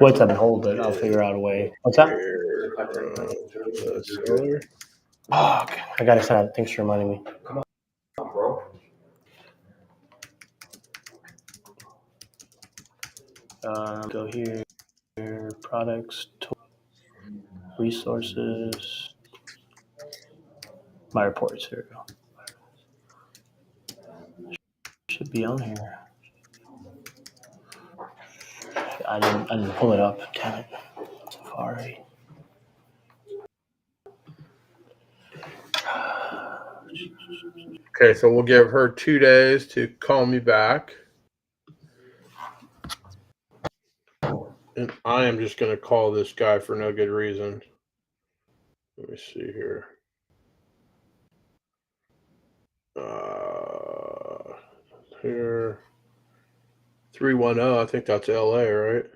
[SPEAKER 1] What's up and hold it? I'll figure out a way. What's that? Fuck, I gotta send it. Thanks for reminding me.
[SPEAKER 19] Come on, bro.
[SPEAKER 1] Go here, products, resources, my reports. Here we go. Should be on here. I didn't pull it up. Damn it. Safari.
[SPEAKER 2] Okay, so we'll give her 2 days to call me back. And I am just going to call this guy for no good reason. Let me see here. Here. 310, I think that's LA, right?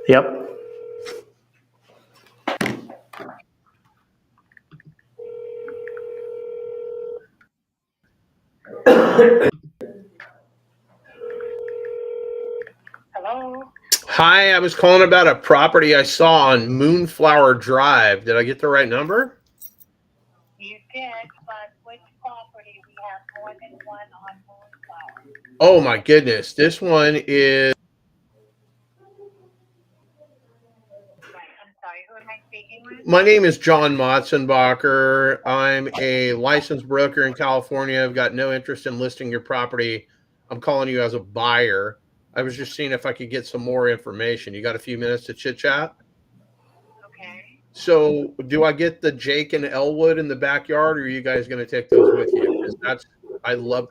[SPEAKER 1] Yep.
[SPEAKER 13] Hello?
[SPEAKER 2] Hi, I was calling about a property I saw on Moonflower Drive. Did I get the right number?
[SPEAKER 13] You did, but which property? We have more than one on Moonflower.
[SPEAKER 2] Oh my goodness. This one is
[SPEAKER 13] I'm sorry, who am I speaking with?
[SPEAKER 2] my name is John Motzenbacher. I'm a licensed broker in California. I've got no interest in listing your property. I'm calling you as a buyer. I was just seeing if I could get some more information. You got a few minutes to chit chat?
[SPEAKER 13] Okay.
[SPEAKER 2] So do I get the Jake and Elwood in the backyard, or are you guys going to take those with you? Because that's I love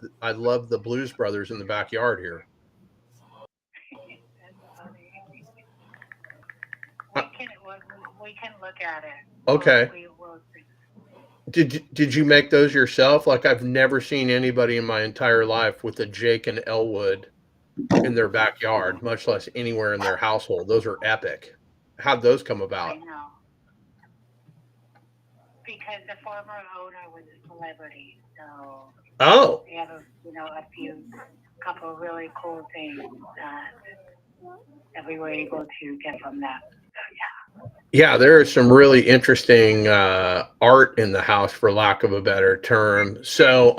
[SPEAKER 2] the Blues Brothers in the backyard here.
[SPEAKER 13] We can look at it.
[SPEAKER 2] Okay.
[SPEAKER 13] We'll
[SPEAKER 2] Did you make those yourself? Like, I've never seen anybody in my entire life with a Jake and Elwood in their backyard, much less anywhere in their household. Those are epic. How'd those come about?
[SPEAKER 13] I know. Because the former owner was a celebrity, so
[SPEAKER 2] Oh.
[SPEAKER 13] we have a couple of really cool things that we were able to get from that.
[SPEAKER 2] Yeah, there is some really interesting art in the house, for lack of a better term. So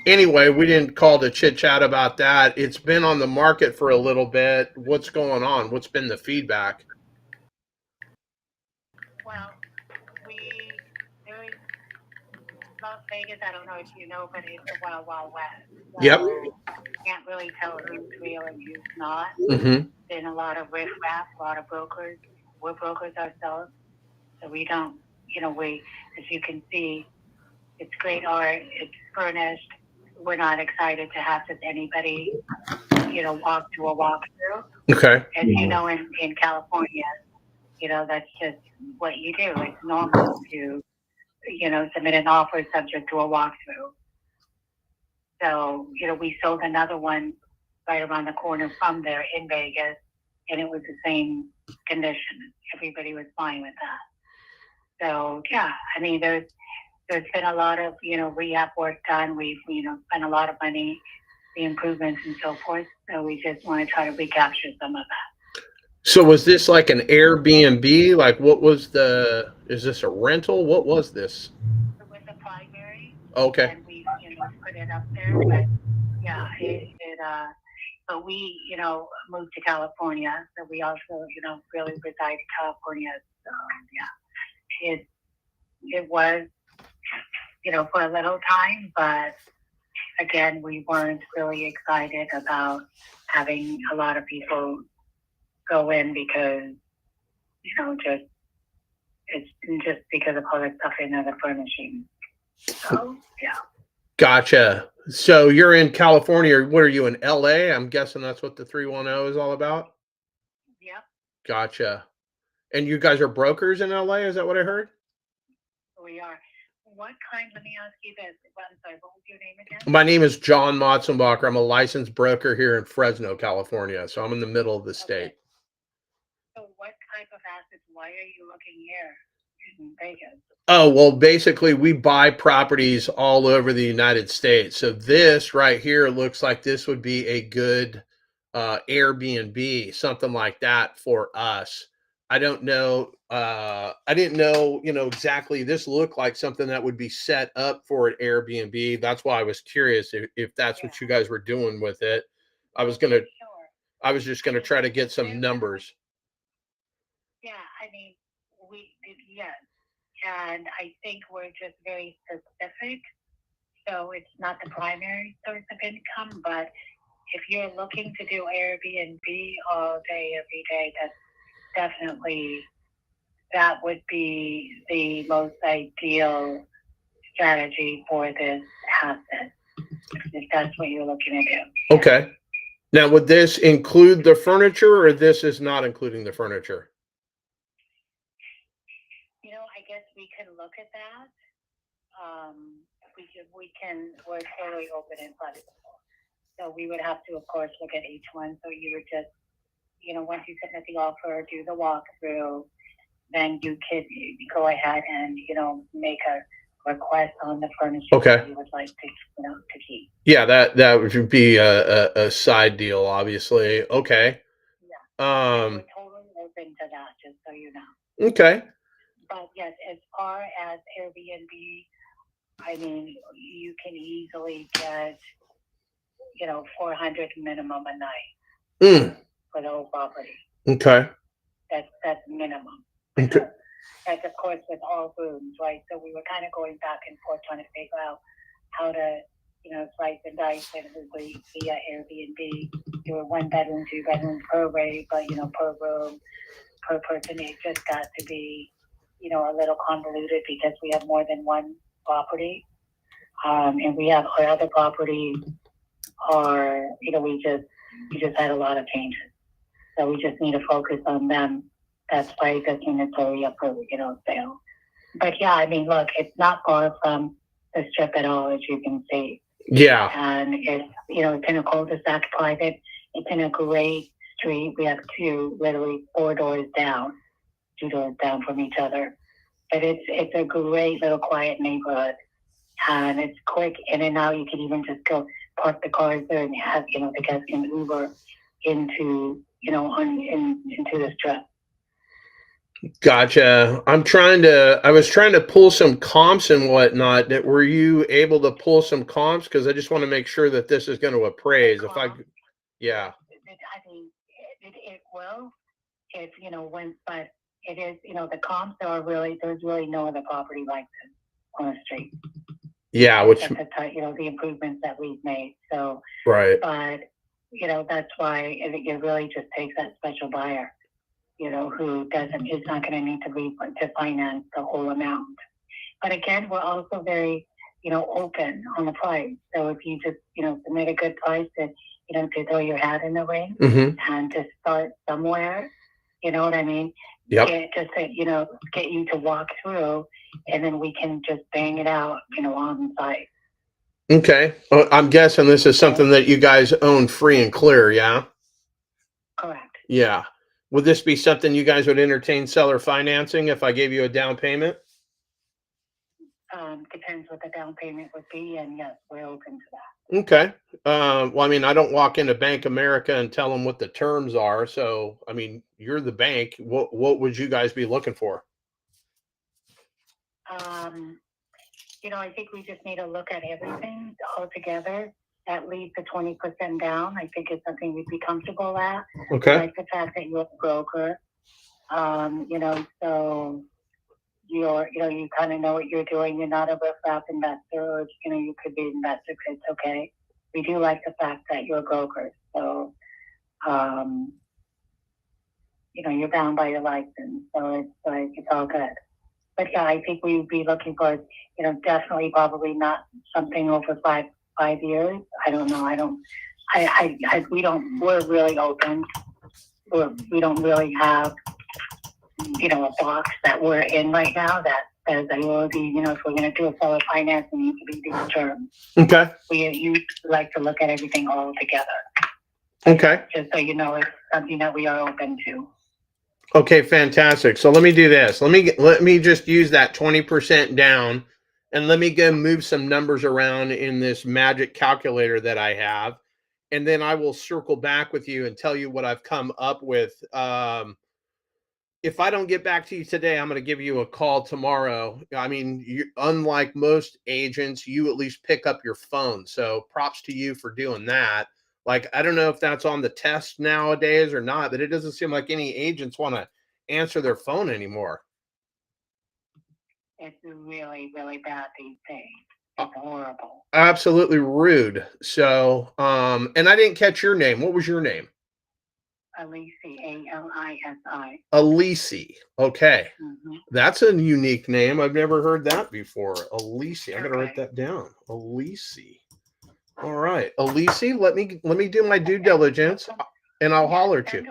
[SPEAKER 2] anyway, we didn't call to chit chat about that. It's been on the market for a little bit. What's going on? What's been the feedback?
[SPEAKER 13] Well, there is Las Vegas, I don't know if you know, but it's the Wild Wild West. So
[SPEAKER 2] Yep.
[SPEAKER 13] Can't really tell who's real and who's not.
[SPEAKER 2] Mm-hmm.
[SPEAKER 13] Been a lot of riffraff, a lot of brokers. We're brokers ourselves, so we don't, we, as you can see, it's great art, it's furnished. We're not excited to have just anybody, walk through a walkthrough.
[SPEAKER 2] Okay.
[SPEAKER 13] As you know, in California, that's just what you do. It's normal to, submit an offer subject to a walkthrough. So, we sold another one right around the corner from there in Vegas, and it was the same condition. Everybody was fine with that. So, yeah, I mean, there's been a lot of, rehab work done. We've, spent a lot of money, the improvements and so forth. So we just want to try to recapture some of that.
[SPEAKER 2] So was this like an Airbnb? Like what was is this a rental? What was this?
[SPEAKER 8] It was a primary.
[SPEAKER 2] Okay.
[SPEAKER 8] And we, put it up there, but yeah, but we, moved to California. So we also, really reside in California. So yeah, it was, for a little time, but again, we weren't really excited about having a lot of people go in because, it's just because of all the stuff in the furnishing. So yeah.
[SPEAKER 2] Gotcha. So you're in California. What are you in LA? I'm guessing that's what the 310 is all about.
[SPEAKER 8] Yep.
[SPEAKER 2] Gotcha. And you guys are brokers in LA? Is that what I heard?
[SPEAKER 8] We are. What kind? Let me ask you this. I'm sorry. What was your name again?
[SPEAKER 2] My name is John Motzenbacher. I'm a licensed broker here in Fresno, California. So I'm in the middle of the state.
[SPEAKER 8] So what type of assets? Why are you looking here in Vegas?
[SPEAKER 2] Oh, well, basically, we buy properties all over the United States. So this right here looks like this would be a good Airbnb, something like that for us. I don't know. I didn't know, exactly. This looked like something that would be set up for an Airbnb. That's why I was curious if that's what you guys were doing with it. I was just gonna try to get some numbers.
[SPEAKER 8] Yeah, I mean, yes. And I think we're just very specific. So it's not the primary source of income, but if you're looking to do Airbnb all day, every day, that's definitely, that would be the most ideal strategy for this asset, if that's what you're looking to do.
[SPEAKER 2] Okay. Now, would this include the furniture, or this is not including the furniture?
[SPEAKER 8] I guess we can look at that. We're totally open and flexible. So we would have to, of course, look at each one. So you would just, once you submit the offer, do the walkthrough, then you could go ahead and, make a request on the furniture that you would like to keep.
[SPEAKER 2] Yeah, that would be a side deal, obviously. Okay.
[SPEAKER 8] We're totally open to that, just so you know.
[SPEAKER 2] Okay.
[SPEAKER 8] But yes, as far as Airbnb, I mean, you can easily get, 400 minimum a night for the whole property.
[SPEAKER 2] Okay.
[SPEAKER 8] That's minimum.
[SPEAKER 2] Okay.
[SPEAKER 8] That's of course with all rooms, right? So we were kind of going back and forth trying to figure out how to, slice and dice it via Airbnb. There were 1 bedroom, 2 bedrooms per way, but per room, per person, it just got to be, a little convoluted because we have more than one property. And we have our other properties are, we just had a lot of changes. So we just need to focus on them. That's why this unit's already up for, sale. But yeah, I mean, look, it's not far from the strip at all, as you can see.
[SPEAKER 2] Yeah.
[SPEAKER 8] And it's, it's in a cul-de-sac private. It's in a great street. We have literally 4 doors down, 2 doors down from each other. But it's a great little quiet neighborhood. And it's quick in and out. You can even just go park the cars there and have, the guests can Uber into, into the strip.
[SPEAKER 2] Gotcha. I was trying to pull some comps and whatnot. Were you able to pull some comps? Because I just want to make sure that this is going to appraise. Yeah.
[SPEAKER 8] I mean, it will, if, but it is, the comps are really, there's really no other property like this on the street.
[SPEAKER 2] Yeah,
[SPEAKER 8] the improvements that we've made. So,
[SPEAKER 2] right.
[SPEAKER 8] But, that's why it really just takes that special buyer, who is not going to need to finance the whole amount. But again, we're also very, open on the price. So if you just, submit a good price to throw your hat in the ring and to start somewhere, you know what I mean?
[SPEAKER 2] Yep.
[SPEAKER 8] Just to, get you to walk through, and then we can just bang it out, on site.
[SPEAKER 2] Okay. I'm guessing this is something that you guys own free and clear, yeah?
[SPEAKER 8] Correct.
[SPEAKER 2] Yeah. Would this be something you guys would entertain seller financing if I gave you a down payment?
[SPEAKER 8] Depends what the down payment would be, and yes, we're open to that.
[SPEAKER 2] Okay. Well, I mean, I don't walk into Bank America and tell them what the terms are. So, I mean, you're the bank. What would you guys be looking for?
[SPEAKER 8] I think we just need to look at everything all together. At least the 20% down, I think is something we'd be comfortable at.
[SPEAKER 2] Okay.
[SPEAKER 8] Like the fact that you're a broker, so you kind of know what you're doing. You're not a riff-raff investor, or you could be an investor. It's okay. We do like the fact that you're a broker, so you're bound by your license, so it's like it's all good. But yeah, I think we'd be looking for, definitely probably not something over five years. I don't know. We're really open. We don't really have, a box that we're in right now that says that we'll be, if we're going to do a seller finance, we need to be these terms.
[SPEAKER 2] Okay.
[SPEAKER 8] We like to look at everything all together.
[SPEAKER 2] Okay.
[SPEAKER 8] Just so you know, it's something that we are open to.
[SPEAKER 2] Okay, fantastic. So let me do this. Let me just use that 20% down, and let me go move some numbers around in this magic calculator that I have, and then I will circle back with you and tell you what I've come up with. If I don't get back to you today, I'm going to give you a call tomorrow. I mean, unlike most agents, you at least pick up your phone. So props to you for doing that. Like, I don't know if that's on the test nowadays or not, but it doesn't seem like any agents want to answer their phone anymore.
[SPEAKER 8] It's really, really bad these days. It's horrible.
[SPEAKER 2] Absolutely rude. So, and I didn't catch your name. What was your name?
[SPEAKER 8] Alisi, A-L-I-S-I.
[SPEAKER 2] Alisi. Okay.
[SPEAKER 8] Mm-hmm.
[SPEAKER 2] That's a unique name. I've never heard that before. Alisi. I gotta write that down. Alisi. All right. Alisi, let me do my due diligence and I'll holler at you.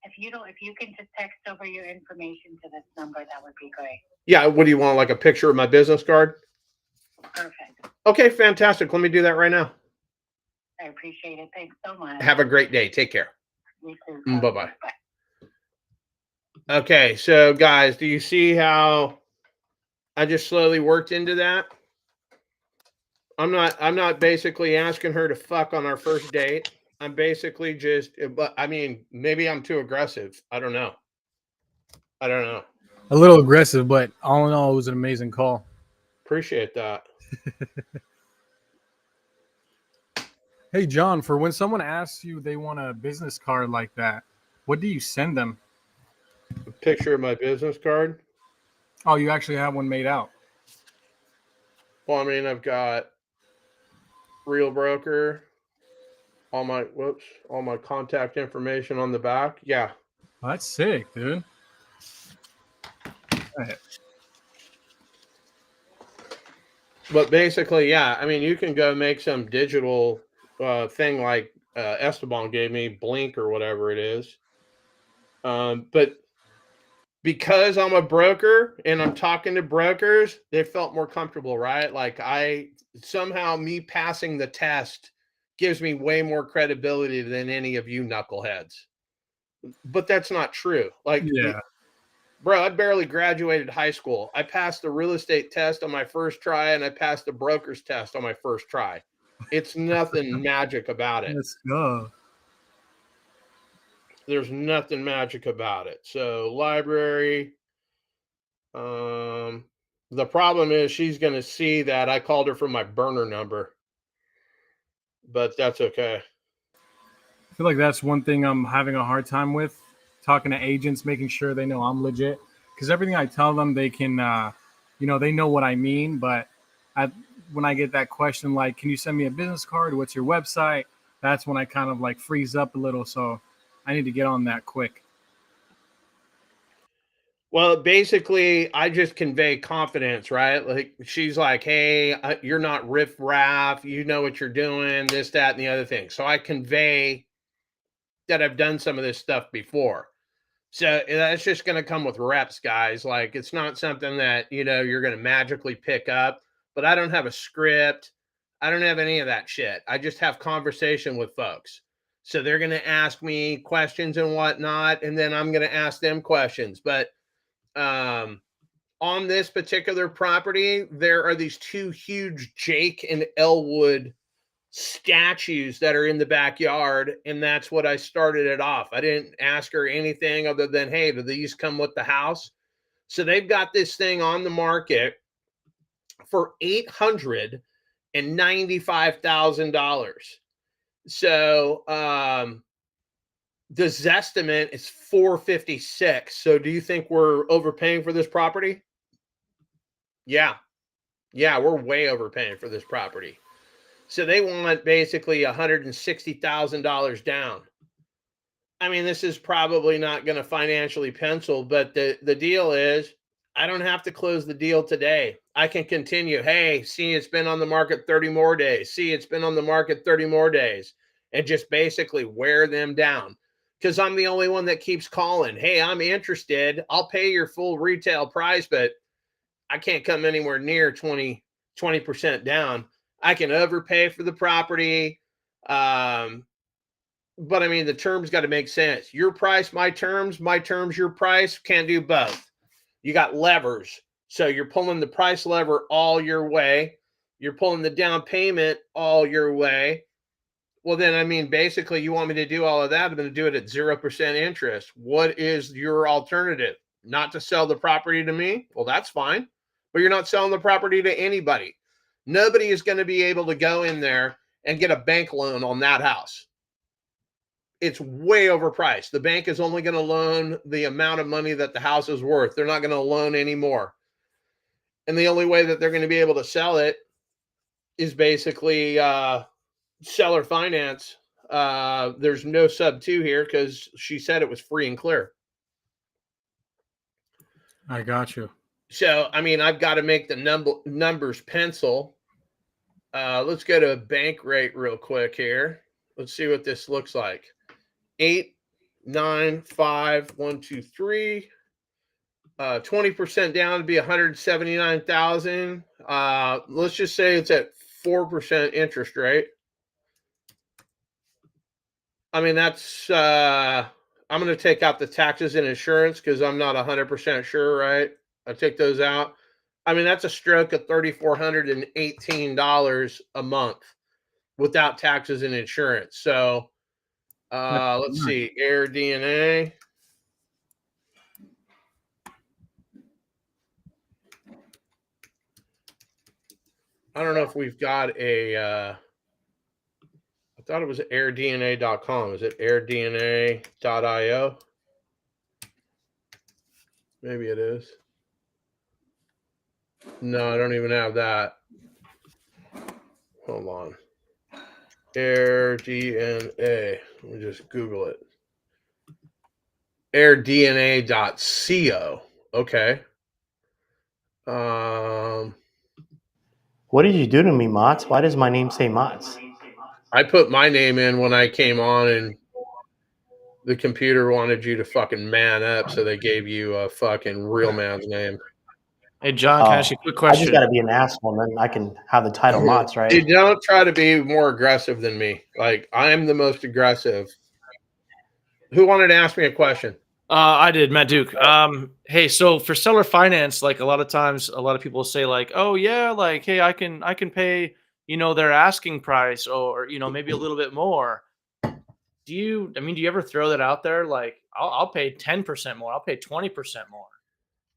[SPEAKER 8] If you can just text over your information to this number, that would be great.
[SPEAKER 2] Yeah, what do you want? Like a picture of my business card?
[SPEAKER 8] Perfect.
[SPEAKER 2] Okay, fantastic. Let me do that right now.
[SPEAKER 8] I appreciate it. Thanks so much.
[SPEAKER 2] Have a great day. Take care.
[SPEAKER 8] You too.
[SPEAKER 2] Bye-bye. Okay, so guys, do you see how I just slowly worked into that? I'm not basically asking her to fuck on our first date. I'm basically just, but I mean, maybe I'm too aggressive. I don't know.
[SPEAKER 10] A little aggressive, but all in all, it was an amazing call.
[SPEAKER 2] Appreciate that.
[SPEAKER 10] Hey, John, for when someone asks you they want a business card like that, what do you send them?
[SPEAKER 2] A picture of my business card.
[SPEAKER 10] Oh, you actually have one made out.
[SPEAKER 2] Well, I mean, I've got Real Broker, all my contact information on the back. Yeah.
[SPEAKER 10] Oh, that's sick, dude. Right.
[SPEAKER 2] But basically, yeah, I mean, you can go make some digital thing like Esteban gave me, Blink or whatever it is. But because I'm a broker and I'm talking to brokers, they felt more comfortable, right? Like somehow me passing the test gives me way more credibility than any of you knuckleheads. But that's not true. Like,
[SPEAKER 10] yeah.
[SPEAKER 2] Bro, I barely graduated high school. I passed the real estate test on my first try, and I passed the broker's test on my first try. It's nothing magic about it.
[SPEAKER 10] Let's go.
[SPEAKER 2] There's nothing magic about it. So, library. The problem is she's going to see that I called her from my burner number. But that's okay.
[SPEAKER 10] I feel like that's one thing I'm having a hard time with. Talking to agents, making sure they know I'm legit. Because everything I tell them, they can, they know what I mean. But when I get that question, like, can you send me a business card? What's your website? That's when I kind of like freeze up a little. So I need to get on that quick.
[SPEAKER 2] Well, basically, I just convey confidence, right? Like, she's like, hey, you're not riff-raff. You know what you're doing, this, that, and the other thing. So I convey that I've done some of this stuff before. So that's just going to come with reps, guys. Like, it's not something that, you're going to magically pick up. But I don't have a script. I don't have any of that shit. I just have conversation with folks. So they're going to ask me questions and whatnot, and then I'm going to ask them questions. But on this particular property, there are these two huge Jake and Elwood statues that are in the backyard, and that's what I started it off. I didn't ask her anything other than, hey, do these come with the house? So they've got this thing on the market for $895,000. So the Zestimate is $456. So do you think we're overpaying for this property? Yeah. Yeah, we're way overpaying for this property. So they want basically $160,000 down. I mean, this is probably not going to financially pencil, but the deal is I don't have to close the deal today. I can continue. Hey, see, it's been on the market 30 more days. See, it's been on the market 30 more days, and just basically wear them down. Because I'm the only one that keeps calling. Hey, I'm interested. I'll pay your full retail price, but I can't come anywhere near 20% down. I can overpay for the property. But I mean, the terms got to make sense. Your price, my terms, your price. Can't do both. You got levers. So you're pulling the price lever all your way. You're pulling the down payment all your way. Well, then, I mean, basically, you want me to do all of that. I'm going to do it at 0% interest. What is your alternative? Not to sell the property to me? Well, that's fine. But you're not selling the property to anybody. Nobody is going to be able to go in there and get a bank loan on that house. It's way overpriced. The bank is only going to loan the amount of money that the house is worth. They're not going to loan any more. And the only way that they're going to be able to sell it is basically seller finance. There's no sub 2 here because she said it was free and clear.
[SPEAKER 10] I got you.
[SPEAKER 2] So, I mean, I've got to make the numbers pencil. Let's go to bank rate real quick here. Let's see what this looks like. 8, 9, 5, 1, 2, 3. 20% down to be 179,000. Let's just say it's at 4% interest rate. I mean, that's I'm going to take out the taxes and insurance because I'm not 100% sure, right? I take those out. I mean, that's a stroke of $3,418 a month without taxes and insurance. So let's see, Air DNA. I don't know if we've got a I thought it was airdna.com. Is it airdna.io? Maybe it is. No, I don't even have that. Hold on. AirDNA. Let me just Google it. airdna.co. Okay.
[SPEAKER 1] What did you do to me, Mots? Why does my name say Mots?
[SPEAKER 2] I put my name in when I came on, and the computer wanted you to fucking man up, so they gave you a fucking real man's name.
[SPEAKER 11] Hey, John, can I ask you a quick
[SPEAKER 1] I
[SPEAKER 11] question?
[SPEAKER 1] just got to be an asshole, and then I can have the title Mots, right?
[SPEAKER 2] You don't try to be more aggressive than me. Like, I am the most aggressive. Who wanted to ask me a question?
[SPEAKER 11] I did, Matt Duke. Hey, so for seller finance, like a lot of times, a lot of people say like, oh yeah, like, hey, I can pay, their asking price or, maybe a little bit more. Do you ever throw that out there? Like, I'll pay 10% more. I'll pay 20% more.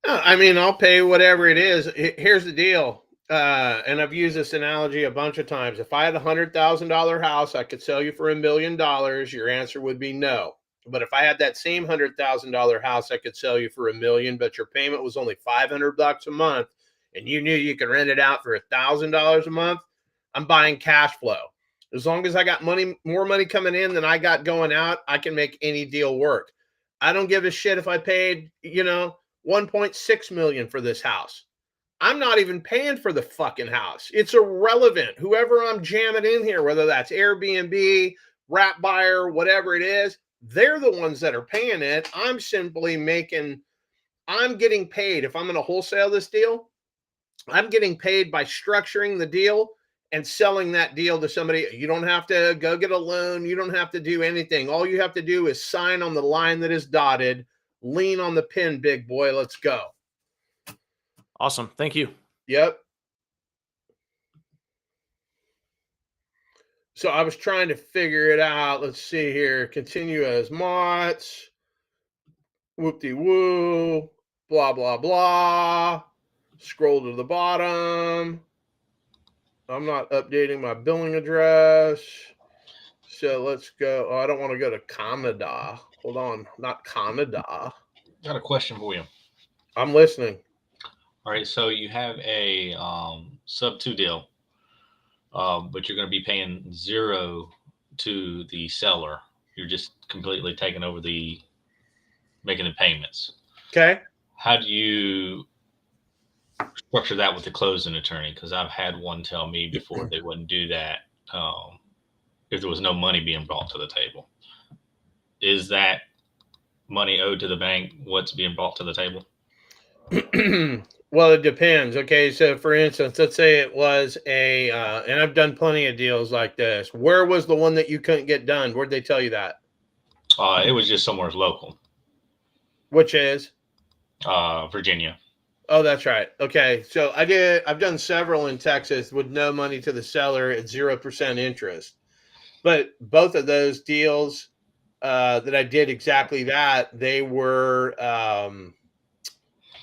[SPEAKER 2] I mean, I'll pay whatever it is. Here's the deal. And I've used this analogy a bunch of times. If I had $100,000 house, I could sell you for $1 million. Your answer would be no. But if I had that same $100,000 house, I could sell you for $1 million, but your payment was only $500 a month, and you knew you could rent it out for $1,000 a month. I'm buying cash flow. As long as I got more money coming in than I got going out, I can make any deal work. I don't give a shit if I paid, 1.6 million for this house. I'm not even paying for the fucking house. It's irrelevant. Whoever I'm jamming in here, whether that's Airbnb, Wrap Buyer, whatever it is, they're the ones that are paying it. I'm simply I'm getting paid. If I'm going to wholesale this deal, I'm getting paid by structuring the deal and selling that deal to somebody. You don't have to go get a loan. You don't have to do anything. All you have to do is sign on the line that is dotted, lean on the pin, big boy. Let's go.
[SPEAKER 11] Awesome. Thank you.
[SPEAKER 2] Yep. So I was trying to figure it out. Let's see here. Continue as Mott's. Whoop-de-woo. Blah, blah, blah. Scroll to the bottom. I'm not updating my billing address. So let's go. Oh, I don't want to go to Canada. Hold on. Not Canada.
[SPEAKER 3] Got a question for you.
[SPEAKER 2] I'm listening.
[SPEAKER 3] All right. So you have a sub 2 deal, but you're going to be paying 0 to the seller. You're just completely taking over making the payments.
[SPEAKER 2] Okay.
[SPEAKER 3] How do you structure that with the closing attorney? Because I've had one tell me before they wouldn't do that if there was no money being brought to the table. Is that money owed to the bank what's being brought to the table?
[SPEAKER 2] Well, it depends. Okay, so for instance, let's say it was and I've done plenty of deals like this. Where was the one that you couldn't get done? Where'd they tell you that?
[SPEAKER 3] It was just somewhere local.
[SPEAKER 2] Which is?
[SPEAKER 3] Virginia.
[SPEAKER 2] Oh, that's right. Okay, so I've done several in Texas with no money to the seller at 0% interest. But both of those deals that I did exactly that, they were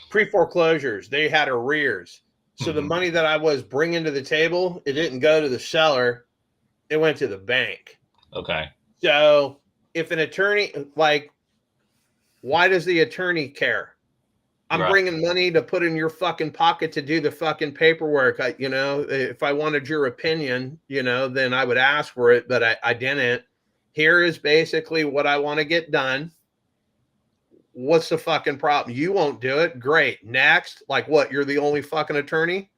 [SPEAKER 2] pre-foreclosures. They had arrears. So the money that I was bringing to the table, it didn't go to the seller. It went to the bank.
[SPEAKER 3] Okay.
[SPEAKER 2] So if an attorney, like, why does the attorney care? I'm bringing money to put in your fucking pocket to do the fucking paperwork. If I wanted your opinion, then I would ask for it, but I didn't. Here is basically what I want to get done. What's the fucking problem? You won't do it. Great. Next. Like what? You're the only fucking attorney?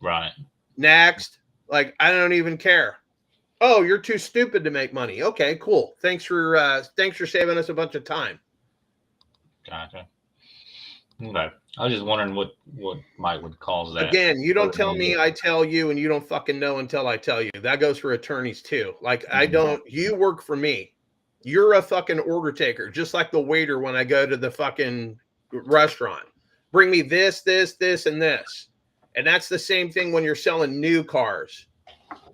[SPEAKER 3] Right.
[SPEAKER 2] Next. Like, I don't even care. Oh, you're too stupid to make money. Okay, cool. Thanks for saving us a bunch of time.
[SPEAKER 3] Gotcha. Okay. I was just wondering what Mike would cause that.
[SPEAKER 2] Again, you don't tell me, I tell you, and you don't fucking know until I tell you. That goes for attorneys too. Like, you work for me. You're a fucking order taker, just like the waiter when I go to the fucking restaurant. Bring me this, this, this, and this. And that's the same thing when you're selling new cars.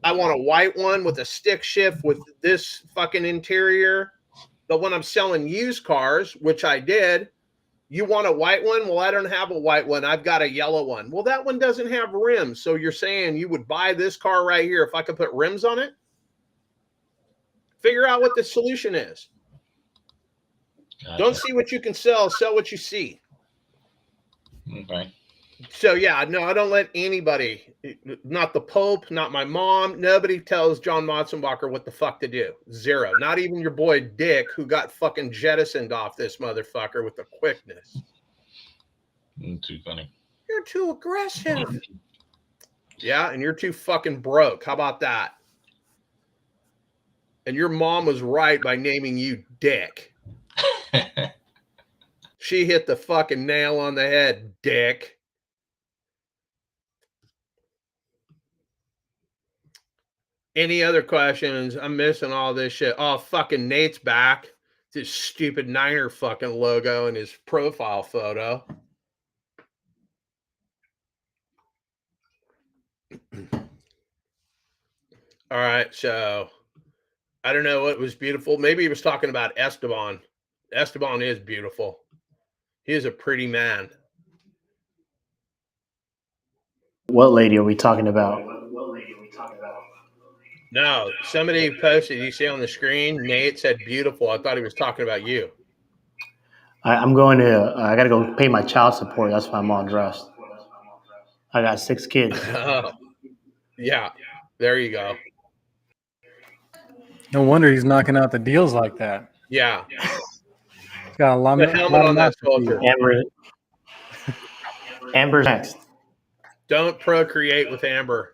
[SPEAKER 2] I want a white one with a stick shift with this fucking interior. But when I'm selling used cars, which I did, you want a white one? Well, I don't have a white one. I've got a yellow one. Well, that one doesn't have rims. So you're saying you would buy this car right here if I could put rims on it? Figure out what the solution is. Gotcha. Don't see what you can sell what you see.
[SPEAKER 3] Okay.
[SPEAKER 2] So yeah, no, I don't let anybody, not the Pope, not my mom, nobody tells John Motzenbacher what the fuck to do. Zero. Not even your boy Dick, who got fucking jettisoned off this motherfucker with the quickness.
[SPEAKER 3] Too funny.
[SPEAKER 2] You're too aggressive. Yeah, and you're too fucking broke. How about that? And your mom was right by naming you Dick. She hit the fucking nail on the head, Dick. Any other questions? I'm missing all this shit. Oh, fucking Nate's back. This stupid Niner fucking logo in his profile photo. All right, so I don't know what was beautiful. Maybe he was talking about Esteban. Esteban is beautiful. He is a pretty man.
[SPEAKER 1] What lady are we talking about?
[SPEAKER 2] No, somebody posted, you see on the screen, Nate said beautiful. I thought he was talking about you.
[SPEAKER 1] I got to go pay my child support. That's why I'm all dressed. I got 6 kids.
[SPEAKER 2] Oh, yeah, there you go.
[SPEAKER 10] No wonder he's knocking out the deals like that.
[SPEAKER 2] Yeah.
[SPEAKER 10] He's got a lot
[SPEAKER 2] The helmet on that soldier.
[SPEAKER 1] Amber's next.
[SPEAKER 2] Don't procreate with Amber.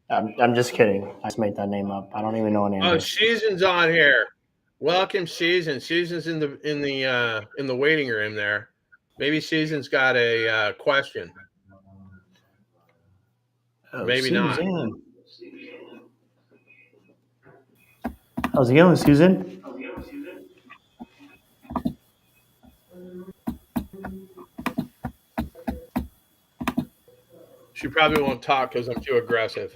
[SPEAKER 1] I'm just kidding. I just made that name up. I don't even know an Amber.
[SPEAKER 2] Oh, Susan's on here. Welcome, Susan. Susan's in the waiting room there. Maybe Susan's got a question.
[SPEAKER 1] Oh,
[SPEAKER 2] maybe
[SPEAKER 1] Susan.
[SPEAKER 2] not.
[SPEAKER 1] How's it going, Susan?
[SPEAKER 2] She probably won't talk because I'm too aggressive.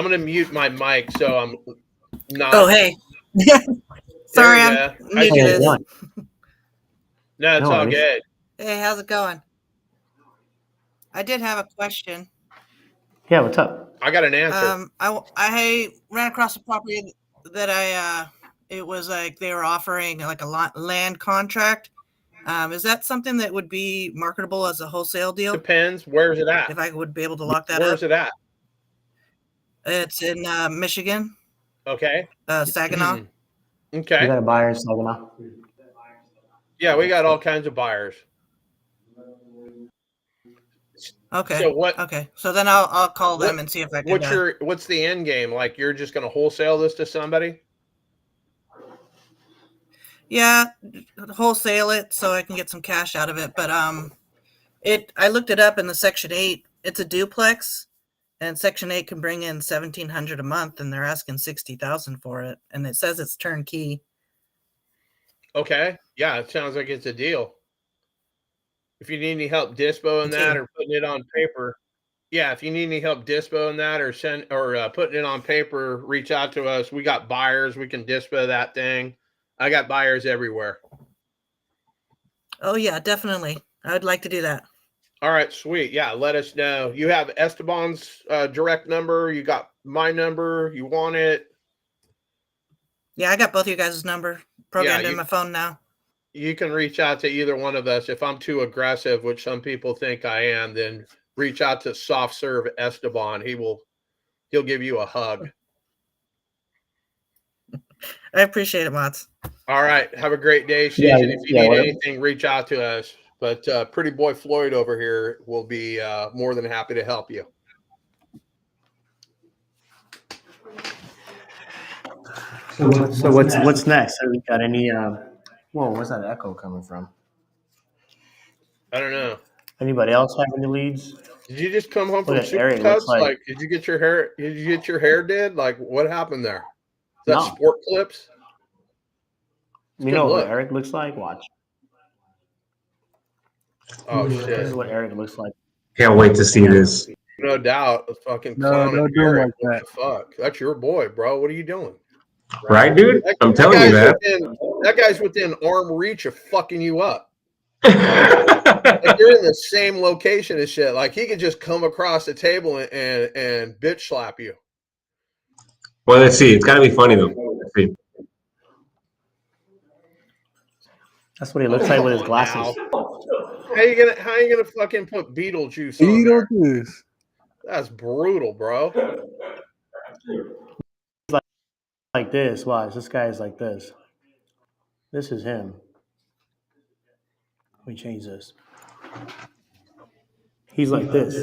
[SPEAKER 2] I'm gonna mute my mic so I'm not.
[SPEAKER 4] Oh, hey. Sorry, I'm new to this.
[SPEAKER 2] No, it's all good.
[SPEAKER 4] Hey, how's it going? I did have a question.
[SPEAKER 1] Yeah, what's up?
[SPEAKER 2] I got an answer.
[SPEAKER 4] I ran across a property that it was like they were offering like a land contract. Is that something that would be marketable as a wholesale deal?
[SPEAKER 2] Depends. Where's it at?
[SPEAKER 4] If I would be able to lock that
[SPEAKER 2] Where's
[SPEAKER 4] up.
[SPEAKER 2] it at?
[SPEAKER 4] It's in Michigan.
[SPEAKER 2] Okay.
[SPEAKER 4] Saginaw.
[SPEAKER 2] Okay.
[SPEAKER 1] You got a buyer in Saginaw?
[SPEAKER 2] Yeah, we got all kinds of buyers.
[SPEAKER 4] Okay.
[SPEAKER 2] So what?
[SPEAKER 4] Okay. So then I'll call them and see if I can.
[SPEAKER 2] What's the end game? Like you're just going to wholesale this to somebody?
[SPEAKER 4] Yeah, wholesale it so I can get some cash out of it. But I looked it up in the Section 8. It's a duplex, and Section 8 can bring in $1,700 a month, and they're asking $60,000 for it, and it says it's turnkey.
[SPEAKER 2] Okay. Yeah, it sounds like it's a deal. If you need any help dispoing that or putting it on paper, yeah, if you need any help dispoing that or putting it on paper, reach out to us. We got buyers. We can dispo that thing. I got buyers everywhere.
[SPEAKER 4] Oh, yeah, definitely. I would like to do that.
[SPEAKER 2] All right, sweet. Yeah, let us know. You have Esteban's direct number. You got my number. You want it?
[SPEAKER 4] Yeah, I got both of you guys' number programmed in my phone now.
[SPEAKER 2] You can reach out to either one of us. If I'm too aggressive, which some people think I am, then reach out to Soft Serve Esteban. He'll give you a hug.
[SPEAKER 4] I appreciate it, Mods.
[SPEAKER 2] All right. Have a great day, Shij.
[SPEAKER 1] Yeah,
[SPEAKER 2] If you need anything, reach out to us. But Pretty Boy Floyd over here will be more than happy to help you.
[SPEAKER 1] So what's next? Have we got any? Whoa, where's that echo coming from?
[SPEAKER 2] I don't know.
[SPEAKER 1] Anybody else have any leads?
[SPEAKER 2] Did you just come home from
[SPEAKER 1] Look at Eric,
[SPEAKER 2] Supercuts?
[SPEAKER 1] looks like-
[SPEAKER 2] Did you get your hair? Did you get your hair did? Like, what happened there? Is that
[SPEAKER 1] No.
[SPEAKER 2] sport clips?
[SPEAKER 1] You know what Eric looks like? Watch.
[SPEAKER 2] Oh
[SPEAKER 1] This
[SPEAKER 2] shit!
[SPEAKER 1] is what Eric looks like.
[SPEAKER 6] Can't wait to see this.
[SPEAKER 2] No doubt. A fucking
[SPEAKER 18] No,
[SPEAKER 2] clown.
[SPEAKER 18] don't
[SPEAKER 2] of
[SPEAKER 18] do him
[SPEAKER 2] Eric.
[SPEAKER 18] like
[SPEAKER 2] What
[SPEAKER 18] that.
[SPEAKER 2] the fuck? That's your boy, bro. What are you doing?
[SPEAKER 6] Right, dude? I'm telling you, man.
[SPEAKER 2] That guy's within arm reach of fucking you up. Like you're in the same location as shit. Like he could just come across the table and bitch slap you.
[SPEAKER 6] Well, let's see. It's got to be funny, though. Let's see.
[SPEAKER 1] That's what he looks like with his glasses.
[SPEAKER 2] How you gonna fucking put Beetlejuice on there?
[SPEAKER 18] Beetlejuice.
[SPEAKER 2] That's brutal, bro.
[SPEAKER 1] Like this. Watch. This guy is like this. This is him. Let me change this. He's like this.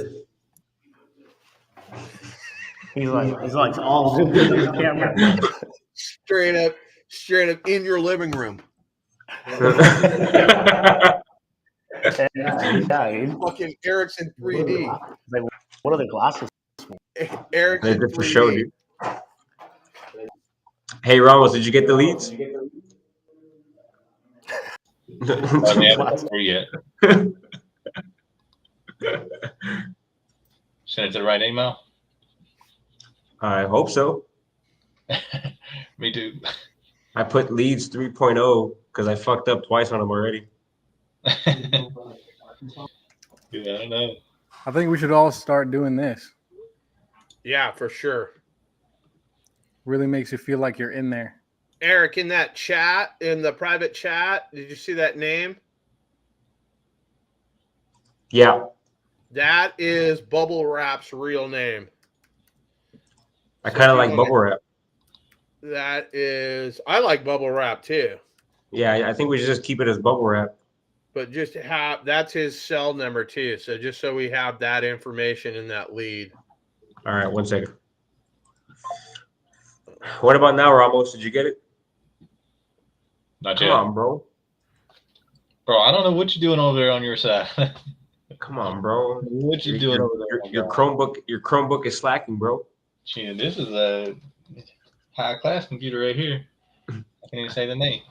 [SPEAKER 1] He's like all zoomed in on the camera.
[SPEAKER 2] Straight up in your living room.
[SPEAKER 1] Yeah,
[SPEAKER 2] fucking Eric's in 3D.
[SPEAKER 1] Like, what are the glasses for?
[SPEAKER 2] Eric's in 3D.
[SPEAKER 6] For show, dude. Hey, Ramos, did you get the leads?
[SPEAKER 3] Yet. Send it to the right email?
[SPEAKER 6] I hope so.
[SPEAKER 3] Me too.
[SPEAKER 6] I put leads 3.0 because I fucked up twice on them already.
[SPEAKER 3] Yeah, I don't know.
[SPEAKER 10] I think we should all start doing this.
[SPEAKER 2] Yeah, for sure.
[SPEAKER 10] Really makes you feel like you're in there.
[SPEAKER 2] Eric, in that chat, in the private chat, did you see that name?
[SPEAKER 6] Yeah.
[SPEAKER 2] That is Bubble Wrap's real name.
[SPEAKER 6] I kind of like Bubble Wrap.
[SPEAKER 2] That is, I like Bubble Wrap too.
[SPEAKER 6] Yeah, I think we should just keep it as Bubble Wrap.
[SPEAKER 2] But just have, that's his cell number too. So just so we have that information in that lead.
[SPEAKER 6] All right, 1 second. What about now, Ramos? Did you get it?
[SPEAKER 3] Not
[SPEAKER 6] Come
[SPEAKER 3] yet.
[SPEAKER 6] on, bro.
[SPEAKER 3] Bro, I don't know what you're doing over there on your side.
[SPEAKER 6] Come on, bro.
[SPEAKER 3] What you doing over there?
[SPEAKER 6] Your Chromebook is slacking, bro.
[SPEAKER 3] Gee, this is a high class computer right here. I can't even say the name.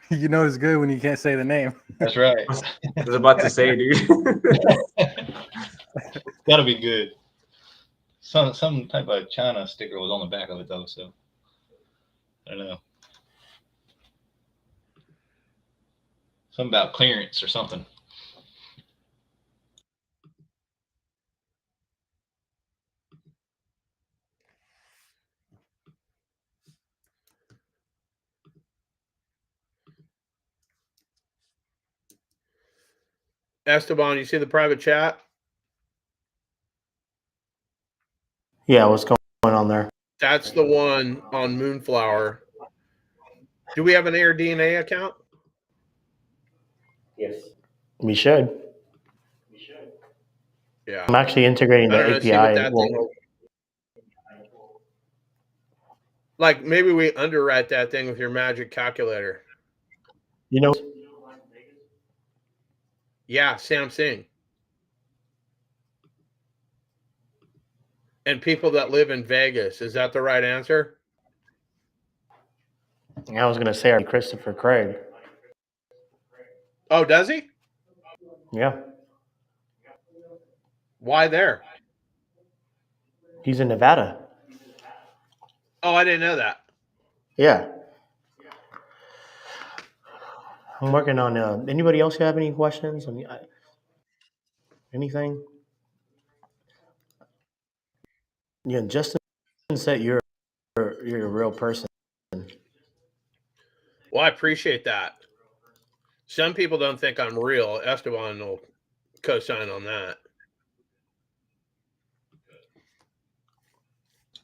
[SPEAKER 10] You know it's good when you can't say the name.
[SPEAKER 3] That's right.
[SPEAKER 6] I was about to say, dude.
[SPEAKER 3] Gotta be good. Some type of China sticker was on the back of it though, so I don't know. Something about clearance or something.
[SPEAKER 2] Esteban, you see the private chat?
[SPEAKER 1] Yeah, what's going on there?
[SPEAKER 2] That's the one on Moonflower. Do we have an Air DNA account?
[SPEAKER 20] Yes.
[SPEAKER 1] We should.
[SPEAKER 2] Yeah.
[SPEAKER 1] I'm actually integrating the
[SPEAKER 2] I don't know, see what
[SPEAKER 1] API.
[SPEAKER 2] that thing will... Like, maybe we underwrite that thing with your magic calculator.
[SPEAKER 1] You know,
[SPEAKER 2] yeah, Samsung. And people that live in Vegas. Is that the right answer?
[SPEAKER 1] I was going to say Christopher Craig.
[SPEAKER 2] Oh, does he?
[SPEAKER 1] Yeah.
[SPEAKER 2] Why there?
[SPEAKER 1] He's in Nevada.
[SPEAKER 2] Oh, I didn't know that.
[SPEAKER 1] Yeah. I'm working on. Anybody else have any questions? I mean, anything? Yeah, Justin said you're a real person.
[SPEAKER 2] Well, I appreciate that. Some people don't think I'm real. Esteban will co-sign on that.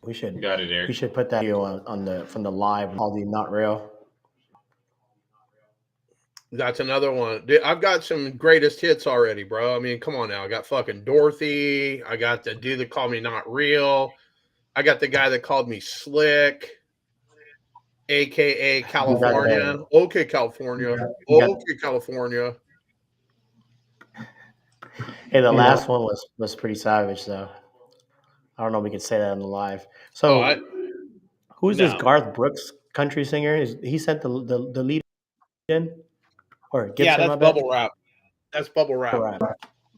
[SPEAKER 1] We should
[SPEAKER 3] got it, Eric.
[SPEAKER 1] We should put that video on the from the live. All the not real.
[SPEAKER 2] That's another one. Dude, I've got some greatest hits already, bro. I mean, come on now. I got fucking Dorothy. I got the dude that called me not real. I got the guy that called me slick, aka California. Okay, California. Okay, California.
[SPEAKER 1] Hey, the last one was pretty savage, though. I don't know if we could say that on the live. So, who's this Garth Brooks country singer? He sent the lead in, or Gibson?
[SPEAKER 2] Yeah, that's bubble wrap. That's bubble wrap.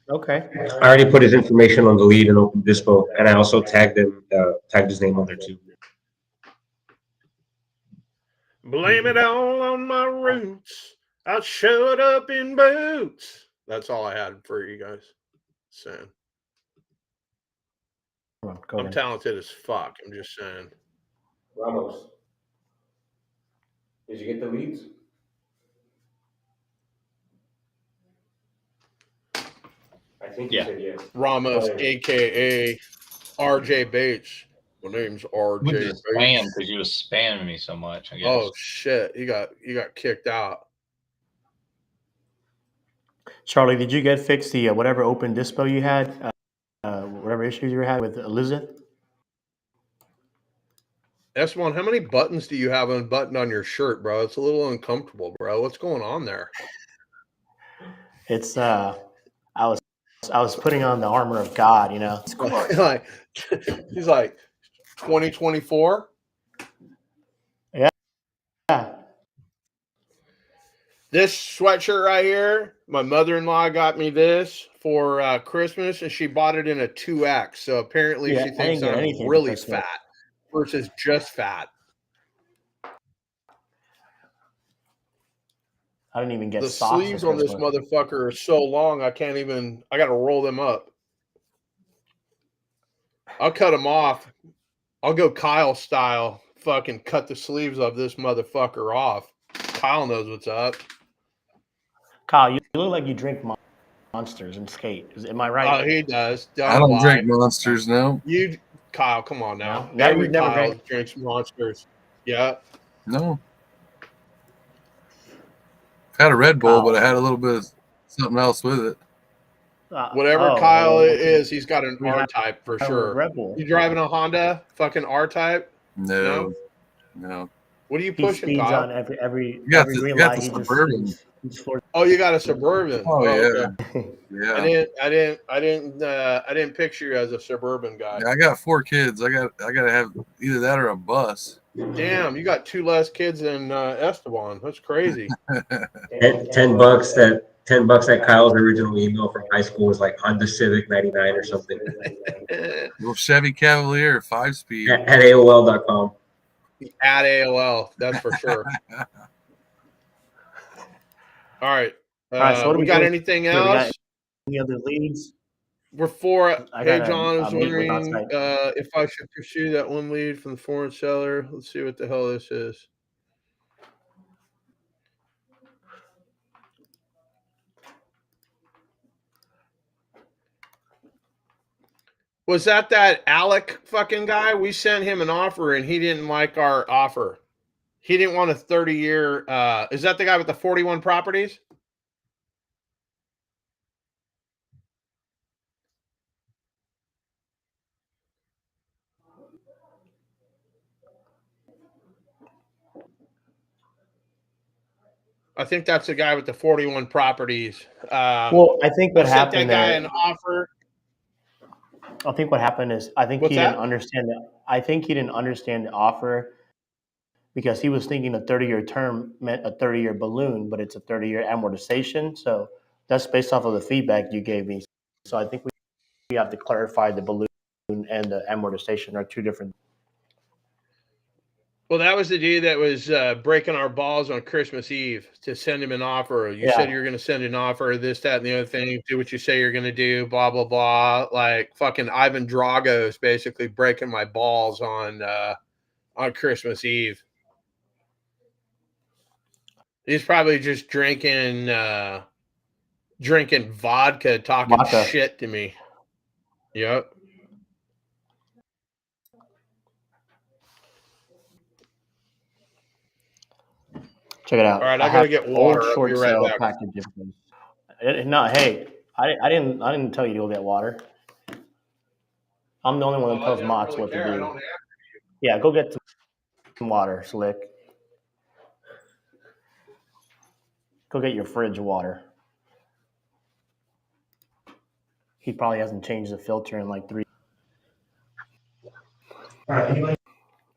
[SPEAKER 1] Okay.
[SPEAKER 6] I already put his information on the lead and Open Dispo, and I also tagged his name on there too.
[SPEAKER 2] Blame it all on my roots. I showed up in boots. That's all I had for you guys. Saying. I'm talented as fuck. I'm just saying.
[SPEAKER 20] Ramos, did you get the leads? I think you said yes.
[SPEAKER 2] Ramos, aka RJ Bates. My name's RJ Bates.
[SPEAKER 3] Spam because you was spamming me so much. I guess.
[SPEAKER 2] Oh shit! You got kicked out.
[SPEAKER 1] Charlie, did you get fixed the whatever Open Dispo you had? Whatever issues you had with Elizabeth?
[SPEAKER 2] S1, how many buttons do you have unbuttoned on your shirt, bro? It's a little uncomfortable, bro. What's going on there?
[SPEAKER 1] It's I was putting on the armor of God, you know.
[SPEAKER 2] Like he's like 2024.
[SPEAKER 1] Yeah.
[SPEAKER 2] This sweatshirt right here, my mother-in-law got me this for Christmas, and she bought it in a 2X. So apparently she thinks I'm really fat versus just fat.
[SPEAKER 1] I didn't even get
[SPEAKER 2] the
[SPEAKER 1] socks
[SPEAKER 2] sleeves on this motherfucker are so long, I got to roll them up. I'll cut them off. I'll go Kyle style, fucking cut the sleeves of this motherfucker off. Kyle knows what's up.
[SPEAKER 1] Kyle, you look like you drink Monsters and skate. Am I right?
[SPEAKER 2] Oh, he does.
[SPEAKER 7] I don't drink Monsters, no.
[SPEAKER 2] Kyle, come on now.
[SPEAKER 1] Now
[SPEAKER 2] Every
[SPEAKER 1] you've never
[SPEAKER 2] Kyle
[SPEAKER 1] drank.
[SPEAKER 2] drinks Monsters. Yeah.
[SPEAKER 7] No. I had a Red Bull, but I had a little bit of something else with it.
[SPEAKER 2] Whatever Kyle is, he's got an R-Type for sure.
[SPEAKER 1] Red Bull.
[SPEAKER 2] You driving a Honda? Fucking R-Type?
[SPEAKER 7] No.
[SPEAKER 2] What are you
[SPEAKER 1] He
[SPEAKER 2] pushing,
[SPEAKER 1] speeds
[SPEAKER 2] Kyle?
[SPEAKER 1] on every
[SPEAKER 7] you
[SPEAKER 1] green
[SPEAKER 7] got
[SPEAKER 1] light.
[SPEAKER 7] the Suburban.
[SPEAKER 2] Oh, you got a Suburban.
[SPEAKER 7] Oh, yeah.
[SPEAKER 2] Okay.
[SPEAKER 7] Yeah.
[SPEAKER 2] I didn't picture you as a Suburban guy.
[SPEAKER 7] Yeah, I got 4 kids. I gotta have either that or a bus.
[SPEAKER 2] Damn, you got 2 less kids than Esteban. That's crazy.
[SPEAKER 6] $10 $10 that Kyle's original email from high school was like Honda Civic 99 or something.
[SPEAKER 7] Little Chevy Cavalier 5-speed
[SPEAKER 6] at AOL.com.
[SPEAKER 2] At AOL, that's for sure. All right.
[SPEAKER 1] All right. So what do
[SPEAKER 2] we got anything
[SPEAKER 1] here? We got
[SPEAKER 2] else?
[SPEAKER 1] any other leads?
[SPEAKER 2] We're four.
[SPEAKER 1] I
[SPEAKER 2] Hey,
[SPEAKER 1] gotta
[SPEAKER 2] John, I was
[SPEAKER 1] meet with
[SPEAKER 2] wondering
[SPEAKER 1] outside.
[SPEAKER 2] if I should pursue that one lead from the foreign seller. Let's see what the hell this is. Was that Alec fucking guy? We sent him an offer and he didn't like our offer. He didn't want a 30-year. Is that the guy with the 41 properties? I think that's the guy with the 41 properties.
[SPEAKER 1] Well, I think what
[SPEAKER 2] I sent
[SPEAKER 1] happened
[SPEAKER 2] that guy
[SPEAKER 1] there.
[SPEAKER 2] an offer.
[SPEAKER 1] I think what happened is I think he didn't understand that. I think he didn't understand the offer because he was thinking a 30-year term meant a 30-year balloon, but it's a 30-year amortization. So that's based off of the feedback you gave me. So I think we have to clarify the balloon and the amortization are two different.
[SPEAKER 2] Well, that was the dude that was breaking our balls on Christmas Eve to send him an offer. You said you were going to send an offer, this, that, and the other thing. Do what you say you're going to do, blah, blah, blah. Like fucking Ivan Drago's basically breaking my balls on Christmas Eve. He's probably just drinking vodka, talking shit to me. Yep.
[SPEAKER 1] Check it out.
[SPEAKER 2] All right, I gotta get water. I'll
[SPEAKER 1] Short
[SPEAKER 2] be right
[SPEAKER 1] sale
[SPEAKER 2] back.
[SPEAKER 1] package. No, hey, I didn't tell you to go get water. I'm the only one that tells Mott's what to do. Yeah, go get some water, Slick. Go get your fridge water. He probably hasn't changed the filter in like 3. All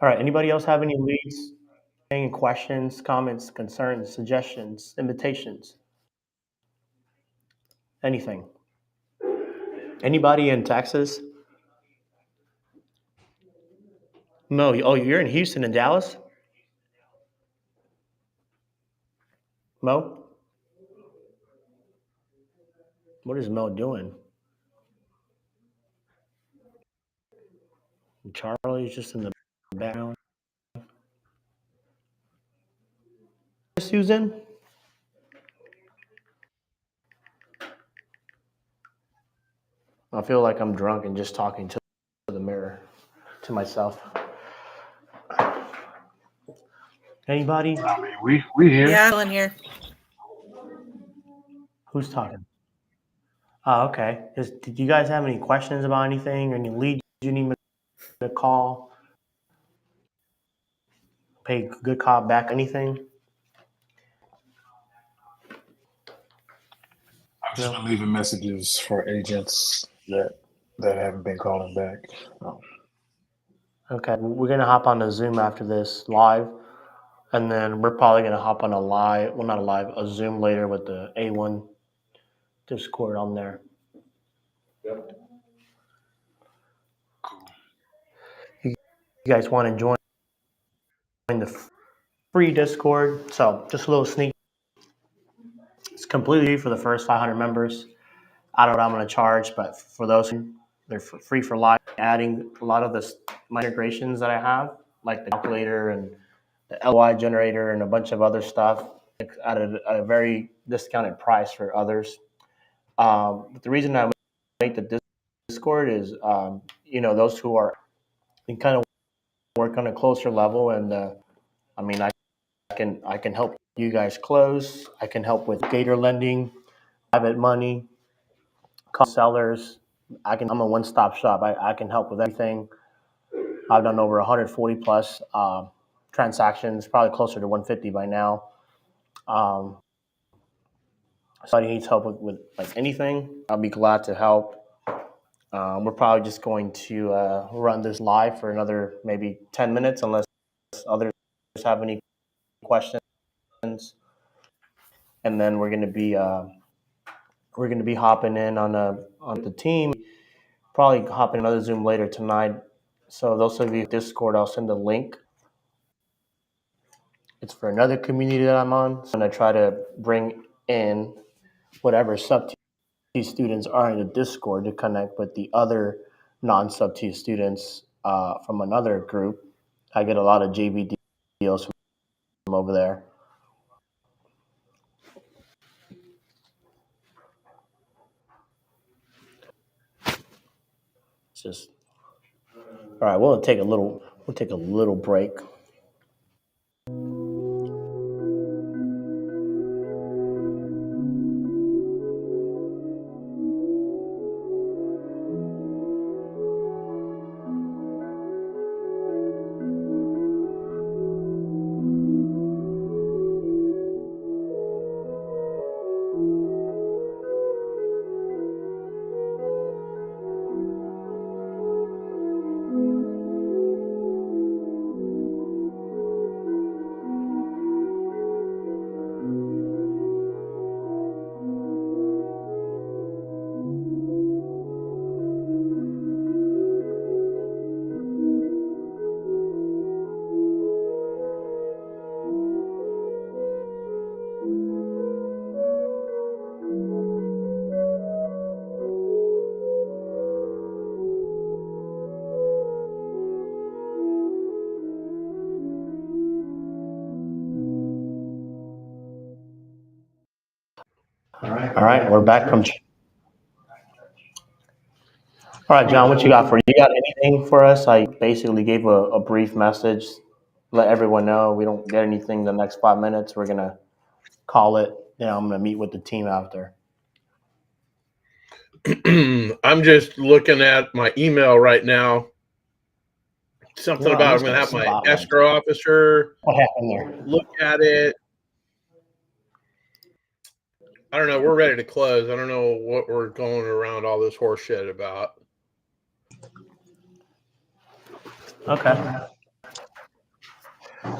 [SPEAKER 1] right. Anybody else have any leads? Any questions, comments, concerns, suggestions, invitations? Anything? Anybody in Texas? No. Oh, you're in Houston and Dallas? Mo? What is Mo doing? Charlie's just in the background. Susan? I feel like I'm drunk and just talking to the mirror, to myself. Anybody?
[SPEAKER 18] I mean, we here.
[SPEAKER 4] Yeah, I'm in here.
[SPEAKER 1] Who's talking? Oh, okay. Did you guys have any questions about anything or any leads you need me to call? Pay good cop back, anything?
[SPEAKER 14] I've just been leaving messages for agents that haven't been calling back. So.
[SPEAKER 1] Okay, we're gonna hop on a Zoom after this live, and then we're probably gonna hop on a Zoom later with the A1 Discord on there.
[SPEAKER 20] Yep.
[SPEAKER 1] You guys want to join the free Discord? So just a little sneak. It's completely free for the first 500 members. I don't know what I'm going to charge, but for those, they're free for live. Adding a lot of my integrations that I have, like the calculator and the LY generator and a bunch of other stuff at a very discounted price for others. But the reason I make the Discord is, those who are can kind of work on a closer level, and I mean, I can help you guys close. I can help with gator lending, private money, sellers. I'm a one-stop shop. I can help with everything. I've done over 140 plus transactions, probably closer to 150 by now. Somebody needs help with like anything, I'll be glad to help. We're probably just going to run this live for another maybe 10 minutes unless others have any questions. And then we're going to be we're going to be hopping in on the team. Probably hopping another Zoom later tonight. So those of you Discord, I'll send a link. It's for another community that I'm on. So I'm going to try to bring in whatever sub T students are in the Discord to connect with the other non-sub T students from another group. I get a lot of JV deals from over there. It's just all right. We'll take a little break. All right, we're back from. All right, John, what you got you got anything for us? I basically gave a brief message, let everyone know we don't get anything the next 5 minutes. We're going to call it. I'm going to meet with the team after.
[SPEAKER 2] I'm just looking at my email right now. Something about I'm going to have my escrow officer
[SPEAKER 1] what happened there?
[SPEAKER 2] Look at it. I don't know. We're ready to close. I don't know what we're going around all this horse shit about.
[SPEAKER 1] Okay.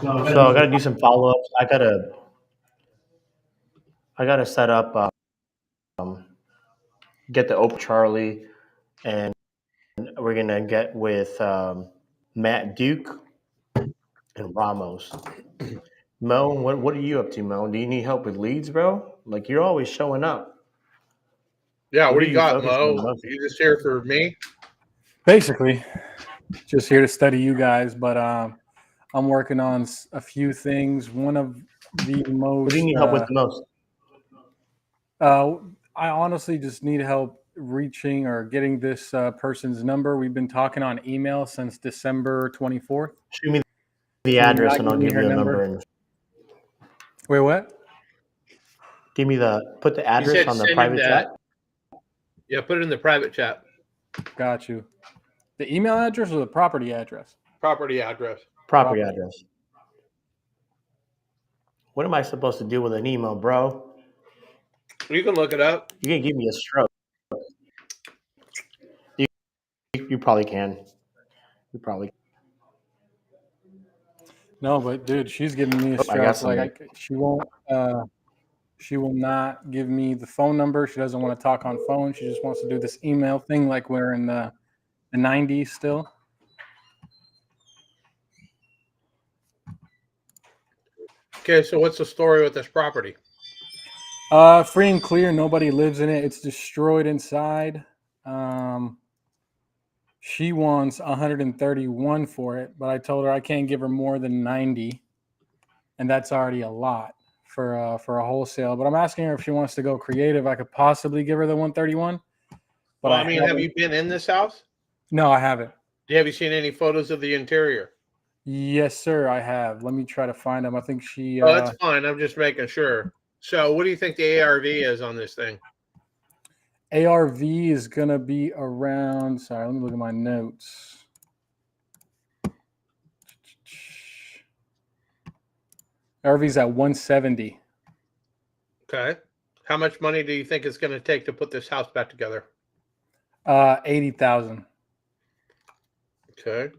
[SPEAKER 1] So I got to do some follow-ups. I got to set up, get the Open Charlie, and we're going to get with Matt Duke and Ramos. Mo, what are you up to, Mo? Do you need help with leads, bro? Like, you're always showing up.
[SPEAKER 2] Yeah, what do you got, Mo? Are you just here for me?
[SPEAKER 10] Basically, just here to study you guys, but I'm working on a few things. One of the most.
[SPEAKER 1] What do you need help with the most?
[SPEAKER 10] I honestly just need help reaching or getting this person's number. We've been talking on email since December 24th.
[SPEAKER 1] Shoot me the address and I'll give you a number.
[SPEAKER 10] Wait, what?
[SPEAKER 1] Put the address on the private chat.
[SPEAKER 2] Yeah, put it in the private chat.
[SPEAKER 10] Got you. The email address or the property address?
[SPEAKER 2] Property address.
[SPEAKER 1] Property address. What am I supposed to do with an email, bro?
[SPEAKER 2] You can look it up.
[SPEAKER 1] You can give me a stroke. You probably can. You probably.
[SPEAKER 10] No, but dude, she's giving me a stroke. She won't. She will not give me the phone number. She doesn't want to talk on phone. She just wants to do this email thing like we're in the 90s still.
[SPEAKER 2] Okay, so what's the story with this property?
[SPEAKER 10] Free and clear. Nobody lives in it. It's destroyed inside. She wants 131 for it, but I told her I can't give her more than 90, and that's already a lot for a wholesale. But I'm asking her if she wants to go creative. I could possibly give her the 131. But
[SPEAKER 2] Well, I mean, have you been in this house?
[SPEAKER 10] No, I haven't.
[SPEAKER 2] Have you seen any photos of the interior?
[SPEAKER 10] Yes, sir, I have. Let me try to find them. I think she.
[SPEAKER 2] Oh, that's fine. I'm just making sure. So, what do you think the ARV is on this thing?
[SPEAKER 10] ARV is going to be around. Sorry, let me look at my notes. ARV is at 170.
[SPEAKER 2] Okay. How much money do you think it's going to take to put this house back together?
[SPEAKER 10] 80,000.
[SPEAKER 2] Okay.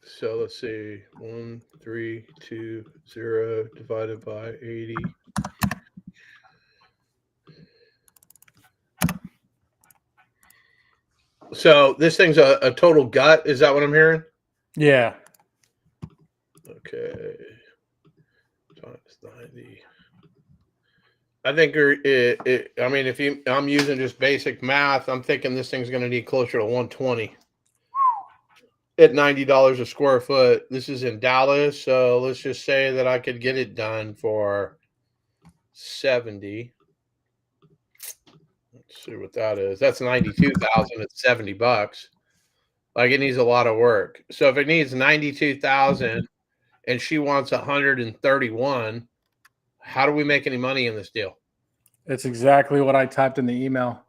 [SPEAKER 2] So let's see, 1320 divided by 80. So this thing's a total gut. Is that what I'm hearing?
[SPEAKER 10] Yeah.
[SPEAKER 2] Okay. Times 90. I think I mean, I'm using just basic math, I'm thinking this thing's going to need closer to 120 at $90 a square foot. This is in Dallas, so let's just say that I could get it done for 70. Let's see what that is. That's 92,000 at $70. Like, it needs a lot of work. So if it needs 92,000 and she wants 131, how do we make any money in this deal?
[SPEAKER 10] It's exactly what I typed in the email.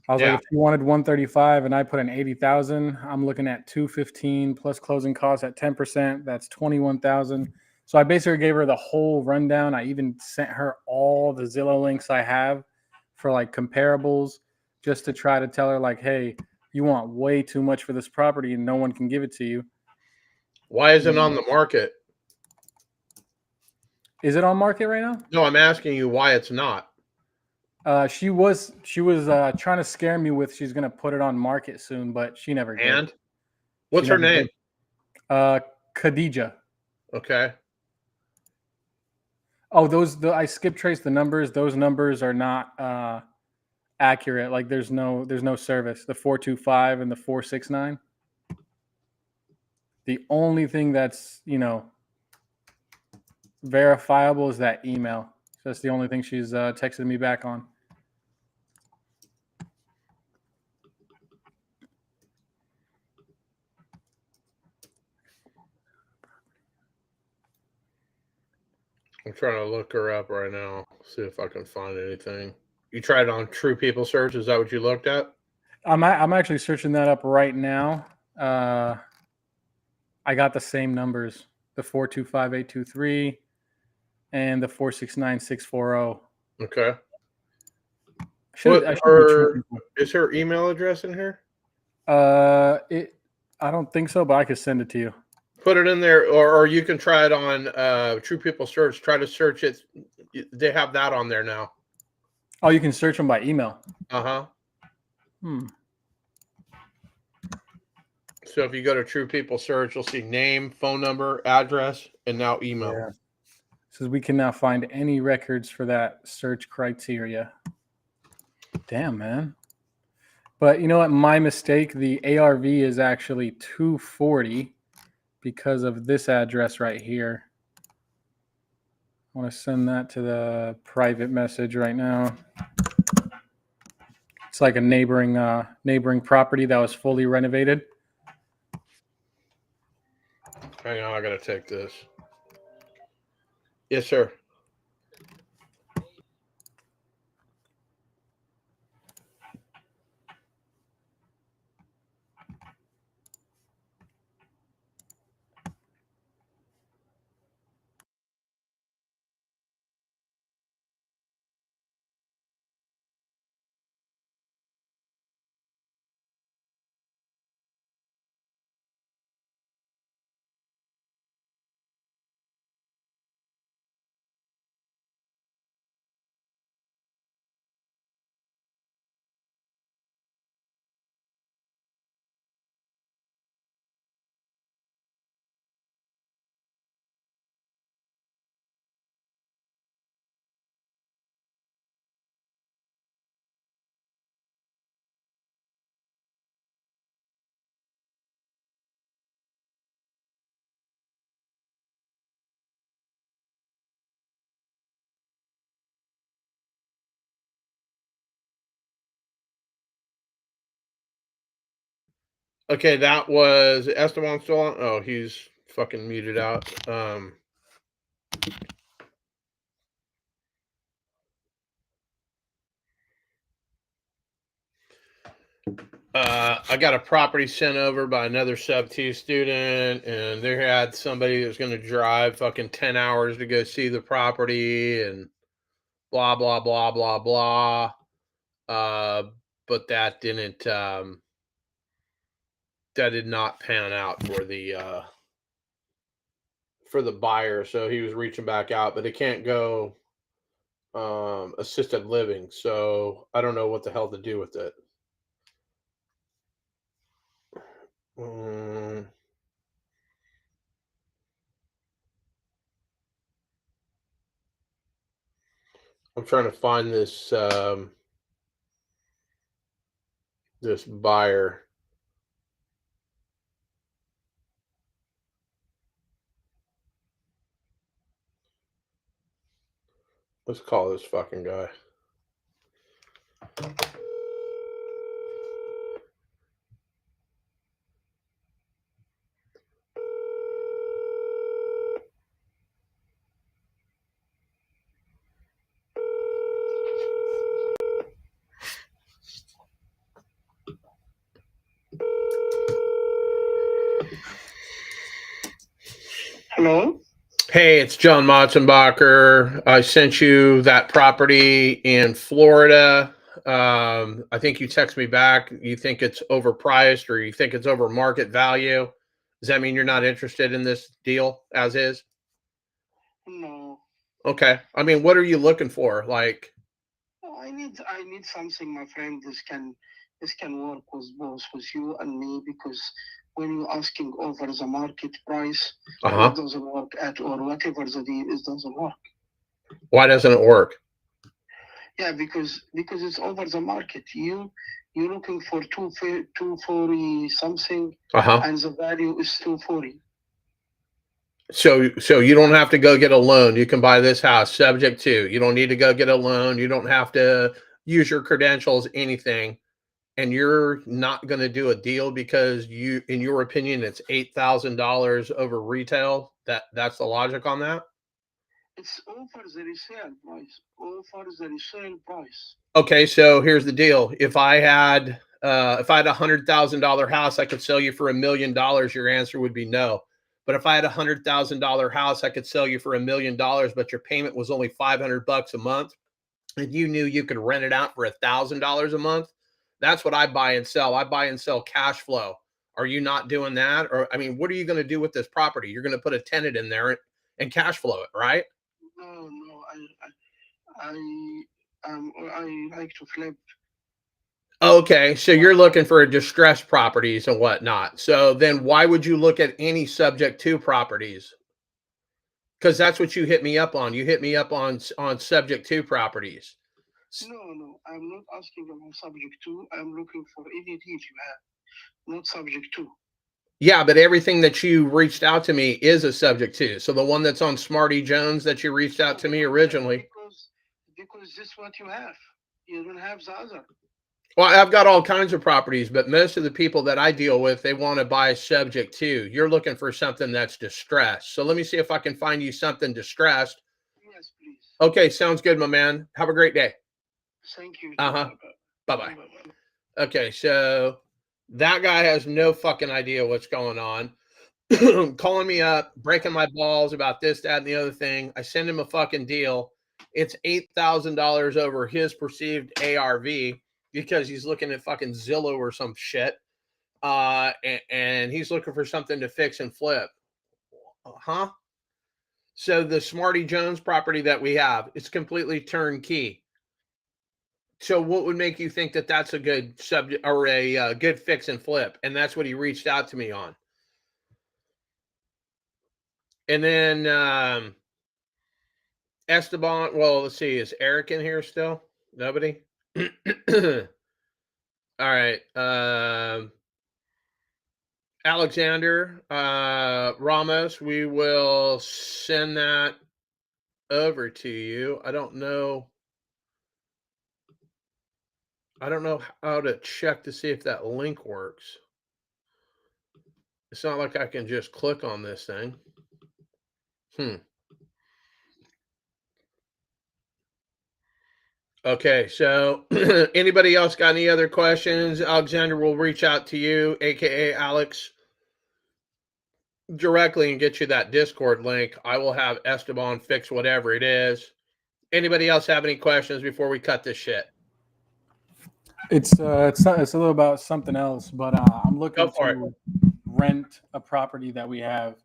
[SPEAKER 10] I was like, if you wanted 135 and I put in 80,000, I'm looking at 215 plus closing costs at 10%. That's 21,000. So I basically gave her the whole rundown. I even sent her all the Zillow links I have for like comparables, just to try to tell her like, hey, you want way too much for this property and no one can give it to you.
[SPEAKER 2] Why isn't it on the market?
[SPEAKER 10] Is it on market right now?
[SPEAKER 2] No, I'm asking you why it's not.
[SPEAKER 10] She was trying to scare me with she's gonna put it on market soon, but she never did.
[SPEAKER 2] And what's her name?
[SPEAKER 10] Khadija.
[SPEAKER 2] Okay.
[SPEAKER 10] Oh, I skip traced the numbers. Those numbers are not accurate. Like there's no service. The 425 and the 469. The only thing that's verifiable is that email. So that's the only thing she's texted me back on.
[SPEAKER 2] I'm trying to look her up right now. See if I can find anything. You tried on True People Search. Is that what you looked at?
[SPEAKER 10] I'm actually searching that up right now. I got the same numbers: the 425-823 and the 469-640.
[SPEAKER 2] Okay. Is her email address in here?
[SPEAKER 10] I don't think so, but I could send it to you.
[SPEAKER 2] Put it in there, or you can try it on True People Search. Try to search it. They have that on there now.
[SPEAKER 10] Oh, you can search them by email.
[SPEAKER 2] Uh-huh.
[SPEAKER 10] Hmm.
[SPEAKER 2] So if you go to True People Search, you'll see name, phone number, address, and now email.
[SPEAKER 10] Yeah. Says we can now find any records for that search criteria. Damn, man. But you know what? My mistake. The ARV is actually 240 because of this address right here. I want to send that to the private message right now. It's like a neighboring property that was fully renovated.
[SPEAKER 2] Hang on, I gotta take this. Yes, sir. Okay, that was Esteban still on? Oh, he's fucking muted out. I got a property sent over by another Sub 2 student, and they had somebody that was going to drive fucking 10 hours to go see the property and blah, blah, blah, blah, blah. But that didn't, that did not pan out for the buyer. So he was reaching back out, but it can't go assisted living. So I don't know what the hell to do with it. I'm trying to find this this buyer. Let's call this fucking guy.
[SPEAKER 17] Hello?
[SPEAKER 2] Hey, it's John Motzenbacher. I sent you that property in Florida. I think you text me back. You think it's overpriced or you think it's over market value. Does that mean you're not interested in this deal as is?
[SPEAKER 17] No.
[SPEAKER 2] Okay. I mean, what are you looking for? Like,
[SPEAKER 17] I need something, my friend. This can work with you and me, because when you're asking over the market price, it doesn't work at all. Whatever the deal is, doesn't work.
[SPEAKER 2] why doesn't it work?
[SPEAKER 17] Yeah, because it's over the market. You're looking for 240 something, and the value is 240.
[SPEAKER 2] So you don't have to go get a loan. You can buy this house subject to. You don't need to go get a loan. You don't have to use your credentials, anything. And you're not going to do a deal because you, in your opinion, it's $8,000 over retail. That's the logic on that.
[SPEAKER 17] It's over the resale price. Over the resale price.
[SPEAKER 2] Okay, so here's the deal. If I had $100,000 house, I could sell you for $1 million. Your answer would be no. But if I had $100,000 house, I could sell you for $1 million, but your payment was only $500 a month, and you knew you could rent it out for $1,000 a month. That's what I buy and sell. I buy and sell cash flow. Are you not doing that? Or, I mean, what are you going to do with this property? You're going to put a tenant in there and cash flow it, right?
[SPEAKER 17] No, I like to flip.
[SPEAKER 2] Okay, so you're looking for distressed properties and whatnot. So then why would you look at any subject to properties? Because that's what you hit me up on. You hit me up on subject to properties.
[SPEAKER 17] No, I'm not asking about subject to. I'm looking for any deed you have, not subject to.
[SPEAKER 2] Yeah, but everything that you reached out to me is a subject to. So the one that's on Smarty Jones that you reached out to me originally.
[SPEAKER 17] Because this is what you have. You don't have the other.
[SPEAKER 2] Well, I've got all kinds of properties, but most of the people that I deal with, they want to buy subject to. You're looking for something that's distressed. So let me see if I can find you something distressed.
[SPEAKER 17] Yes, please.
[SPEAKER 2] Okay, sounds good, my man. Have a great day.
[SPEAKER 17] Thank you.
[SPEAKER 2] Bye-bye. Okay, so that guy has no fucking idea what's going on. Calling me up, breaking my balls about this, that, and the other thing. I send him a fucking deal. It's $8,000 over his perceived ARV because he's looking at fucking Zillow or some shit. And he's looking for something to fix and flip. So the Smarty Jones property that we have, it's completely turnkey. So what would make you think that that's a good subject or a good fix and flip? And that's what he reached out to me on. And then Esteban, well, let's see, is Eric in here still? Nobody? All right. Alexander Ramos, we will send that over to you. I don't know how to check to see if that link works. It's not like I can just click on this thing. Okay, so anybody else got any other questions? Alexander will reach out to you, aka Alex, directly and get you that Discord link. I will have Esteban fix whatever it is. Anybody else have any questions before we cut this shit?
[SPEAKER 10] It's a little about something else, but I'm looking to rent a property that we have,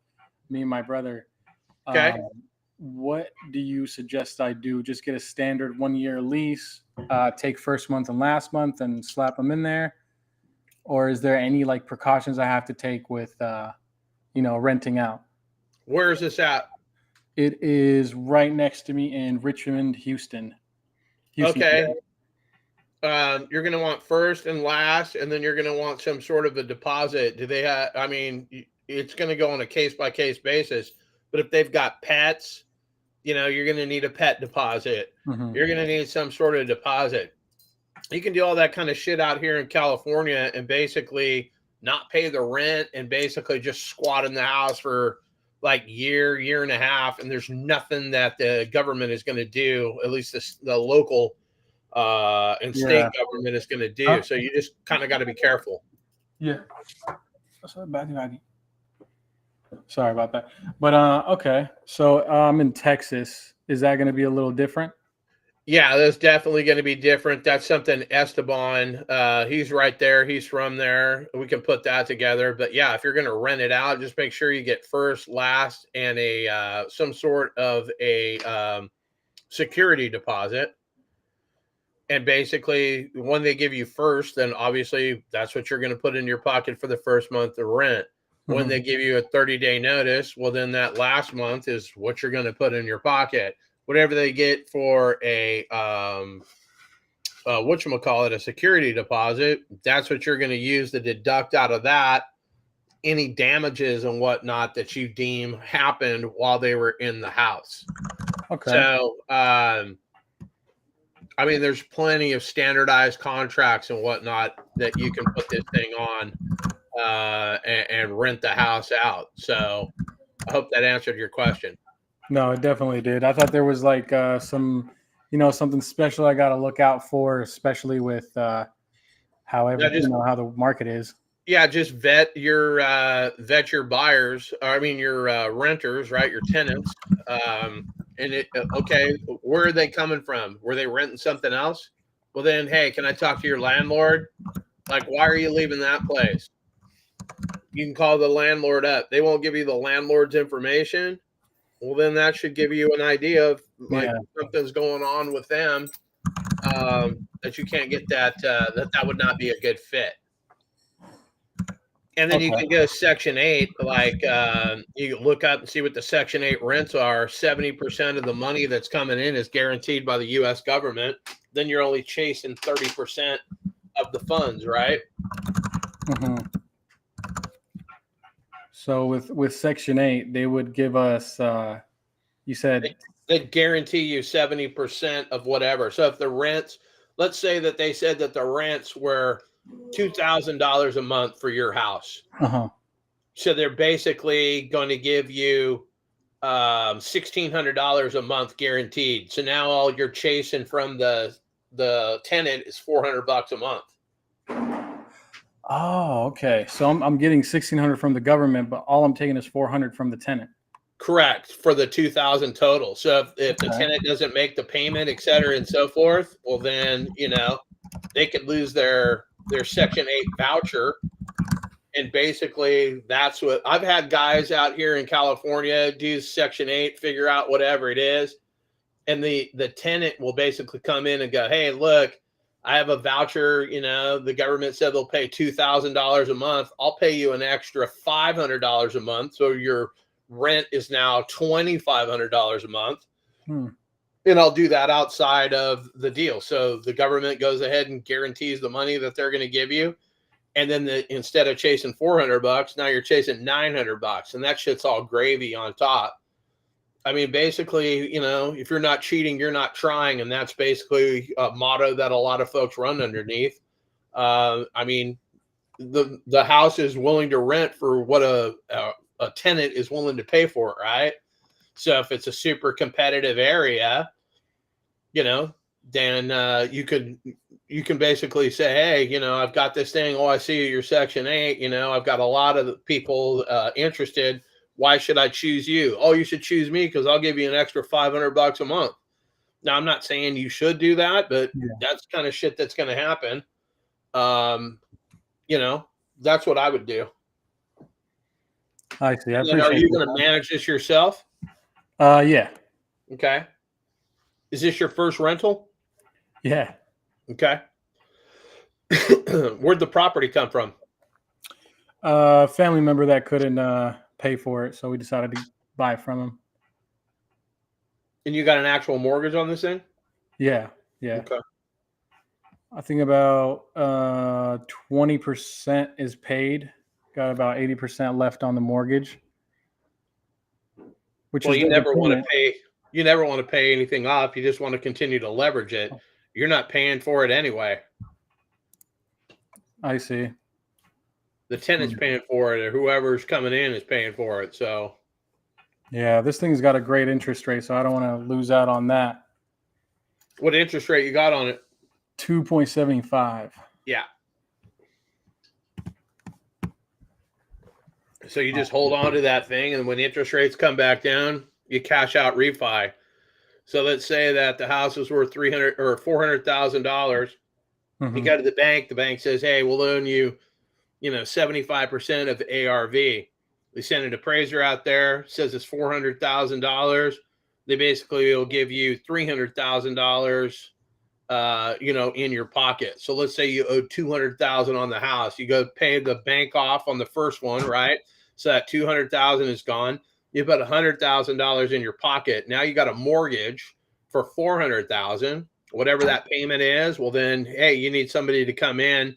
[SPEAKER 10] me and my brother.
[SPEAKER 2] Okay.
[SPEAKER 10] What do you suggest I do? Just get a standard 1-year lease, take first month and last month and slap them in there? Or is there any like precautions I have to take with, renting out?
[SPEAKER 2] Where is this at?
[SPEAKER 10] It is right next to me in Richmond, Houston.
[SPEAKER 2] Okay. You're going to want first and last, and then you're going to want some sort of a deposit. Do they have? I mean, it's going to go on a case by case basis. But if they've got pets, you know, you're going to need a pet deposit.
[SPEAKER 10] Mhm.
[SPEAKER 2] You're going to need some sort of deposit. You can do all that kind of shit out here in California and basically not pay the rent and basically just squat in the house for like year and a half, and there's nothing that the government is going to do, at least the local and state government is going to do.
[SPEAKER 10] Huh?
[SPEAKER 2] So you just kind of got to be careful.
[SPEAKER 10] Yeah. Sorry about that. But okay. So I'm in Texas. Is that going to be a little different?
[SPEAKER 2] Yeah, that's definitely going to be different. That's something Esteban, he's right there. He's from there. We can put that together. But yeah, if you're going to rent it out, just make sure you get first, last, and a some sort of a security deposit. And basically, when they give you first, then obviously that's what you're going to put in your pocket for the first month of rent. When they give you a 30-day notice, well, then that last month is what you're going to put in your pocket. Whatever they get for a whatchamacallit, a security deposit, that's what you're going to use to deduct out of that any damages and whatnot that you deem happened while they were in the house.
[SPEAKER 10] Okay.
[SPEAKER 2] So, I mean, there's plenty of standardized contracts and whatnot that you can put this thing on and rent the house out. So I hope that answered your question.
[SPEAKER 10] No, it definitely did. I thought there was like some, something special I got to look out for, especially with how how the market is.
[SPEAKER 2] Yeah, just vet your buyers. Or, I mean, your renters, right? Your tenants. Okay, where are they coming from? Were they renting something else? Well, then, hey, can I talk to your landlord? Like, why are you leaving that place? You can call the landlord up. They won't give you the landlord's information. Well, then that should give you an idea of like something's going on with them that you can't get that would not be a good fit. And then you can go Section 8, like you look up and see what the Section 8 rents are. 70% of the money that's coming in is guaranteed by the U.S. government. Then you're only chasing 30% of the funds, right?
[SPEAKER 10] Mm-hmm. So with Section 8, they would give us, you said?
[SPEAKER 2] They guarantee you 70% of whatever. So if the rents, let's say that they said that the rents were $2,000 a month for your house.
[SPEAKER 10] Uh-huh.
[SPEAKER 2] So they're basically going to give you $1,600 a month guaranteed. So now all you're chasing from the tenant is $400 a month.
[SPEAKER 10] Oh, okay. So I'm getting $1,600 from the government, but all I'm taking is $400 from the tenant.
[SPEAKER 2] Correct, for the 2,000 total. So if the tenant doesn't make the payment, et cetera, and so forth, well, then they could lose their Section 8 voucher. And basically, that's what I've had guys out here in California do Section 8, figure out whatever it is, and the tenant will basically come in and go, "Hey, look, I have a voucher. The government said they'll pay $2,000 a month. I'll pay you an extra $500 a month, so your rent is now $2,500 a month." And I'll do that outside of the deal. So the government goes ahead and guarantees the money that they're going to give you. And then instead of chasing $400, now you're chasing $900, and that shit's all gravy on top. I mean, basically, if you're not cheating, you're not trying. And that's basically a motto that a lot of folks run underneath. I mean, the house is willing to rent for what a tenant is willing to pay for it, right? So if it's a super competitive area, then you can basically say, hey, I've got this thing. Oh, I see you're Section 8. I've got a lot of people interested. Why should I choose you? Oh, you should choose me because I'll give you an extra $500 a month. Now, I'm not saying you should do that, but that's kind of shit that's going to happen. That's what I would do.
[SPEAKER 10] I see. I
[SPEAKER 2] appreciate. Are you going to manage this yourself?
[SPEAKER 10] Yeah.
[SPEAKER 2] Okay. Is this your first rental?
[SPEAKER 10] Yeah.
[SPEAKER 2] Okay. Where'd the property come from?
[SPEAKER 10] Family member that couldn't pay for it, so we decided to buy it from him.
[SPEAKER 2] And you got an actual mortgage on this thing?
[SPEAKER 10] Yeah. Yeah.
[SPEAKER 2] Okay.
[SPEAKER 10] I think about 20% is paid. Got about 80% left on the mortgage. Which
[SPEAKER 2] Well,
[SPEAKER 10] is
[SPEAKER 2] you
[SPEAKER 10] the
[SPEAKER 2] never want to
[SPEAKER 10] payment.
[SPEAKER 2] pay. You never want to pay anything off. You just want to continue to leverage it. You're not paying for it anyway.
[SPEAKER 10] I see.
[SPEAKER 2] The tenant's paying for it, or whoever's coming in is paying for it. So,
[SPEAKER 10] yeah, this thing's got a great interest rate, so I don't want to lose out on that.
[SPEAKER 2] what interest rate you got on it?
[SPEAKER 10] 2.75.
[SPEAKER 2] Yeah. So you just hold on to that thing, and when interest rates come back down, you cash out refi. So let's say that the house is worth $300,000 or $400,000. You go to the bank says, "Hey, we'll loan you, 75% of the ARV." They send an appraiser out there, says it's $400,000. They basically will give you $300,000, in your pocket. So let's say you owe $200,000 on the house. You go pay the bank off on the first one, right? So that $200,000 is gone. You put $100,000 in your pocket. Now you got a mortgage for $400,000, whatever that payment is. Well, then, hey, you need somebody to come in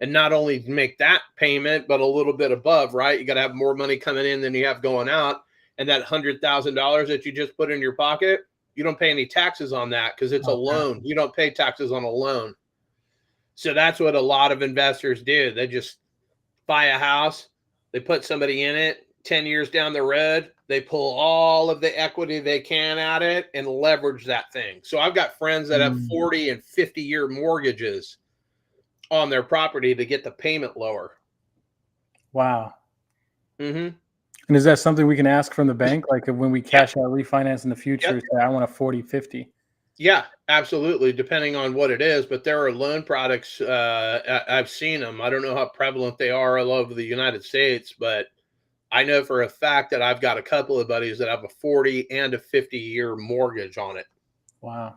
[SPEAKER 2] and not only make that payment, but a little bit above, right? You got to have more money coming in than you have going out. And that $100,000 that you just put in your pocket, you don't pay any taxes on that because it's a loan. You don't pay taxes on a loan. So that's what a lot of investors do. They just buy a house, they put somebody in it. 10 years down the road, they pull all of the equity they can at it and leverage that thing. So I've got friends that have 40 and 50-year mortgages on their property to get the payment lower.
[SPEAKER 10] Wow.
[SPEAKER 2] Mm-hmm.
[SPEAKER 10] And is that something we can ask from the bank? Like when we cash out refinance in the future, say I want a 40-50.
[SPEAKER 2] Yeah, absolutely. Depending on what it is, but there are loan products. I've seen them. I don't know how prevalent they are all over the United States, but I know for a fact that I've got a couple of buddies that have a 40 and a 50-year mortgage on it.
[SPEAKER 10] Wow.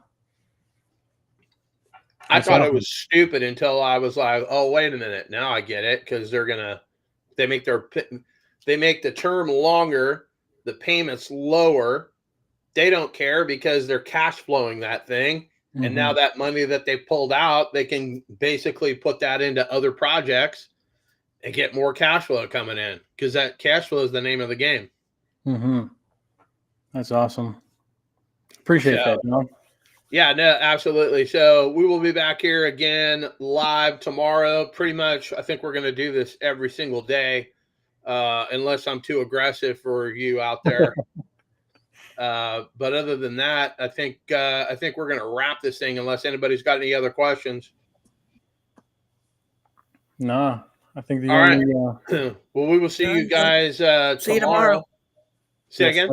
[SPEAKER 2] I thought it was stupid until I was like, oh, wait a minute. Now I get it, because they make the term longer, the payments lower. They don't care because they're cash flowing that thing. And now that money that they pulled out, they can basically put that into other projects and get more cash flow coming in, because that cash flow is the name of the game.
[SPEAKER 10] That's awesome. Appreciate that, John.
[SPEAKER 2] Yeah, no, absolutely. So we will be back here again live tomorrow. Pretty much, I think we're going to do this every single day, unless I'm too aggressive for you out there. But other than that, I think we're going to wrap this thing unless anybody's got any other questions.
[SPEAKER 10] No, I think the
[SPEAKER 2] All
[SPEAKER 10] only.
[SPEAKER 2] right. Well, we will see you guys tomorrow.
[SPEAKER 4] See you tomorrow.
[SPEAKER 2] Say again.